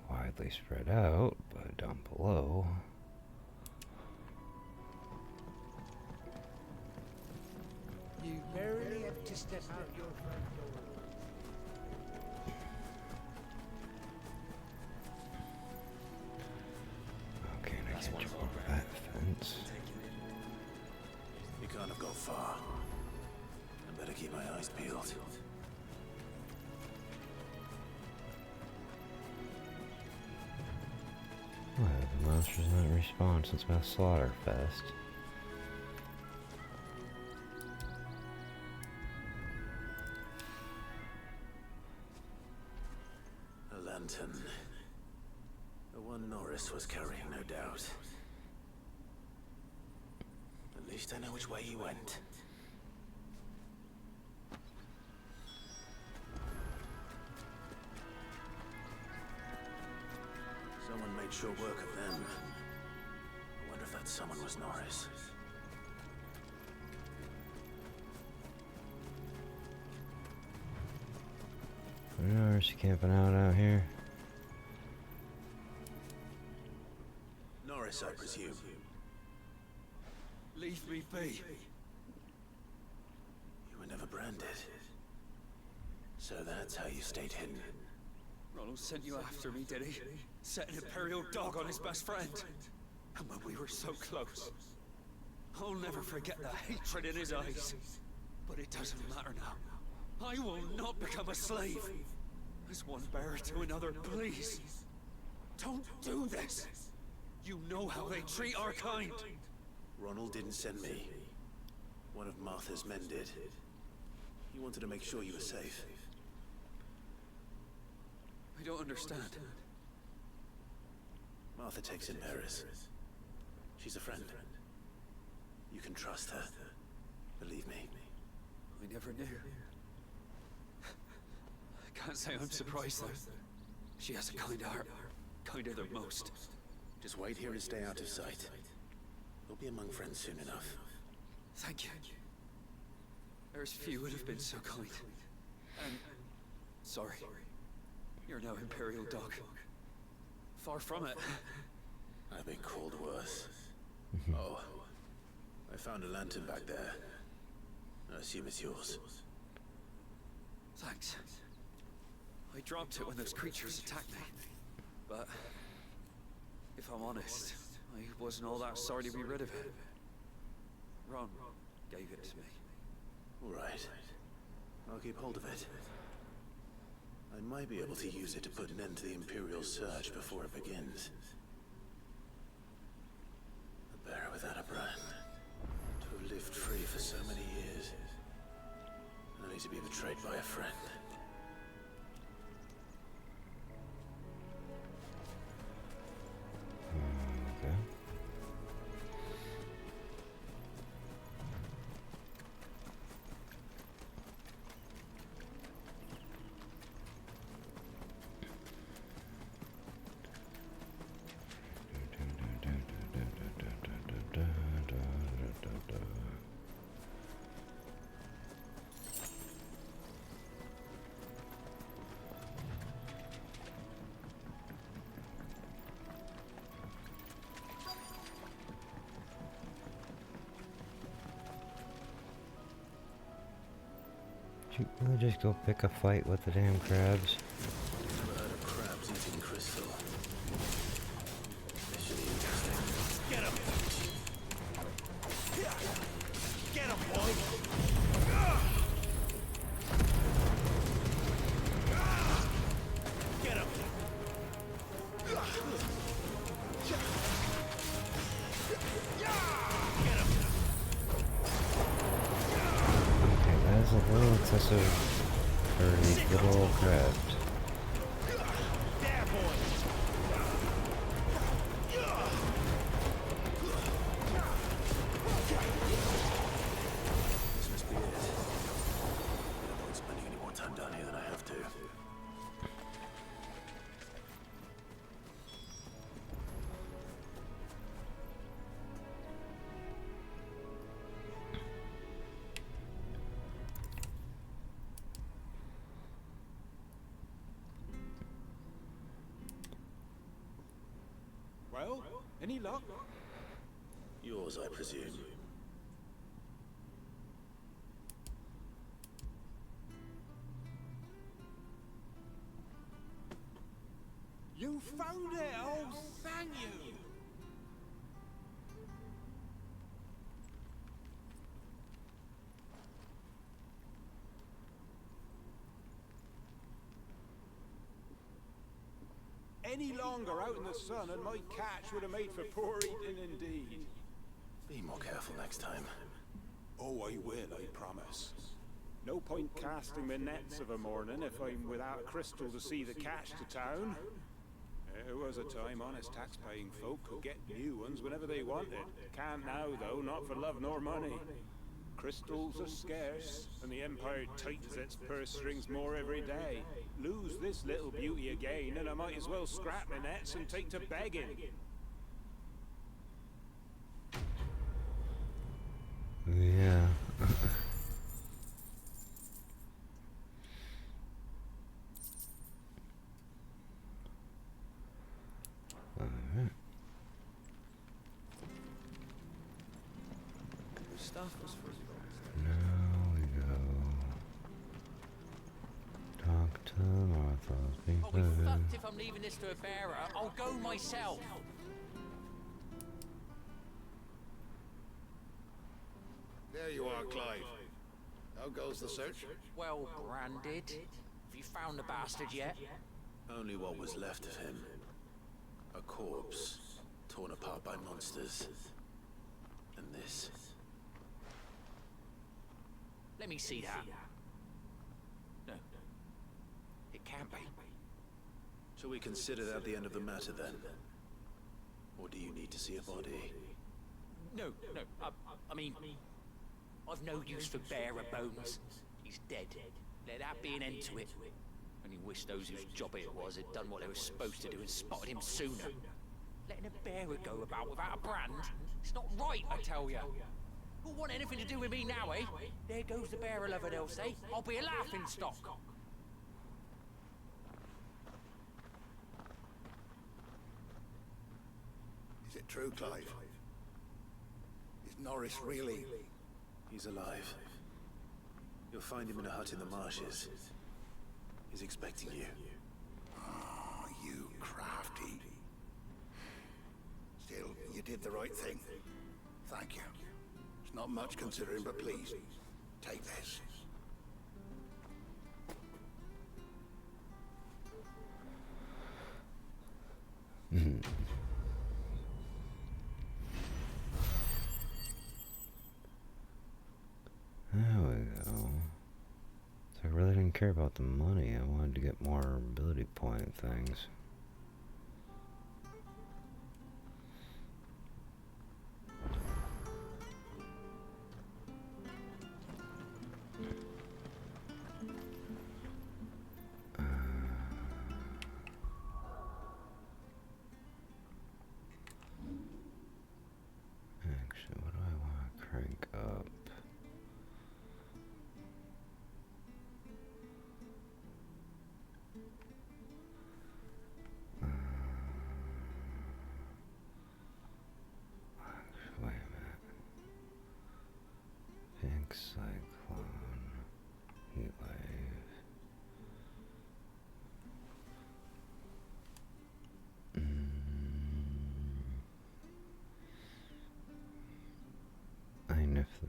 Widely spread out, but down below. You barely have to step out your front door. Okay, and I can jump over that fence. You can't have gone far. I better keep my eyes peeled. Why have the monsters not respawned since my Slaughterfest? A lantern. The one Norris was carrying, no doubt. At least I know which way he went. Someone made short work of them. I wonder if that someone was Norris. Norris camping out here. Norris, I presume. Leave me be. You were never branded. So that's how you stayed hidden. Ronald sent you after me, did he? Set an Imperial dog on his best friend. And when we were so close. I'll never forget the hatred in his eyes. But it doesn't matter now. I will not become a slave. As one bearer to another, please. Don't do this. You know how they treat our kind. Ronald didn't send me. One of Martha's men did. He wanted to make sure you were safe. I don't understand. Martha takes in bearers. She's a friend. You can trust her. Believe me. I never knew. I can't say I'm surprised though. She has a kind heart. Kinder than most. Just wait here and stay out of sight. We'll be among friends soon enough. Thank you. There's few would have been so kind. And sorry. You're no Imperial dog. Far from it. I've been called worse. Oh, I found a lantern back there. I assume it's yours. Thanks. I dropped it when those creatures attacked me. But if I'm honest, I wasn't all that sorry to be rid of it. Ron gave it to me. All right. I'll keep hold of it. I might be able to use it to put an end to the Imperial surge before it begins. The without a brand. To have lived free for so many years. Only to be betrayed by a friend. Okay. You really just go pick a fight with the damn crabs? Never heard of crabs eating crystal. This should be interesting. Get him! Get him, boy! Get him! Okay, that is a little excessive for these little crabs. This must be it. No point spending any more time down here than I have to. Well, any luck? Yours, I presume. You found it! Oh, thank you! Any longer out in the sun and my catch would have made for poor eating indeed. Be more careful next time. Oh, I will, I promise. No point casting my nets of a morning if I'm without a crystal to see the catch to town. There was a time honest tax-paying folk could get new ones whenever they wanted. Can't now, though, not for love nor money. Crystals are scarce, and the Empire tightens its purse strings more every day. Lose this little beauty again, and I might as well scrap my nets and take to begging. Yeah. Alright. Stuff was for Now we go. Talk to Martha's I'll be people. fucked if I'm leaving this to a bearer. I'll go myself. There you are, Clive. How goes the search? Well branded. Have you found the bastard yet? Only what was left of him. A corpse, torn apart by monsters. And this. Let me see that. No. It can't be. Shall we consider that the end of the matter then? Or do you need to see a body? No. I mean, I've no use for bearer bones. He's dead. Let that be an end to it. Only wish those whose job it was had done what they were supposed to do and spotted him sooner. Letting a bearer go about without a brand, it's not right, I tell you. Who'll want anything to do with me now, eh? There goes the bearer lover, they'll say. I'll be a laughing stock. Is it true, Clive? Is Norris really... He's alive. You'll find him in a hut in the marshes. He's expecting you. Oh, you crafty. Still, you did the right thing. Thank you. It's not much considering, but please, take this. care about the money. I wanted to get more ability point things. Actually, what do I want to crank up? Wait a minute. Pink Cyclone. Heat Wave. I mean, if the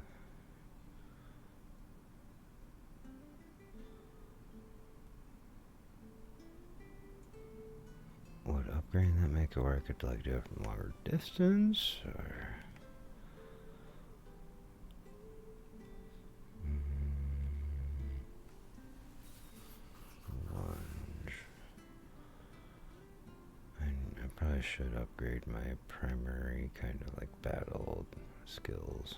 would upgrading that make it where I could like do it from longer distance, or lunge? I probably should upgrade my primary kind of like battle skills.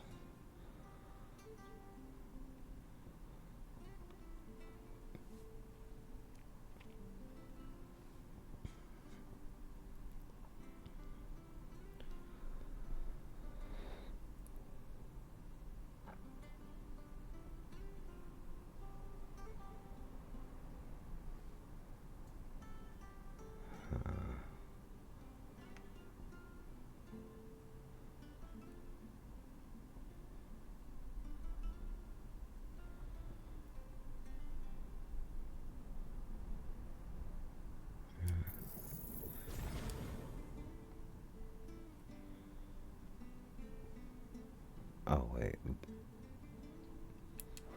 Oh wait,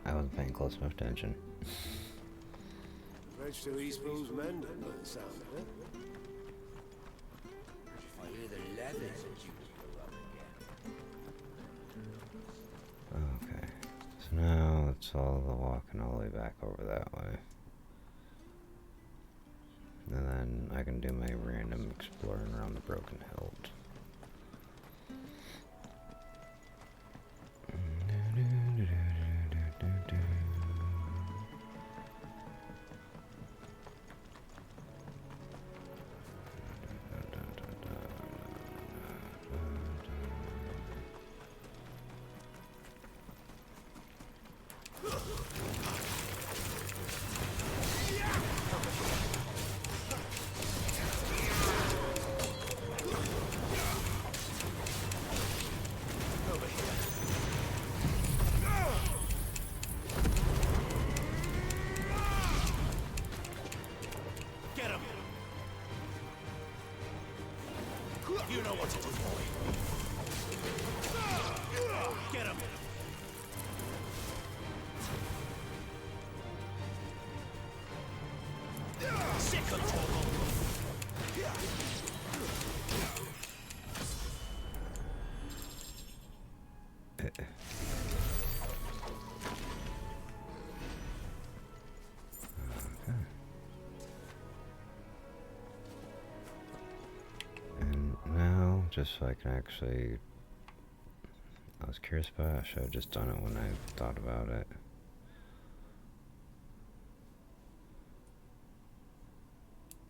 I wasn't paying close enough attention. Bridge to East Blues mending by the sound of it. I hear the leathers that you go up again. Okay, so now it's all the walking all the way back over that way. And then I can do my random exploring around the Broken Hilt. You know what to do, boy. Get him. Sick of just so I can actually, I was curious about it. I should have just done it when I thought about it.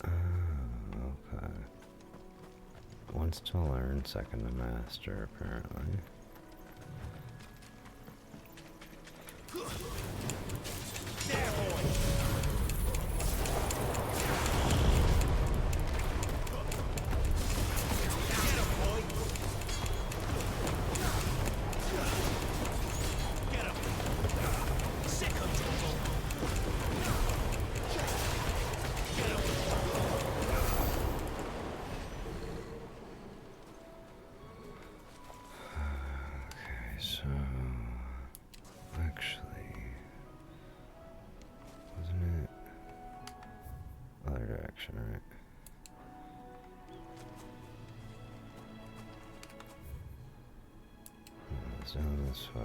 Okay. Once to learn, second to master, apparently. Right. It's down this way.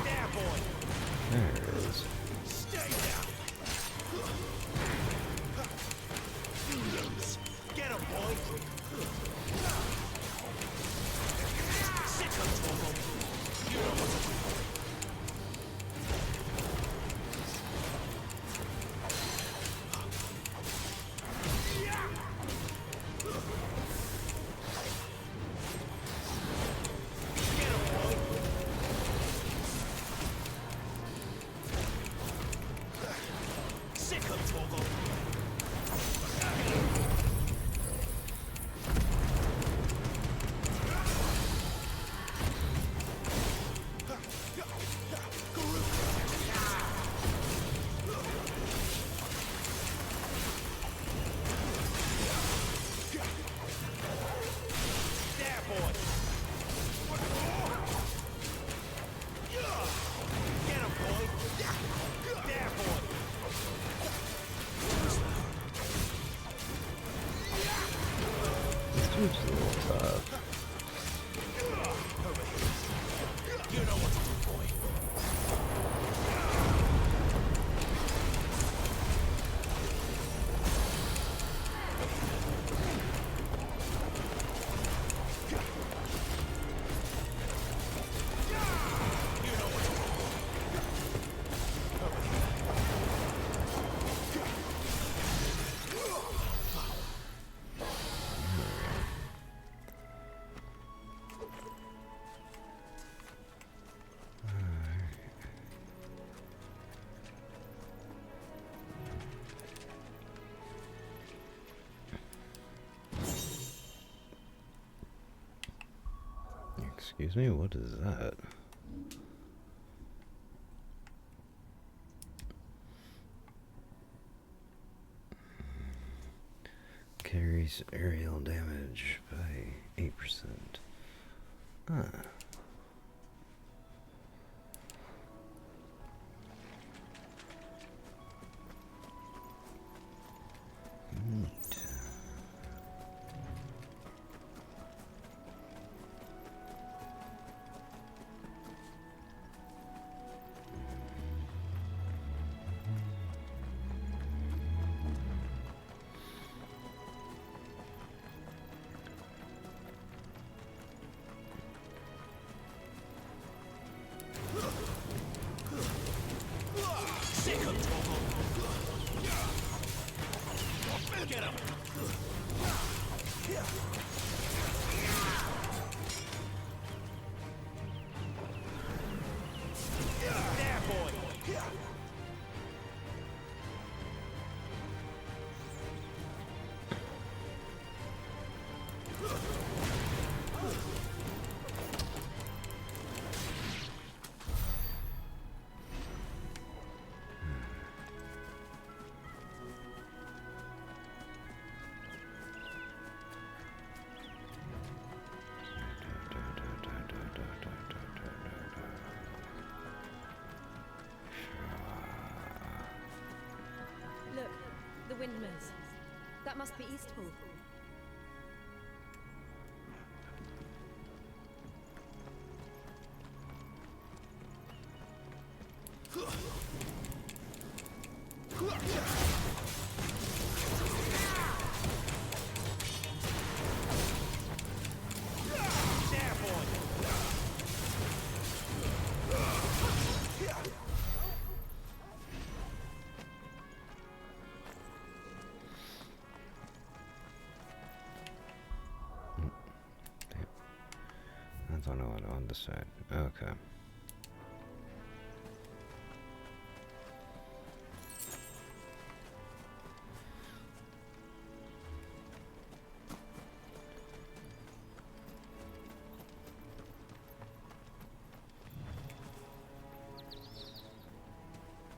Damn There it is. Stay down. Get him, boy. Sick of trouble. You know what to do. Excuse me, what is that? Carries aerial damage by 8%. Huh. Neat. Get him! There, boy! Look, the windmills. That must be Eastpool. I don't know what on the side. Okay.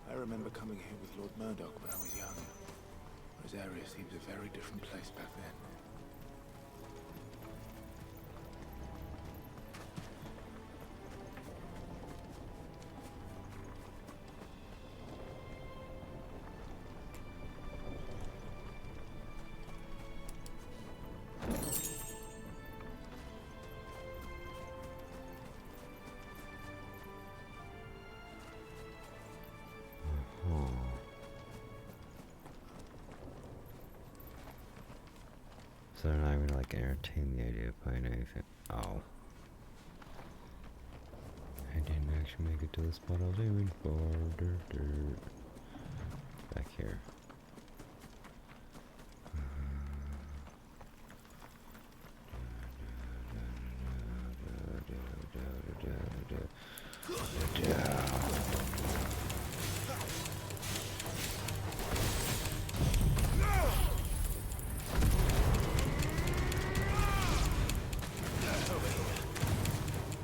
I remember coming here with Lord Murdoch when I was young. Rosaria seems a very different place back then. So they're not even like entertain the idea of playing anything. Oh. I didn't actually make it to the spot I was aiming for. Back here.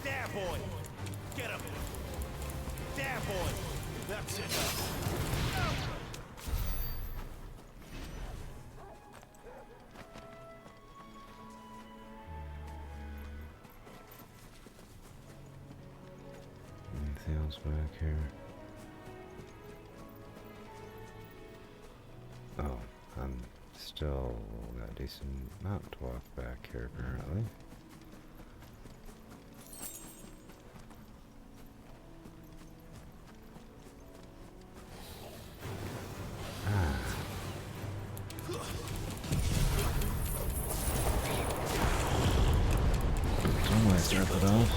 There, boy! Get him! There, boy! That's it! Anything else back here? Oh, I'm still got a decent amount to walk back here apparently. Somewhere start it off.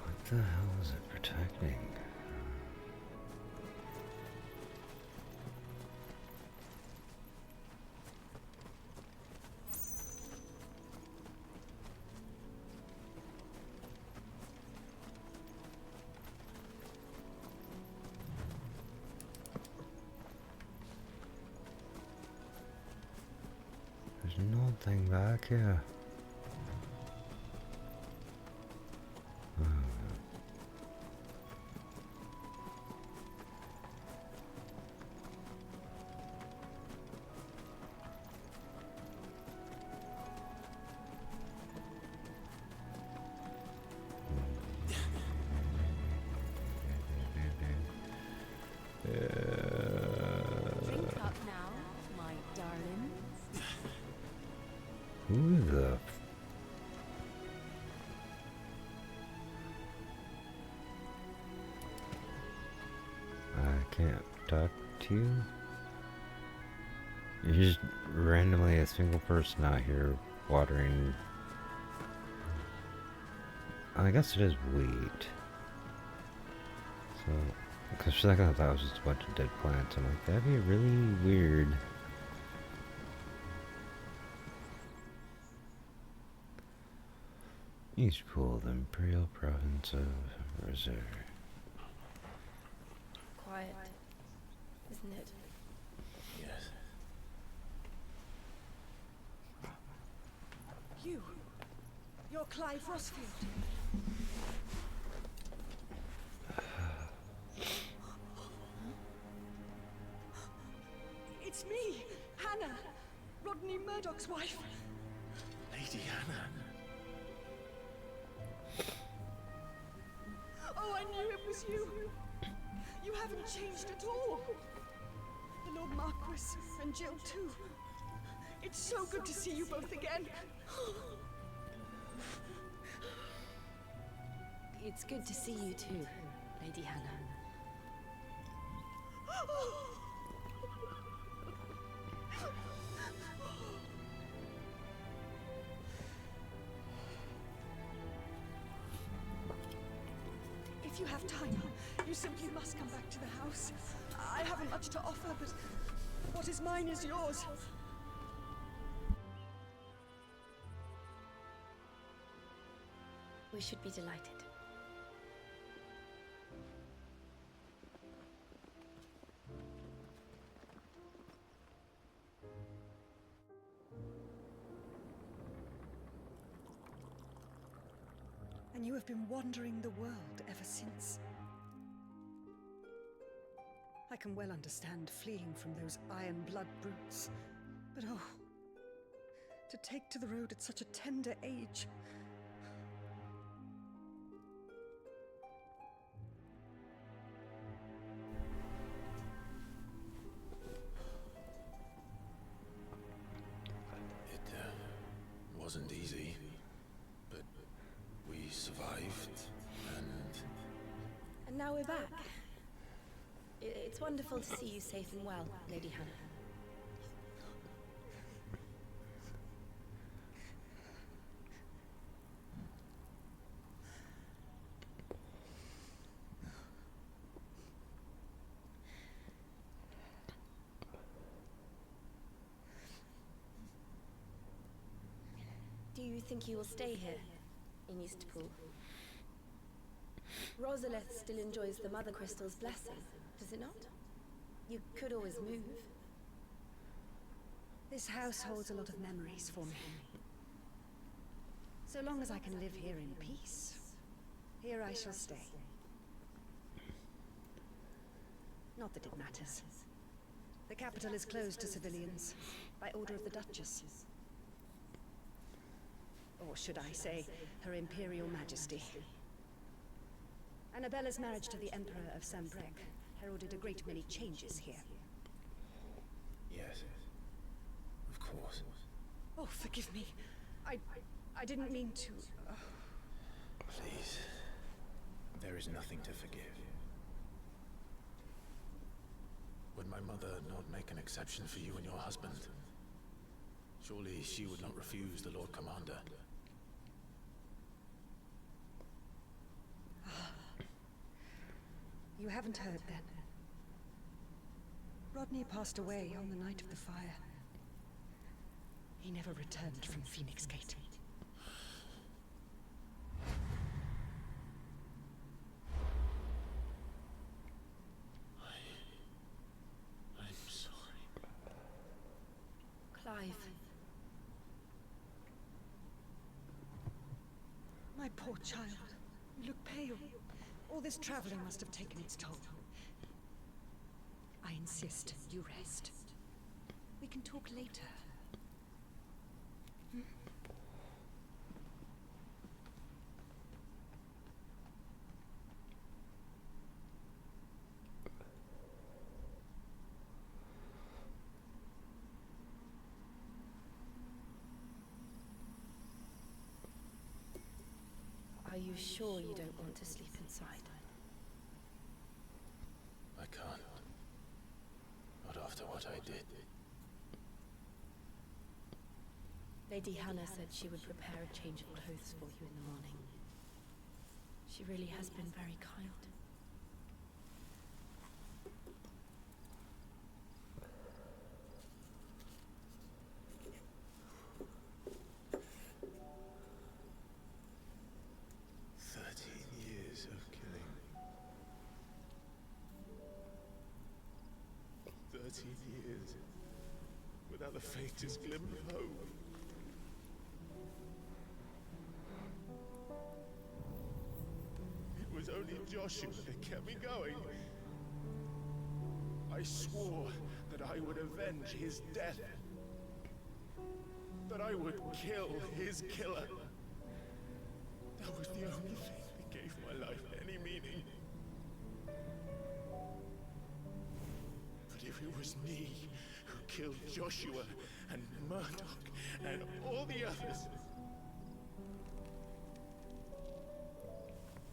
What the hell is it protecting? There's nothing back here. Drink up now, my darling. Who the I can't talk to you? You're just randomly a single person out here watering. I guess it is wheat. So, because for a second I thought it was just a bunch of dead plants. I'm like, that'd be really weird. East Pool, the Imperial Province of Reserve. Quiet, isn't it? Yes. You're Clive Rosfield. It's me, Hannah, Rodney Murdoch's wife. Lady Hannah. Oh, I knew it was you. You haven't changed at all. The Lord Marquis and Jill too. It's so good to see you both again. It's good to see you too, Lady Hannah. If you have time, you simply must come back to the house. I haven't much to offer, but what is mine is yours. We should be delighted. And you have been wandering the world ever since. I can well understand fleeing from those iron blood brutes, but oh, to take to the road at such a tender age. Wasn't easy, but we survived, And now we're back. It's wonderful to see you safe and well, Lady Hannah. Do you think you will stay here, in Eastpool? Rosalith still enjoys the Mother Crystal's blessing, does it not? You could always move. This house holds a lot of memories for me. So long as I can live here in peace, here I shall stay. Not that it matters. The capital is closed to civilians, by order of the Duchess. Or should I say, Her Imperial Majesty. Annabella's marriage to the Emperor of Sambrec heralded a great many changes here. yes, of course. Oh, forgive me. I didn't mean to... Please, there is nothing to forgive. Would my mother not make an exception for you and your husband? Surely she would not refuse the Lord Commander. You haven't heard then. Rodney passed away on the night of the fire. He never returned from Phoenix Gate. I'm sorry. Clive. My poor child. You look pale. All this traveling must have taken its toll. I insist you rest. We can talk later. Hmm? Are you sure you don't want to sleep inside? I can't. Not after what I did. Lady Hannah said she would prepare a change of clothes for you in the morning. She really has been very kind. Years of killing. 13 years without the faintest glimmer of hope. It was only Joshua that kept me going. I swore that I would avenge his death. That I would kill his killer. That was the only thing that gave my life any meaning. it was me who killed Joshua and Murdoch and all the others,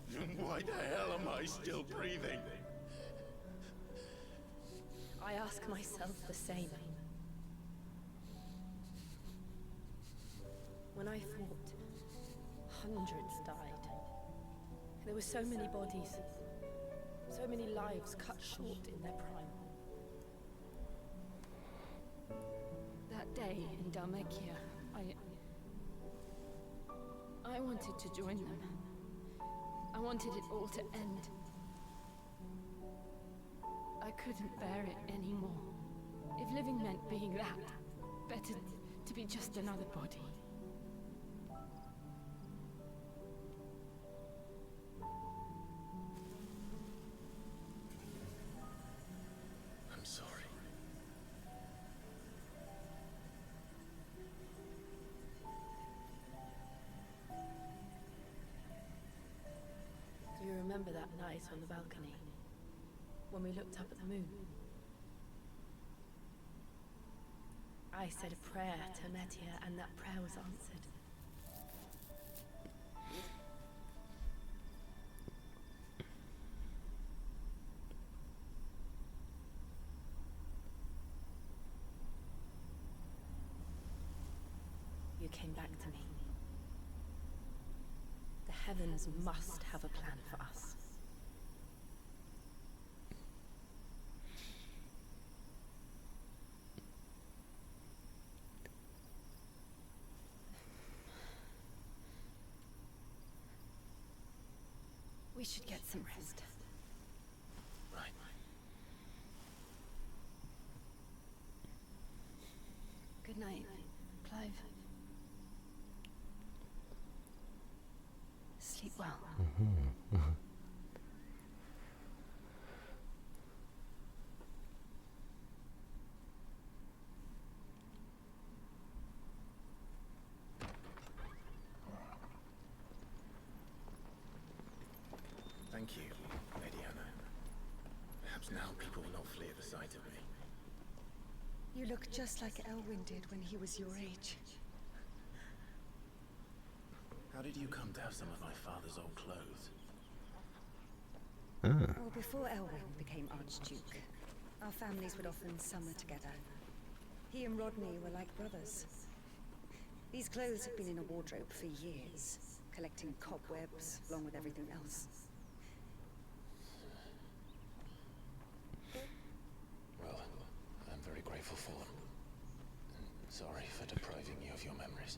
then why the hell am I still breathing? I ask myself the same. When I fought, hundreds died. There were so many bodies, so many lives cut short in their prime. That day in Dhalmekia, I wanted to join them. I wanted it all to end. I couldn't bear it anymore. If living meant being that, better to be just another body. I'm sorry. Do you remember that night on the balcony? When we looked up at the moon? I said a prayer to Metia, and that prayer was answered. You came back to me. The heavens must have a plan for us. We should get some rest. Right. Good night, Clive. Sleep well. Thank you, Lady Anna. Perhaps now people will not flee at the sight of me. You look just like Elwyn did when he was your age. How did you come to have some of my father's old clothes? Well, before Elwyn became Archduke, our families would often summer together. He and Rodney were like brothers. These clothes have been in a wardrobe for years, collecting cobwebs along with everything else. Well, I'm very grateful for them. And sorry for depriving you of your memories.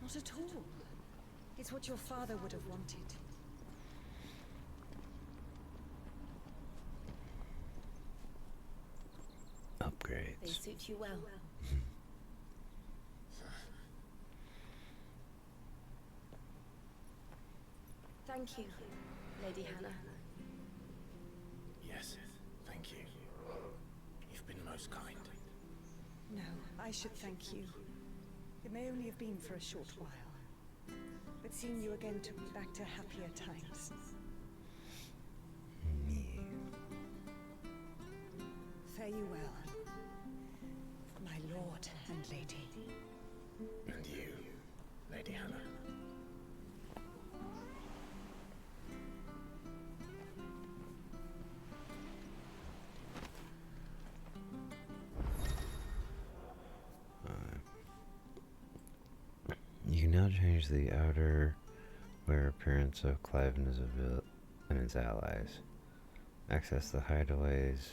Not at all. It's what your father would have wanted. Upgrades. They suit you well. Thank you, Lady Hannah. Yes, thank you. You've been most kind. No, I should thank you. It may only have been for a short while, but seeing you again took me back to happier times. Fare you well, my lord and lady. And you, Lady Hannah. You can now change the outer wear appearance of Clive and his allies. Access the hideaways.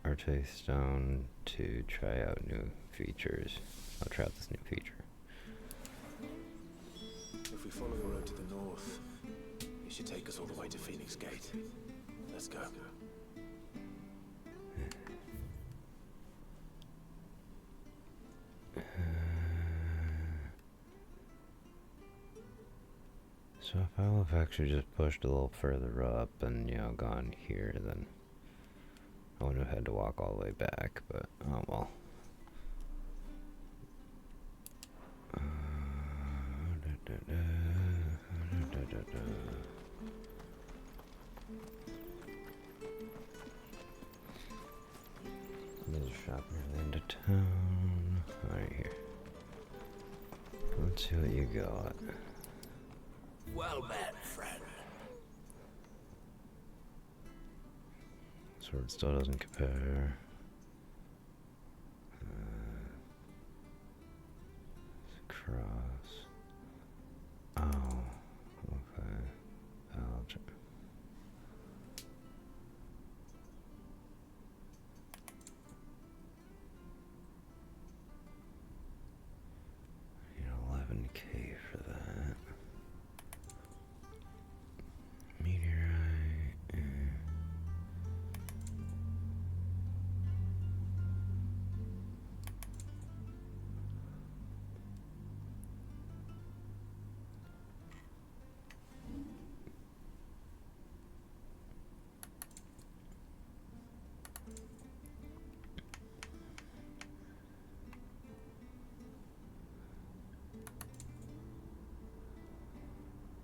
Arte Stone to try out new features. I'll try out this new feature. If we follow the road to the north, it should take us all the way to Phoenix Gate. Let's go. So if I would have actually just pushed a little further up and, you know, gone here, then I wouldn't have had to walk all the way back, but oh well. Into town. Right here. Let's see what you got. Well met, friend. Sword still doesn't compare. Cross. Oh, okay. Belgium. Need 11K for that. Meteorite.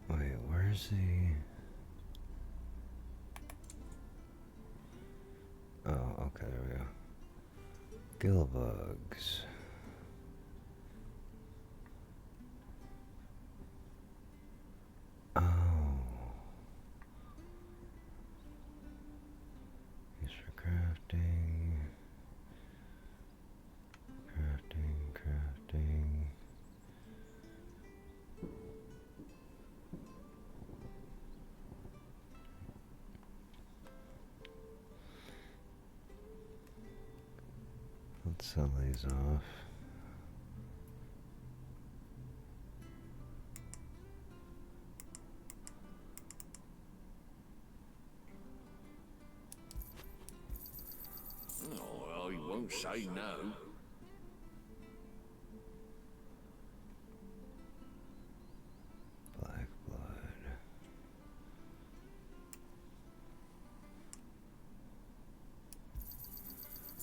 Wait, where's the... Oh, okay, there we go. Gillbugs. Oh. Used for crafting. Crafting. Let's sell these off. Oh, well, he won't say no. Black blood.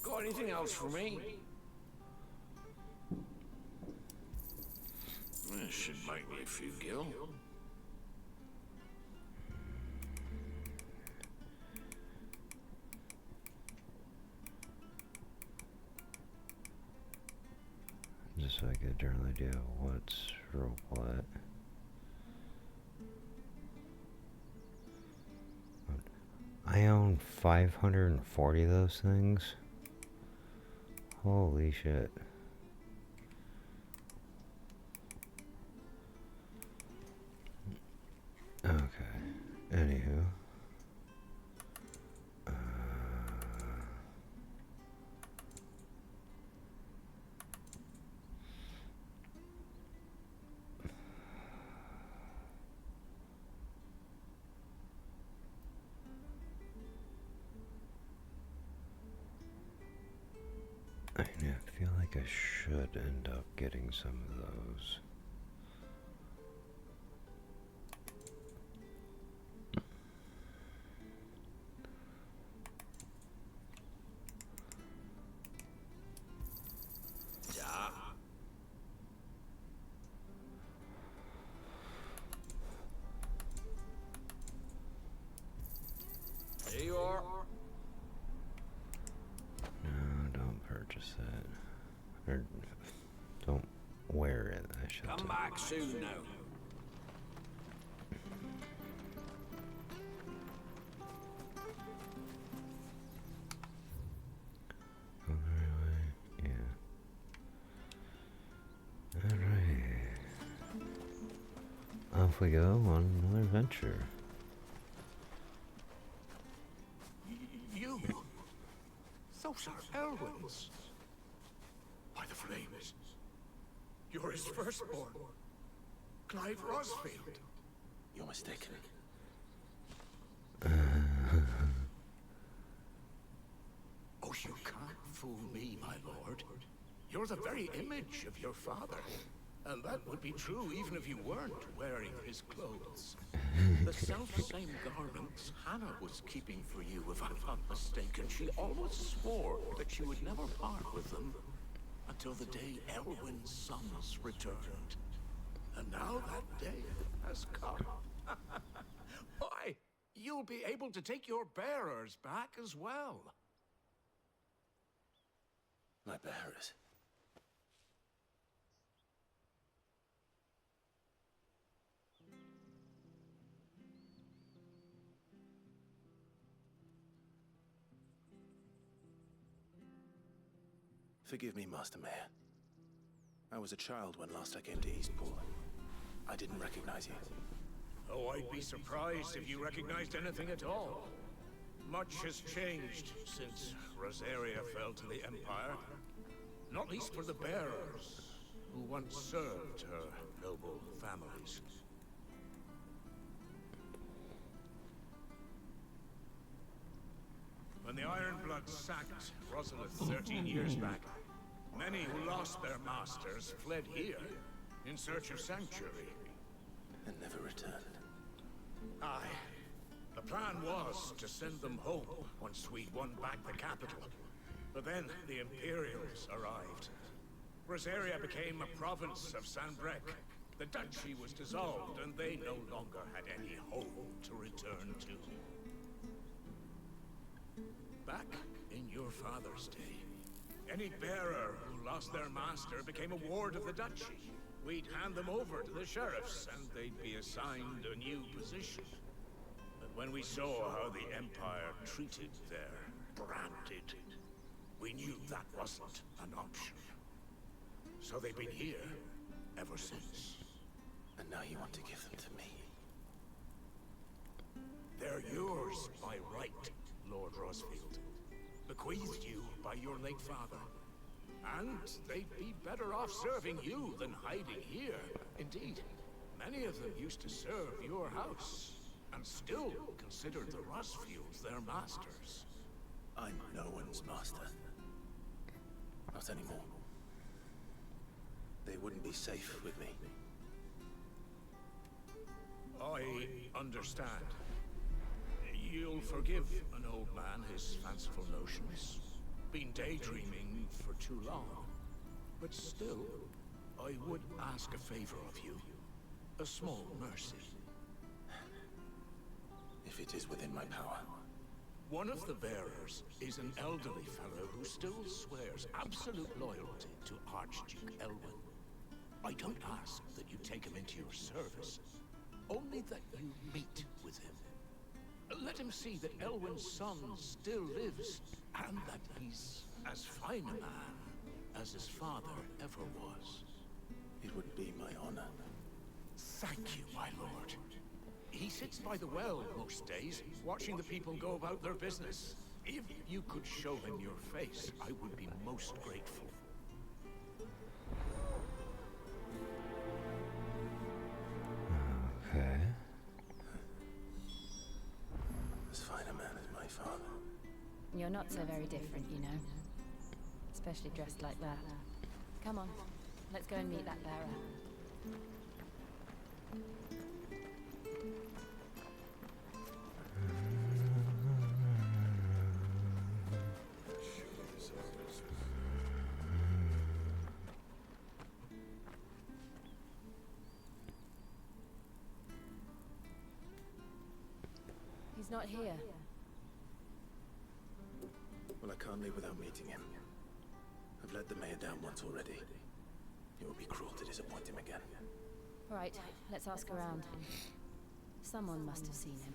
Got anything else for me? This should make me a few gil. Just so I get a general idea of what's for what. I own 540 of those things. Holy shit. Okay. Anywho. I feel like I should end up getting some of those. Here you are. No, don't purchase that. Or don't wear it, I should Come say. back soon now. Go the right way? Yeah. Alright. Off we go on another adventure. You? Those are Elwyn's. By the flames. You're his firstborn. Clive Rosfield. You're mistaken. Oh, you can't fool me, my lord. You're the very image of your father. And that would be true even if you weren't wearing his clothes. The self-same garments Hannah was keeping for you, if I'm not mistaken. She always swore that she would never part with them until the day Elwyn's sons returned. And now that day has come. Why, you'll be able to take your bearers back as well. My bearers. Forgive me, Master Mayor. I was a child when last I came to Eastpool. I didn't recognize you. Oh, I'd be surprised if you recognized anything at all. Much has changed since Rosaria fell to the Empire. Not least for the bearers, who once served her noble families. When the Ironbloods sacked Rosalith 13 years back, many who lost their masters fled here in search of sanctuary. And never returned. Aye. The plan was to send them home once we'd won back the capital. But then the Imperials arrived. Rosaria became a province of Sanbreque. The duchy was dissolved, and they no longer had any home to return to. Back in your father's day, any bearer who lost their master became a ward of the duchy. We'd hand them over to the sheriffs, and they'd be assigned a new position. But when we saw how the Empire treated their branded, we knew that wasn't an option. So they've been here ever since. And now you want to give them to me? They're yours by right, Lord Rosfield. Bequeathed you by your late father. And they'd be better off serving you than hiding here. Indeed, many of them used to serve your house, and still considered the Rosfields their masters. I'm no one's master. Not anymore. They wouldn't be safe with me. I understand. You'll forgive an old man his fanciful notions. Been daydreaming for too long. But still, I would ask a favor of you. A small mercy. If it is within my power. One of the bearers is an elderly fellow who still swears absolute loyalty to Archduke Elwyn. I don't ask that you take him into your service, only that you meet with him. Let him see that Elwyn's son still lives, and that he's as fine a man as his father ever was. It would be my honor. Thank you, my lord. He sits by the well most days, watching the people go about their business. If you could show him your face, I would be most grateful. Okay. As fine a man as my father. You're not so very different, you know. Especially dressed like that. Come on, let's go and meet that bearer. He's not here. Well, I can't leave without meeting him. I've let the mayor down once already. It would be cruel to disappoint him again. All right, let's ask around. Someone must have seen him.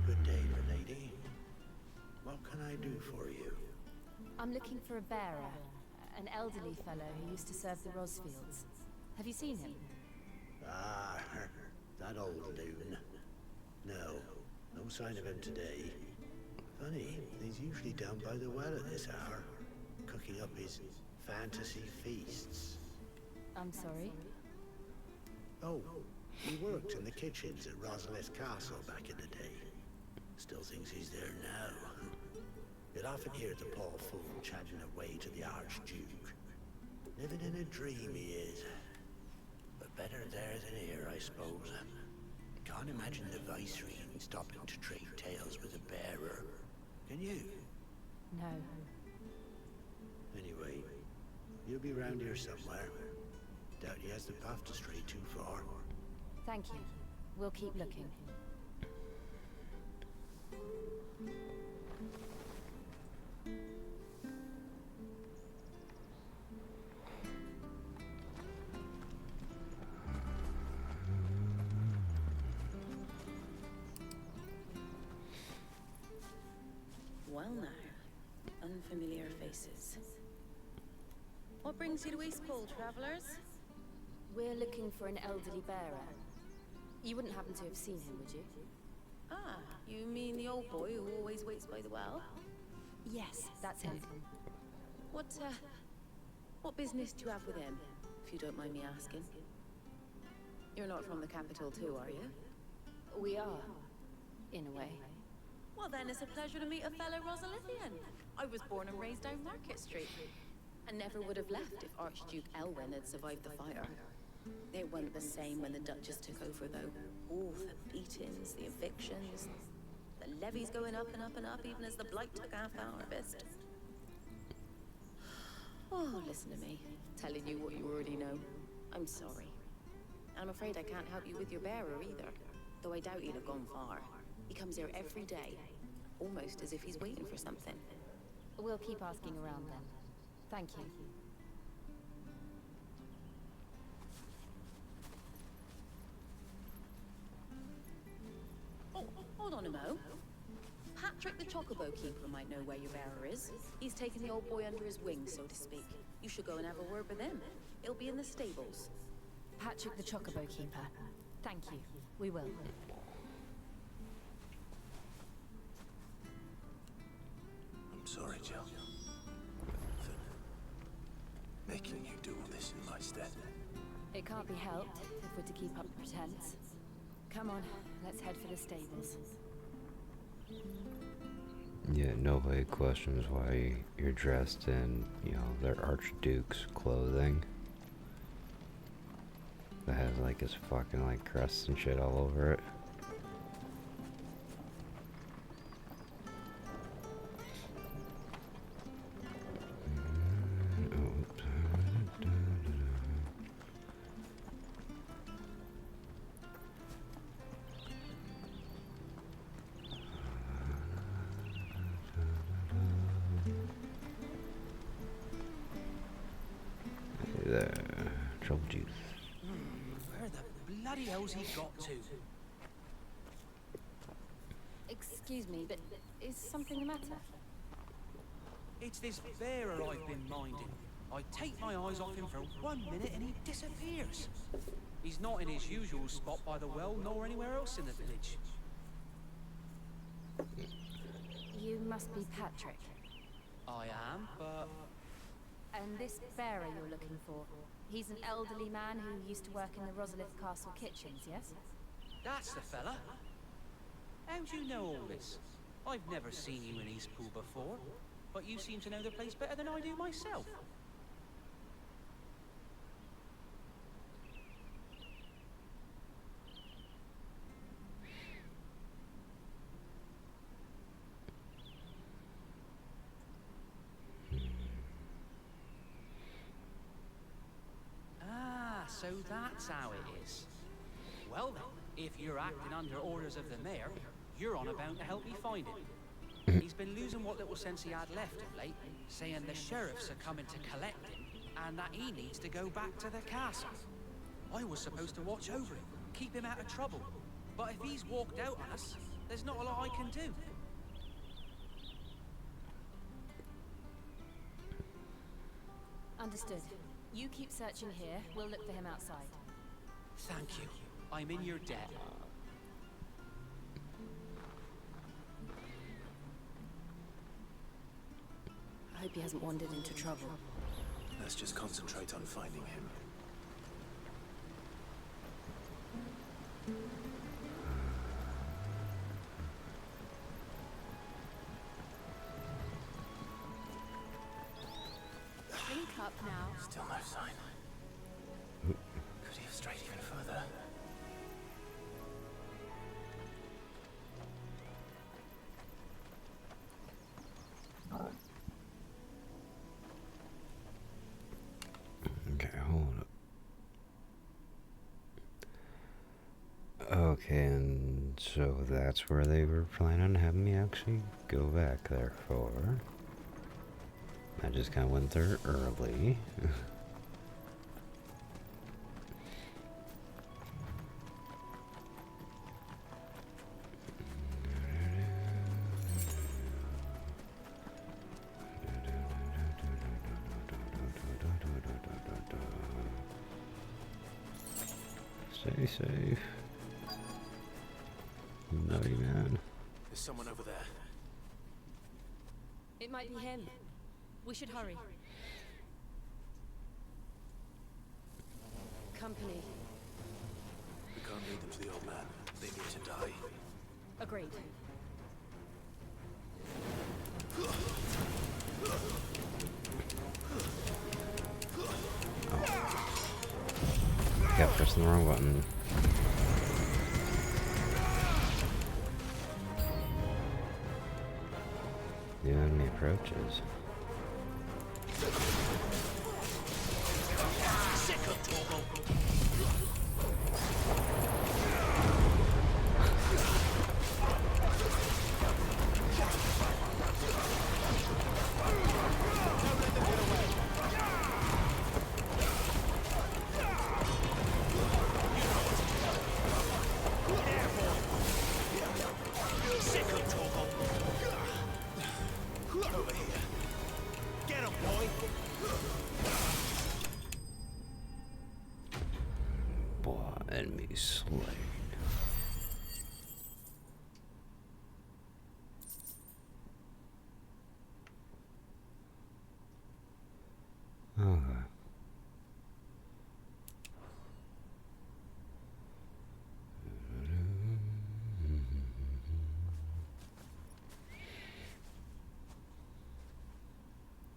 Good day, lady. What can I do for you? I'm looking for a bearer. An elderly fellow who used to serve the Rosfields. Have you seen him? Ah, that old loon. No sign of him today. Funny, he's usually down by the well at this hour, cooking up his fantasy feasts. I'm sorry? Oh, he worked in the kitchens at Rosalith Castle back in the day. Still thinks he's there now. You'd often hear the poor fool chatting away to the Archduke. Living in a dream he is. But better there than here, I suppose. Can't imagine the Viceroy stopping to trade tales with a bearer. Can you? No. Anyway, He'll be round here somewhere. Doubt he has the path to stray too far. Thank you. We'll keep looking. Well now, unfamiliar faces. What brings you to Eastpool, travelers? We're looking for an elderly bearer. You wouldn't happen to have seen him, would you? Ah, you mean the old boy who always waits by the well? Yes, that's him. What business do you have with him, if you don't mind me asking? You're not from the capital too, are you? We are, in a way. Well then, it's a pleasure to meet a fellow Rosalithian. I was born and raised down Market Street. And never would have left if Archduke Elwyn had survived the fire. It wasn't the same when the Duchess took over, though. Oh, the beatings, the evictions, the levies going up and up and up, even as the blight took half the harvest. Oh, listen to me, telling you what you already know. I'm sorry. And I'm afraid I can't help you with your bearer either, though I doubt he'd have gone far. He comes here every day, almost as if he's waiting for something. We'll keep asking around then. Thank you. Oh, hold on a mo. Patrick the Chocobo Keeper might know where your bearer is. He's taken the old boy under his wing, so to speak. You should go and have a word with him. He'll be in the stables. Patrick the Chocobo Keeper. Thank you. We will. I'm sorry, Jill. For making you do all this in my stead. It can't be helped if we're to keep up the pretense. Come on, let's head for the stables. Yeah, nobody questions why you're dressed in, you know, their Archduke's clothing. That has like his fucking like crests and shit all over it. There, trouble juice. Where the bloody hell's he got to? Excuse me, but is something the matter? It's this bearer I've been minding. I take my eyes off him for 1 minute and he disappears. He's not in his usual spot by the well, nor anywhere else in the village. You must be Patrick. I am, but... And this bearer you're looking for, he's an elderly man who used to work in the Rosalith Castle kitchens, yes? That's the fella. How do you know all this? I've never seen you in Eastpool before, but you seem to know the place better than I do myself. So that's how it is. Well then, if you're acting under orders of the mayor, you're on about to help me find him. He's been losing what little sense he had left of late, saying the sheriffs are coming to collect him, and that he needs to go back to the castle. I was supposed to watch over him, keep him out of trouble, but if he's walked out on us, there's not a lot I can do. Understood. You keep searching here, we'll look for him outside. Thank you. I'm in your debt. I hope he hasn't wandered into trouble. Let's just concentrate on finding him. Drink up now. Still no sign. Could he have strayed even further? So that's where they were planning on having me actually go back there for. I just kind of went there early. Stay safe. Nutty man. There's someone over there. It might be him. We should hurry. Company. We can't lead them to the old man. They need to die. Agreed. Kept pressing the wrong button. The enemy approaches. Over here. Get him, boy! Boy, enemy slain. Okay.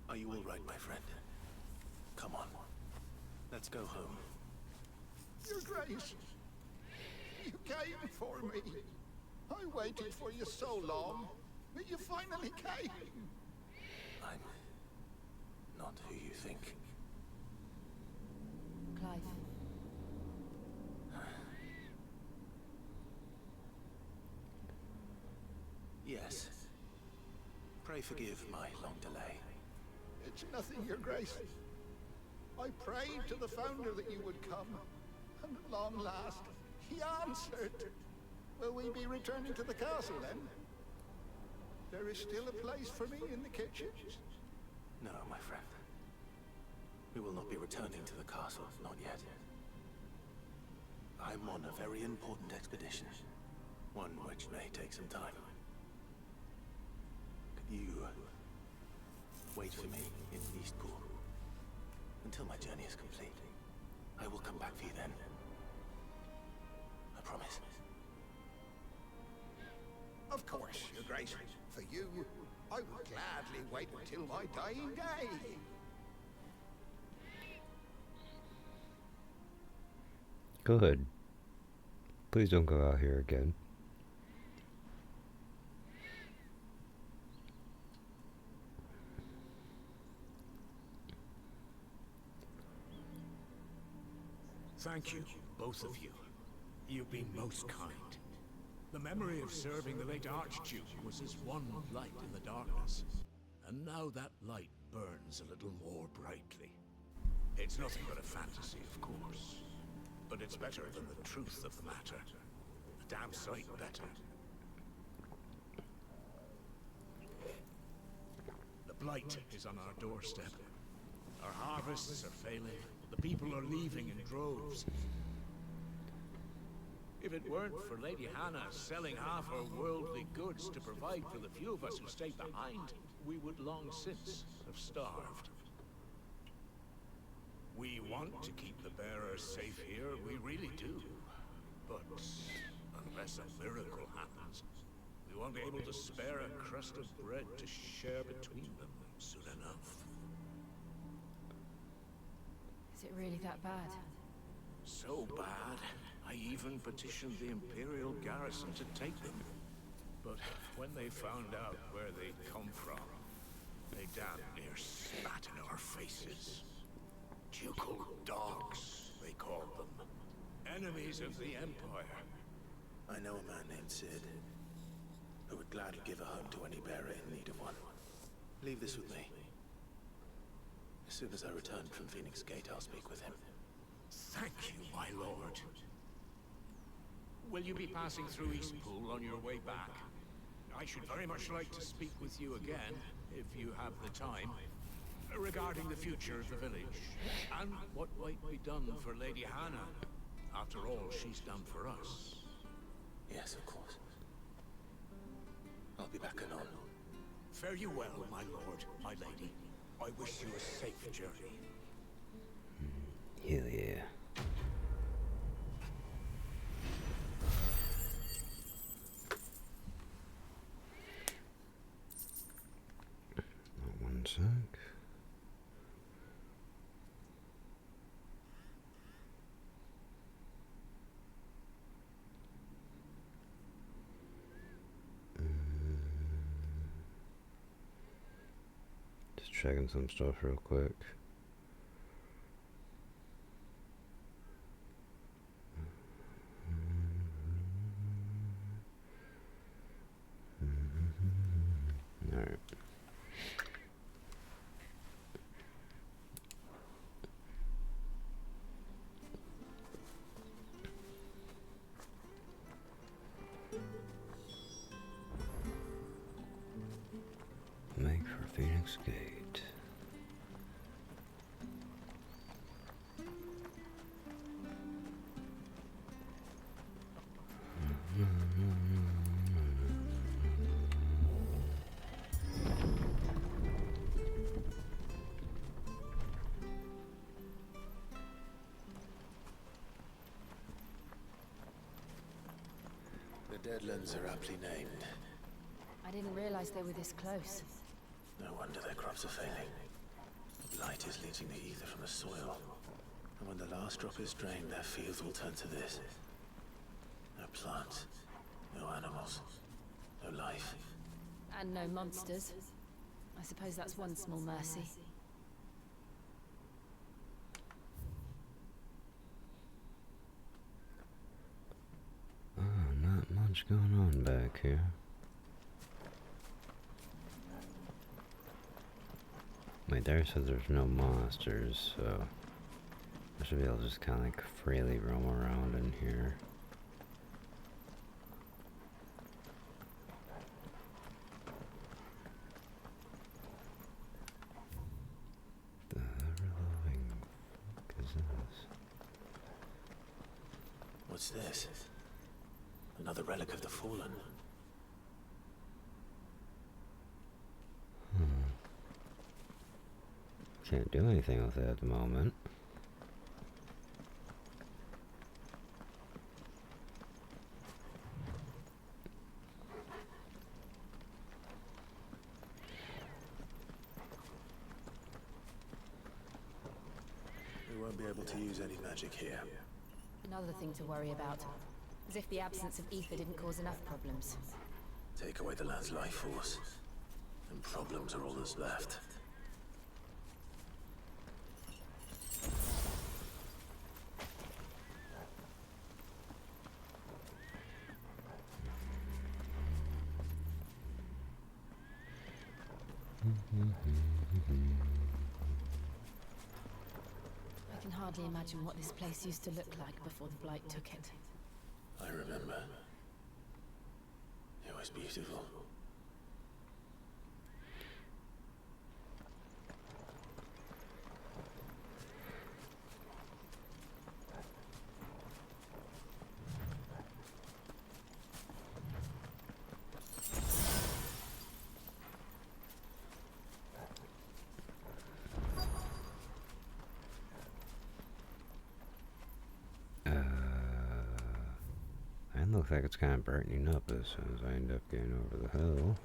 Are you all right, my friend? Come on. Let's go home. Your Grace, you came for me. I waited for you so long, but you finally came. I'm not who you think. Clive. Yes. Pray forgive my long delay. It's nothing, Your Grace. I prayed to the Founder that you would come, and at long last, he answered. Will we be returning to the castle then? There is still a place for me in the kitchens? No, my friend. We will not be returning to the castle, not yet. I'm on a very important expedition. One which may take some time. Could you wait for me in Eastpool until my journey is complete? I will come back for you then. I promise. Of course, Your Grace. For you, I would gladly wait until my dying day. Good. Please don't go out here again. Thank you, both of you. You've been most kind. The memory of serving the late Archduke was as one light in the darkness. And now that light burns a little more brightly. It's nothing but a fantasy, of course. But it's better than the truth of the matter. A damn sight better. The Blight is on our doorstep. Our harvests are failing. The people are leaving in droves. If it weren't for Lady Hannah selling half her worldly goods to provide for the few of us who stayed behind, we would long since have starved. We want to keep the bearers safe here, we really do. But unless a miracle happens, we won't be able to spare a crust of bread to share between them soon enough. Is it really that bad? So bad, I even petitioned the Imperial garrison to take them. But when they found out where they'd come from, they damn near spat in our faces. Ducal dogs, they called them. Enemies of the Empire. I know a man named Sid who would gladly give a home to any bearer in need of one. Leave this with me. As soon as I return from Phoenix Gate, I'll speak with him. Thank you, my lord. Will you be passing through Eastpool on your way back? I should very much like to speak with you again, if you have the time, regarding the future of the village, and what might be done for Lady Hannah. After all, she's done for us. Yes, of course. I'll be back anon. Fare you well, my lord, my lady. I wish you a safe journey. Hell yeah. One sec. Just checking some stuff real quick. Alright. Make for Phoenix Gate. The Deadlands are aptly named. I didn't realize they were this close. No wonder their crops are failing. Light is leaching the ether from the soil. And when the last drop is drained, their fields will turn to this. No plants, no animals, no life. And no monsters. I suppose that's one small mercy. Oh, not much going on back here. Wait, there said there's no monsters, so I should be able to just kind of like freely roam around in here. The ever-loving fuck is this? What's this? Another relic of the Fallen. Can't do anything with it at the moment. We won't be able to use any magic here. Another thing to worry about. As if the absence of ether didn't cause enough problems. Take away the land's life force, and problems are all that's left. I can hardly imagine what this place used to look like before the Blight took it. I remember. It was beautiful. And looks like it's kind of brightening up as soon as I end up getting over the hill.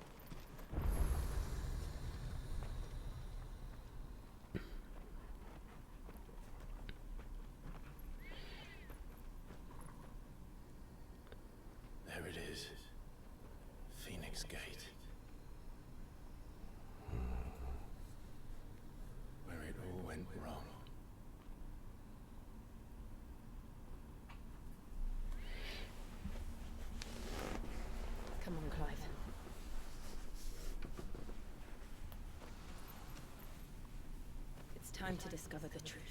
There it is. Phoenix Gate. Where it all went wrong. Time to discover the truth.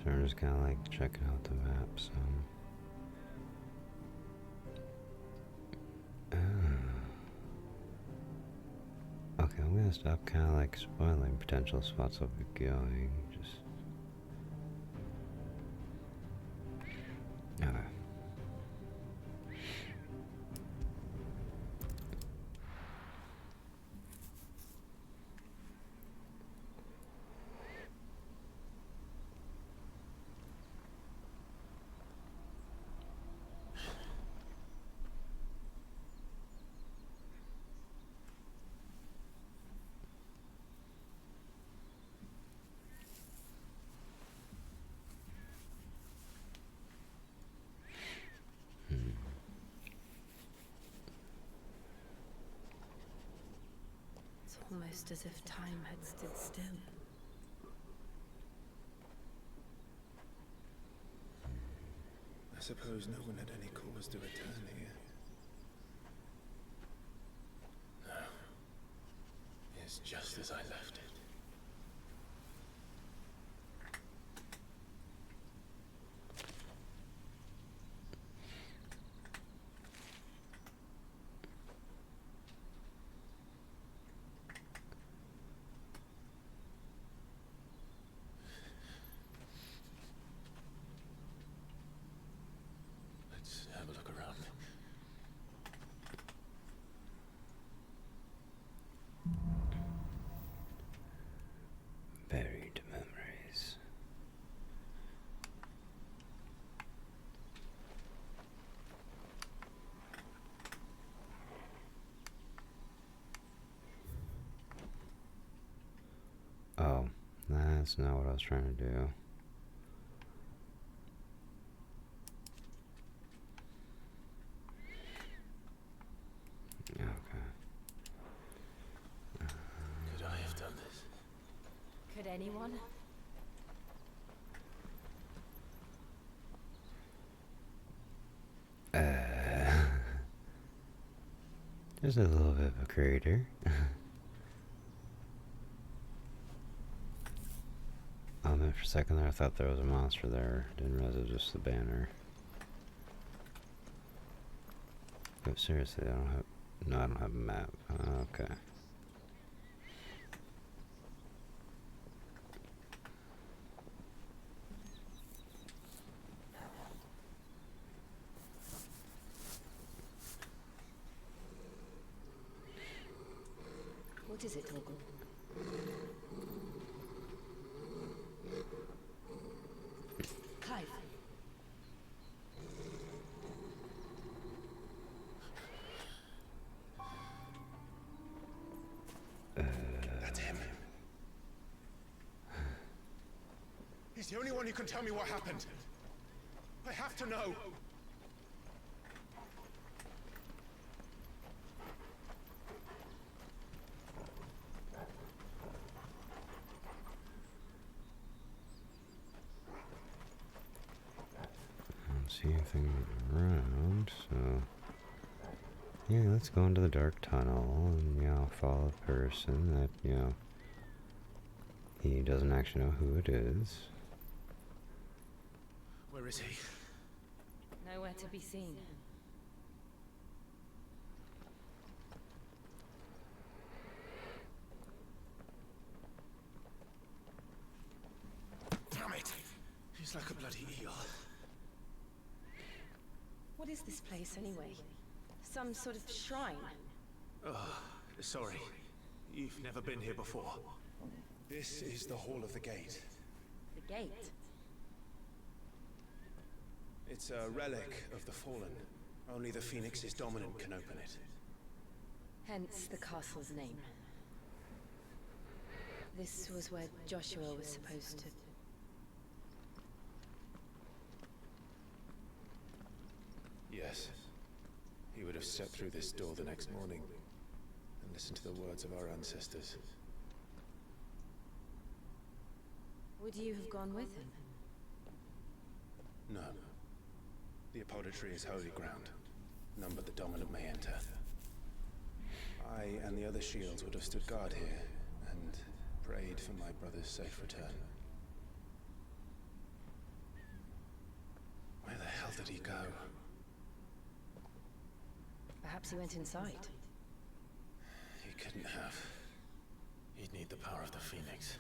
So I'm just kind of like checking out the maps. Okay, I'm gonna stop kind of like spoiling potential spots I'll be going. Just okay. It's almost as if time had stood still. I suppose no one had any cause to return here. No. It's just as I left it. Let's have a look around. Buried memories. Oh, that's not what I was trying to do. Okay. Could I have done this? Could anyone? There's a little bit of a crater. For a second there, I thought there was a monster there. Didn't realize it was just the banner. But seriously, I don't have. No, I don't have a map. Okay. What is it, Torgal? Clive. That's him. He's the only one who can tell me what happened. I have to know. I don't see anything around, so yeah, let's go into the dark tunnel and follow the person that he doesn't actually know who it is. Where is he? Nowhere to be seen. Damn it! He's like a bloody eel. What is this place anyway? Some sort of shrine? Oh, sorry. You've never been here before. This is the Hall of the Gate. The gate? It's a relic of the Fallen. Only the Phoenix's dominant can open it. Hence the castle's name. This was where Joshua was supposed to... Yes. He would have stepped through this door the next morning and listened to the words of our ancestors. Would you have gone with him? No. The Apodatory is holy ground. None but the dominant may enter. I and the other shields would have stood guard here and prayed for my brother's safe return. Where the hell did he go? Perhaps he went inside. He couldn't have. He'd need the power of the Phoenix.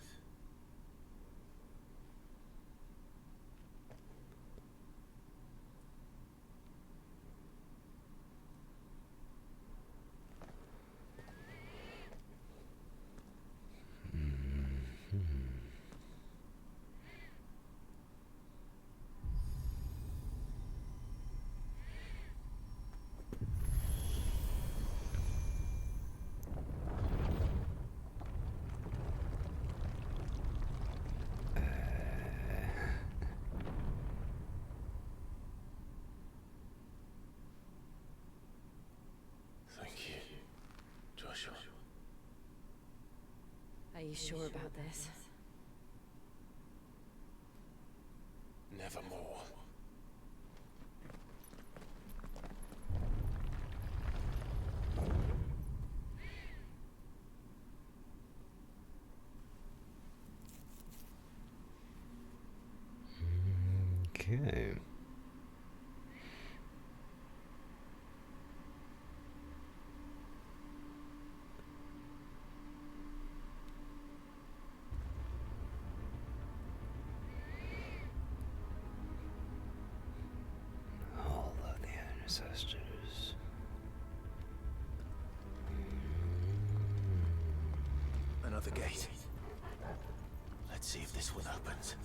Are you sure about this? Nevermore. Okay. All of the ancestors. Another gate. Let's see if this one opens.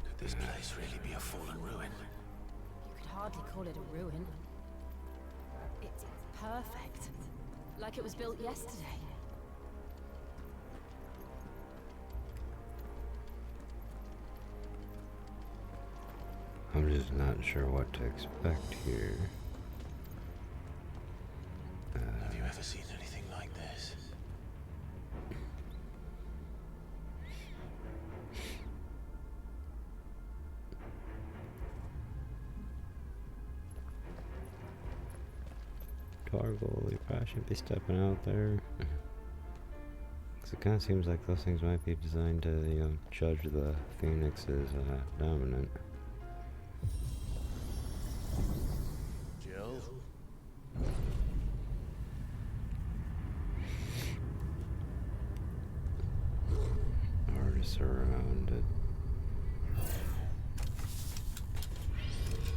Could this place really be a fallen ruin? You could hardly call it a ruin. It's perfect. Like it was built yesterday. I'm just not sure what to expect here. Have you ever seen anything like this? Targle, you probably shouldn't be stepping out there. Because it kind of seems like those things might be designed to, you know, judge the Phoenix as dominant. Jill? Already surrounded.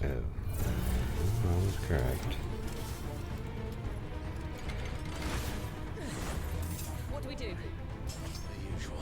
Oh. I was correct. What do we do? The usual.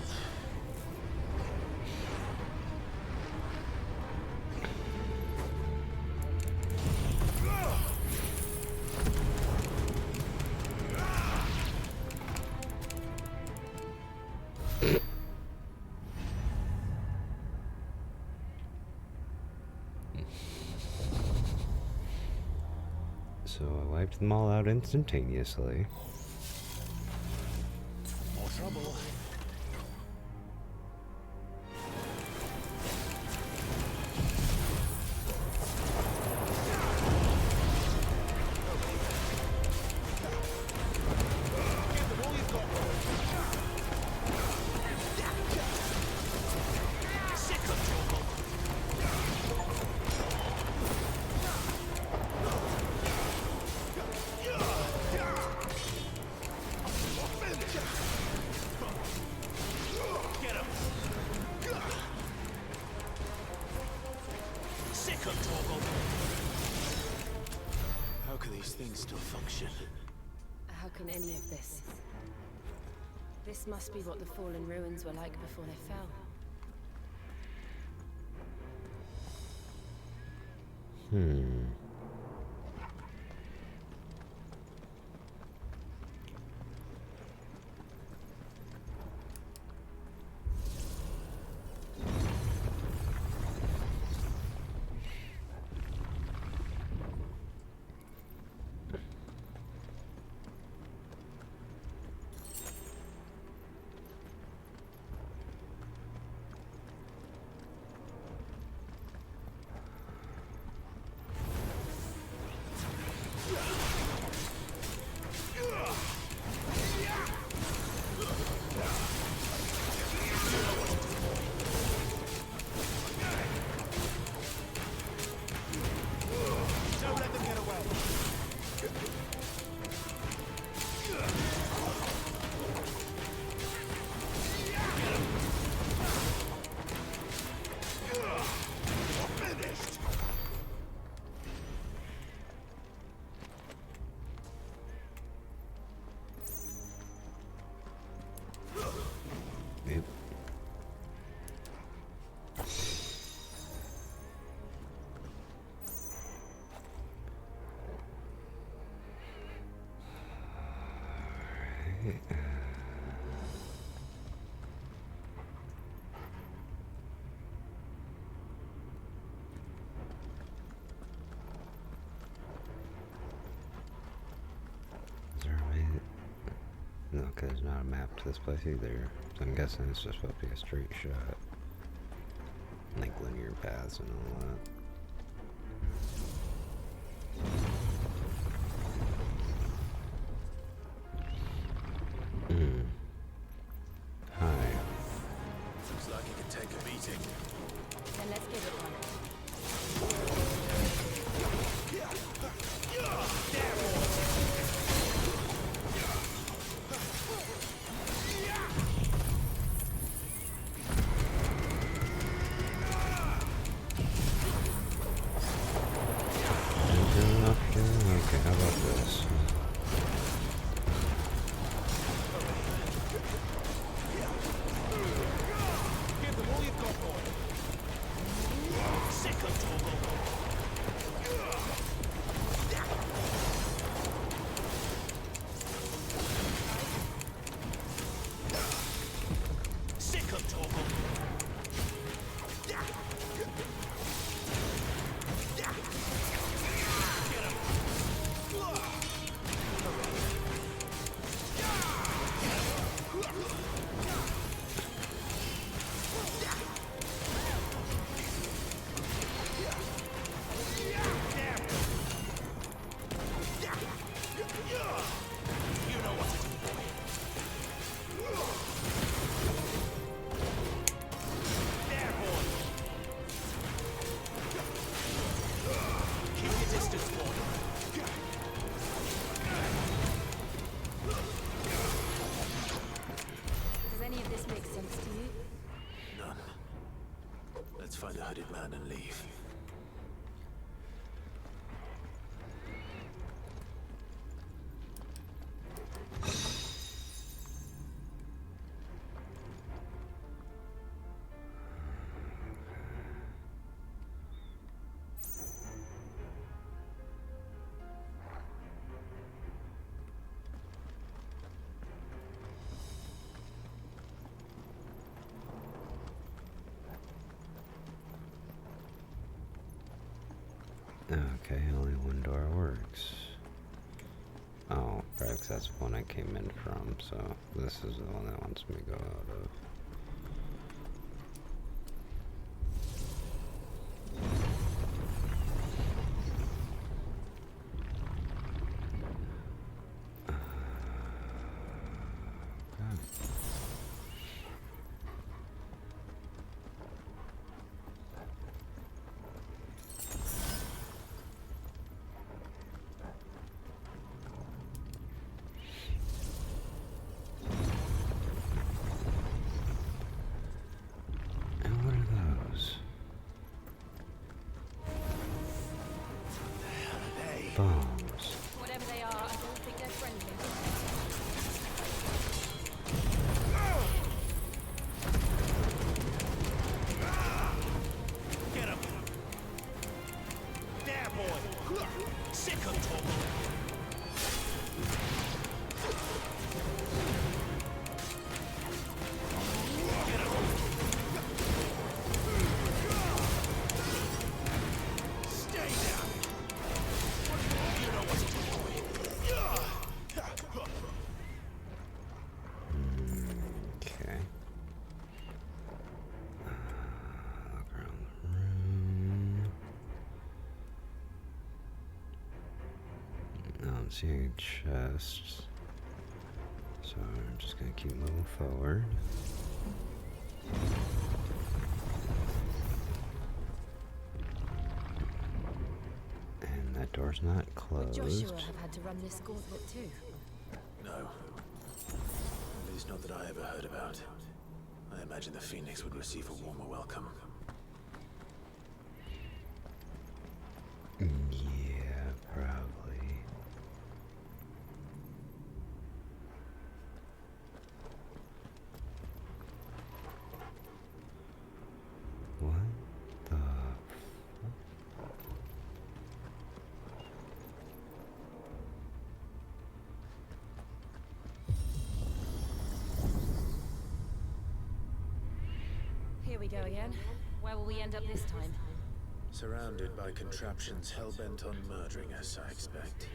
So I wiped them all out instantaneously. More trouble. any of this. This must be what the fallen ruins were like before they fell. No, because there's not a map to this place either. So I'm guessing it's just supposed to be a straight shot. Like linear paths and all that. Hi. Looks like it could take a beating. Then let's give it one. Okay, how about this? Give them all you've got, boy. Sick of Torgal. Sick of Torgal. Find the hooded man and leave. Okay, only one door works. Oh, right, 'cause that's the one I came in from, so this is the one that wants me to go out of. Whatever they are, I don't think they're friendly. see any chests. So I'm just gonna keep moving forward. And that door's not closed. Would Joshua have had to run this gauntlet too? No. At least not that I ever heard about. I imagine the Phoenix would receive a warmer welcome. Yeah, probably. What the Here we go again. Where will we end up this time? Surrounded by contraptions hell-bent on murdering us, I expect.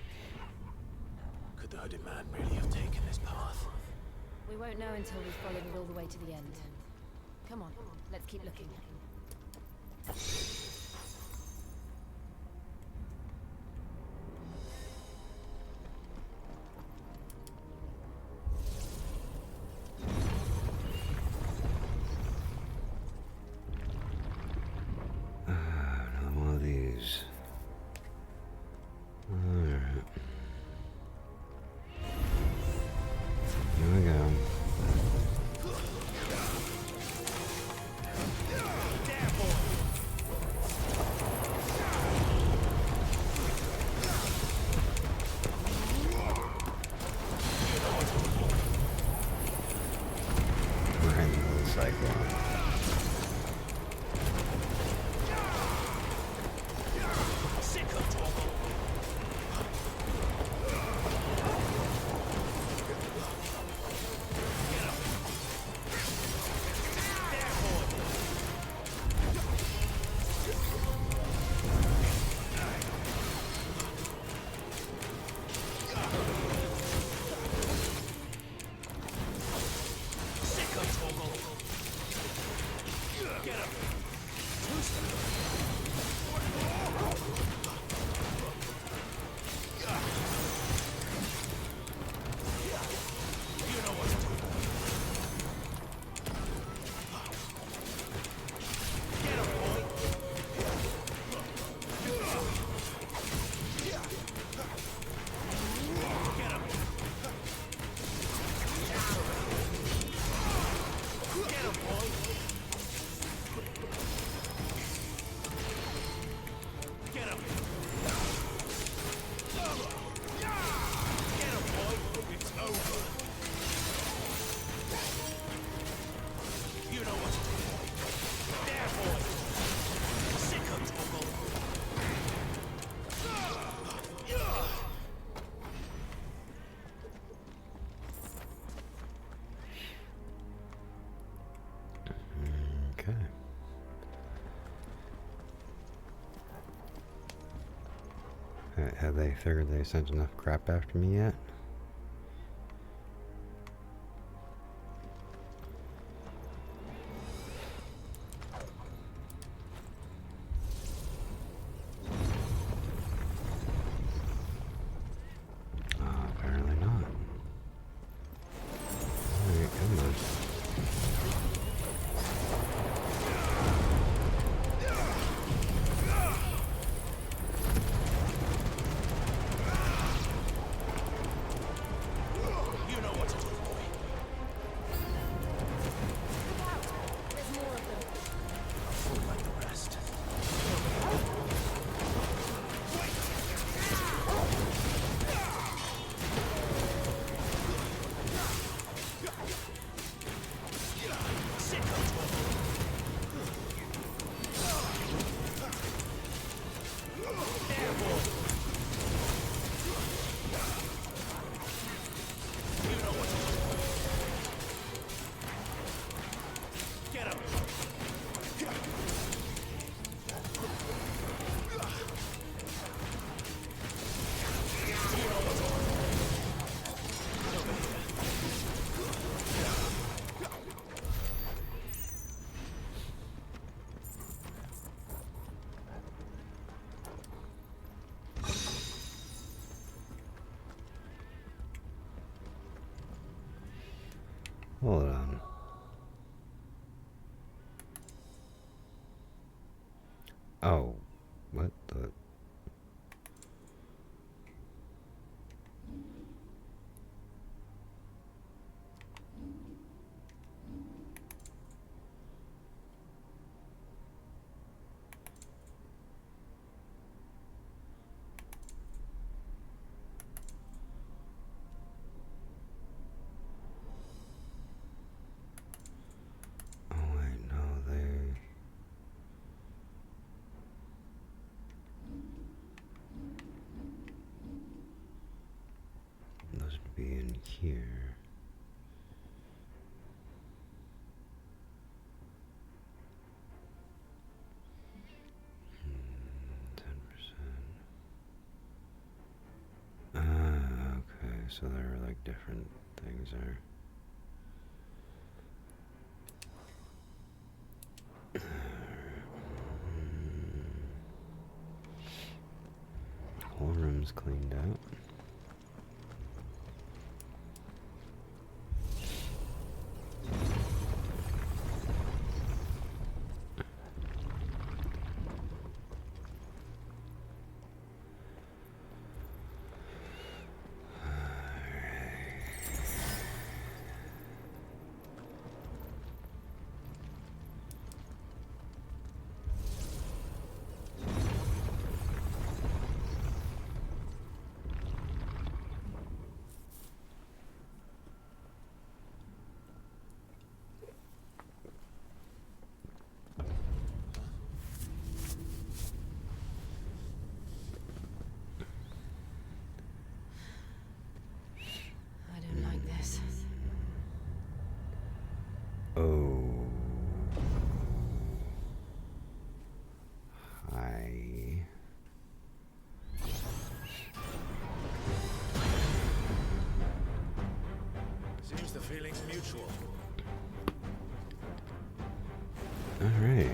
Could the hooded man really have taken this path? We won't know until we've followed it all the way to the end. Come on, let's keep looking. Another one of these. Alright. Here we go. We're in the cyclone. Okay. Have they figured they sent enough crap after me yet? Apparently not. Alright, come on. Hold on. Oh, what the? Be in here. Okay, so there are like different things there. Whole room's cleaned out. Oh. Hi. Seems the feeling's mutual. All right.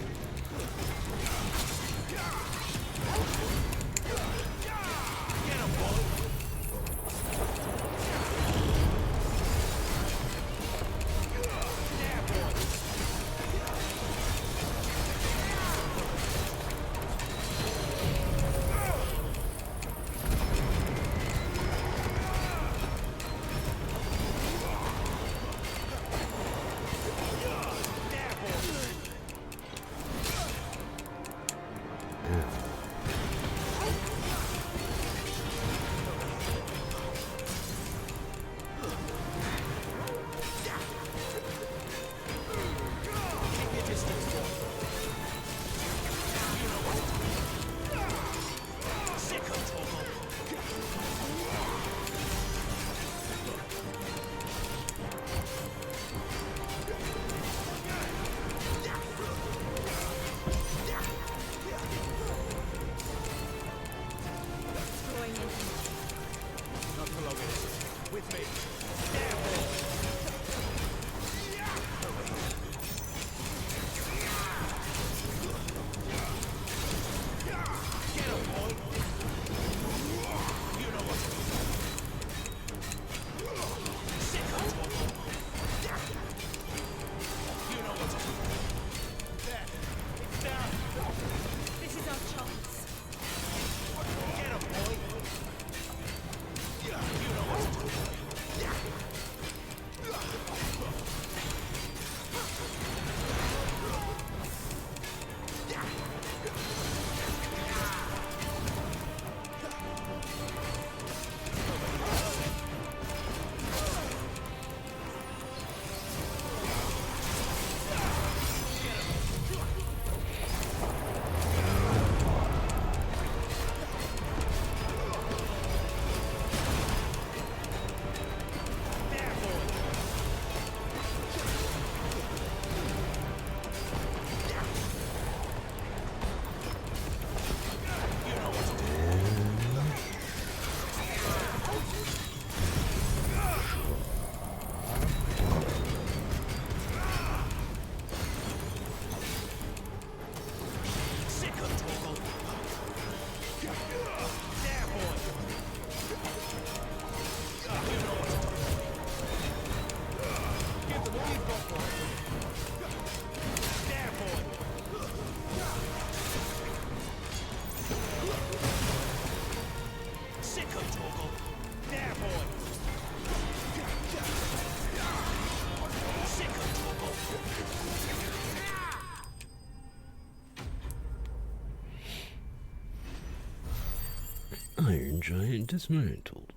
giant dismantled.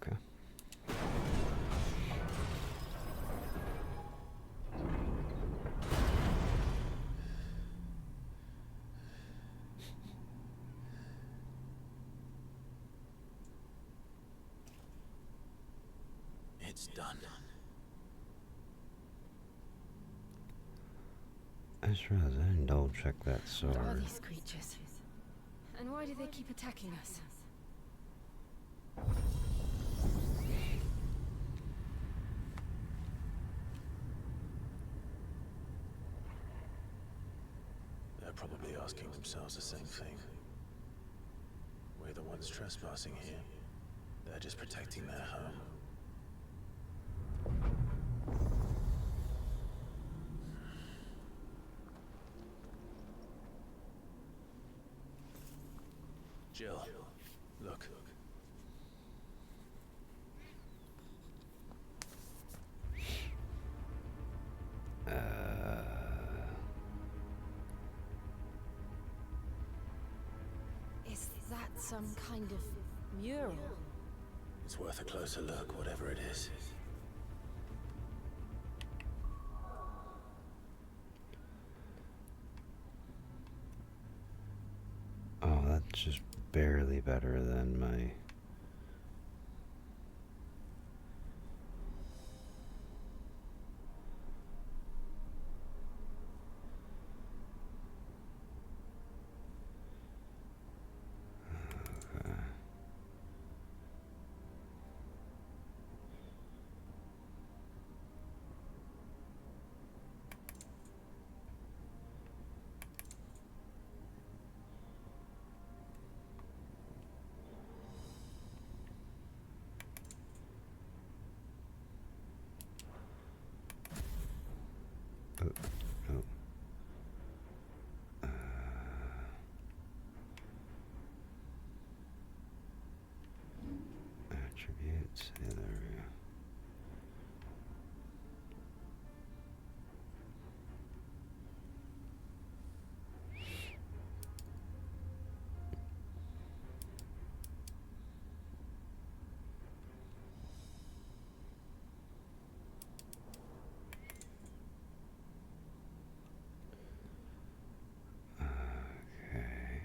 Okay. It's done. I just realized I didn't double check that What are sword. these creatures? And why do they keep attacking us? They're probably asking themselves the same thing. We're the ones trespassing here. They're just protecting their home. Jill, look. Is that some kind of mural? It's worth a closer look, whatever it is. Oh, that's just barely better than my... Okay. Oh, no. Attributes. Yeah, there we go. Okay.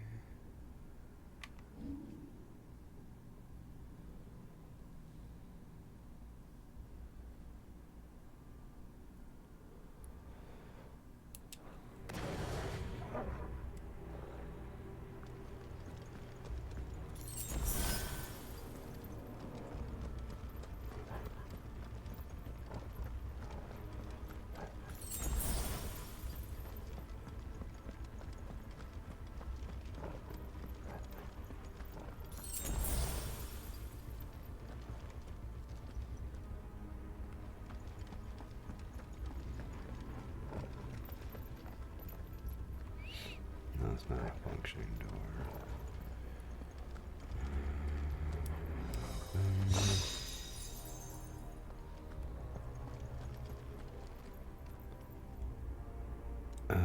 No, it's not a functioning door. Oh,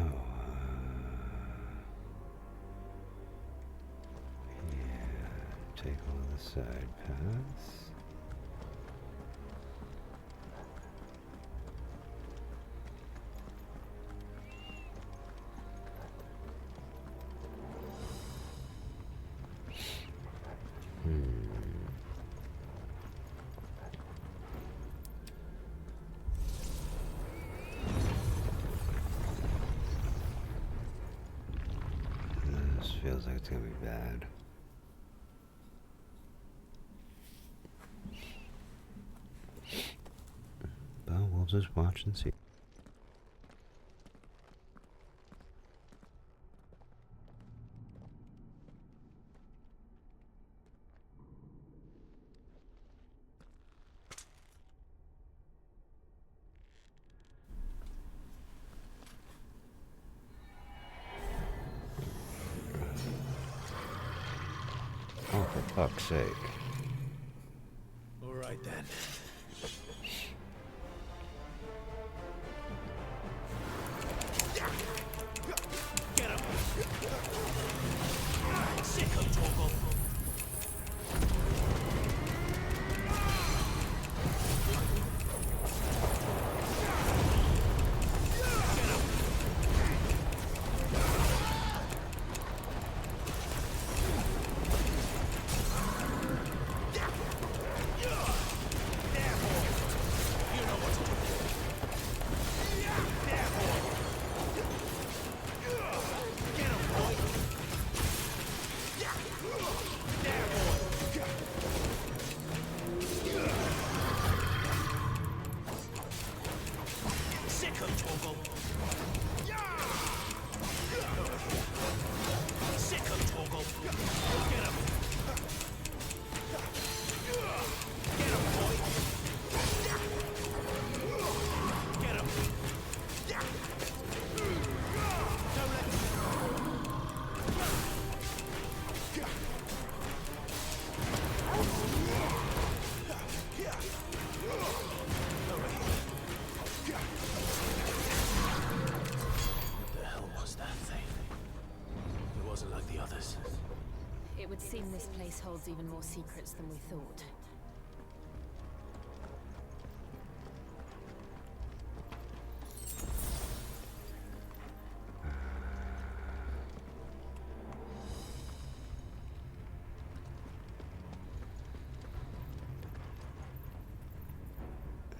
yeah, take all the side paths. This feels like it's gonna be bad. But we'll just watch and see. Oh, for fuck's sake. All right then. Sick of Torgal. Get him. Get him, boy. Get him. Don't let What the hell was that thing? It wasn't like the others. It would seem this place holds even more secrets than we thought.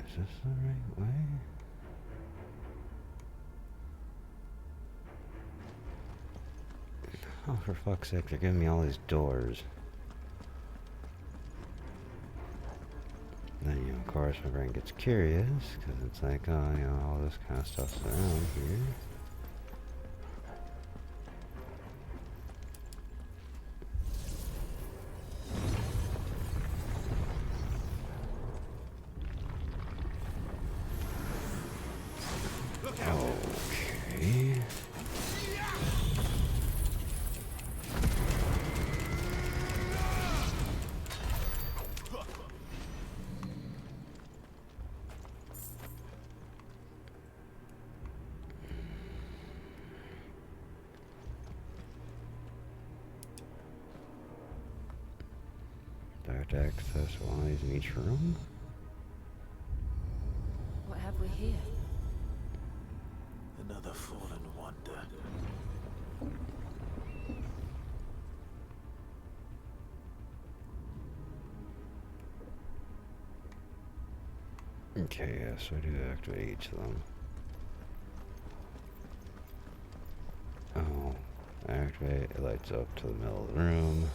Is this the right way? Oh, for fuck's sake, they're giving me all these doors. Then, you know, of course, my brain gets curious, because it's like, oh, you know, all this kind of stuff's around here. Okay. Direct access to one of these in each room? What have we here? Another fallen wonder. Okay, yeah, so I do activate each of them. Oh, activate, it lights up to the middle of the room.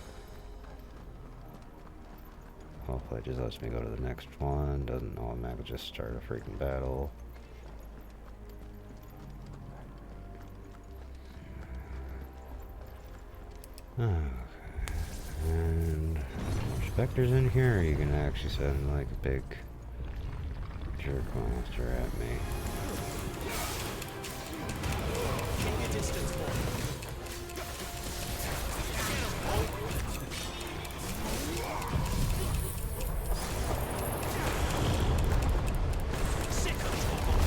Hopefully it just lets me go to the next one, doesn't automatically just start a freaking battle. Okay, and more specters in here, or are you gonna actually send like a big jerk monster at me? keep your distance, boy. Sick of Torgal.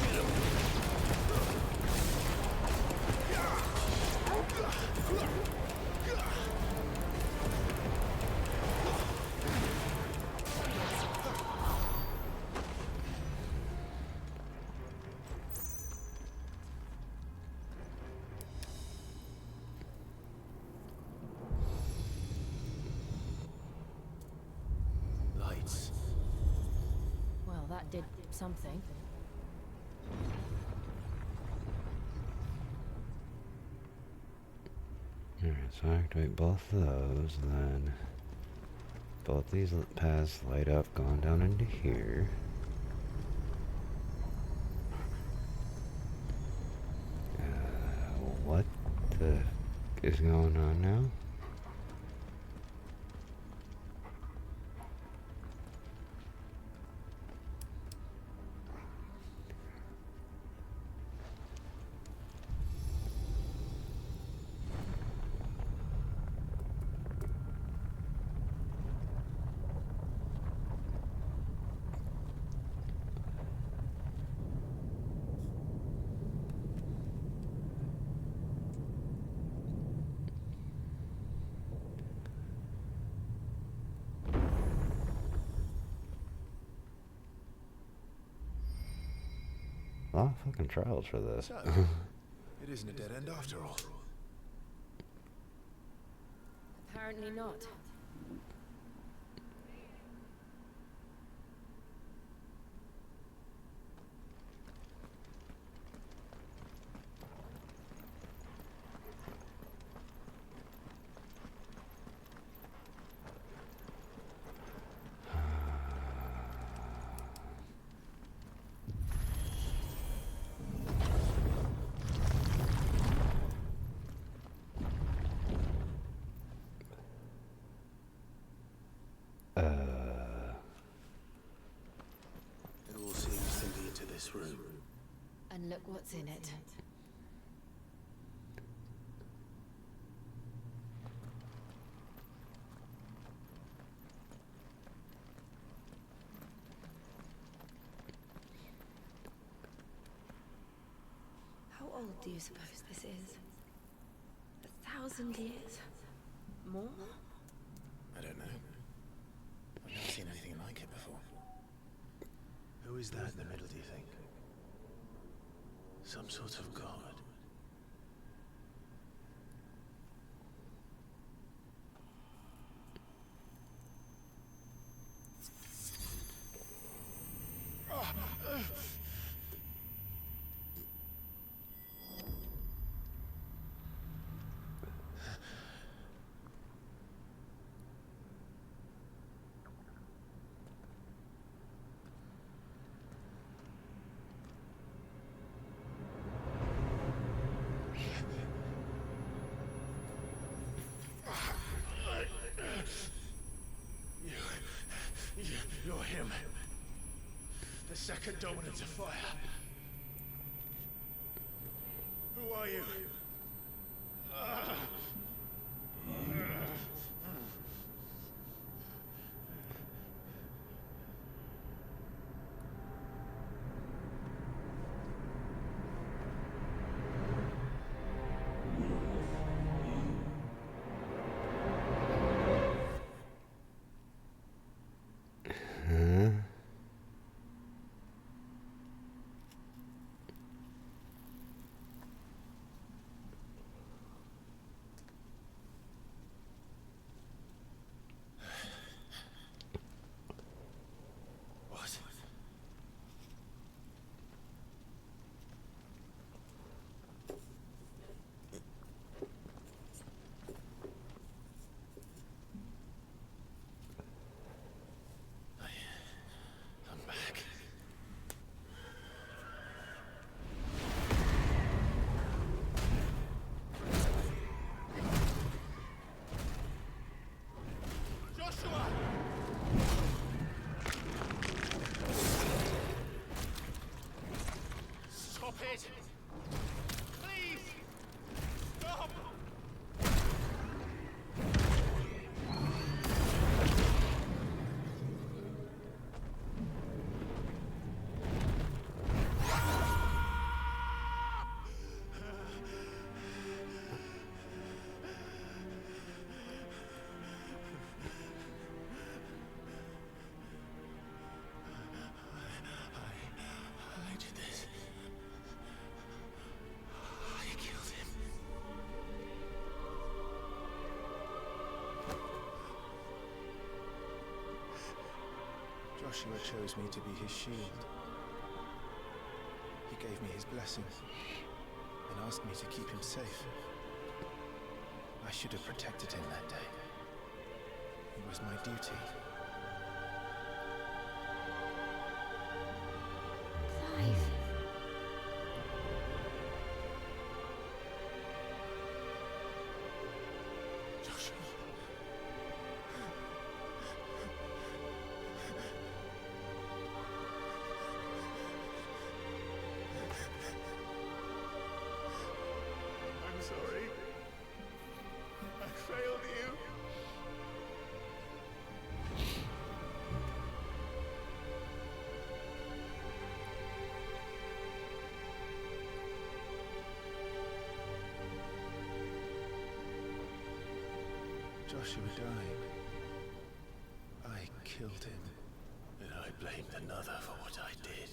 Get him. Lights. Well, that did something. Alright, so I activate both of those, and then both these paths light up going down into here. What the is going on now? A lot of fucking trials for this. So, it isn't a dead end after all. Apparently not. And look what's in it. How old do you suppose this is? 1,000 years? More? I don't know. I've never seen anything like it before. Who is that in the middle, do you think? Some sort of god? You're him. The second dominant of fire. Who are you? it! Please! Stop! I did this. I killed him. Joshua chose me to be his shield. He gave me his blessing and asked me to keep him safe. I should have protected him that day. It was my duty. Clive. Joshua. I'm sorry. I failed you. Joshua died. I killed him. And I blamed another for what I did.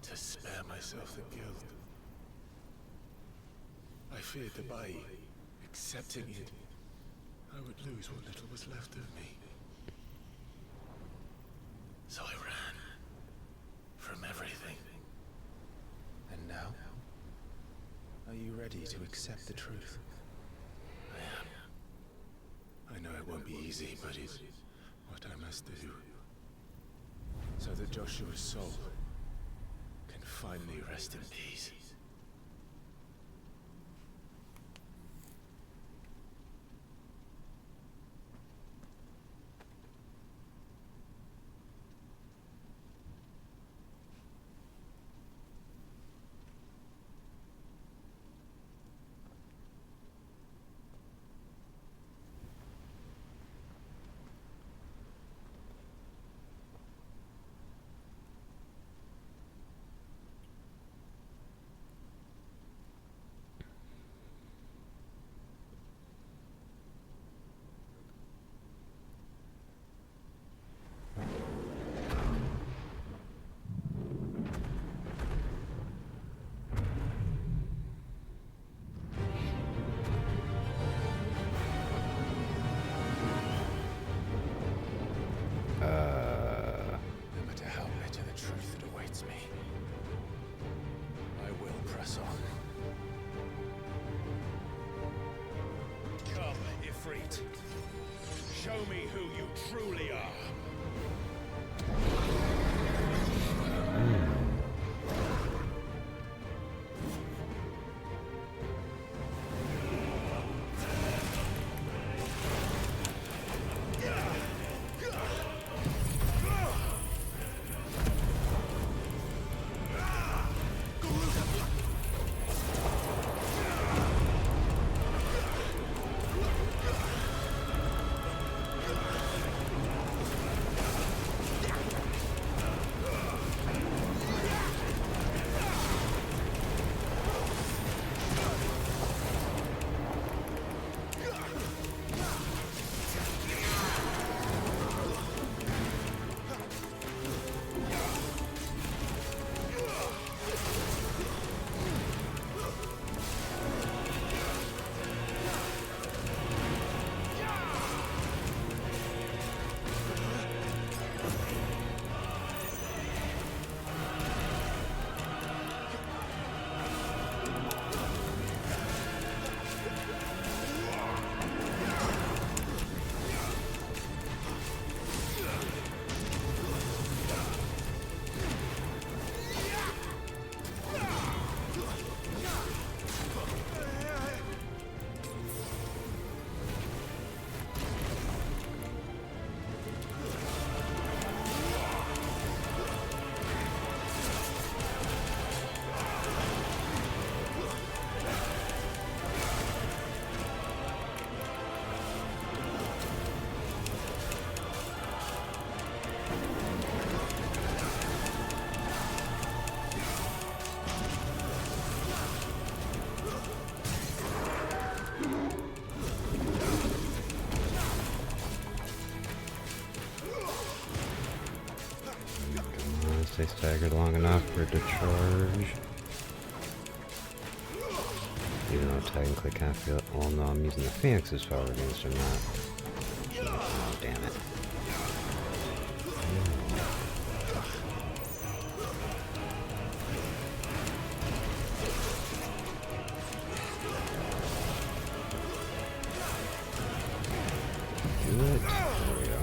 To spare myself the guilt. I feared that by accepting it, I would lose what little was left of me. So I ran. From everything. And now? Are you ready to accept the truth? I am. I know it won't be easy, but it's what I must do. So that Joshua's soul can finally rest in peace. it. Show me who you truly are. Stay staggered long enough for it to charge. Even though technically can't feel it. Well, no, I'm using the Phoenix's power against her, not. Oh, damn it. Do it. There we go.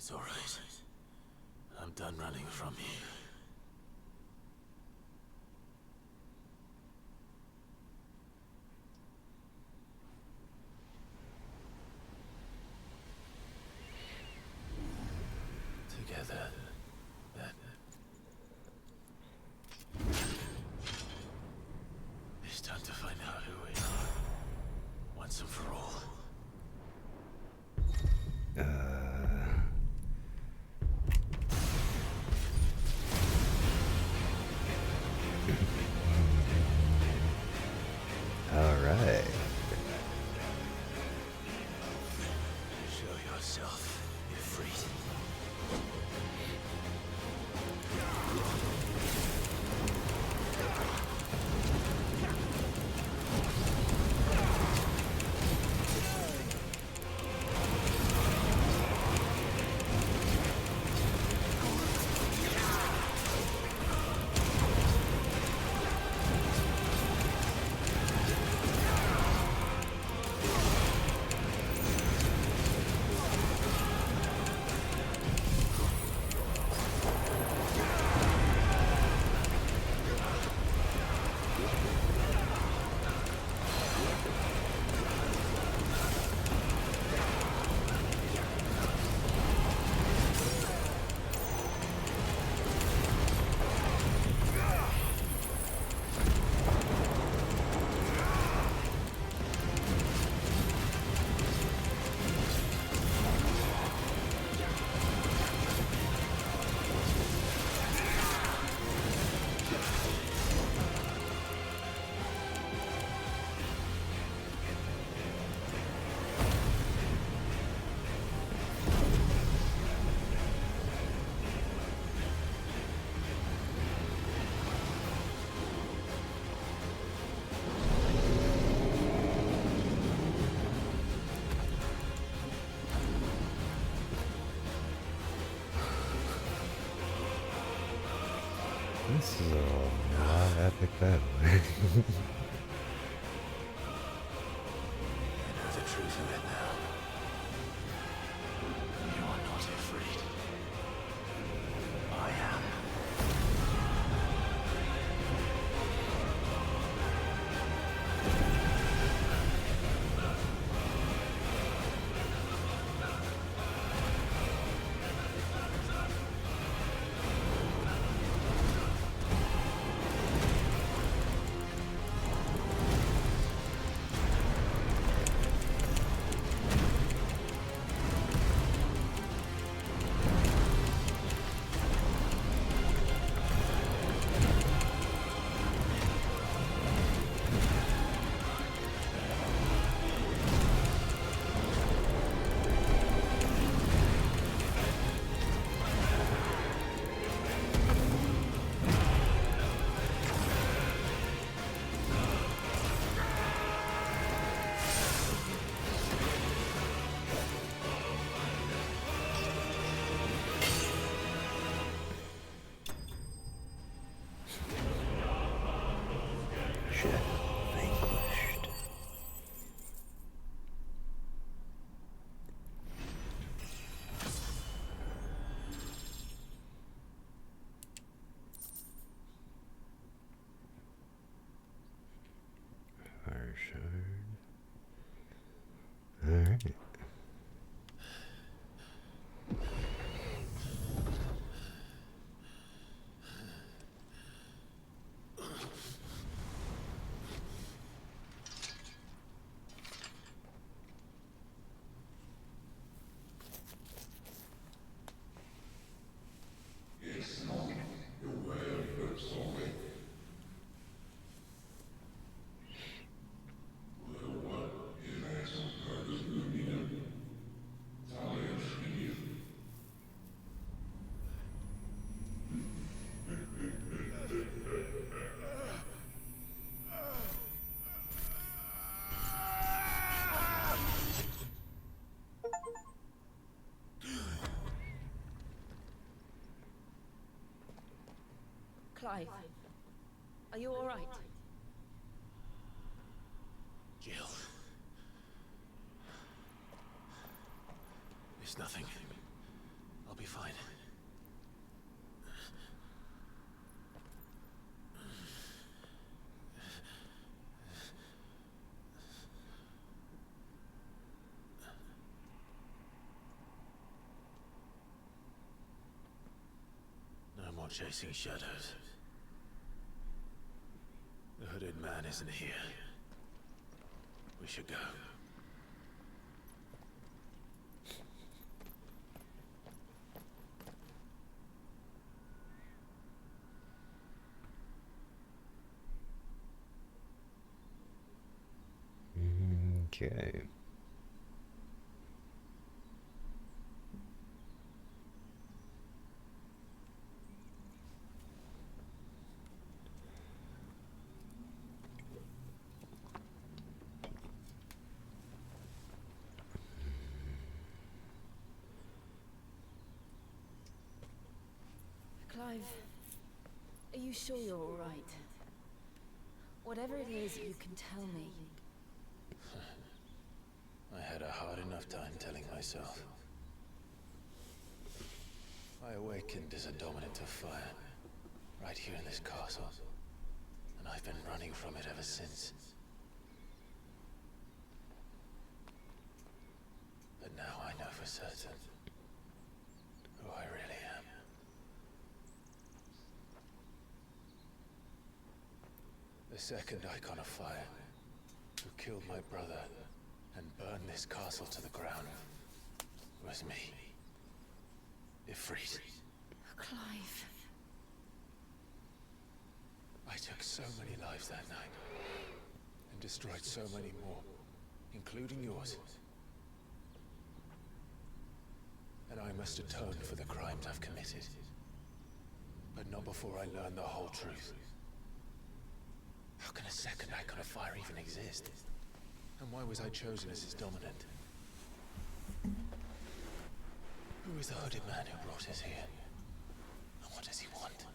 It's all right. I'm done running from you. Together, then. It's time to find out who we are, once and for all. All right. Show yourself, Ifrit. This is a lot of epic battle. I know the truth of it now. You are not Ifrit. I am. Vanquished. Fire shard. All right. Clive, are you all right? Jill. It's nothing. I'll be fine. No more chasing shadows. The hooded man isn't here. We should go. Okay. Clive, are you sure you're all right? Whatever it is, you can tell me. I had a hard enough time telling myself. I awakened as a dominant of fire, right here in this castle, and I've been running from it ever since. But now I know for certain who I really am. The second icon of fire, who killed my brother and burned this castle to the ground, was me. Ifrit. Clive. I took so many lives that night, and destroyed so many more, including yours. And I must atone for the crimes I've committed. But not before I learn the whole truth. How can a second icon of fire even exist? And why was I chosen as his dominant? Who is the hooded man who brought us here? And what does he want?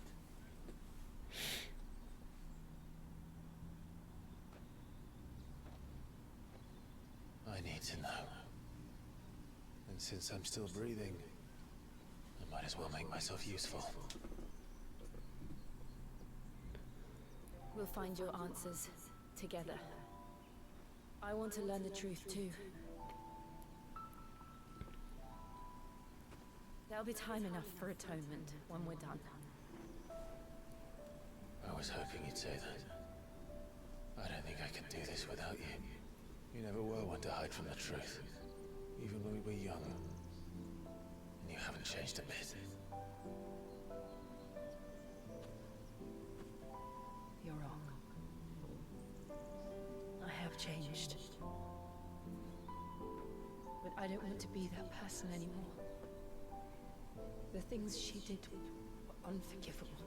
I need to know. And since I'm still breathing, I might as well make myself useful. We'll find your answers together. I want to learn the truth too. There'll be time enough for atonement when we're done. I was hoping you'd say that. I don't think I could do this without you. You never were one to hide from the truth, even when we were young. And you haven't changed a bit. You're wrong. I have changed. But I don't want to be that person anymore. The things she did were unforgivable.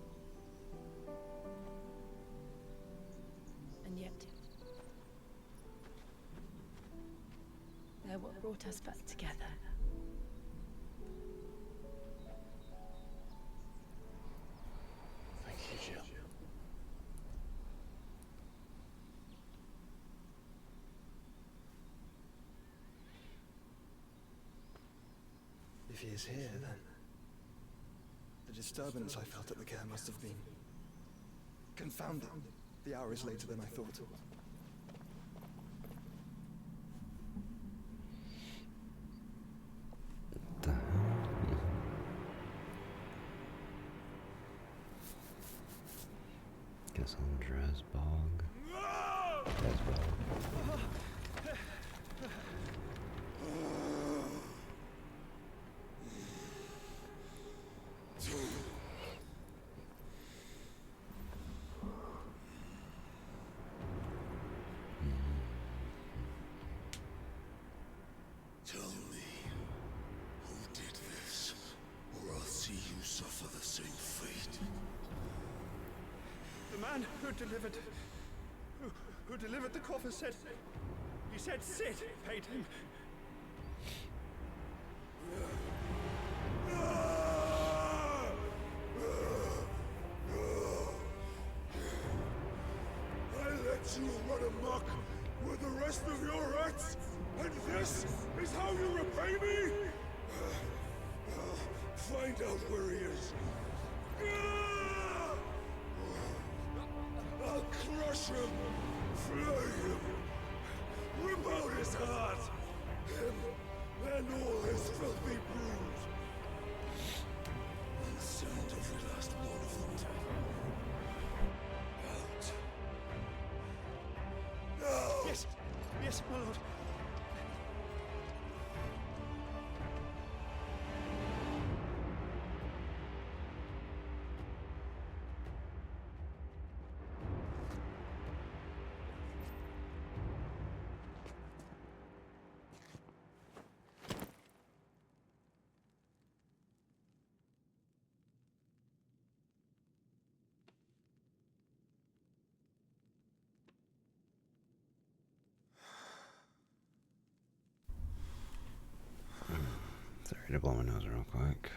And yet, they're what brought us back together. Thank you, Jill. If he is here, then the disturbance I felt at the care must have been confounding. The hour is later than I thought. Guess on Dresbog. Dresbog. Tell me, who did this, or I'll see you suffer the same fate. The man who delivered the coffer said, he said Sid paid him. I let you run amok with the rest of your rats, and this is how you repay me? find out where he is. I'll crush him, flay him, rip out his heart, him and all his filthy brood. And send every last one of them out. No! Yes, yes, my lord. Sorry to blow my nose real quick.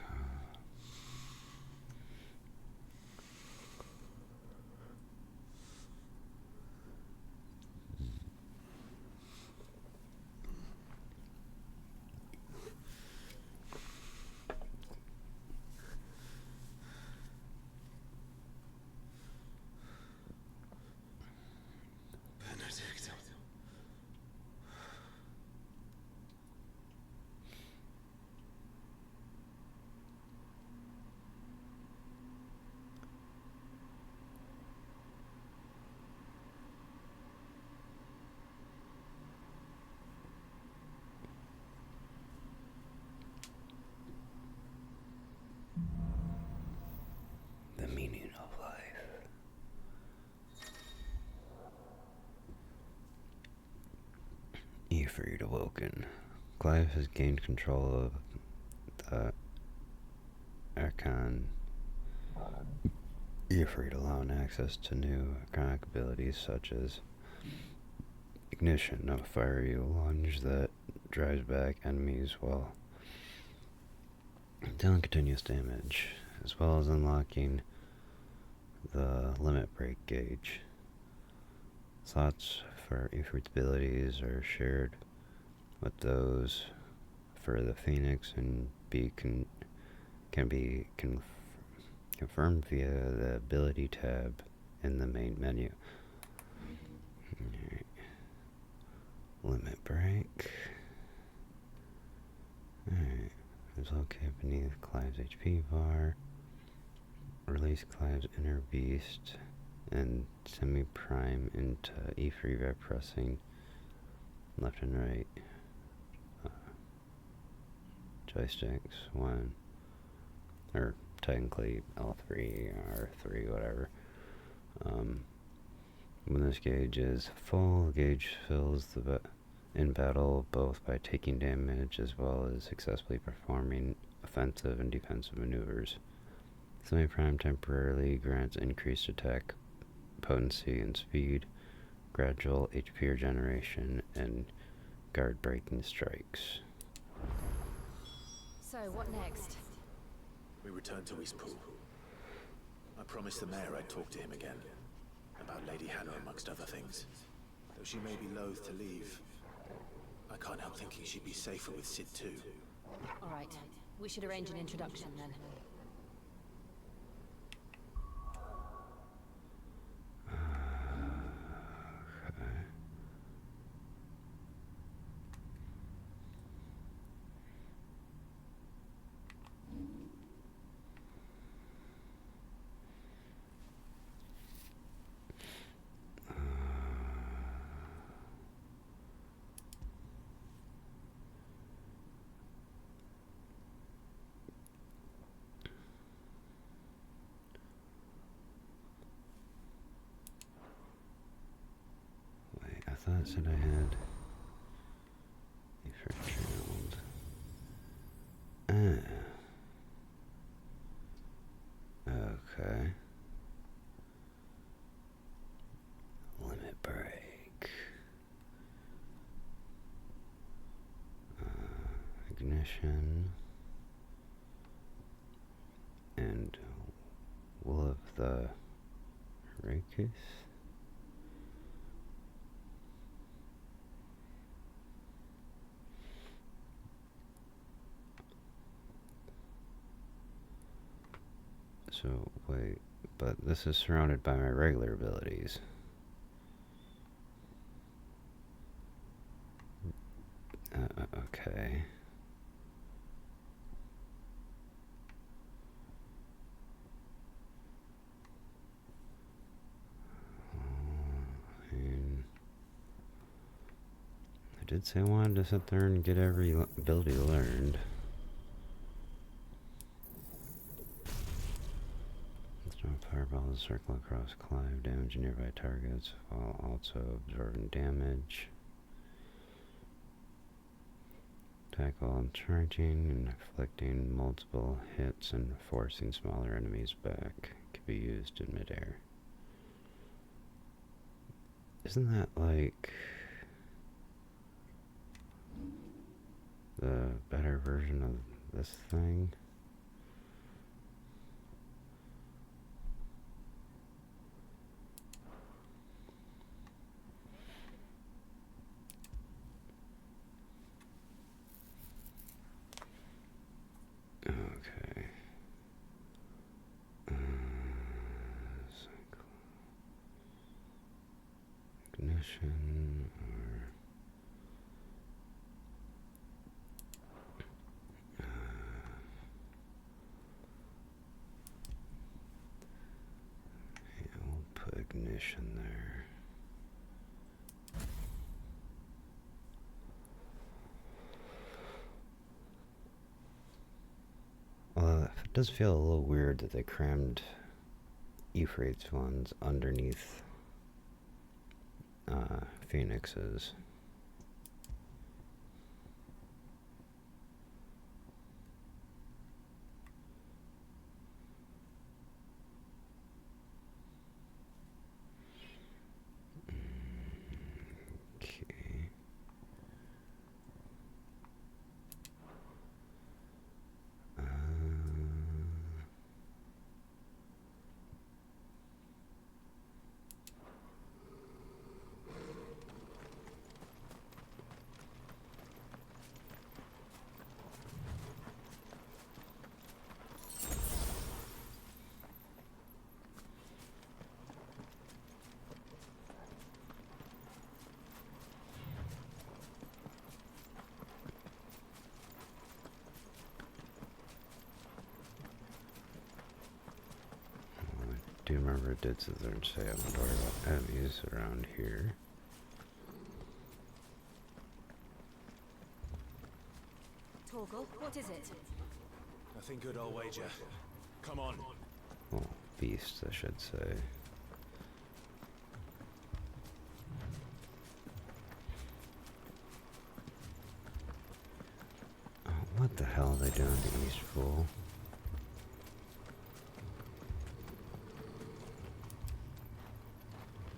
Benedict. The meaning of life. Ifrit awoken. Clive has gained control of the Archon Ifrit, allowing access to new arcanic abilities such as Ignition, a fiery lunge that drives back enemies while dealing continuous damage, as well as unlocking the limit break gauge. Slots for Ifrit's abilities are shared with those for the Phoenix and can be confirmed via the ability tab in the main menu. Alright. Limit break. Alright. Is located beneath Clive's HP bar. Release Clive's inner beast and semi-prime into Ifrit by pressing left and right joysticks, one, or technically L3 or R3, whatever. When this gauge is full, the gauge fills in battle both by taking damage as well as successfully performing offensive and defensive maneuvers. Semi-prime temporarily grants increased attack potency and speed, gradual HP regeneration, and guard-breaking strikes. So, what next? We return to Eastpool. I promised the mayor I'd talk to him again. About Lady Hannah, amongst other things. Though she may be loath to leave, I can't help thinking she'd be safer with Sid too. Alright, we should arrange an introduction then. I thought it said I had a first child. Okay. Limit break. Ignition. And Will of the Rakus. So, wait, but this is surrounded by my regular abilities. Okay. I did say I wanted to sit there and get every ability learned. Fireballs circle across Clive, damage nearby targets while also absorbing damage. Attack while charging and inflicting multiple hits and forcing smaller enemies back. Can be used in midair. Isn't that like the better version of this thing? Okay. Ignition or yeah, we'll put ignition there. It does feel a little weird that they crammed Euphrates ones underneath Phoenix's. Okay. I do remember it did sit there and say I wouldn't worry about enemies around here. Torgal, what is it? Nothing good, I'll wager. Come on. Well, beasts, I should say. Oh, what the hell are they doing to Eastpool?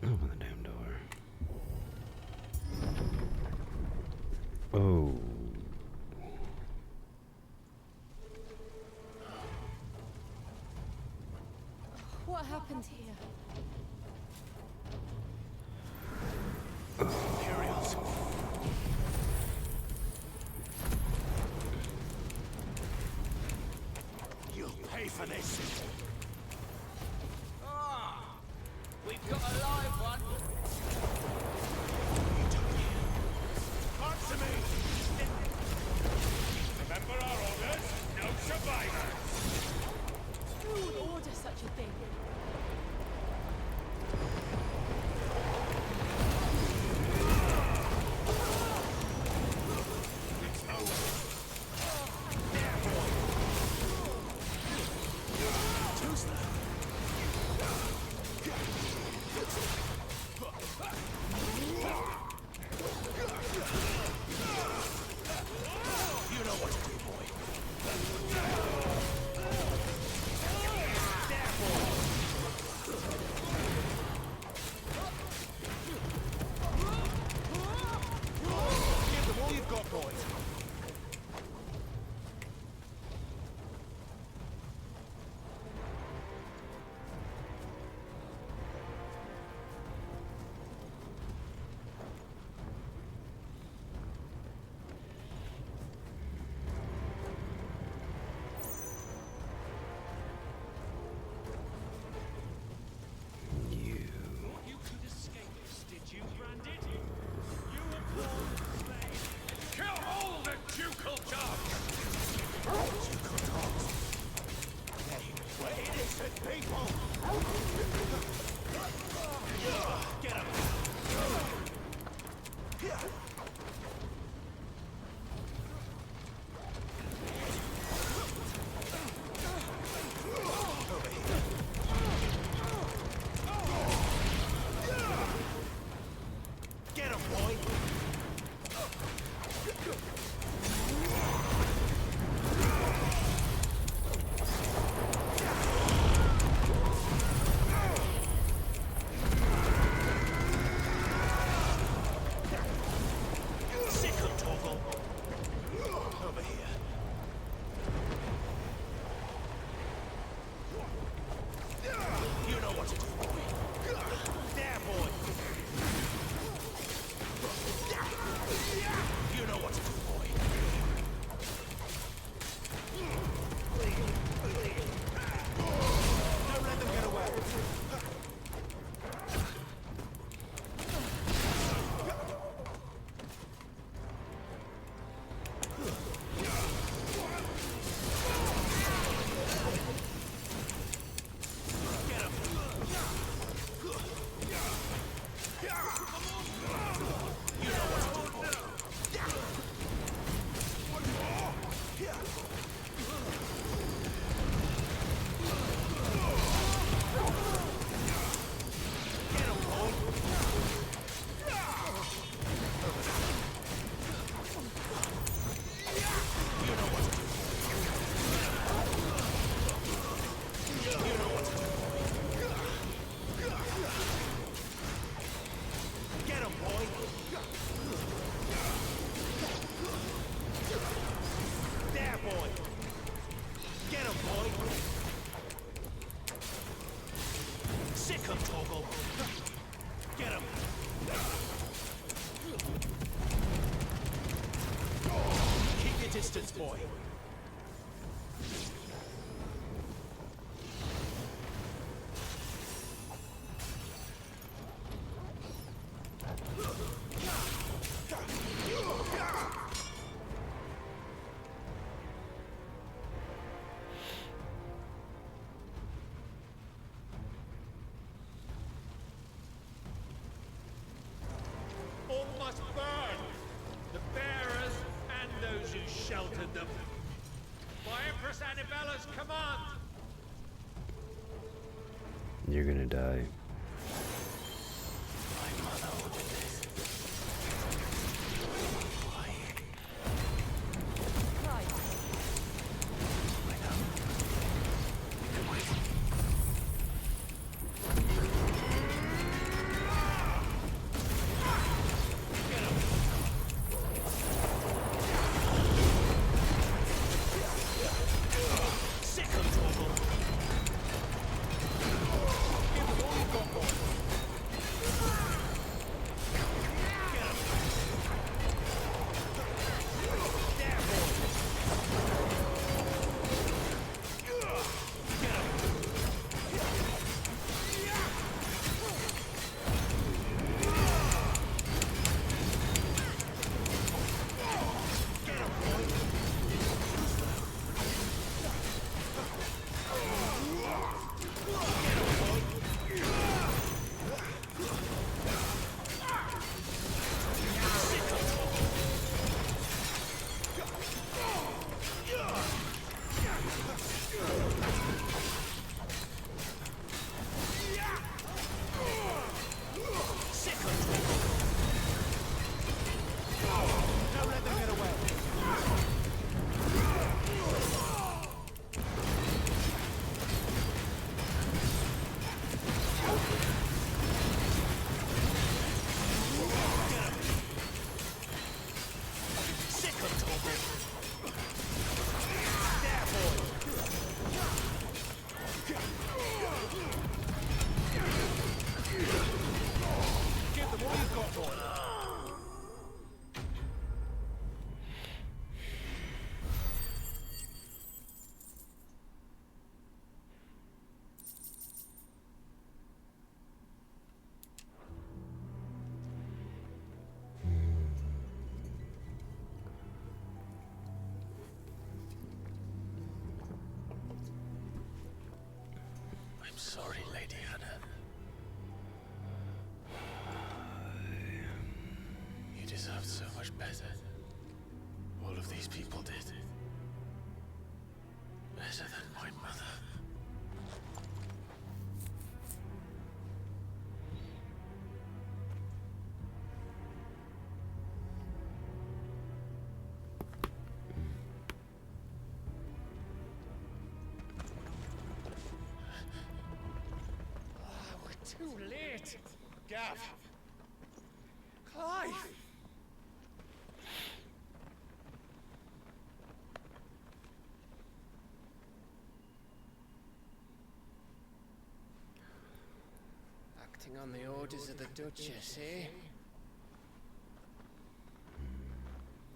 Open the damn door. Oh. What happened here? Imperials. You'll pay for this. We've got a live one. Answer me! Remember our orders? No survivors! Who would order such a thing? boy. All must burn! The bearers and those who sheltered them. By Empress Annabella's command! You're gonna die. Sorry, Lady Hannah. You deserved so much better. All of these people did. Better than my mother. Too late! Gav! Clive! Acting on the orders of the Duchess, eh?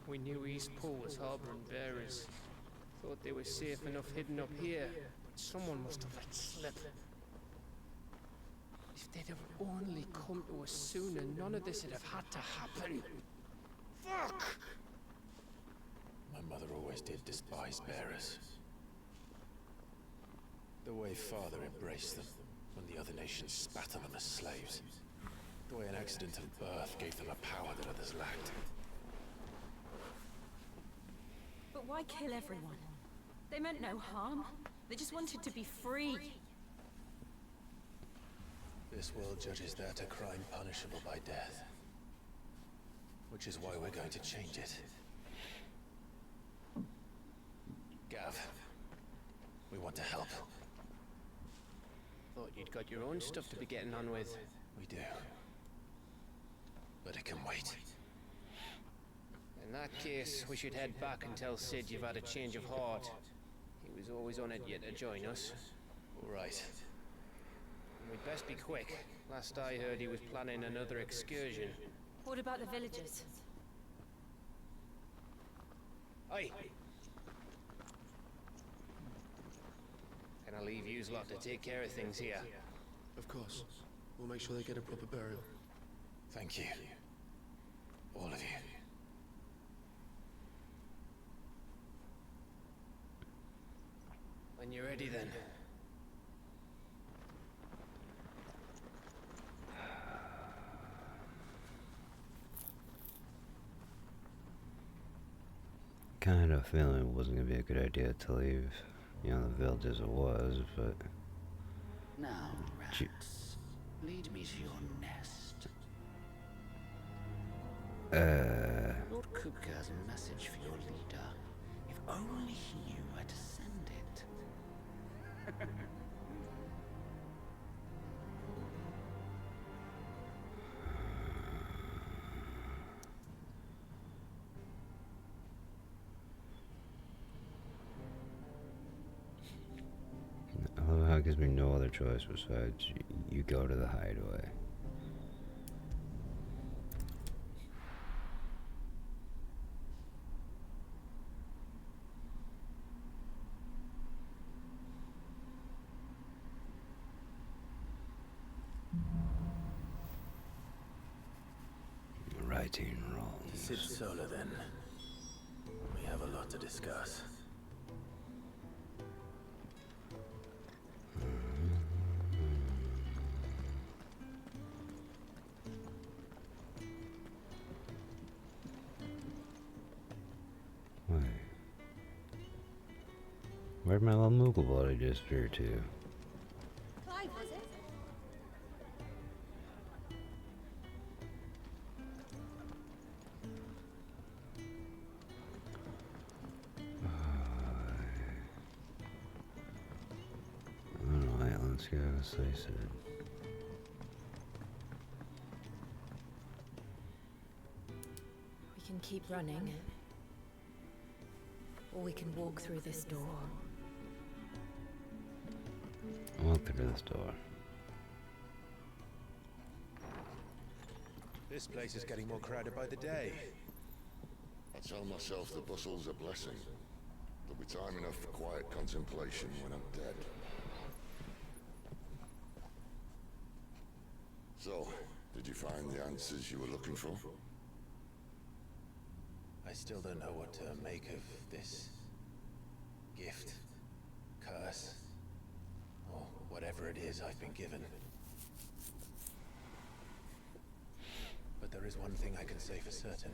We knew Eastpool was harboring bearers. Thought they were safe enough hidden up here. But someone must have let slip. If they'd have only come to us sooner, none of this would have had to happen. Fuck! My mother always did despise bearers. The way Father embraced them, when the other nations spat on them as slaves. The way an accident of birth gave them a power that others lacked. But why kill everyone? They meant no harm. They just wanted to be free. This world judges that a crime punishable by death. Which is why we're going to change it. Gav, we want to help. Thought you'd got your own stuff to be getting on with. We do. But it can wait. In that case, we should head back and tell Sid you've had a change of heart. He was always on it yet to join us. All right. We'd best be quick. Last I heard, he was planning another excursion. What about the villagers? Aye. you lot to take care of things here. Of course. We'll make sure they get a proper burial. Thank you. All of you. When you're ready, then. Kind of feeling it wasn't gonna be a good idea to leave, you know, the village as it was, but... Now, rats, lead me to your nest. Lord Kupka has a message for your leader. If only he knew where to send it. I love how it gives me no other choice besides you go to the hideaway. Righting wrongs. Sit solo then. We have a lot to discuss. Wait. Where'd my little Moogle body disappear to? Clive, was it? Alright, let's go, as they said. We can keep running. Or we can walk through this door. Walk through this door. This place is getting more crowded by the day. I tell myself the bustle's a blessing. There'll be time enough for quiet contemplation when I'm dead. So, did you find the answers you were looking for? I still don't know what to make of this gift, curse, or whatever it is I've been given. But there is one thing I can say for certain.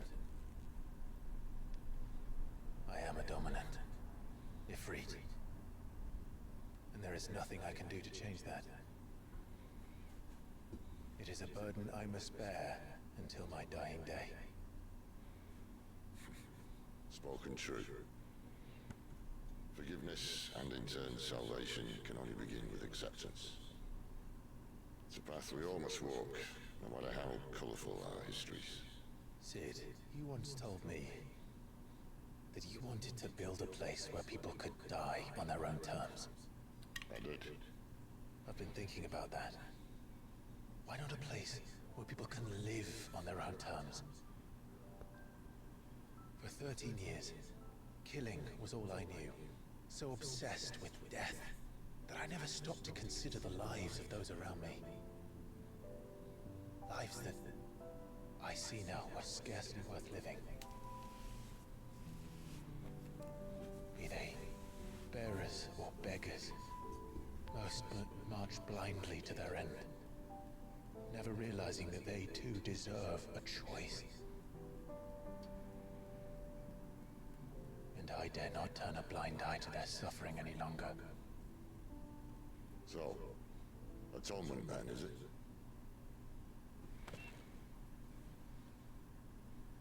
I am a dominant, Ifrit. And there is nothing I can do to change that. It is a burden I must bear until my dying day. Spoken true. Forgiveness and in turn salvation can only begin with acceptance. It's a path we all must walk, no matter how colourful our histories. Sid, you once told me that you wanted to build a place where people could die on their own terms. I did. I've been thinking about that. Why not a place where people can live on their own terms? For 13 years, killing was all I knew. So obsessed with death that I never stopped to consider the lives of those around me. Lives that I see now are scarcely worth living. Be they bearers or beggars, most march blindly to their end, never realizing that they too deserve a choice. And I dare not turn a blind eye to their suffering any longer. So, atonement then, is it?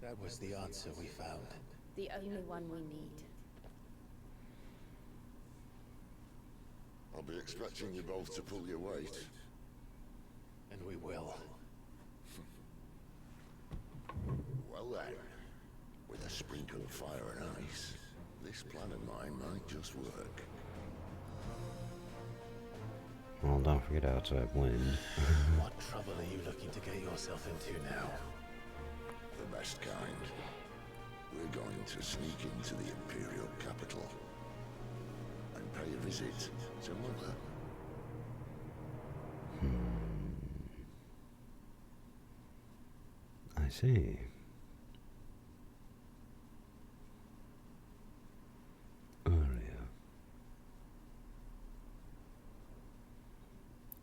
That was the answer we found. The only one we need. I'll be expecting you both to pull your weight. And we will. Well then, with a sprinkle of fire and ice, this plan of mine might just work. Well, don't forget outside wind. What trouble are you looking to get yourself into now? The best kind. We're going to sneak into the Imperial capital and pay a visit to Mother. see. Earlier.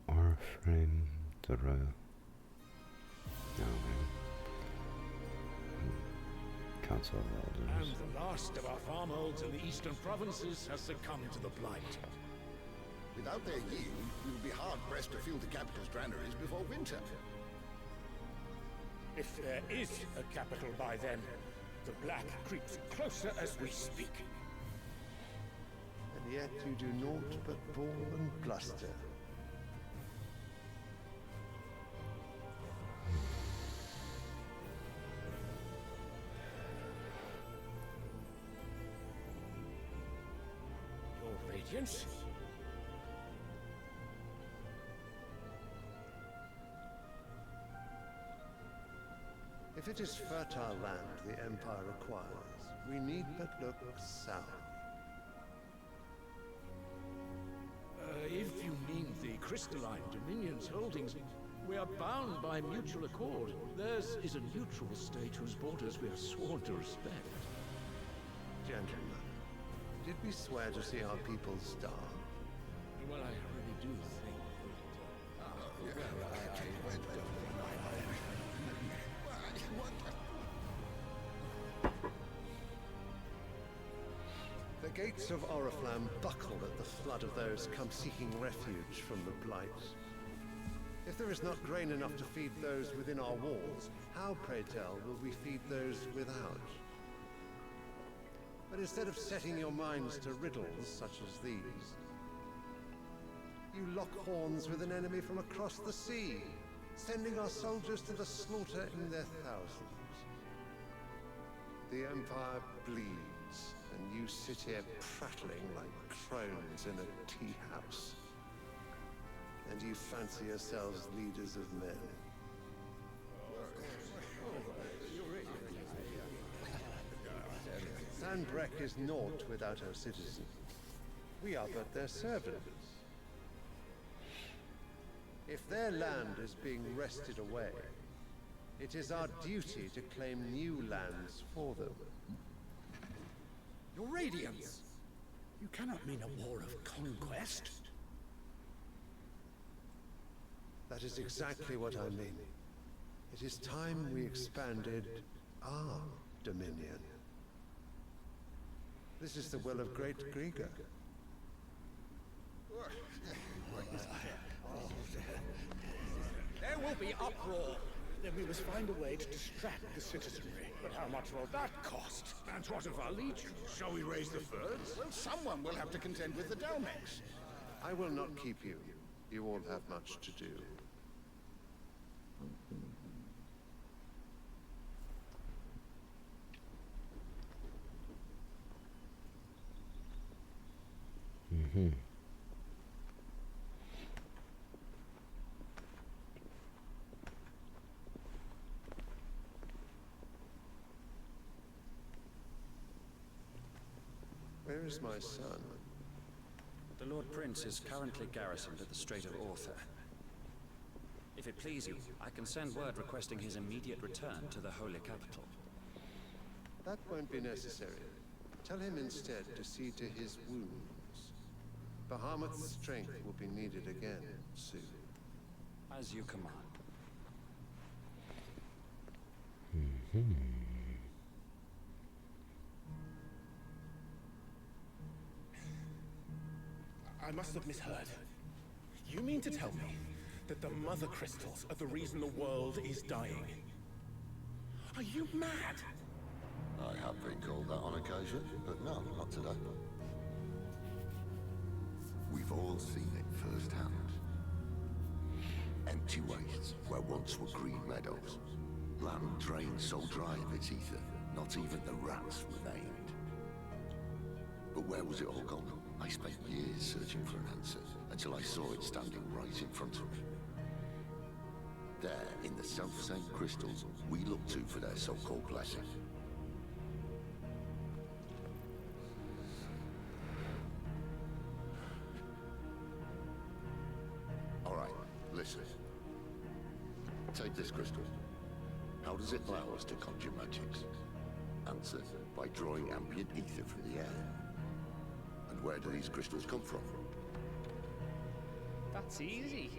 Oriflame, the row. No, Council of Elders. And the last of our farmholds in the eastern provinces has succumbed to the blight. Without their yield, we will be hard-pressed to fill the capital's granaries before winter. If there is a capital by then, the black creeps closer as we speak. And yet you do naught but bawl and bluster. Your Radiance? If it is fertile land the Empire requires, we need but look south. If you mean the Crystalline Dominion's holdings, we are bound by mutual accord. Theirs is a neutral state whose borders we are sworn to respect. Gentlemen, did we swear to see our people starve? Well, I really do think The gates of Oriflamme buckle at the flood of those come seeking refuge from the Blight. If there is not grain enough to feed those within our walls, how, pray tell, will we feed those without? But instead of setting your minds to riddles such as these, you lock horns with an enemy from across the sea, sending our soldiers to the slaughter in their thousands. The Empire bleeds, and you sit here prattling like crones in a tea house. And you fancy yourselves leaders of men. Sandbreck is naught without her citizens. We are but their servants. If their land is being wrested away, it is our duty to claim new lands for them. Your Radiance! You cannot mean a war of conquest. That is exactly what I mean. It is time we expanded our dominion. This is the will of great Grieger. There will be uproar. Then we must find a way to distract the citizenry. But how much will that cost? And what of our legion? Shall we raise the furs? Well, someone will have to contend with the Dalmex. I will not keep you. You all have much to do. Mm-hmm. Where is my son? The Lord Prince is currently garrisoned at the Strait of Orther. If it please you, I can send word requesting his immediate return to the Holy Capital. That won't be necessary. Tell him instead to see to his wounds. Bahamut's strength will be needed again soon. As you command. Mm-hmm. I must have misheard. You mean to tell me that the Mother Crystals are the reason the world is dying? Are you mad? I have been called that on occasion, but no, not today. We've all seen it firsthand. Empty wastes where once were green meadows. Land drained so dry of its ether, not even the rats remained. But where was it all gone? I spent years searching for an answer, until I saw it standing right in front of me. There, in the self-same crystals, we look to for their so-called blessing. All right, listen. Take this crystal. How does it allow us to conjure magics? Answer, by drawing ambient ether from the air. And where do these crystals come from? That's easy.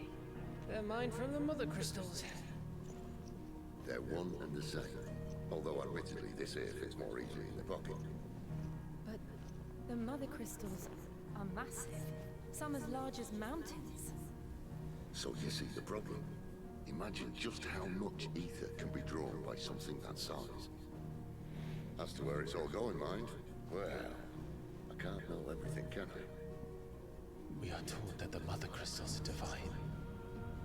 They're mine from the mother crystals. They're one and the same. Although admittedly this here fits more easily in the pocket. But the mother crystals are massive. Some as large as mountains. So you see the problem. Imagine just how much ether can be drawn by something that size. As to where it's all going, mind, well, I can't know everything, can I? We are taught that the mother crystals are divine.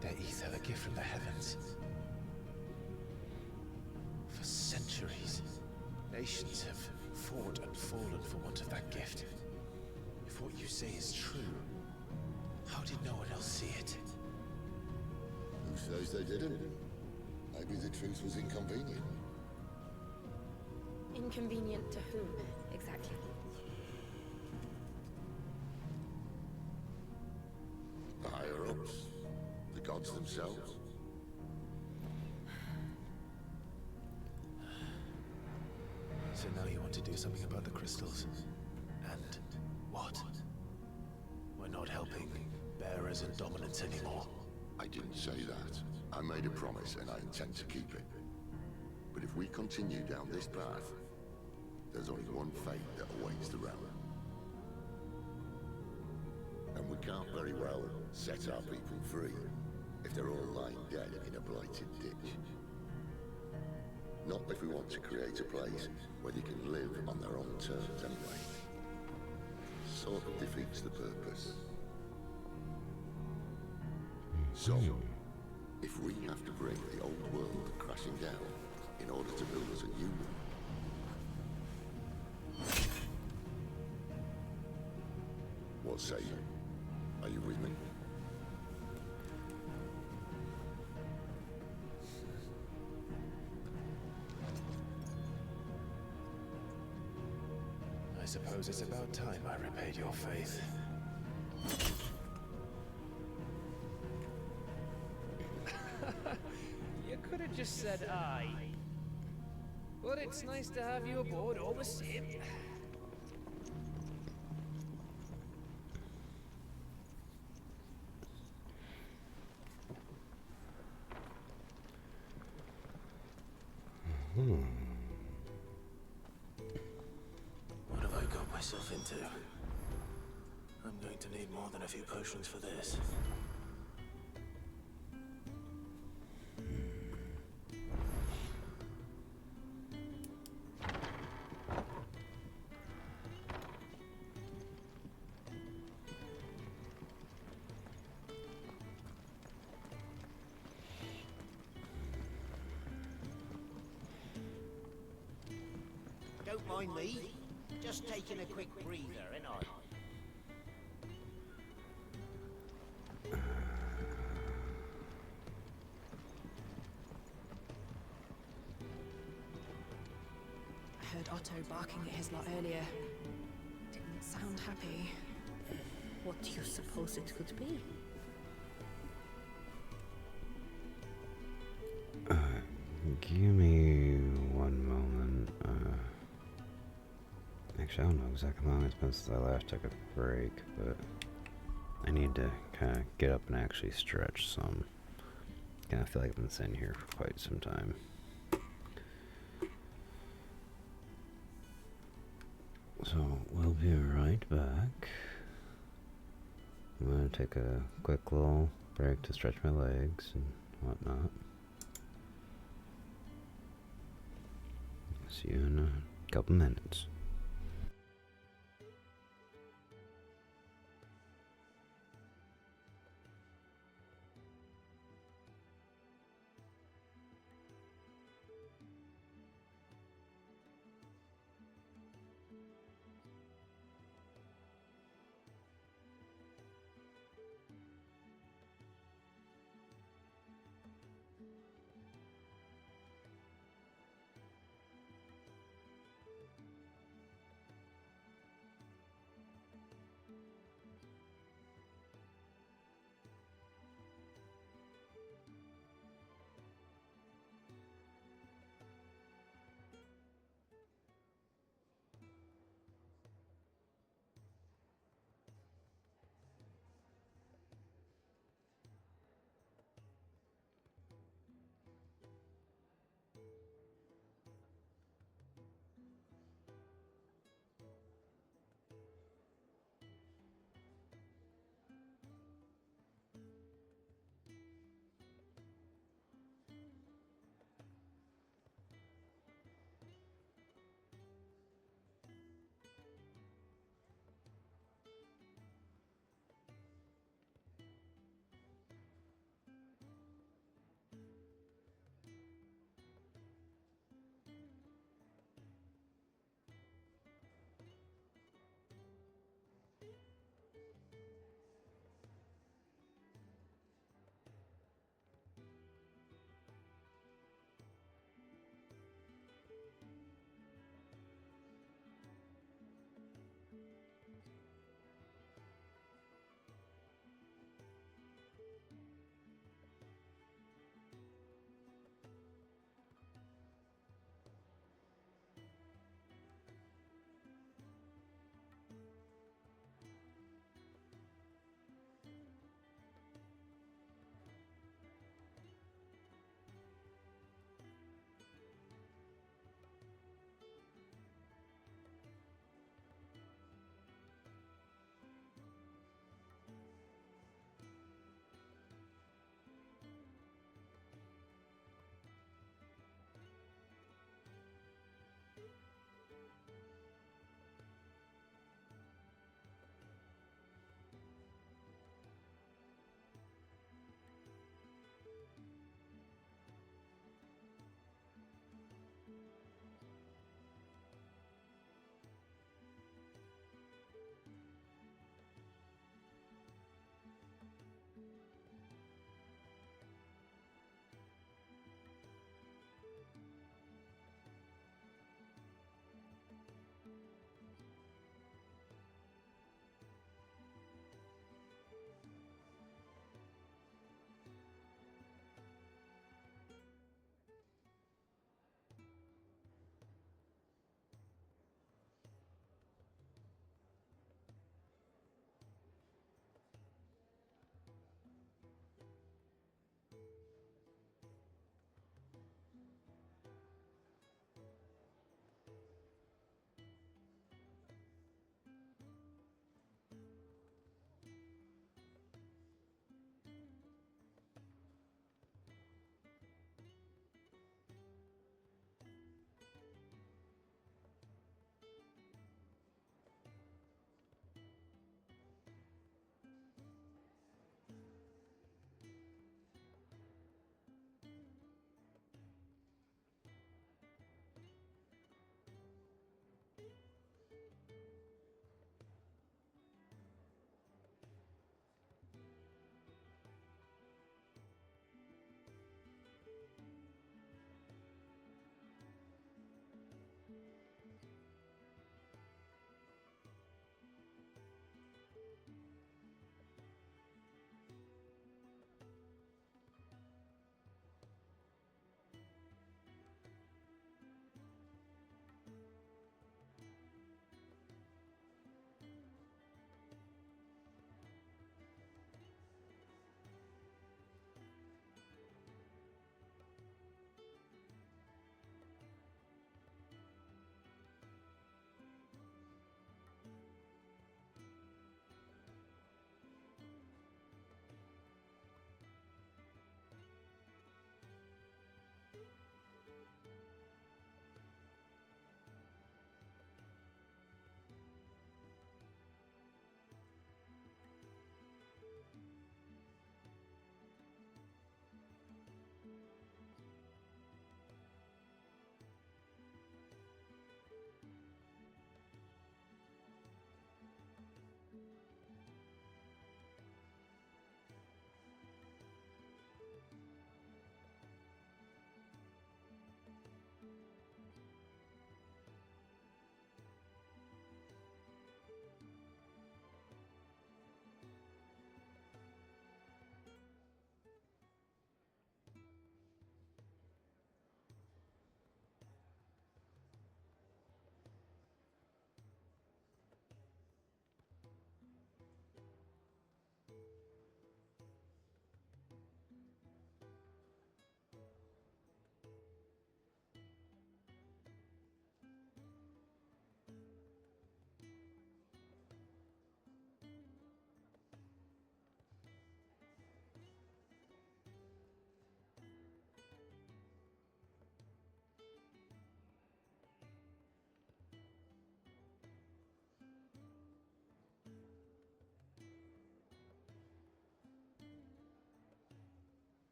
Their ether a gift from the heavens. For centuries, nations have fought and fallen for want of that gift. If what you say is true, how did no one else see it? Who says they didn't? Maybe the truth was inconvenient. Inconvenient to whom, exactly? The higher-ups. The gods themselves. So now you want to do something about the crystals. And what? We're not helping bearers and dominants anymore. I didn't say that. I made a promise and I intend to keep it. But if we continue down this path, there's only one fate that awaits the realm. And we can't very well set our people free if they're all lying dead in a blighted ditch. Not if we want to create a place where they can live on their own terms anyway. Sort of defeats the purpose. So, if we have to bring the old world crashing down in order to build us a new one, what say you? Are you with me? I suppose it's about time I repaid your faith. You could have just said aye. But it's nice to have you aboard all the same. What have I got myself into? I'm going to need more than a few potions for this. Don't mind me. Just taking a quick breather, ain't I? I heard Otto barking at his lot earlier. Didn't sound happy. What do you suppose it could be? Give me one moment. Actually, I don't know exactly how long it's been since I last took a break, but I need to kind of get up and actually stretch some. I feel like I've been sitting here for quite some time. So, we'll be right back. I'm going to take a quick little break to stretch my legs and whatnot. See you in a couple minutes.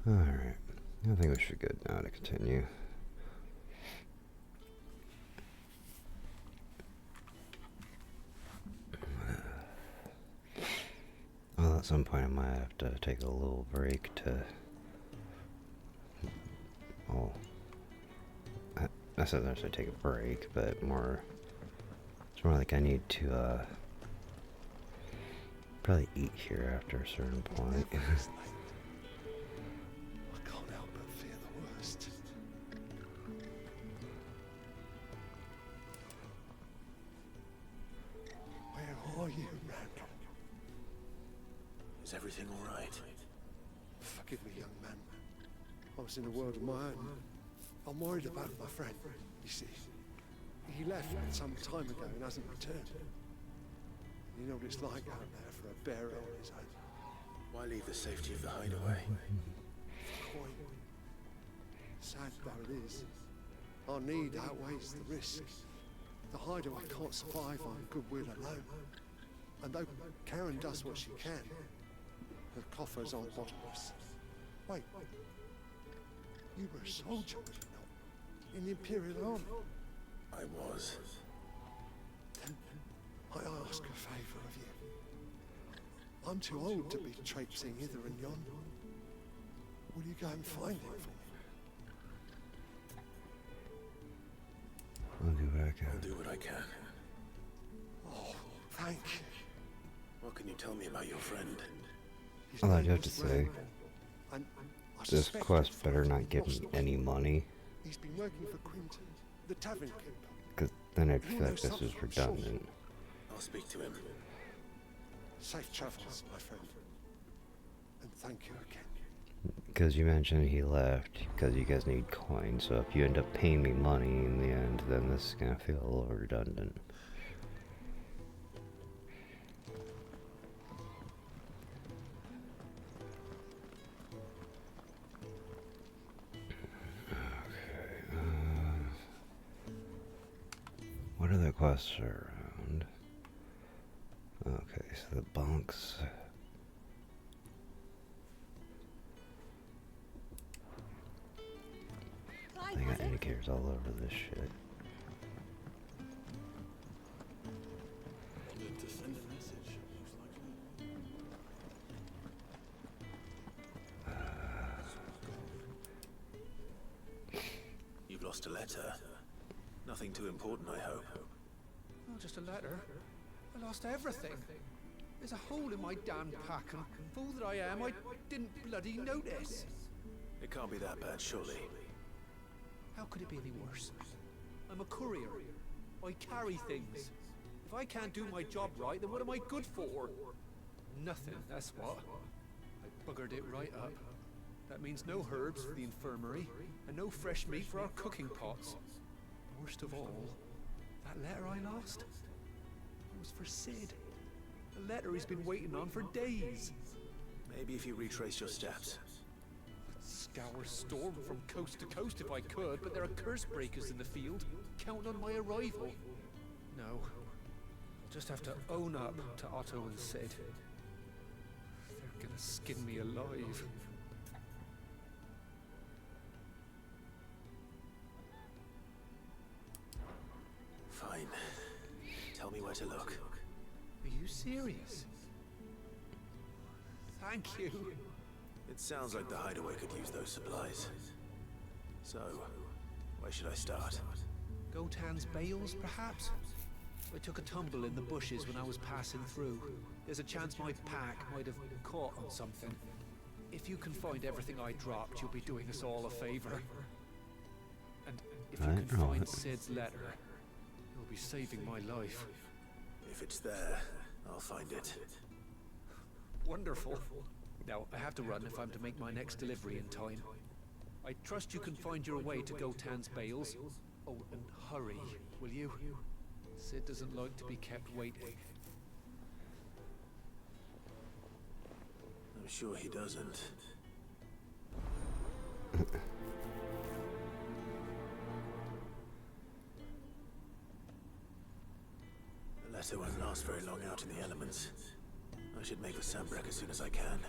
Alright. I think we should be good now to continue. Well, at some point I might have to take a little break to... Oh. Not so necessarily take a break, but more... It's more like I need to, probably eat here after a certain point. I can't help but fear the worst. Where are you, Randall? Is everything all right? Forgive me, young man. I was in a world of my own. I'm worried about my friend, you see. He left some time ago and hasn't returned. You know what it's like out there for a bearer on his own. Why leave the safety of the hideaway? Quite sad though it is. Our need outweighs the risk. The hideaway can't survive on goodwill alone. And though Karen does what she can, her coffers aren't bottomless. Wait. You were a soldier, were you not? In the Imperial Army? I was. Then I ask a favour of you. I'm too old to be traipsing hither and yon. Will you go and find him for me? I'll do what I can. I'll do what I can. Oh, thank you. What can you tell me about your friend? All I have to say, And I this suspect quest you'll better find not him give me lost. any money, He's been working for Quinton, the tavern keeper. because then I'd He feel like knows this something, is I'm sure. redundant. I'll speak to him. Safe travels, my friend. And thank you again. Because you mentioned he left because you guys need coins, so if you end up paying me money in the end, then this is gonna feel a little redundant. Okay, what other quests are around? Okay, so the bunks. They got indicators all over this shit. To send a message, most likely. You've lost a letter. Nothing too important, I hope. Oh, just a letter. I lost everything. There's a hole in my damn pack, and fool that I am, I didn't bloody notice. It can't be that bad, surely. How could it be any worse? I'm a courier. I carry things. If I can't do my job right, then what am I good for? Nothing, that's what. I buggered it right up. That means no herbs for the infirmary, and no fresh meat for our cooking pots. Worst of all, that letter I lost, it was for Sid. A letter he's been waiting on for days. Maybe if you retrace your steps. I'd scour Storm from coast to coast if I could, but there are curse breakers in the field, counting on my arrival. No, I'll just have to own up to Otto and Sid. They're gonna skin me alive. Fine. Tell me where to look. Are you serious? Thank you. It sounds like the hideaway could use those supplies. So, where should I start? Gotan's bales, perhaps? I took a tumble in the bushes when I was passing through. There's a chance my pack might have caught on something. If you can find everything I dropped, you'll be doing us all a favor. And if you can find Sid's letter, you'll be saving my life. If it's there, I'll find it. Wonderful. Now, I have to run if I'm to make my next delivery in time. I trust you can find your way to Gotan's bales. Oh, and hurry, will you? Sid doesn't like to be kept waiting. I'm sure he doesn't. The letter won't last very long out in the elements. I should make the Sambrek as soon as I can.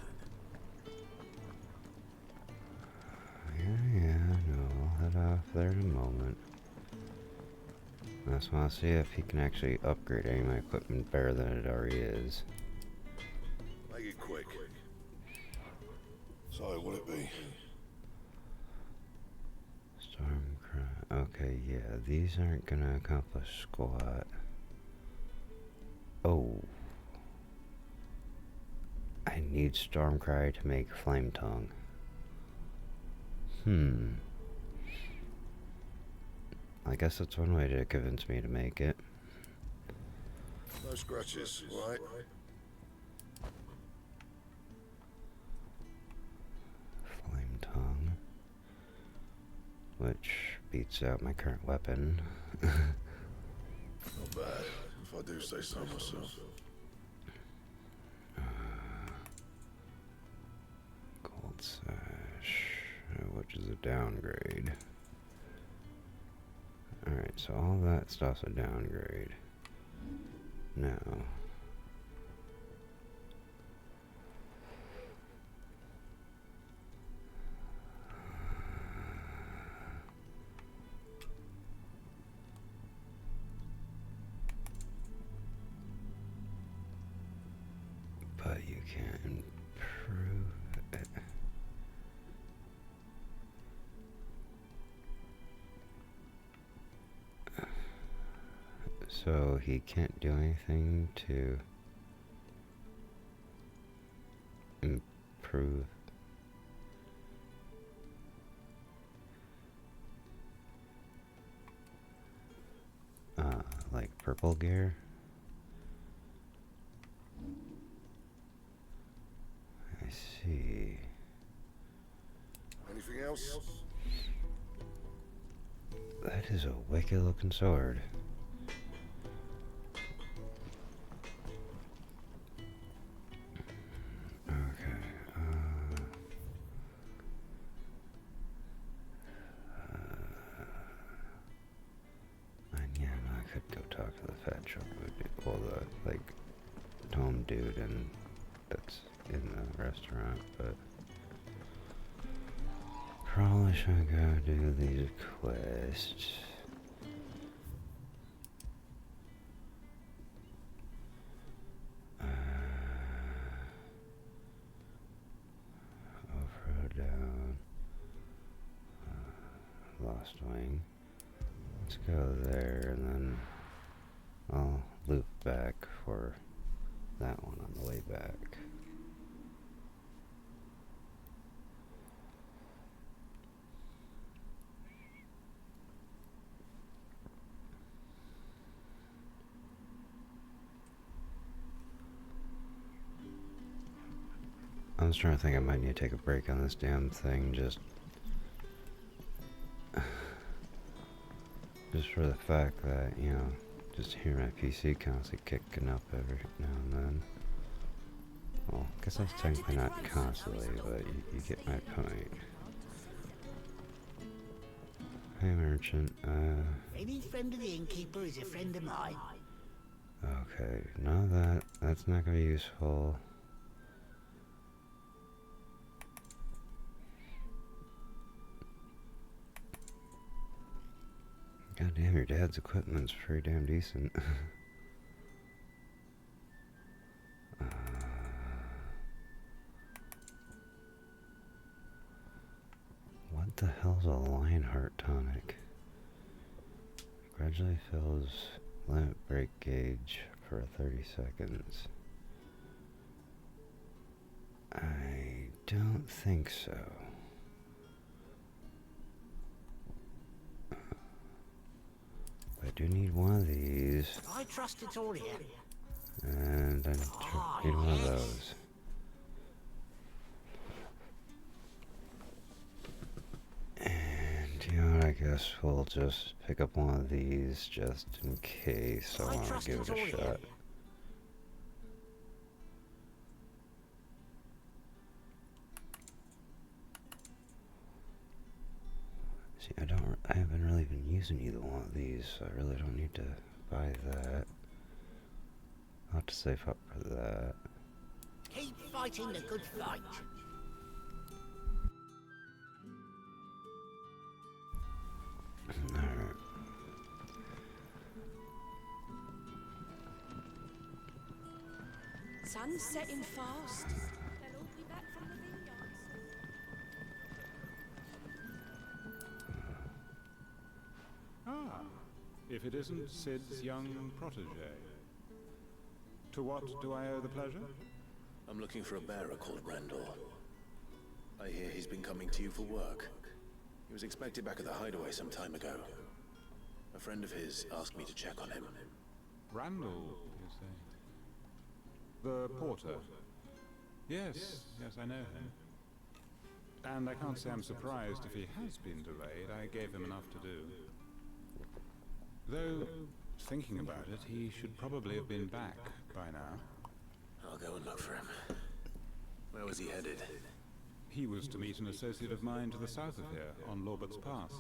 off there in a moment. I just want to see if he can actually upgrade any of my equipment better than it already is. Make it quick. So, will it be? Stormcry. Okay, yeah, these aren't gonna accomplish squat. Oh. I need Stormcry to make Flame Tongue. I guess that's one way to convince me to make it. No scratches, right? Flame Tongue. Which beats out my current weapon. Not bad, if I do say so myself. Gold Sash, which is a downgrade. Alright, so all that stuff's a downgrade. Now, but you can't improve it. So he can't do anything to improve. Like purple gear? I see. Anything else? That is a wicked looking sword. Well, the like tome dude and that's in the restaurant, but probably should go do these quests. Over down, Lost Wing. Let's go there and then I'll loop back for that one on the way back. I was trying to think I might need to take a break on this damn thing, just for the fact that, you know, just hear my PC constantly kicking up every now and then. Well, I guess that's technically not constantly, but you get my point. Hey, merchant, Any friend of the innkeeper is a friend of mine. Okay, no, that's not gonna be useful. God damn, your dad's equipment's pretty damn decent. What the hell's a Lionheart tonic? Gradually fills limit break gauge for 30 seconds. I don't think so. I do need one of these. I trust it's all here. And I need one of those. And you know what, I guess we'll just pick up one of these just in case I want to give it a shot. See, I haven't really been using either one of these, so I really don't need to buy that. I'll have to save up for that. Keep fighting the good fight. Sun's setting fast. They'll all be back from the vineyards. Ah, if it isn't Sid's young protege. To what do I owe the pleasure? I'm looking for a bearer called Randall. I hear he's been coming to you for work. He was expected back at the hideaway some time ago. A friend of his asked me to check on him. Randall, you say? The porter? Yes, I know him. And I can't say I'm surprised if he has been delayed. I gave him enough to do. Though, thinking about it, he should probably have been back by now. I'll go and look for him. Where was he headed? He was to meet an associate of mine to the south of here, on Lorbert's Pass.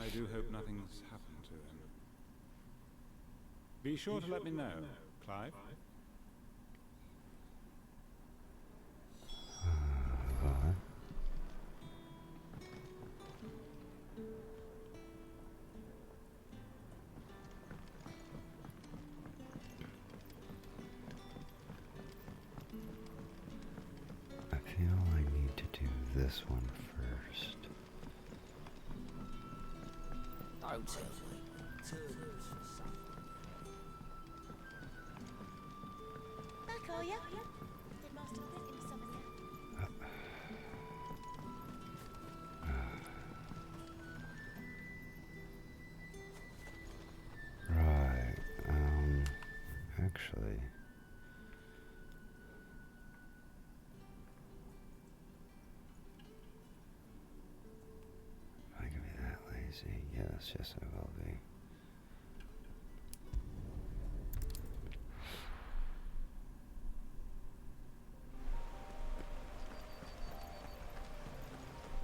I do hope nothing's happened to him. Be sure to let me know, Clive. I feel I need to do this one first. Don't tell me. Turners for something. Back, are ya? Did Master Quint into summon ya? Right, actually... Am I gonna be that lazy? Yes, I will be.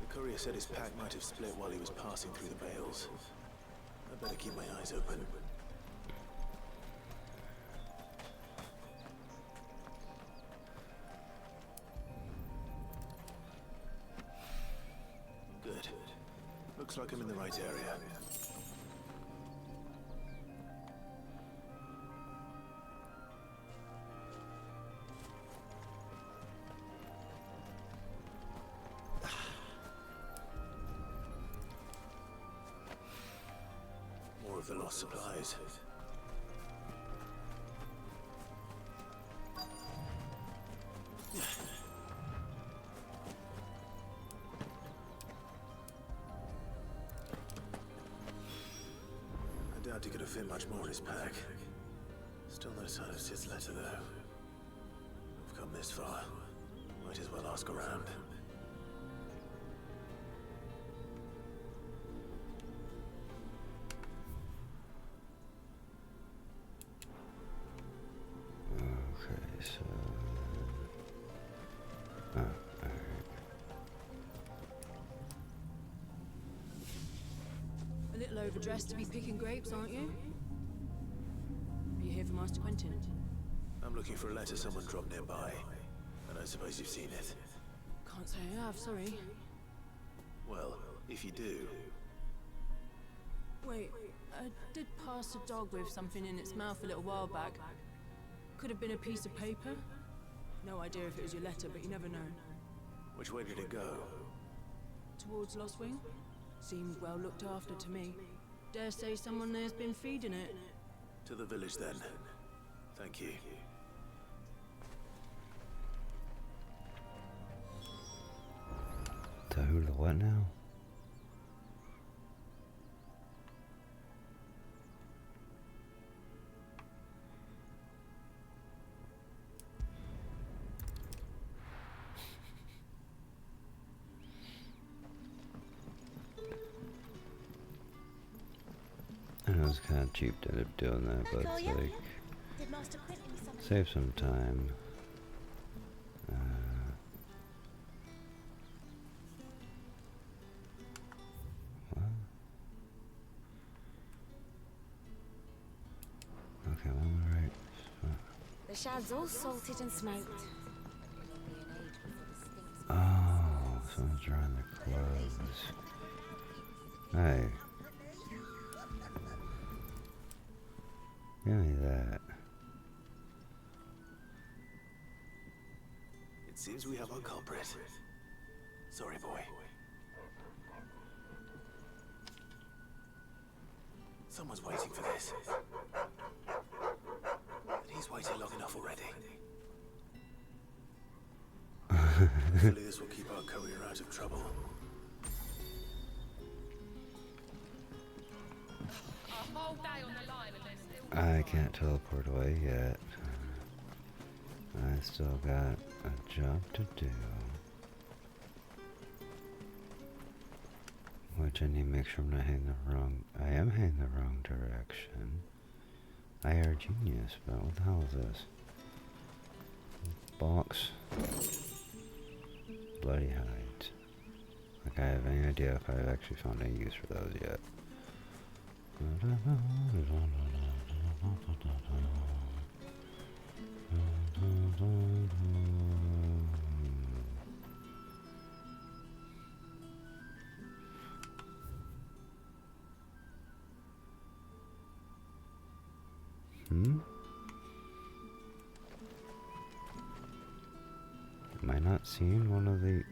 The courier said his pack might have split while he was passing through the bales. I better keep my eyes open. Good. Looks like I'm in the right area. More of the lost supplies. I doubt he could have fit much more in his pack. Still no sign of Sid's letter, though. I've come this far. Might as well ask around. Okay, so... Oh, alright. A little overdressed to be picking grapes, aren't you? Are you here for Master Quentin? I'm looking for a letter someone dropped nearby. And I suppose you've seen it. Can't say I have, sorry. Well, if you do... Wait, I did pass a dog with something in its mouth a little while back. Could have been a piece of paper. No idea if it was your letter, but you never know. Which way did it go? Towards Lost Wing? Seemed well looked after to me. Dare say someone there's been feeding it. To the village, then. Thank you. To who to what now? I know it's kind of cheap to end up doing that, but it's like, Did Master Quint into summon ya? save some time. What? Okay, well, I'm right. The shad's all salted and smoked. Oh, someone's drying their clothes. Hey. Give me that. Seems we have our culprit. Sorry, boy. Someone's waiting for this. And he's waited long enough already. Hopefully this will keep our courier out of trouble. I can't teleport away yet. I still got a job to do. Which I need to make sure I'm not heading the wrong... I am heading the wrong direction. I are a genius, but what the hell is this? Box. Bloody hides. Like I have any idea if I've actually found any use for those yet. Am I not seeing one of the...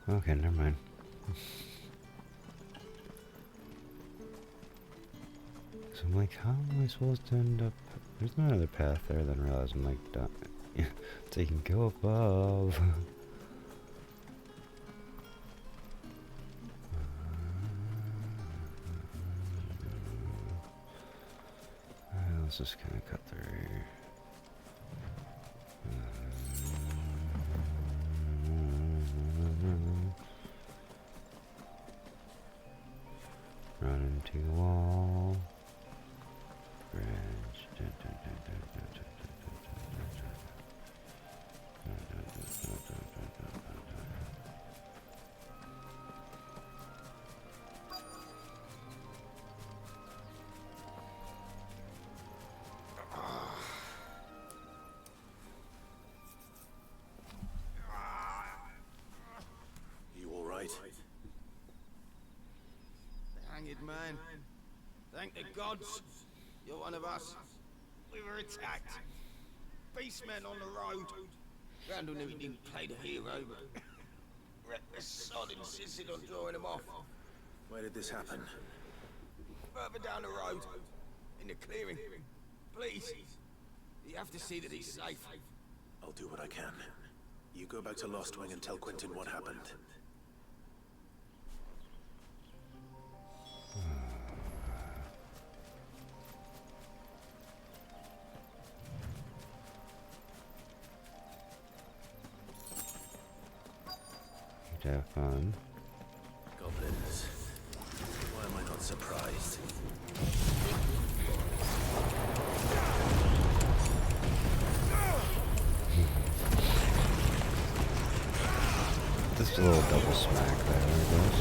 Okay, never mind. So I'm like, how am I supposed to end up... There's no other path there, then realize I'm like, so you can go above. Let's just kind of cut through. Run into the wall. Bridge. Hanged man. Thank the gods. You're one of us. We were attacked. Beastmen on the road. Randall knew he didn't play the hero, but reckless sod insisted on drawing him off. Where did this happen? Further down the road. In the clearing. Please. You have to see that he's safe. I'll do what I can. You go back to Lost Wing and tell Quentin what happened. Have fun. Goblins. Why am I not surprised? Just a little double smack there, I guess.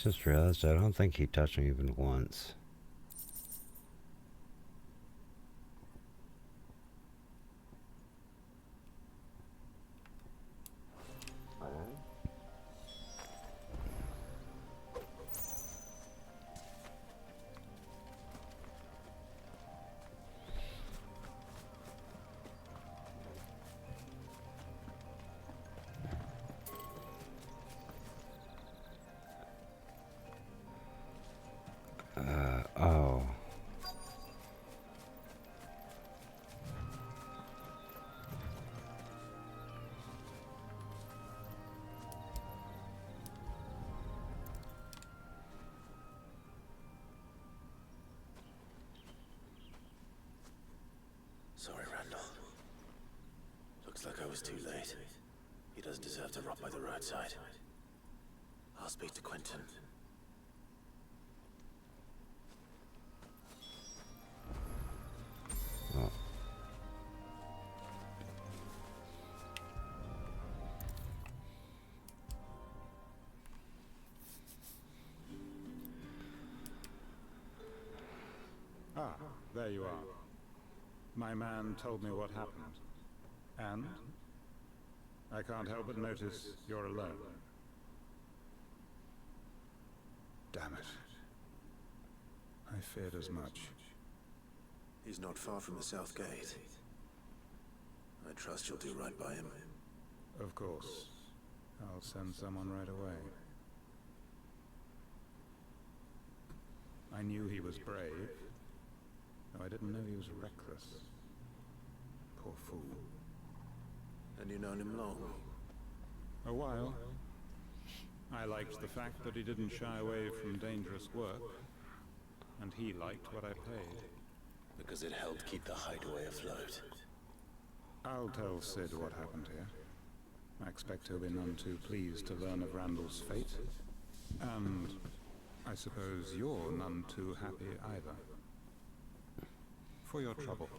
just realized I don't think he touched me even once. Oh. Sorry, Randall. Looks like I was too late. He doesn't deserve to rot by the roadside. I'll speak to Quentin. Oh. Ah, there you are. My man told me what happened. And I can't help but notice you're alone. Damn it. I feared as much. He's not far from the South Gate. I trust you'll do right by him. Of course. I'll send someone right away. I knew he was brave, though I didn't know he was reckless. Poor fool. And you known him long? A while. I liked the fact that he didn't shy away from dangerous work, and he liked what I paid. Because it helped keep the hideaway afloat. I'll tell Sid what happened here. I expect he'll be none too pleased to learn of Randall's fate. And I suppose you're none too happy either. For your trouble.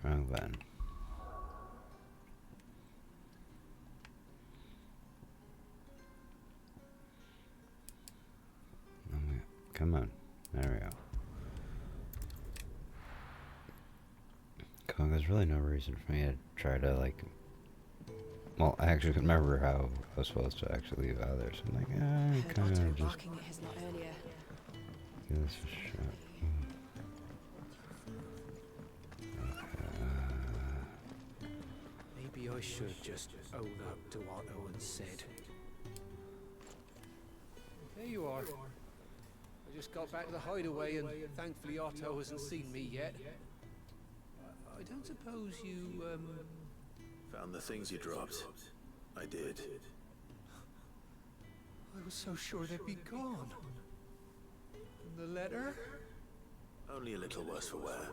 Wrong button. Come on. There we go. There's really no reason for me to try to, like... Well, I actually can remember how I was supposed to actually leave out there, so I'm like, I'm kind of just... Barking at his lot earlier. Give this a shot. Maybe I should just own up to what Owen said. There you are. I just got back to the hideaway and thankfully Otto hasn't seen me yet. I don't suppose you, Found the things you dropped. I did. I was so sure they'd be gone. And the letter? Only a little worse for wear.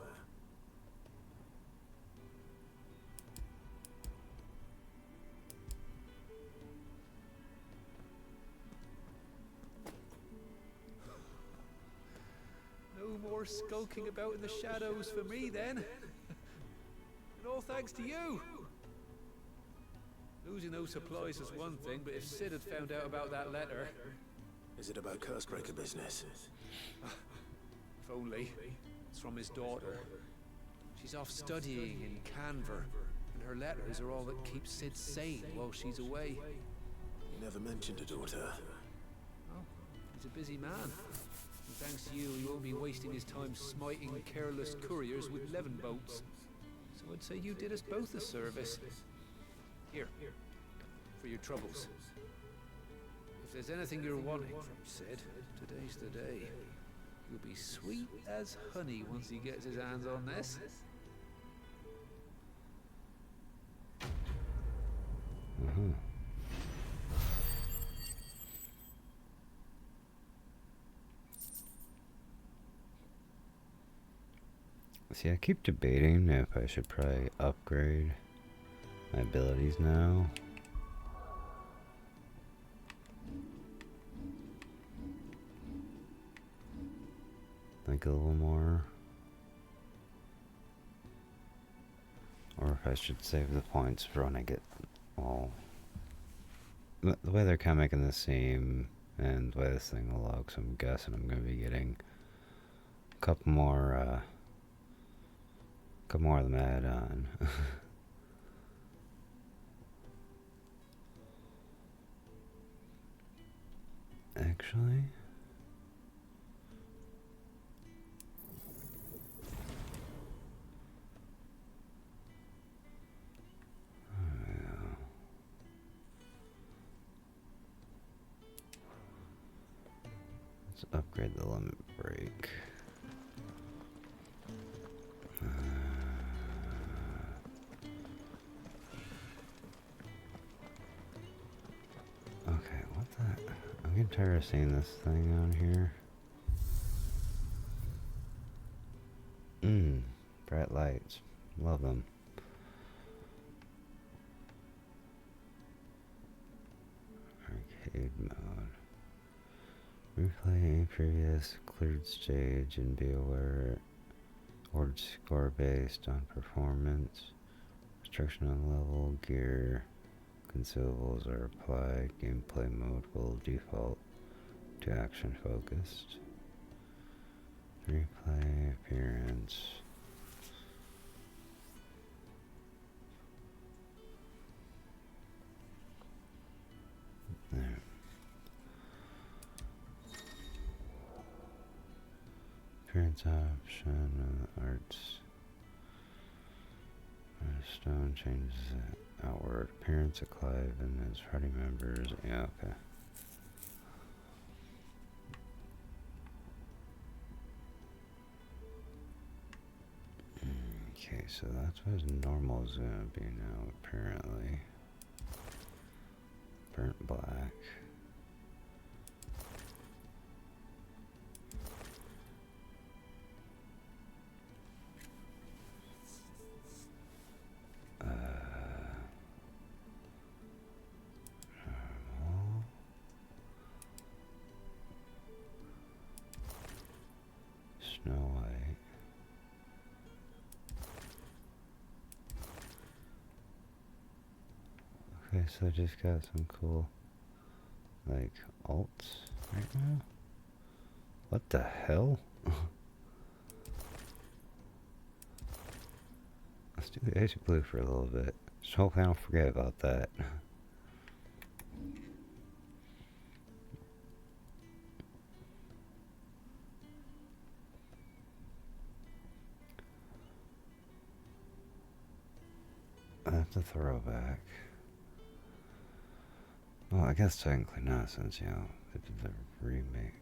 No more skulking about in the shadows for me then. thanks to you. Losing those supplies is one thing, but if Sid had found out about that letter... Is it about Cursebreaker business? If only. It's from his daughter. She's off studying in Canver, and her letters are all that keeps Sid sane while she's away. You never mentioned a daughter. Oh, he's a busy man. And thanks to you, he won't be wasting his time smiting careless couriers with levin boats. So I'd say you did us both a service. Here, for your troubles. If there's anything you're wanting from Sid, today's the day. He'll be sweet as honey once he gets his hands on this. See, I keep debating if I should probably upgrade my abilities now. Think a little more. Or if I should save the points for when I get, well, the way they're kind of making this seem and the way this thing looks, I'm guessing I'm going to be getting a couple more of them add on. Actually, let's upgrade the limit break. Okay, what the? I'm getting tired of seeing this thing on here. Bright lights. Love them. Arcade mode. Replay a previous cleared stage and be aware or score based on performance. Restriction on level, gear, consumables are applied. Gameplay mode will default to action focused. Replay appearance. There. Appearance option, arts. Stone changes it. Outward appearance of Clive and his party members. Yeah, okay. Okay, so that's what his normal is gonna be now, apparently. Burnt black. Normal. Snow White. Okay, so I just got some cool, like, alts right now. What the hell? Let's do the Asia Blue for a little bit. Just hopefully I don't forget about that. That's a throwback. Well, I guess technically not, since, you know, they did the remake.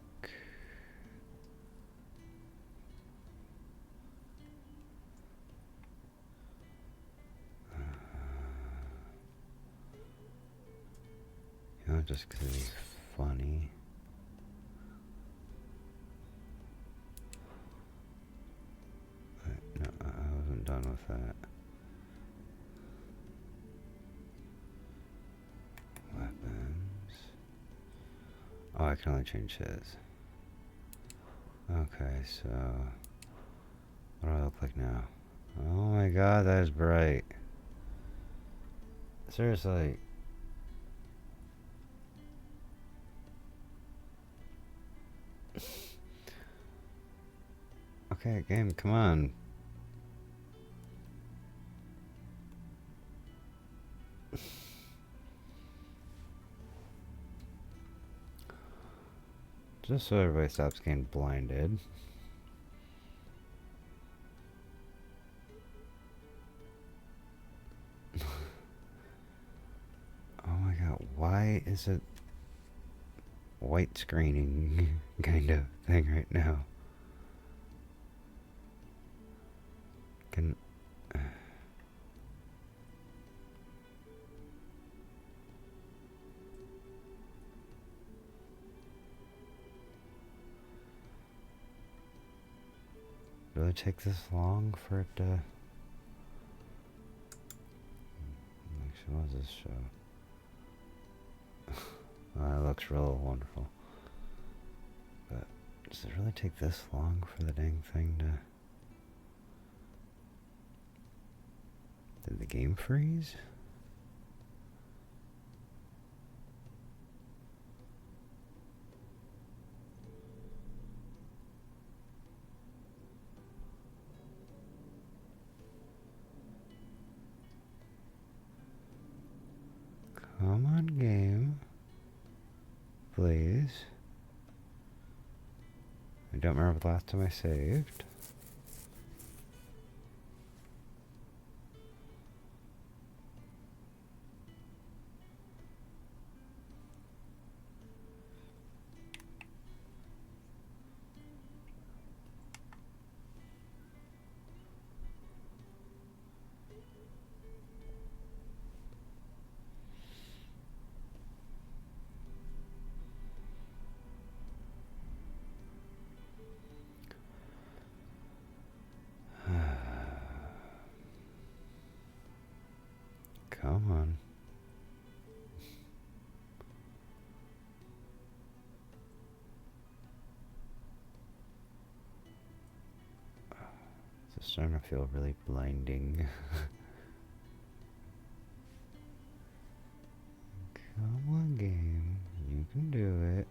You know, just because he's funny. But no, I wasn't done with that. Weapons. Oh, I can only change his. Okay, so what do I look like now? Oh my god, that is bright. Seriously. Okay, game, come on. Just so everybody stops getting blinded. Oh my god, why is it white screening kind of thing right now? Can... Will it take this long for it to... Actually, what does this show? Oh, it looks real wonderful. But does it really take this long for the dang thing to... Did the game freeze? Come on, game. Please. I don't remember the last time I saved. Come on. It's starting to feel really blinding. Come on, game. You can do it.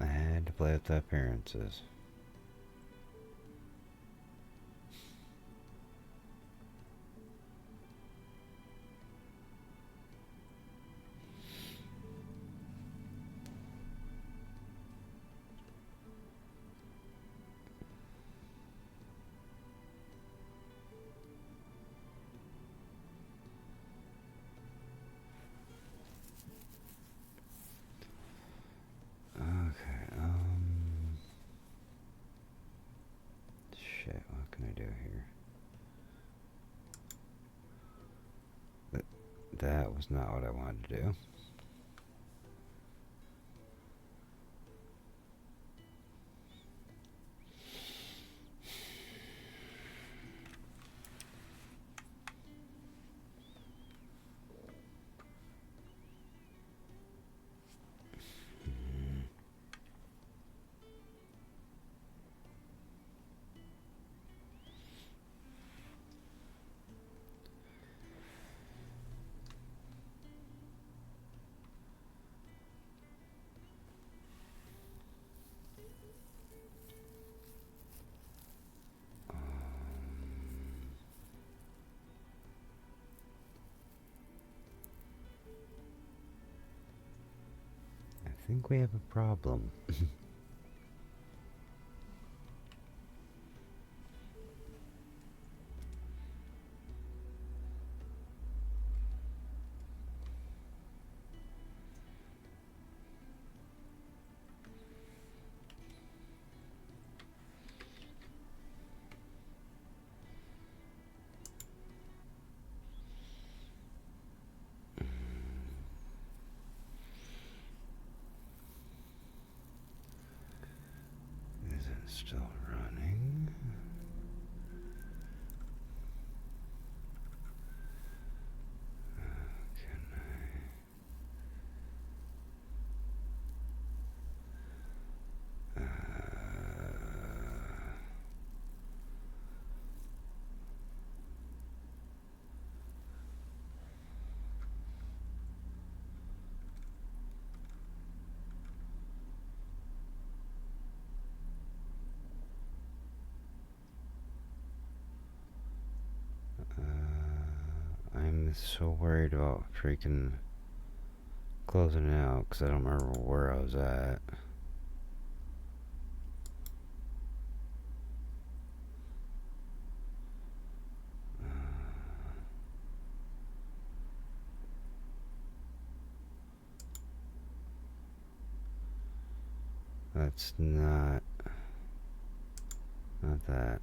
I had to play with the appearances. Shit, what can I do here? That was not what I wanted to do. I think we have a problem. still running. Can I? I'm so worried about freaking closing it out because I don't remember where I was at. That's not that.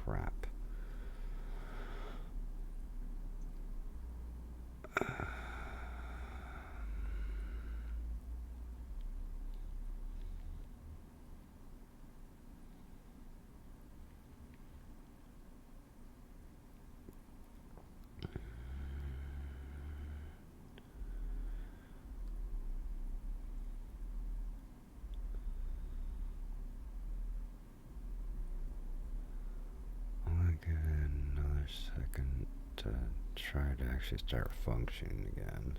Crap. I'll give it another second to try to actually start functioning again.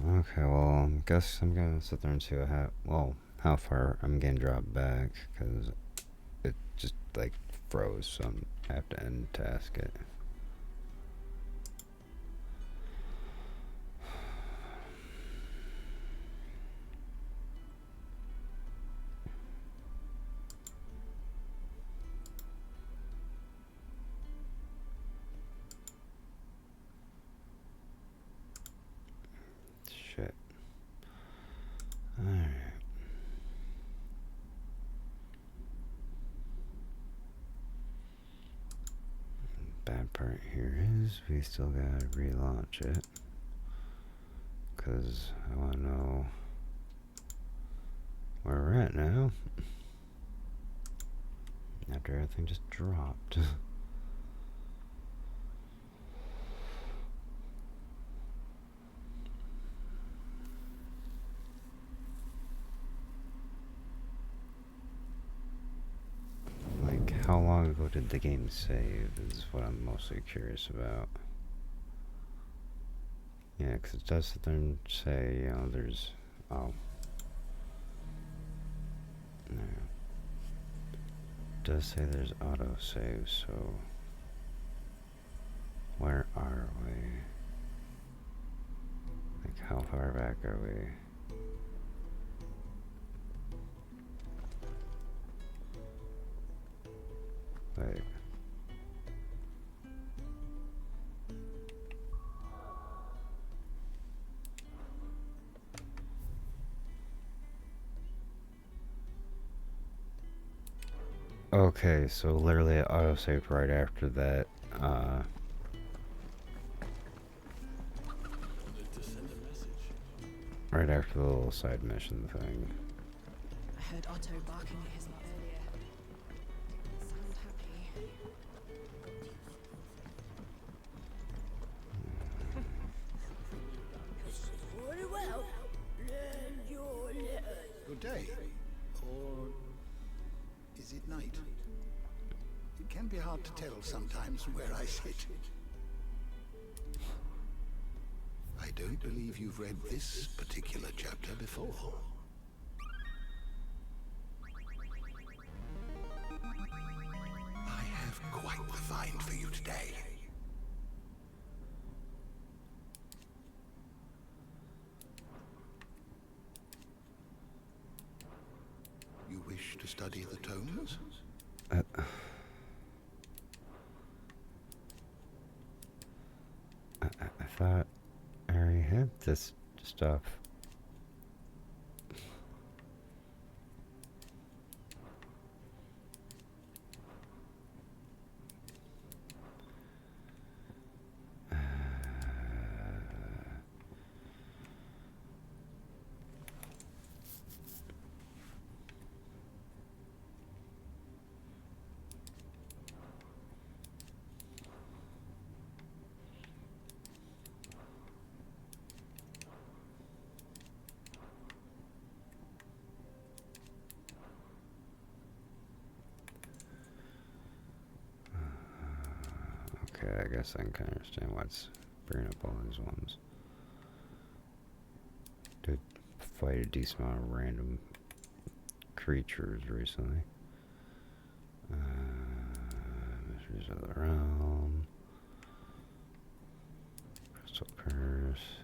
Okay, well, I guess I'm gonna sit there and see what how far I'm getting dropped back, because it just like froze, so I have to end task it. Shit. Alright. Bad part here is we still gotta relaunch it, because I want to know where we're at now after everything just dropped. How long ago did the game save is what I'm mostly curious about. Yeah, because it does sit there and say, you know, there's... Oh. No. It does say there's autosave, so... Where are we? Like, how far back are we? Wait. Okay, so literally it autosaved right after that, right after the little side mission thing. I heard Otto barking at his lot earlier. Sound happy. Very well. Learn your letters. Good day. Or is it night? It can be hard to tell sometimes from where I sit. I don't believe you've read this particular chapter before. I have quite the find for you today. You wish to study the tomes? stuff. Okay, I guess I can kind of understand what's bringing up all these ones. Did fight a decent amount of random creatures recently. Mysteries of the Realm. Crystal Curse.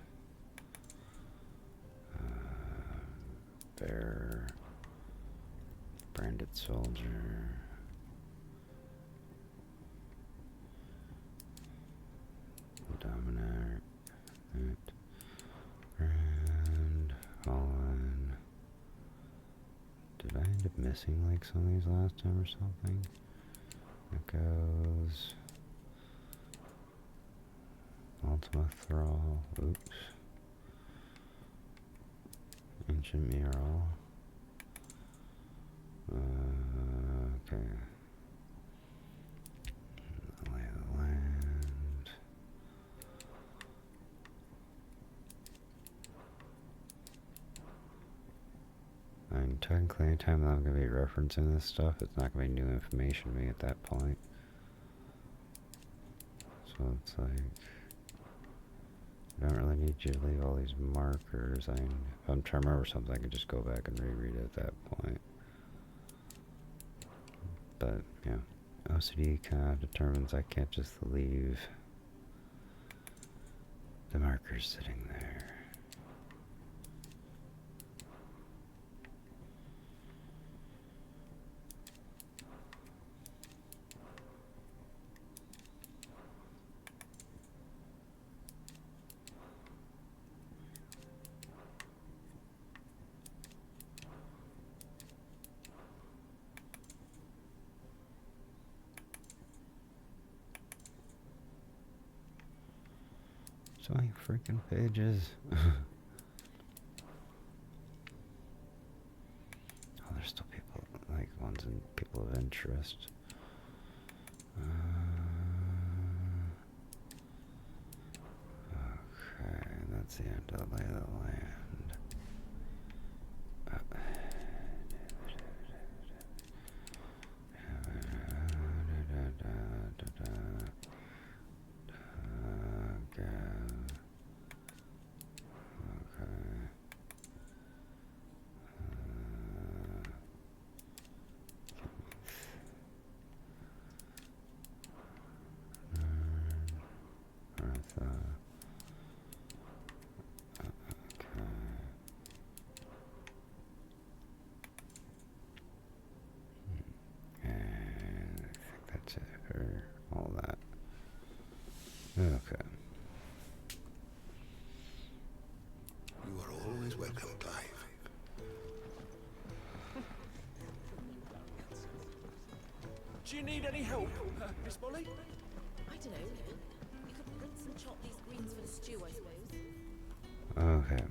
Bear. Branded Soldier. Dominator, and Holland. Did I end up missing like some of these last time or something? Echoes. Ultima Thrall. Oops. Ancient Mural. Okay. Lay of the Land. And technically, anytime that I'm going to be referencing this stuff, it's not going to be new information to me at that point. So it's like, I don't really need you to leave all these markers. If I'm trying to remember something, I can just go back and reread it at that point. But, yeah, OCD kind of determines I can't just leave the markers sitting there. So many freaking pages. Oh, there's still people, like ones in people of interest. Okay, that's the end of the Lay of the Land. All that. Okay. You are always welcome, Clive. Do you need any help, Miss Molly? I don't know. You could rinse and chop these greens for the stew, I suppose. Okay.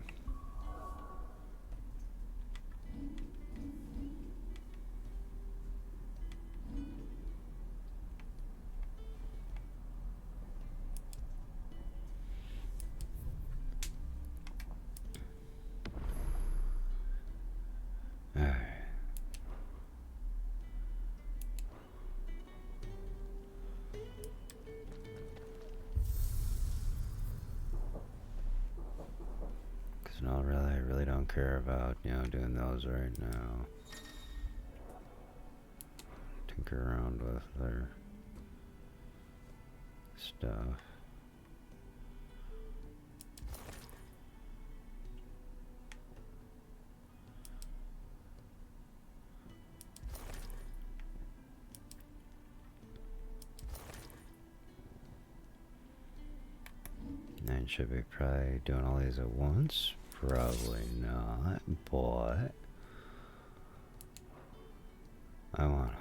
No, really, I really don't care about, doing those right now. Tinker around with their stuff. And should be probably doing all these at once. Probably not, but I want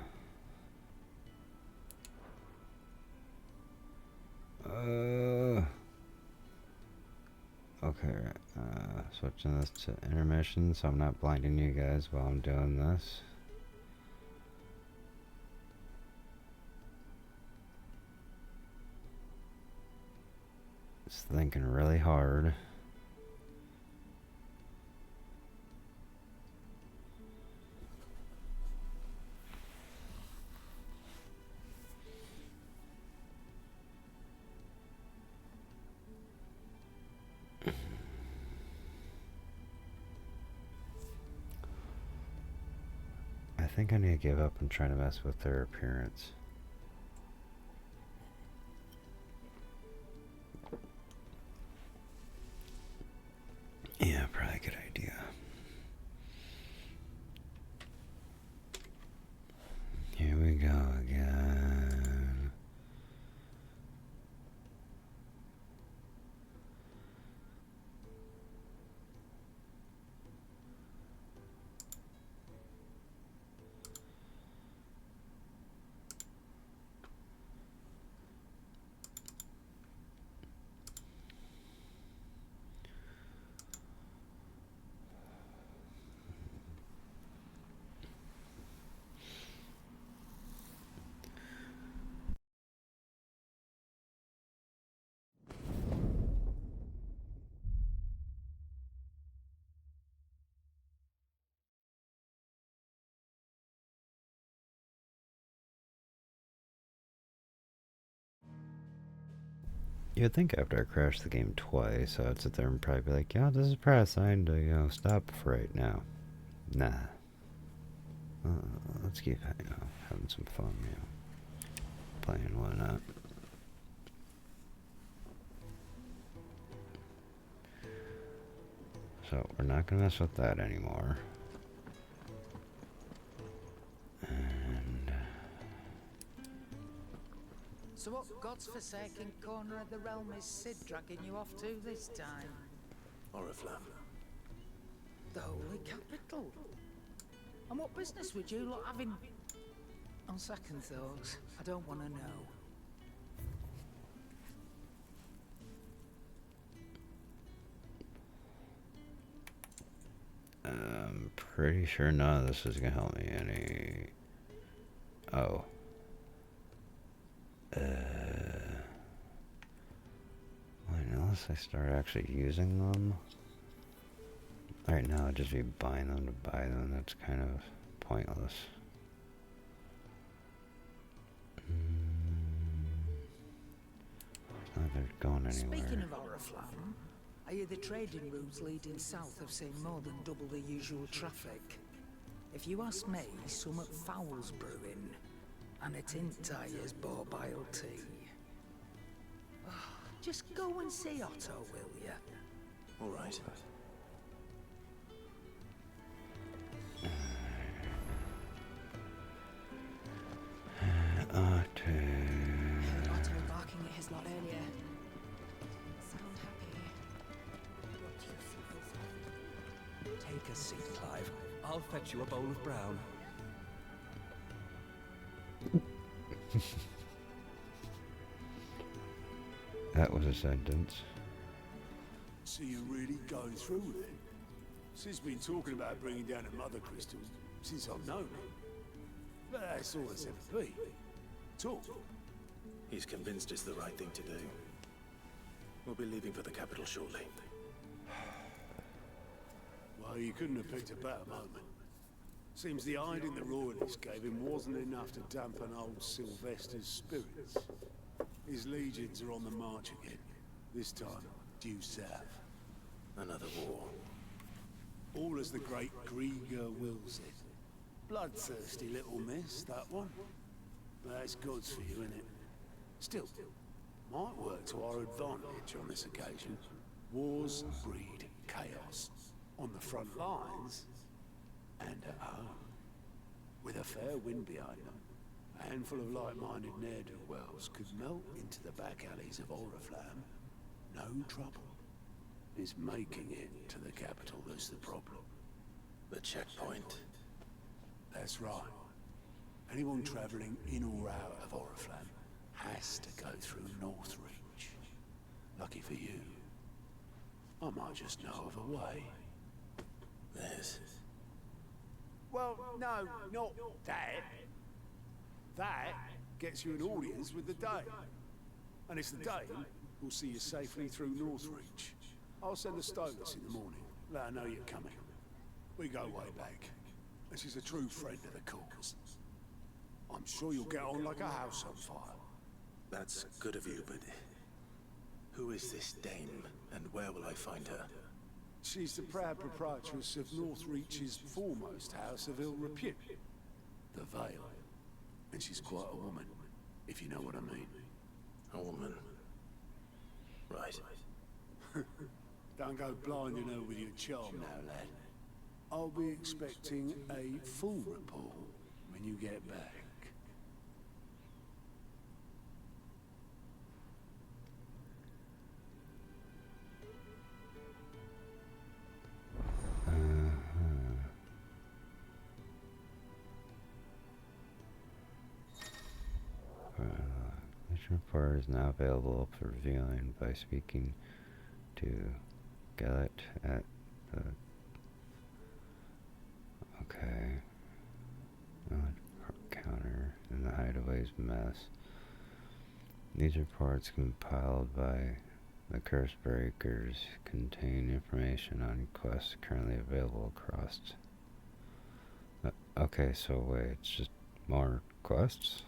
okay, switching this to intermission so I'm not blinding you guys while I'm doing this. Just thinking really hard. I think I need to give up and try to mess with their appearance. Yeah, probably a good idea. Here we go again. You'd think after I crashed the game twice, I'd sit there and probably be like, yeah, this is probably a sign to, you know, stop for right now. Nah. Let's keep, you know, having some fun, you know, playing, why not? So, we're not going to mess with that anymore. And So what God's forsaken corner of the realm is Sid dragging you off to this time? Oriflamme. The Holy Capital. And what business would you lot have in... On second thoughts, I don't want to know. I'm pretty sure none of this is going to help me any... Oh. Unless I start actually using them. Right now I'd just be buying them to buy them. That's kind of pointless. It's not they're going anywhere. Speaking of Oriflamme, I hear the trading routes leading south have seen more than double the usual traffic. If you ask me, some foul's brewing, and it ain't tires bought by tea. Just go and see Otto, will ya? All right. Otto barking at his lot earlier. Sound happy. Take a seat, Clive. I'll fetch you a bowl of brown. That was a sentence. So you're really going through with it? Sid's been talking about bringing down a mother crystal since I've known him. But that's all it's ever been. Talk. He's convinced it's the right thing to do. We'll be leaving for the capital shortly. Well, you couldn't have picked a better moment. Seems the hiding the royalists gave him wasn't enough to dampen old Sylvester's spirits. His legions are on the march again. This time, due south. Another war. All as the great Grieger wills it. Bloodthirsty little miss, that one. That's God's for you, innit? Still, might work to our advantage on this occasion. Wars breed chaos. On the front lines, and at home. With a fair wind behind them, a handful of like-minded ne'er-do-wells could melt into the back alleys of Oriflamme. No trouble. It's making it to the capital that's the problem. The checkpoint. That's right. Anyone travelling in or out of Oriflamme has to go through Northreach. Lucky for you, I might just know of a way. There's... Well, no, not that. That gets you an audience with the Dane. And it's the Dane who'll see you safely through Northreach. I'll send the Stolas in the morning. Let her know you're coming. We go way back. And she's a true friend of the cause. I'm sure you'll get on like a house on fire. That's good of you, but... who is this dame, and where will I find her? She's the proud proprietress of Northreach's foremost house of ill repute, the Vale. And she's quite a woman, if you know what I mean. A woman. Right. Don't go blinding her with your charm now, lad. I'll be expecting a full report when you get back. Mission report is now available for viewing by speaking to Gallet at the... Okay. Counter in the hideaway's mess. These reports compiled by the Curse Breakers contain information on quests currently available across... okay, so wait, it's just more quests?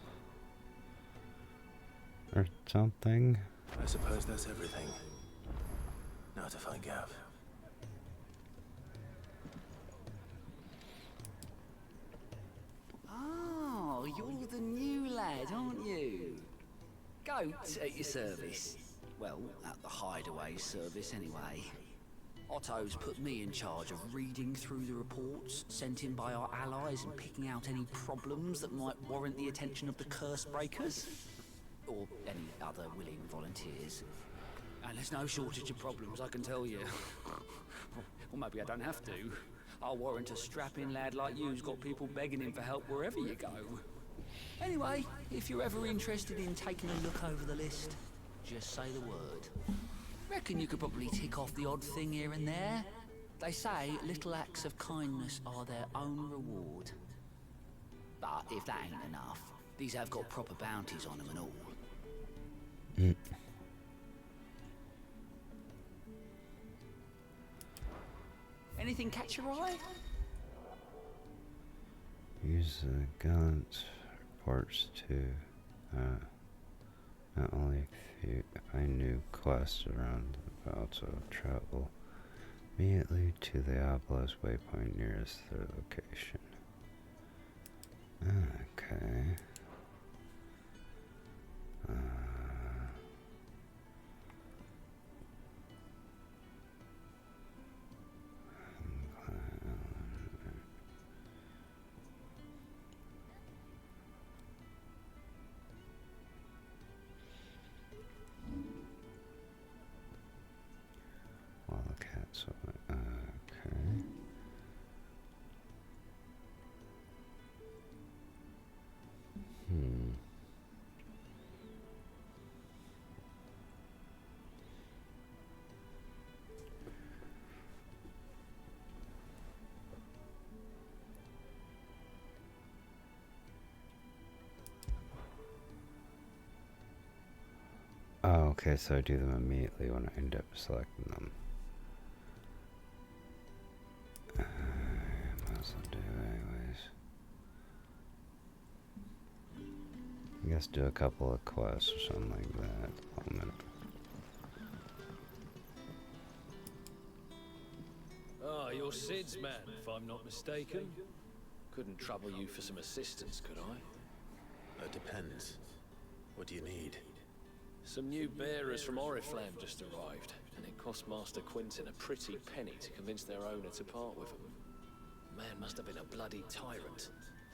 Or something? I suppose that's everything. Now to find Gav. Oh, you're the new lad, aren't you? Goat at your service. Well, at the hideaway service anyway. Otto's put me in charge of reading through the reports sent in by our allies and picking out any problems that might warrant the attention of the Curse Breakers. Or any other willing volunteers. And there's no shortage of problems, I can tell you. Or maybe I don't have to. I'll warrant a strapping lad like you who's got people begging him for help wherever you go. Anyway, if you're ever interested in taking a look over the list, just say the word. Reckon you could probably tick off the odd thing here and there. They say little acts of kindness are their own reward. But if that ain't enough, these have got proper bounties on them and all. Anything catch your eye? Use the guns reports to not only find new quests around, but also travel immediately to the obelisk waypoint nearest their location. Okay. Wildcats. Okay. Oh, okay, so I do them immediately when I end up selecting them. Might as well do anyways. I guess do a couple of quests or something like that. 1 minute. Ah, you're Sid's man, if I'm not mistaken. Couldn't trouble you for some assistance, could I? It depends. What do you need? Some new bearers from Oriflamme just arrived, and it cost Master Quinton a pretty penny to convince their owner to part with them. Man must have been a bloody tyrant.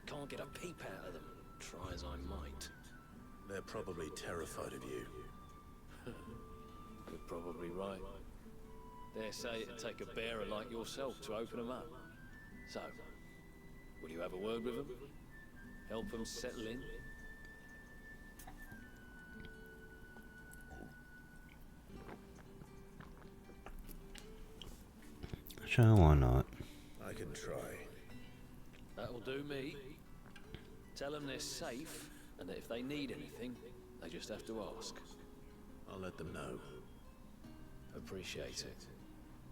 Can't get a peep out of them, try as I might. They're probably terrified of you. You're probably right. Dare say it'd take a bearer like yourself to open them up. So, will you have a word with them? Help them settle in? Sure, why not? I can try. That'll do me. Tell them they're safe, and that if they need anything, they just have to ask. I'll let them know. Appreciate it.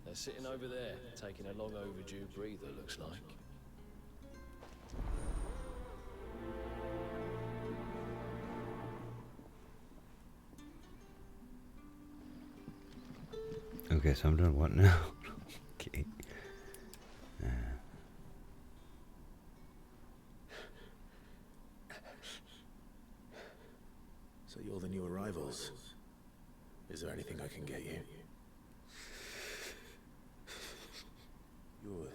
They're sitting over there, taking a long overdue breather, looks like. Okay, so I'm doing what now? Okay. So you're the new arrivals. Is there anything I can get you? You're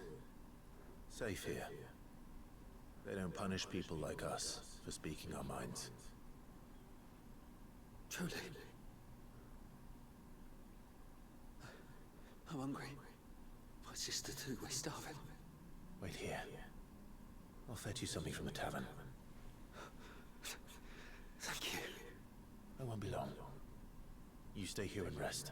safe here. They don't punish people like us for speaking our minds. Truly. I'm hungry. My sister too, we're starving. Wait here. I'll fetch you something from the tavern. Thank you. I won't be long. You stay here and rest.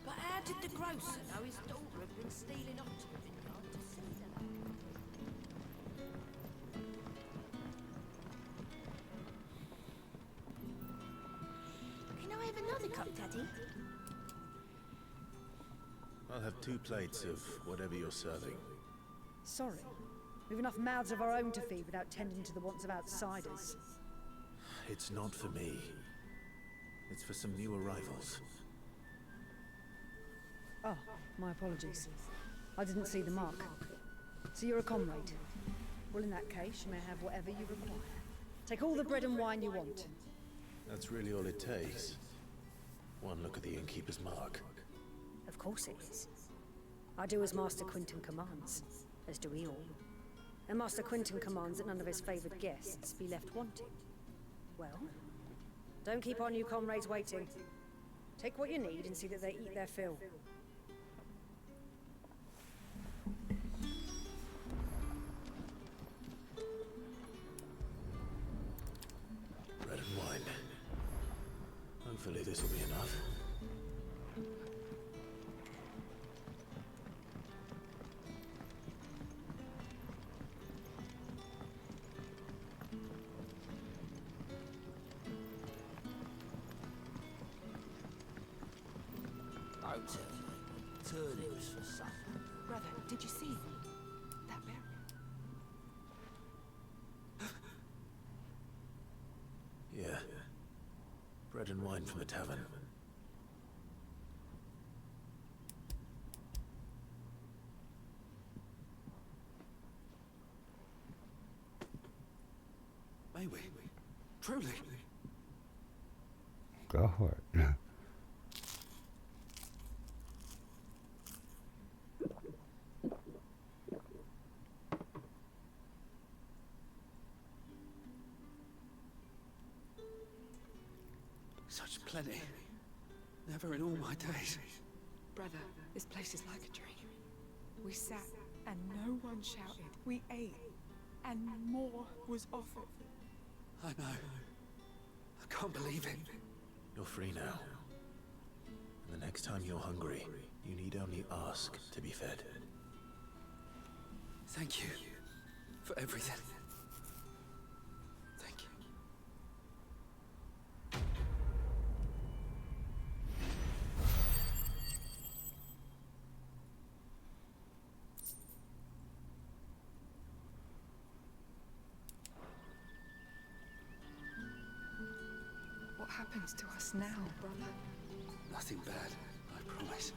But how did the grocer know his daughter had been stealing off to the vineyard to see them? Can I have another cup, Daddy? I'll have 2 plates of whatever you're serving. Sorry. We've enough mouths of our own to feed without tending to the wants of outsiders. It's not for me. It's for some new arrivals. Oh, my apologies. I didn't see the mark. So you're a comrade. Well, in that case, you may have whatever you require. Take all the bread and wine you want. That's really all it takes. One look at the innkeeper's mark. Of course it is. I do as Master Quinton commands, as do we all. And Master Quinton commands that none of his favoured guests be left wanting. Well, don't keep our new comrades waiting. Take what you need and see that they eat their fill. Bread and wine. Hopefully this will be enough. Don't tell me. Turn it was for supper. Brother, did you see that bear? Yeah. Bread and wine from the tavern. May we? Truly? Go for it. Such plenty. Never in all my days. Brother, this place is like a dream. We sat and no one shouted. We ate and more was offered. I know. I can't believe it. You're free now. And the next time you're hungry, you need only ask to be fed. Thank you for everything. Thank you. What happens to us now, brother? Nothing bad, I promise.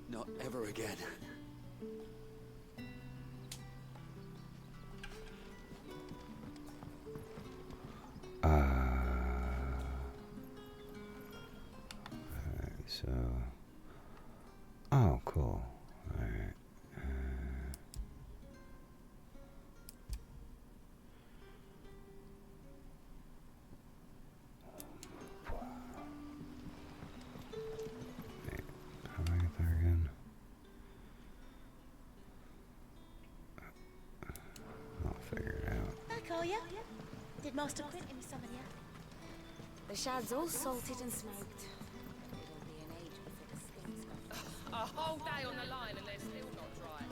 Not ever again. Alright, so Cool. Alright. Wait, how do I get there again? I'll figure it out. Back, are ya? Did Master Quentin summon ya? The shad's all salted and smoked. A whole day on the line and they're still not dry.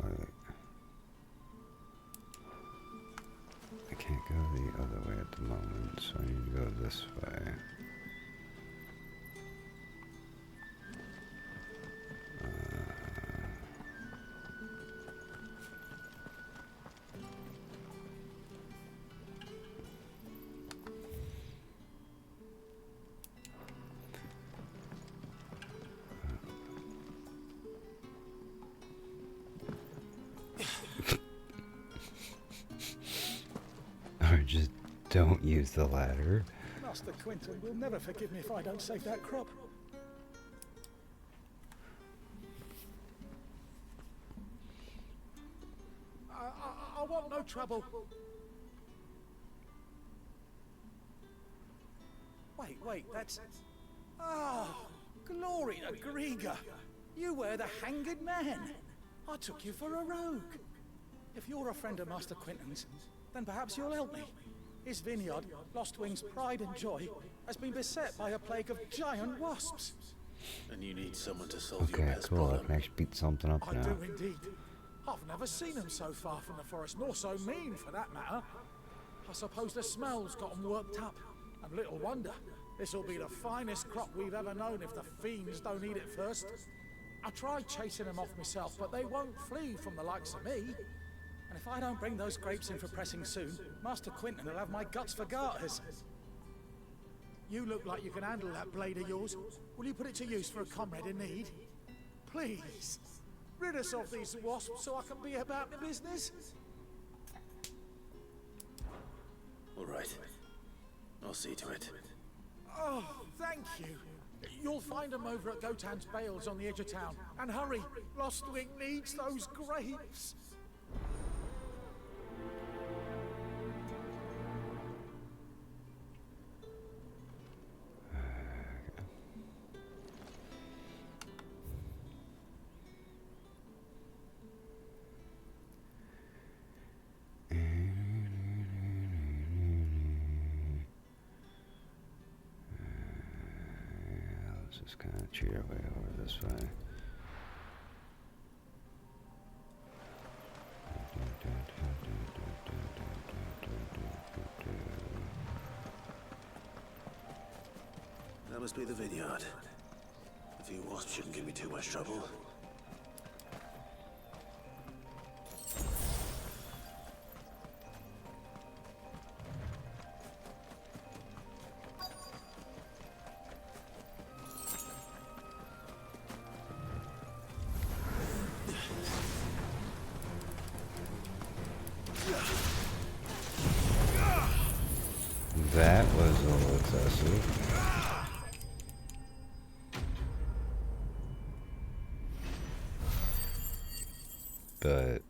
Wait. I can't go the other way at the moment, so I need to go this way. Or just don't use the ladder. Master Quentin will never forgive me if I don't save that crop. I want no trouble. Wait, that's... Oh, glory to Griga. You were the hanged man. I took you for a rogue. If you're a friend of Master Quentin's, then perhaps you'll help me. His vineyard, Lostwing's pride and joy, has been beset by a plague of giant wasps. And you need someone to solve your Okay, pest cool. I problem. can actually beat something up I now. do indeed. I've never seen them so far from the forest, nor so mean for that matter. I suppose the smell's got them worked up. And little wonder. This'll be the finest crop we've ever known if the fiends don't eat it first. I tried chasing them off myself, but they won't flee from the likes of me. And if I don't bring those grapes in for pressing soon, Master Quentin will have my guts for garters. You look like you can handle that blade of yours. Will you put it to use for a comrade in need? Please, rid us of these wasps so I can be about the business. All right. I'll see to it. Oh, thank you. You'll find them over at Gotan's Bales on the edge of town. And hurry, Lostwing needs those grapes. Let's just kind of cheat our way over this way. That must be the vineyard. A few wasps shouldn't give me too much trouble. That was a little excessive. But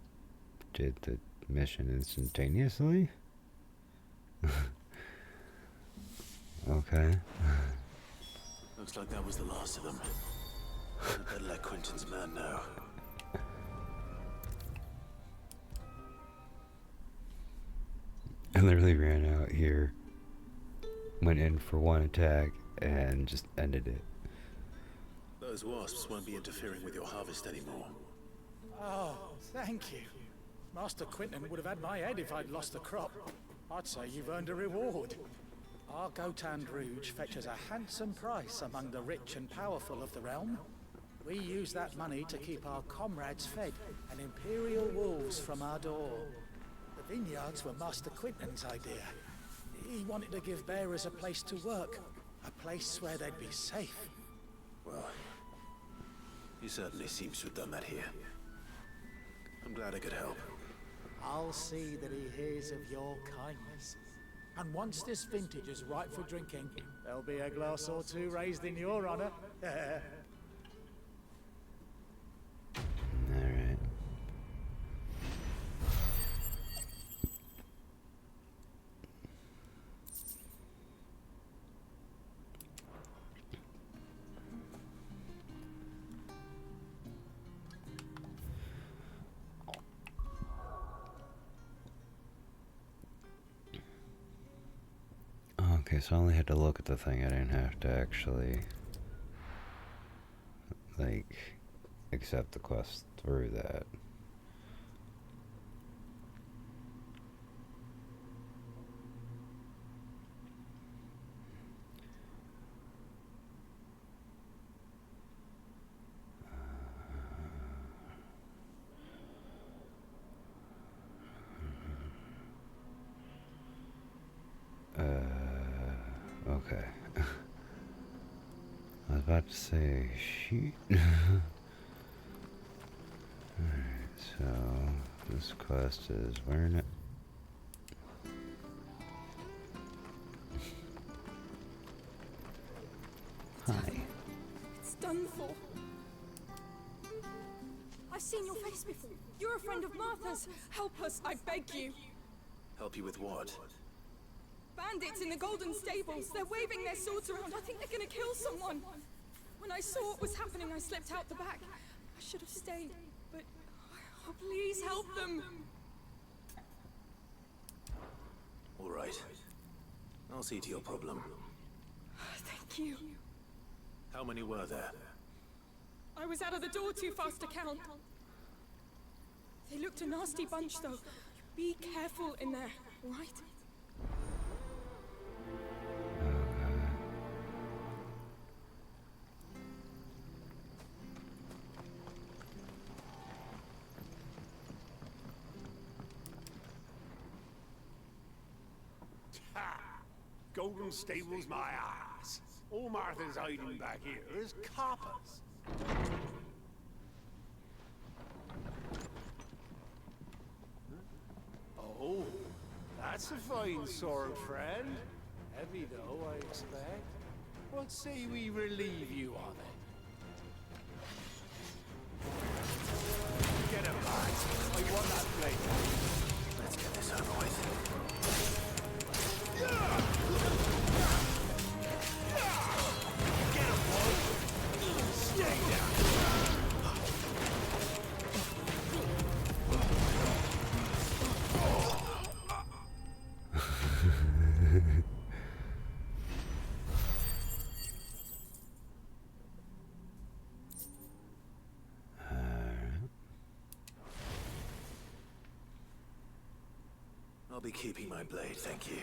did the mission instantaneously? Okay. Looks like that was the last of them. I'd better let Quentin's man know. I literally ran out here, went in for one attack, and just ended it. Those wasps won't be interfering with your harvest anymore. Oh, thank you. Master Quentin would have had my head if I'd lost the crop. I'd say you've earned a reward. Our Gotan Rouge fetches a handsome price among the rich and powerful of the realm. We use that money to keep our comrades fed and imperial wolves from our door. The vineyards were Master Quentin's idea. He wanted to give bearers a place to work, a place where they'd be safe. Well, he certainly seems to have done that here. I'm glad I could help. I'll see that he hears of your kindness. And once this vintage is ripe for drinking, there'll be a glass or two raised in your honor. Alright. Okay, so I only had to look at the thing. I didn't have to actually, like, accept the quest through that. Okay. I was about to say, shoot. Alright, so this quest is learn it. Hi. It's done for. I've seen your face before. You're a friend of Martha's. Help us, I beg you. Help you with what? Bandits in the Golden Stables. They're waving their swords around. I think they're gonna kill someone. When I saw what was happening, I slipped out the back. I should have stayed, but oh, please help them. All right. I'll see to your problem. Thank you. How many were there? I was out of the door too fast to count. They looked a nasty bunch, though. Be careful in there, all right? Golden Stables, my ass. All Martha's hiding back here is coppers. Oh, that's a fine sword, friend. Heavy though, I expect. What say we relieve you on it? Get him, lads. I want that blade. Let's get this over with. I'll be keeping my blade, thank you.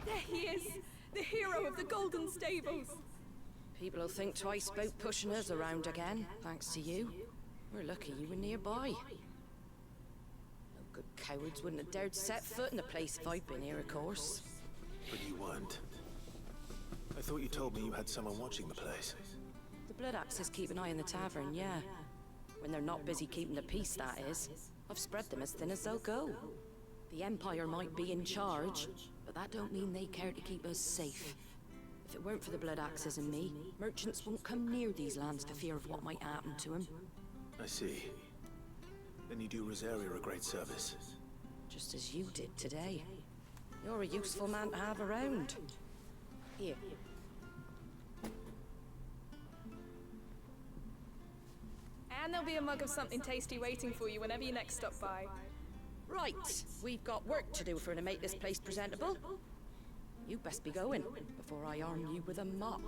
There he is, the hero of the Golden Stables. People will think twice about pushing us around again, thanks to you. We're lucky you were nearby. No good cowards wouldn't have dared set foot in the place if I'd been here, of course. But you weren't. I thought you told me you had someone watching the place. The Blood Axes keep an eye on the tavern, yeah. When they're not busy keeping the peace, that is. I've spread them as thin as they'll go. The Empire might be in charge, but that don't mean they care to keep us safe. If it weren't for the Blood Axes and me, merchants won't come near these lands for fear of what might happen to them. I see. Then you do Rosaria a great service. Just as you did today. You're a useful man to have around. Here. And there'll be a mug of something tasty waiting for you whenever you next stop by. Right, we've got work to do for to make this place presentable. You best be going, before I arm you with a mop.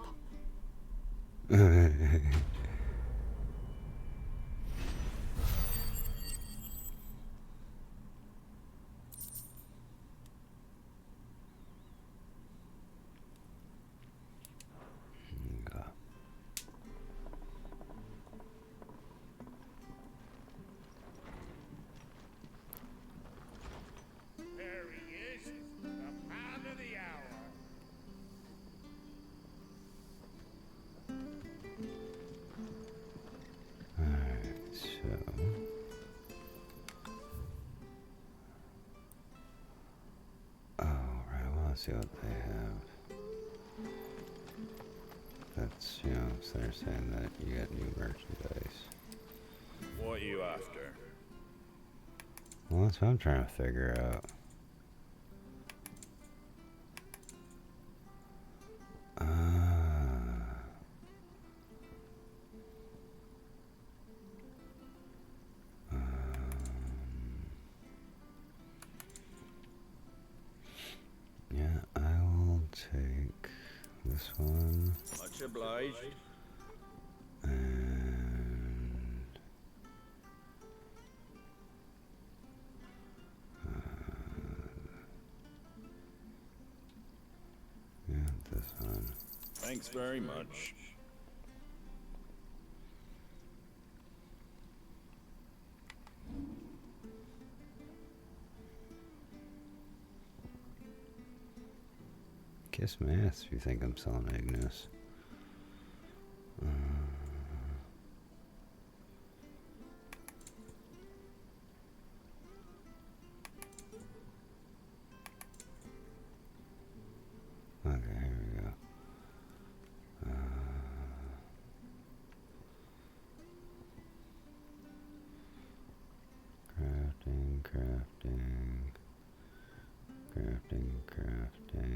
see what they have. That's, you know, so they're saying that you get new merchandise. What are you after? Well, that's what I'm trying to figure out. Yeah, I will take this one. Much obliged. And yeah, this one. Thanks very much. Kiss my ass if you think I'm selling Ignis. Okay, here we go. Crafting, crafting, crafting, crafting,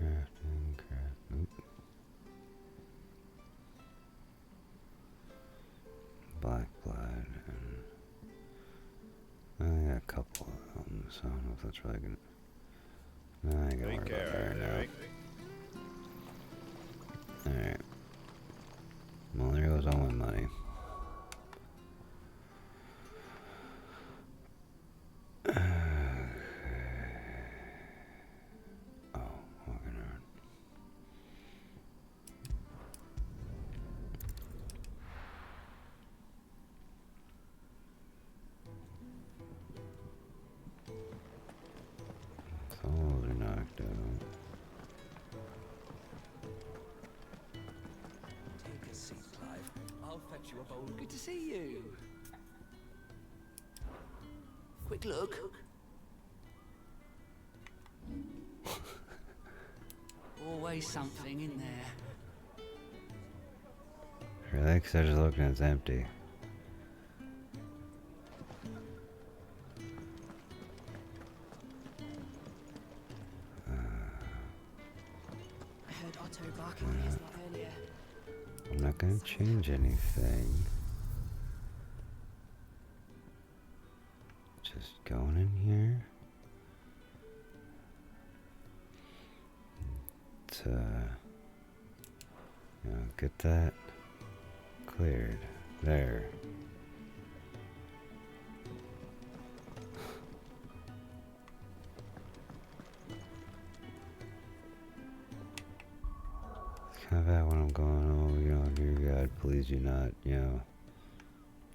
crafting, crafting. Black blood, and I got a couple of them, so I don't know if that's really good. No, I ain't gonna worry about that right now. Alright. Well, there goes all my money. Souls are knocked out. Take a seat, Clive. I'll fetch you a bowl. Good to see you. Quick look. Always something in there. Really? 'Cause I just looked and it's empty. I heard Otto barking in his lot earlier. I'm not gonna change anything. Just going in here. To, you know, get that cleared. There. It's kind of bad when I'm going, oh, you know, dear God, please do not, you know,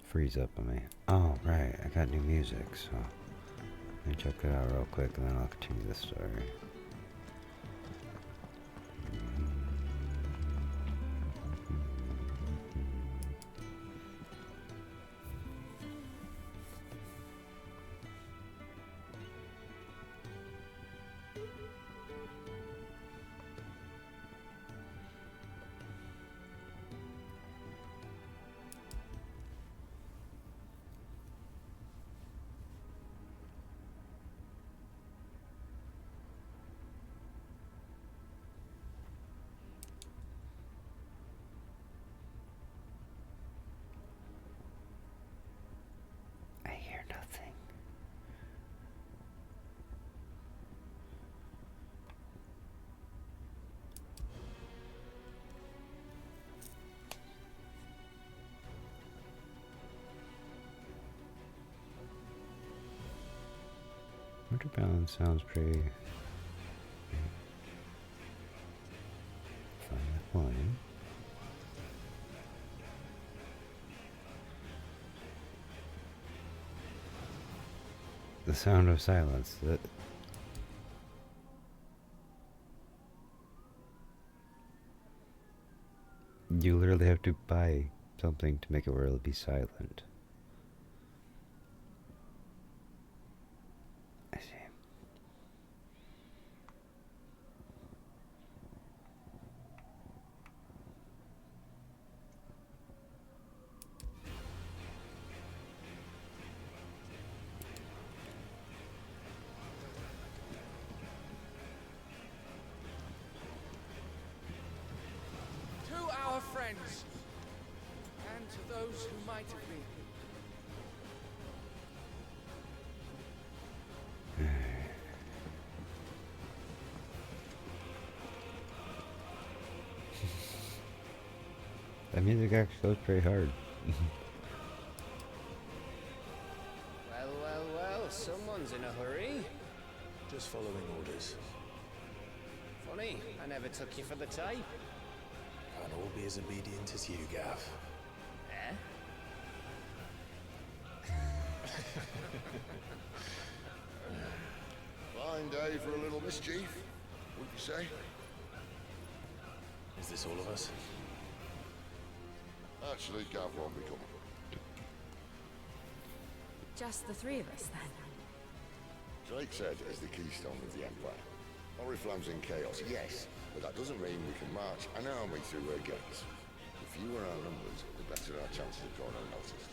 freeze up on me. Oh, right, I got new music, so let me check that out real quick and then I'll continue the story. Winterbound sounds pretty fun with playing. The sound of silence. That you literally have to buy something to make it really be silent. I see. our friends, and to those who might have been. That music actually goes pretty hard. Well, someone's in a hurry. Just following orders. Funny, I never took you for the type. Can't all be as obedient as you, Gav. Eh? Fine day for a little mischief, would you say? Is this all of us? Actually, Gav won't be coming. Just the three of us, then? Drake said is the keystone of the Empire. Oriflamme's in chaos, yes, but that doesn't mean we can march an army through her gates. The fewer our numbers, the better our chances of going unnoticed.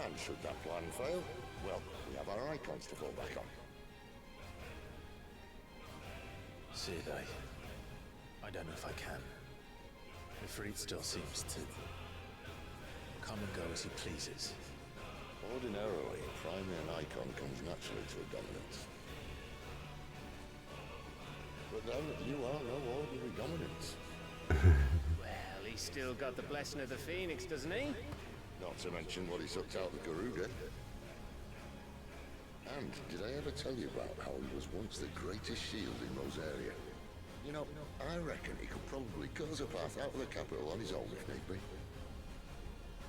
And should that plan fail, well, we have our icons to fall back on. Cid, I don't know if I can. Ifrit still seems to come and go as he pleases. Ordinarily, priming an icon comes naturally to a dominance. But then, you are no ordinary dominance. Well, he's still got the blessing of the Phoenix, doesn't he? Not to mention what he sucked out of Garuga. And did I ever tell you about how he was once the greatest shield in Rosaria? You know, I reckon he could probably cause a path out of the capital on his own if need be.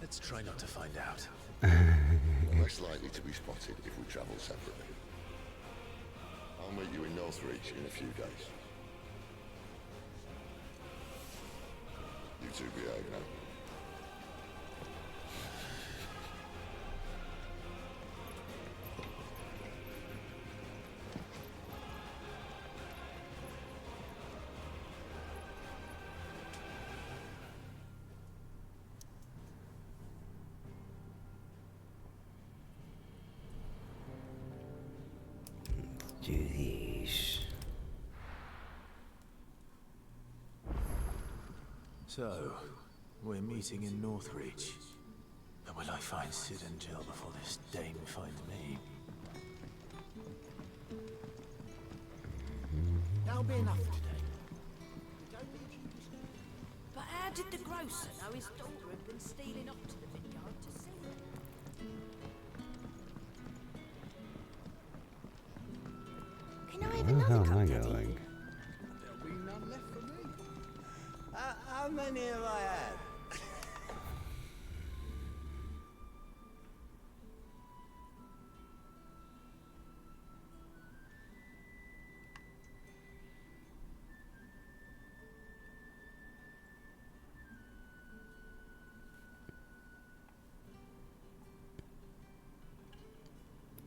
Let's try not to find out. We're less likely to be spotted if we travel separately. I'll meet you in Northreach in a few days. You two behave now. Do these. So, we're meeting in Northreach. But will I find Cid and Jill before this dame finds me? That'll be enough today. But how did the grocer know his daughter had been stealing off to the vineyard to sell it? Can I have Where the hell another am I cup, Daddy? going? There'll be none left for me. How many have I had?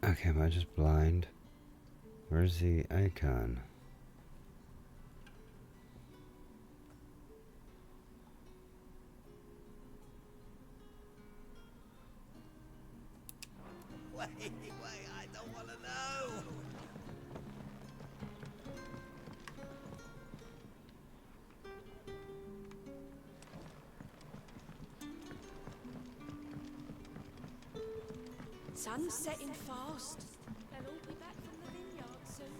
Okay, am I just blind? Where's the icon? Wait, I don't want to know. Sun's setting fast. They'll all be back from the vineyard soon.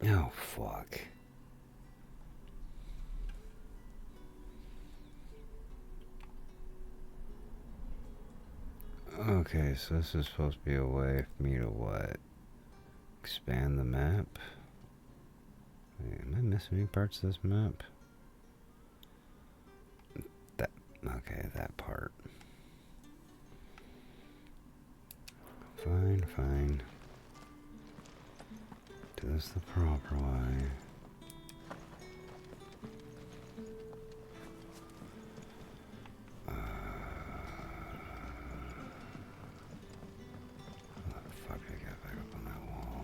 Oh, fuck. Okay, so this is supposed to be a way for me to what? Expand the map? Wait, am I missing any parts of this map? That, okay, that part. Fine, fine. Do this the proper way. Fuck, I got back up on that wall.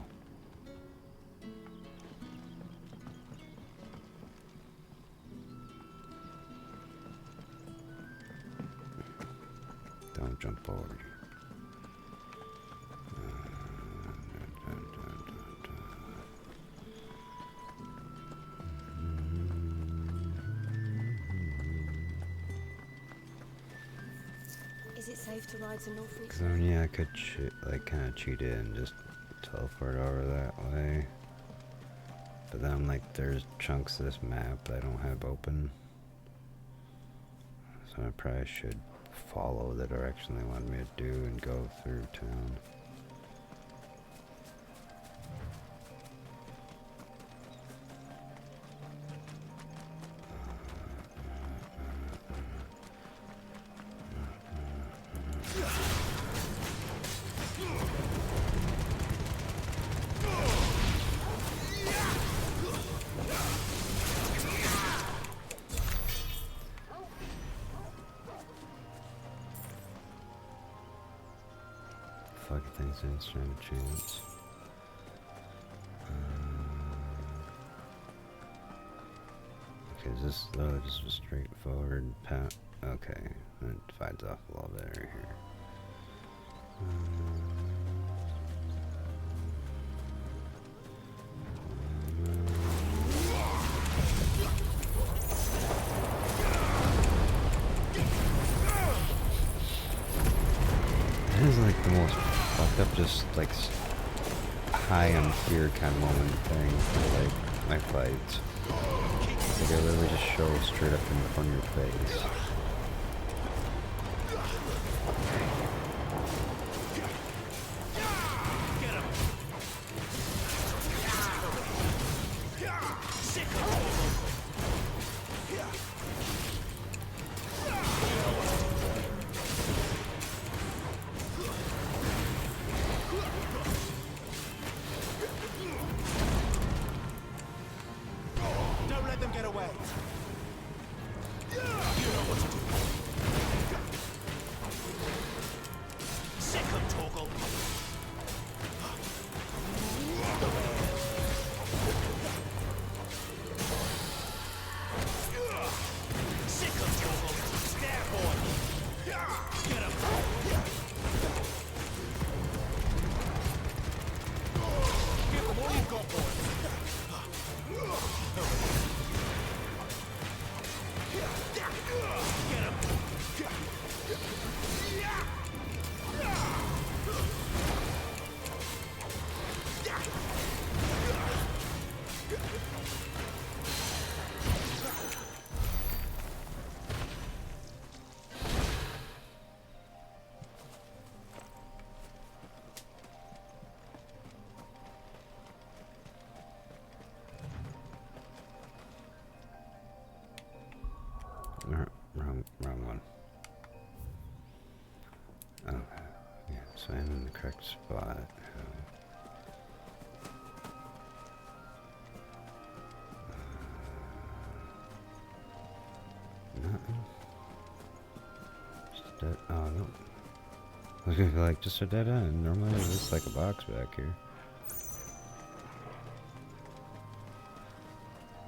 Don't jump forward. Is it safe to ride to Northreach? Cause then, yeah, I could like kind of cheat it and just teleport over that way. But then, like, there's chunks of this map that I don't have open. So I probably should follow the direction they want me to do and go through town. Fuck things didn't stand a chance. Okay, is this just a straightforward path? Okay, it divides off a little bit right here. It is like the most fucked up, just like high on fear kind of moment thing for like my fights. Like it really just shows straight up in front of your face. Don't let them get away. You know what to do. Sick of Torgal. Sick of Torgal. Scare boy. Get him. Give them all you've got, boy. Wrong one. Okay, yeah, so I'm in the correct spot. Nothing. Just a dead, oh no. I was gonna be like, just a dead end. Normally there's just like a box back here.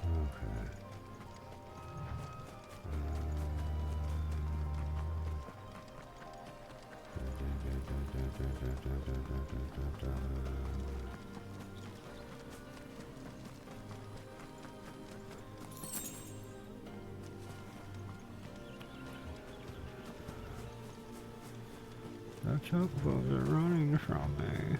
Okay. The chocobos are running from me.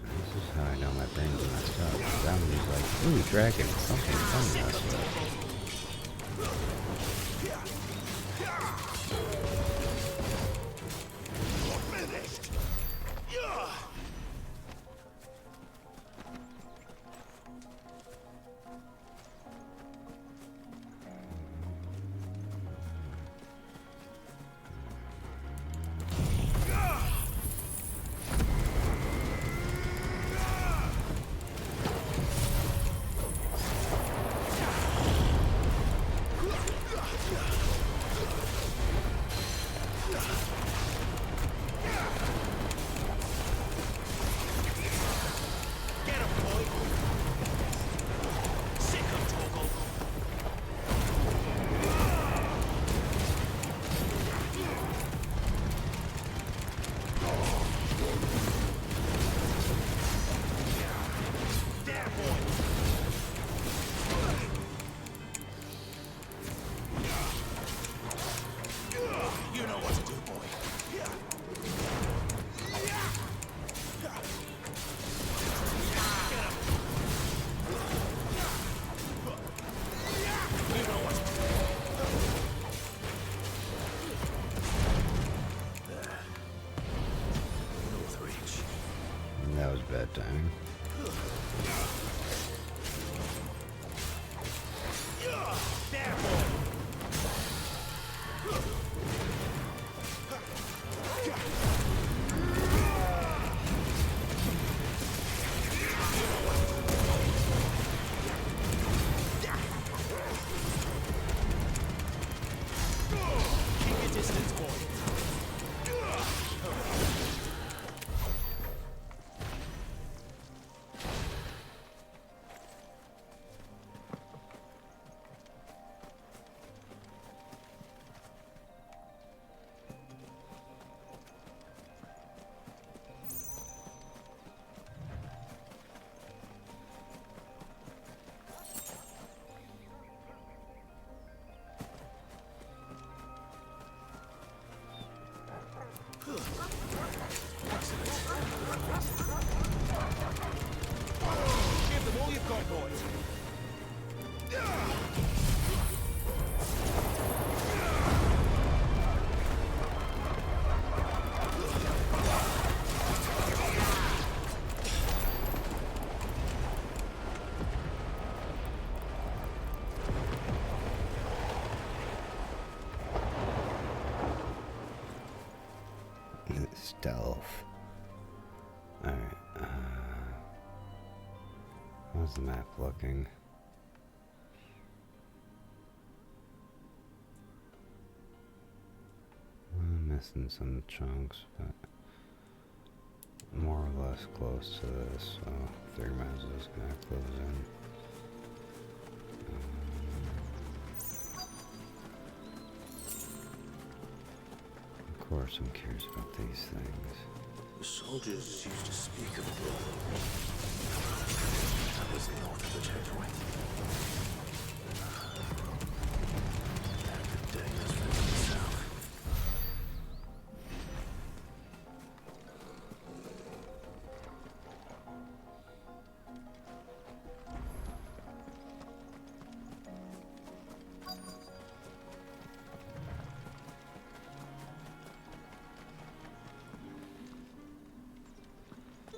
This is how I know my brain's messed up. That was like, ooh, dragon, something fun to mess with. bad timing. Keep your distance, boy. Give them all you've got, boys. Stealth. Alright, how's the map looking? I'm missing some chunks, but more or less close to this, so 3 miles is gonna close in. Of course, I'm curious about these things. The soldiers used to speak of it. That was north of the territory. And the Danes fled to the south.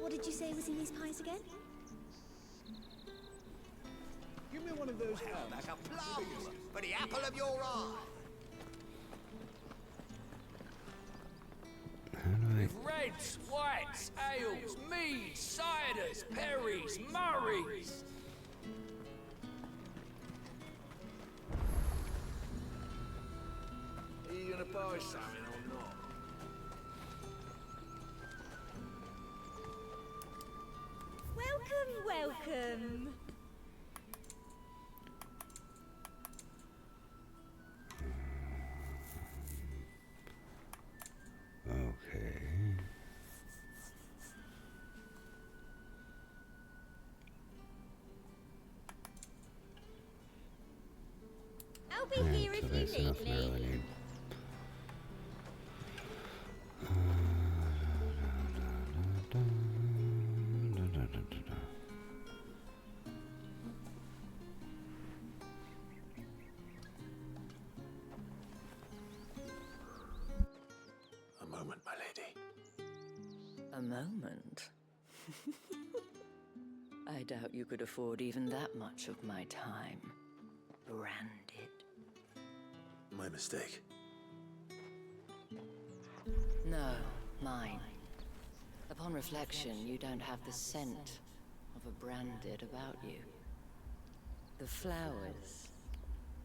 What did you say was in these pies again? Give me one of those Like a plum for the apple of your eye. With reds, whites, ales, meads, ciders, perries, murrays. Are you gonna buy something or not? Welcome, welcome. Okay. I'll be here if you that's enough need I really me. need. A moment, my lady. A moment? I doubt you could afford even that much of my time. Branded. My mistake. No, mine. Upon reflection, you don't have the scent of a branded about you. The flowers.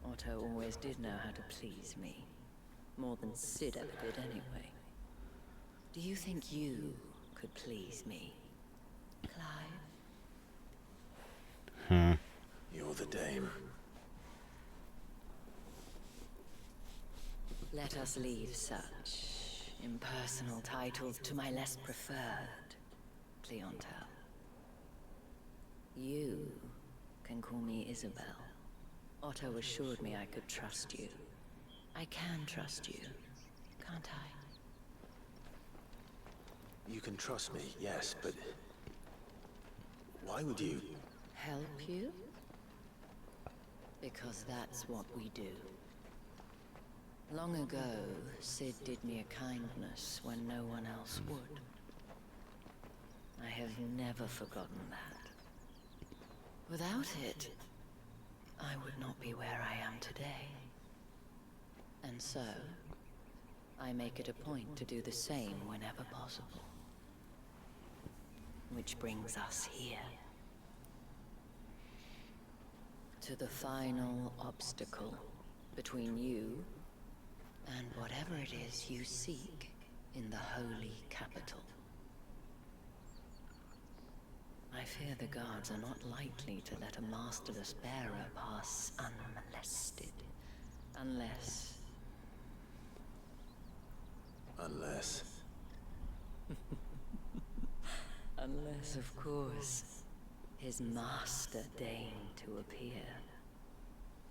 Otto always did know how to please me. More than Sid ever did anyway. Do you think you could please me, Clive? You're the dame. Let us leave such impersonal titles to my less preferred, Cleontel. You can call me Isabel. Otto assured me I could trust you. I can trust you, can't I? You can trust me, yes, but... why would you... Help you? Because that's what we do. Long ago, Sid did me a kindness when no one else would. I have never forgotten that. Without it, I would not be where I am today. And so, I make it a point to do the same whenever possible. Which brings us here. To the final obstacle between you and whatever it is you seek in the holy capital. I fear the guards are not likely to let a masterless bearer pass unmolested. Unless... Unless, of course, his master deigned to appear.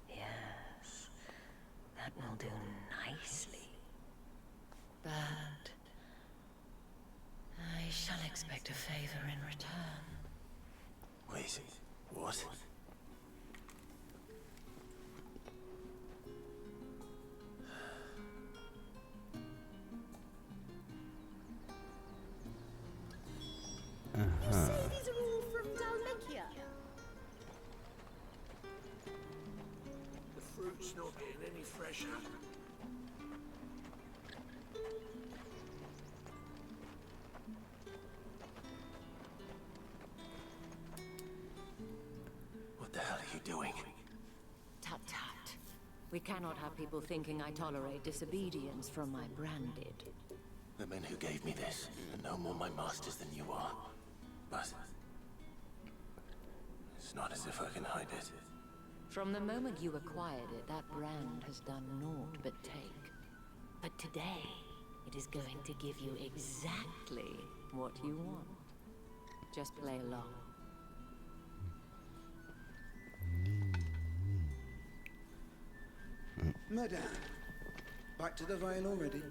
Yes, that will do nicely. But I shall expect a favor in return. Wait, what? You say these are all from Dalmekia? The fruit's not getting any fresher. What the hell are you doing? Tut tut. We cannot have people thinking I tolerate disobedience from my branded. The men who gave me this are no more my masters than you are. But it's not as if I can hide it. From the moment you acquired it, that brand has done naught but take. But today, it is going to give you exactly what you want. Just play along. Madame, back to the Vale already?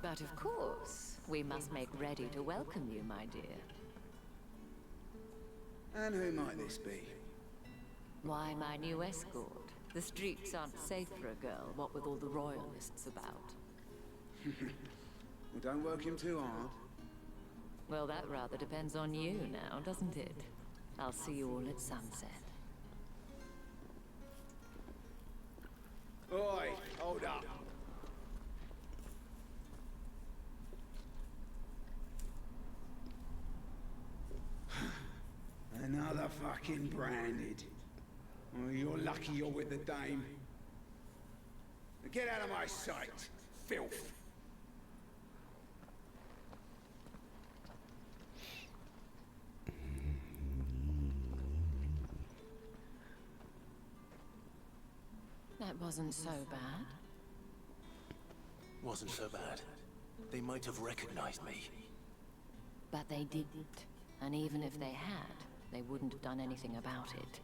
But of course, we must make ready to welcome you, my dear. And who might this be? Why, my new escort. The streets aren't safe for a girl, what with all the royalists about. Well, don't work him too hard. Well, that rather depends on you now, doesn't it? I'll see you all at sunset. Oi, hold up. Another fucking branded. Oh, you're lucky you're with the dame. Get out of my sight, filth. That wasn't so bad. Wasn't so bad. They might have recognized me. But they didn't. And even if they had, they wouldn't have done anything about it.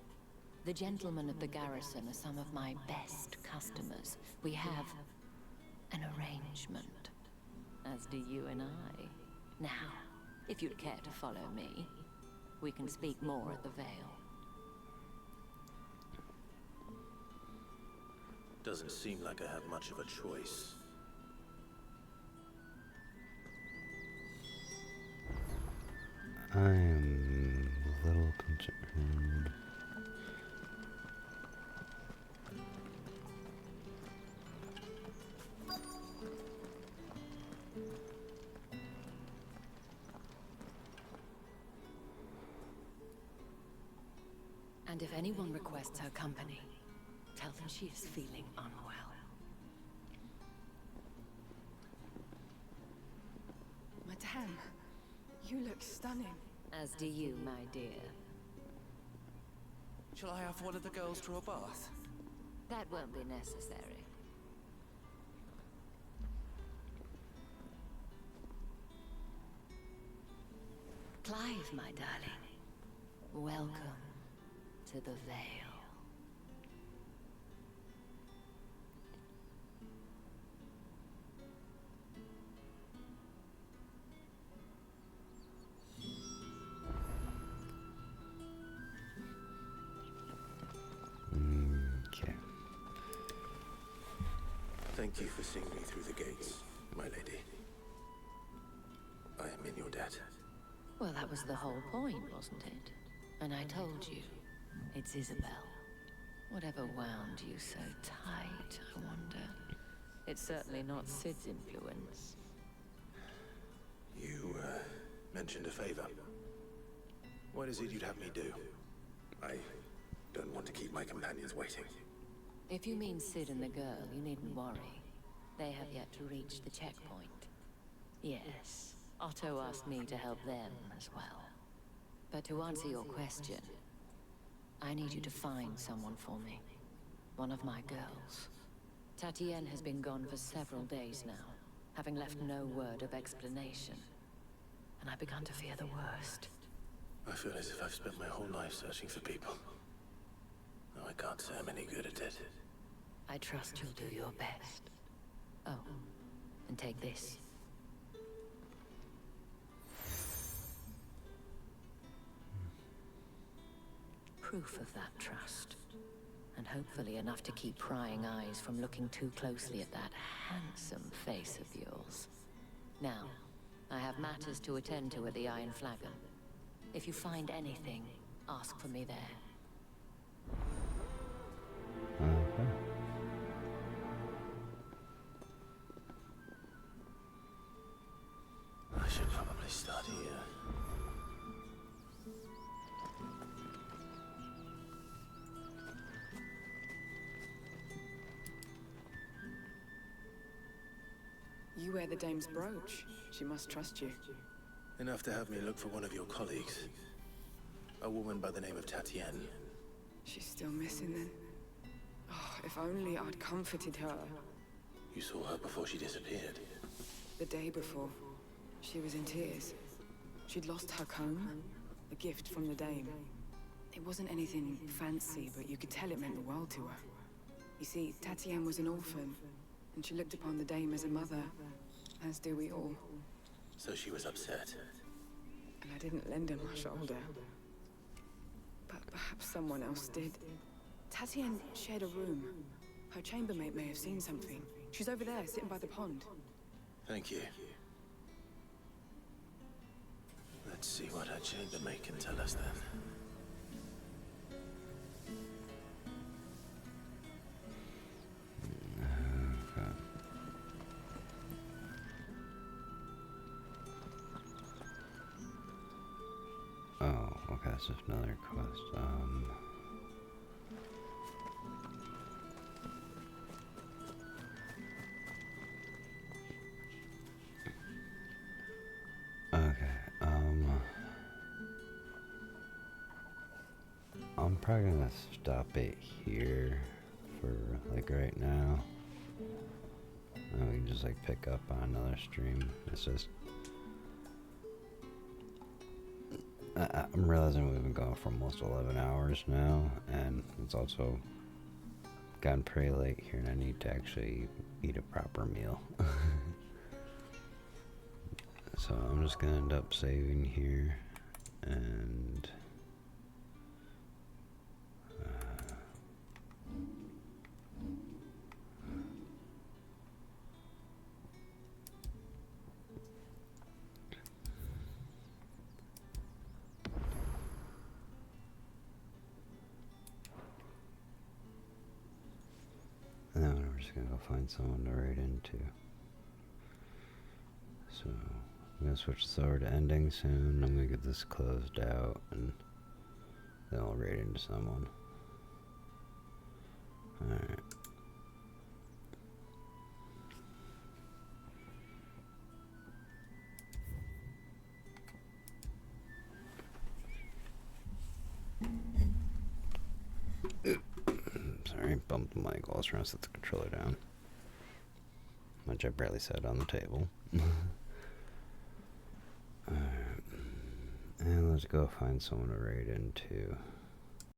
The gentlemen of the garrison are some of my best customers. We have an arrangement, as do you and I. Now, if you'd care to follow me, we can speak more at the Vale. Doesn't seem like I have much of a choice. I am a little concerned. And if anyone requests her company, tell them she is feeling unwell. Madame, you look stunning. As do you, my dear. Shall I have one of the girls draw a bath? That won't be necessary. Clive, my darling. Welcome to the Vale. Okay. Thank you for seeing me through the gates, my lady. I am in your debt. Well, that was the whole point, wasn't it? And I told you, it's Isabel. Whatever wound you so tight, I wonder. It's certainly not Sid's influence. You, mentioned a favor. What is it you'd have me do? I don't want to keep my companions waiting. If you mean Sid and the girl, you needn't worry. They have yet to reach the checkpoint. Yes, Otto asked me to help them as well. But to answer your question, I need you to find someone for me. One of my girls. Tatienne has been gone for several days now, having left no word of explanation. And I've begun to fear the worst. I feel as if I've spent my whole life searching for people. Though I can't say I'm any good at it. I trust you'll do your best. Oh, and take this. Proof of that trust. And hopefully enough to keep prying eyes from looking too closely at that handsome face of yours. Now, I have matters to attend to at the Iron Flagon. If you find anything, ask for me there. Okay. I should probably start here. You wear the dame's brooch. She must trust you. Enough to have me look for one of your colleagues. A woman by the name of Tatienne. She's still missing then. Oh, if only I'd comforted her. You saw her before she disappeared. The day before, she was in tears. She'd lost her comb, a gift from the dame. It wasn't anything fancy, but you could tell it meant the world to her. You see, Tatienne was an orphan, and she looked upon the dame as a mother, as do we all. So she was upset. And I didn't lend her my shoulder. But perhaps someone else did. Tatienne shared a room. Her chambermaid may have seen something. She's over there, sitting by the pond. Thank you. Let's see what her chambermaid can tell us then. Oh, okay, that's just another quest. Okay, I'm probably gonna stop it here for, like, right now. And we can just, like, pick up on another stream. It's just... I'm realizing we've been going for almost 11 hours now, and it's also gotten pretty late here, and I need to actually eat a proper meal. So I'm just gonna end up saving here, and then we're just gonna go find someone to raid into. So I'm gonna switch this over to ending soon. I'm gonna get this closed out, and then I'll raid into someone. Alright. Sorry, bumped the mic while I was trying to set the controller down. Which I barely set on the table. Alright. And let's go find someone to raid into.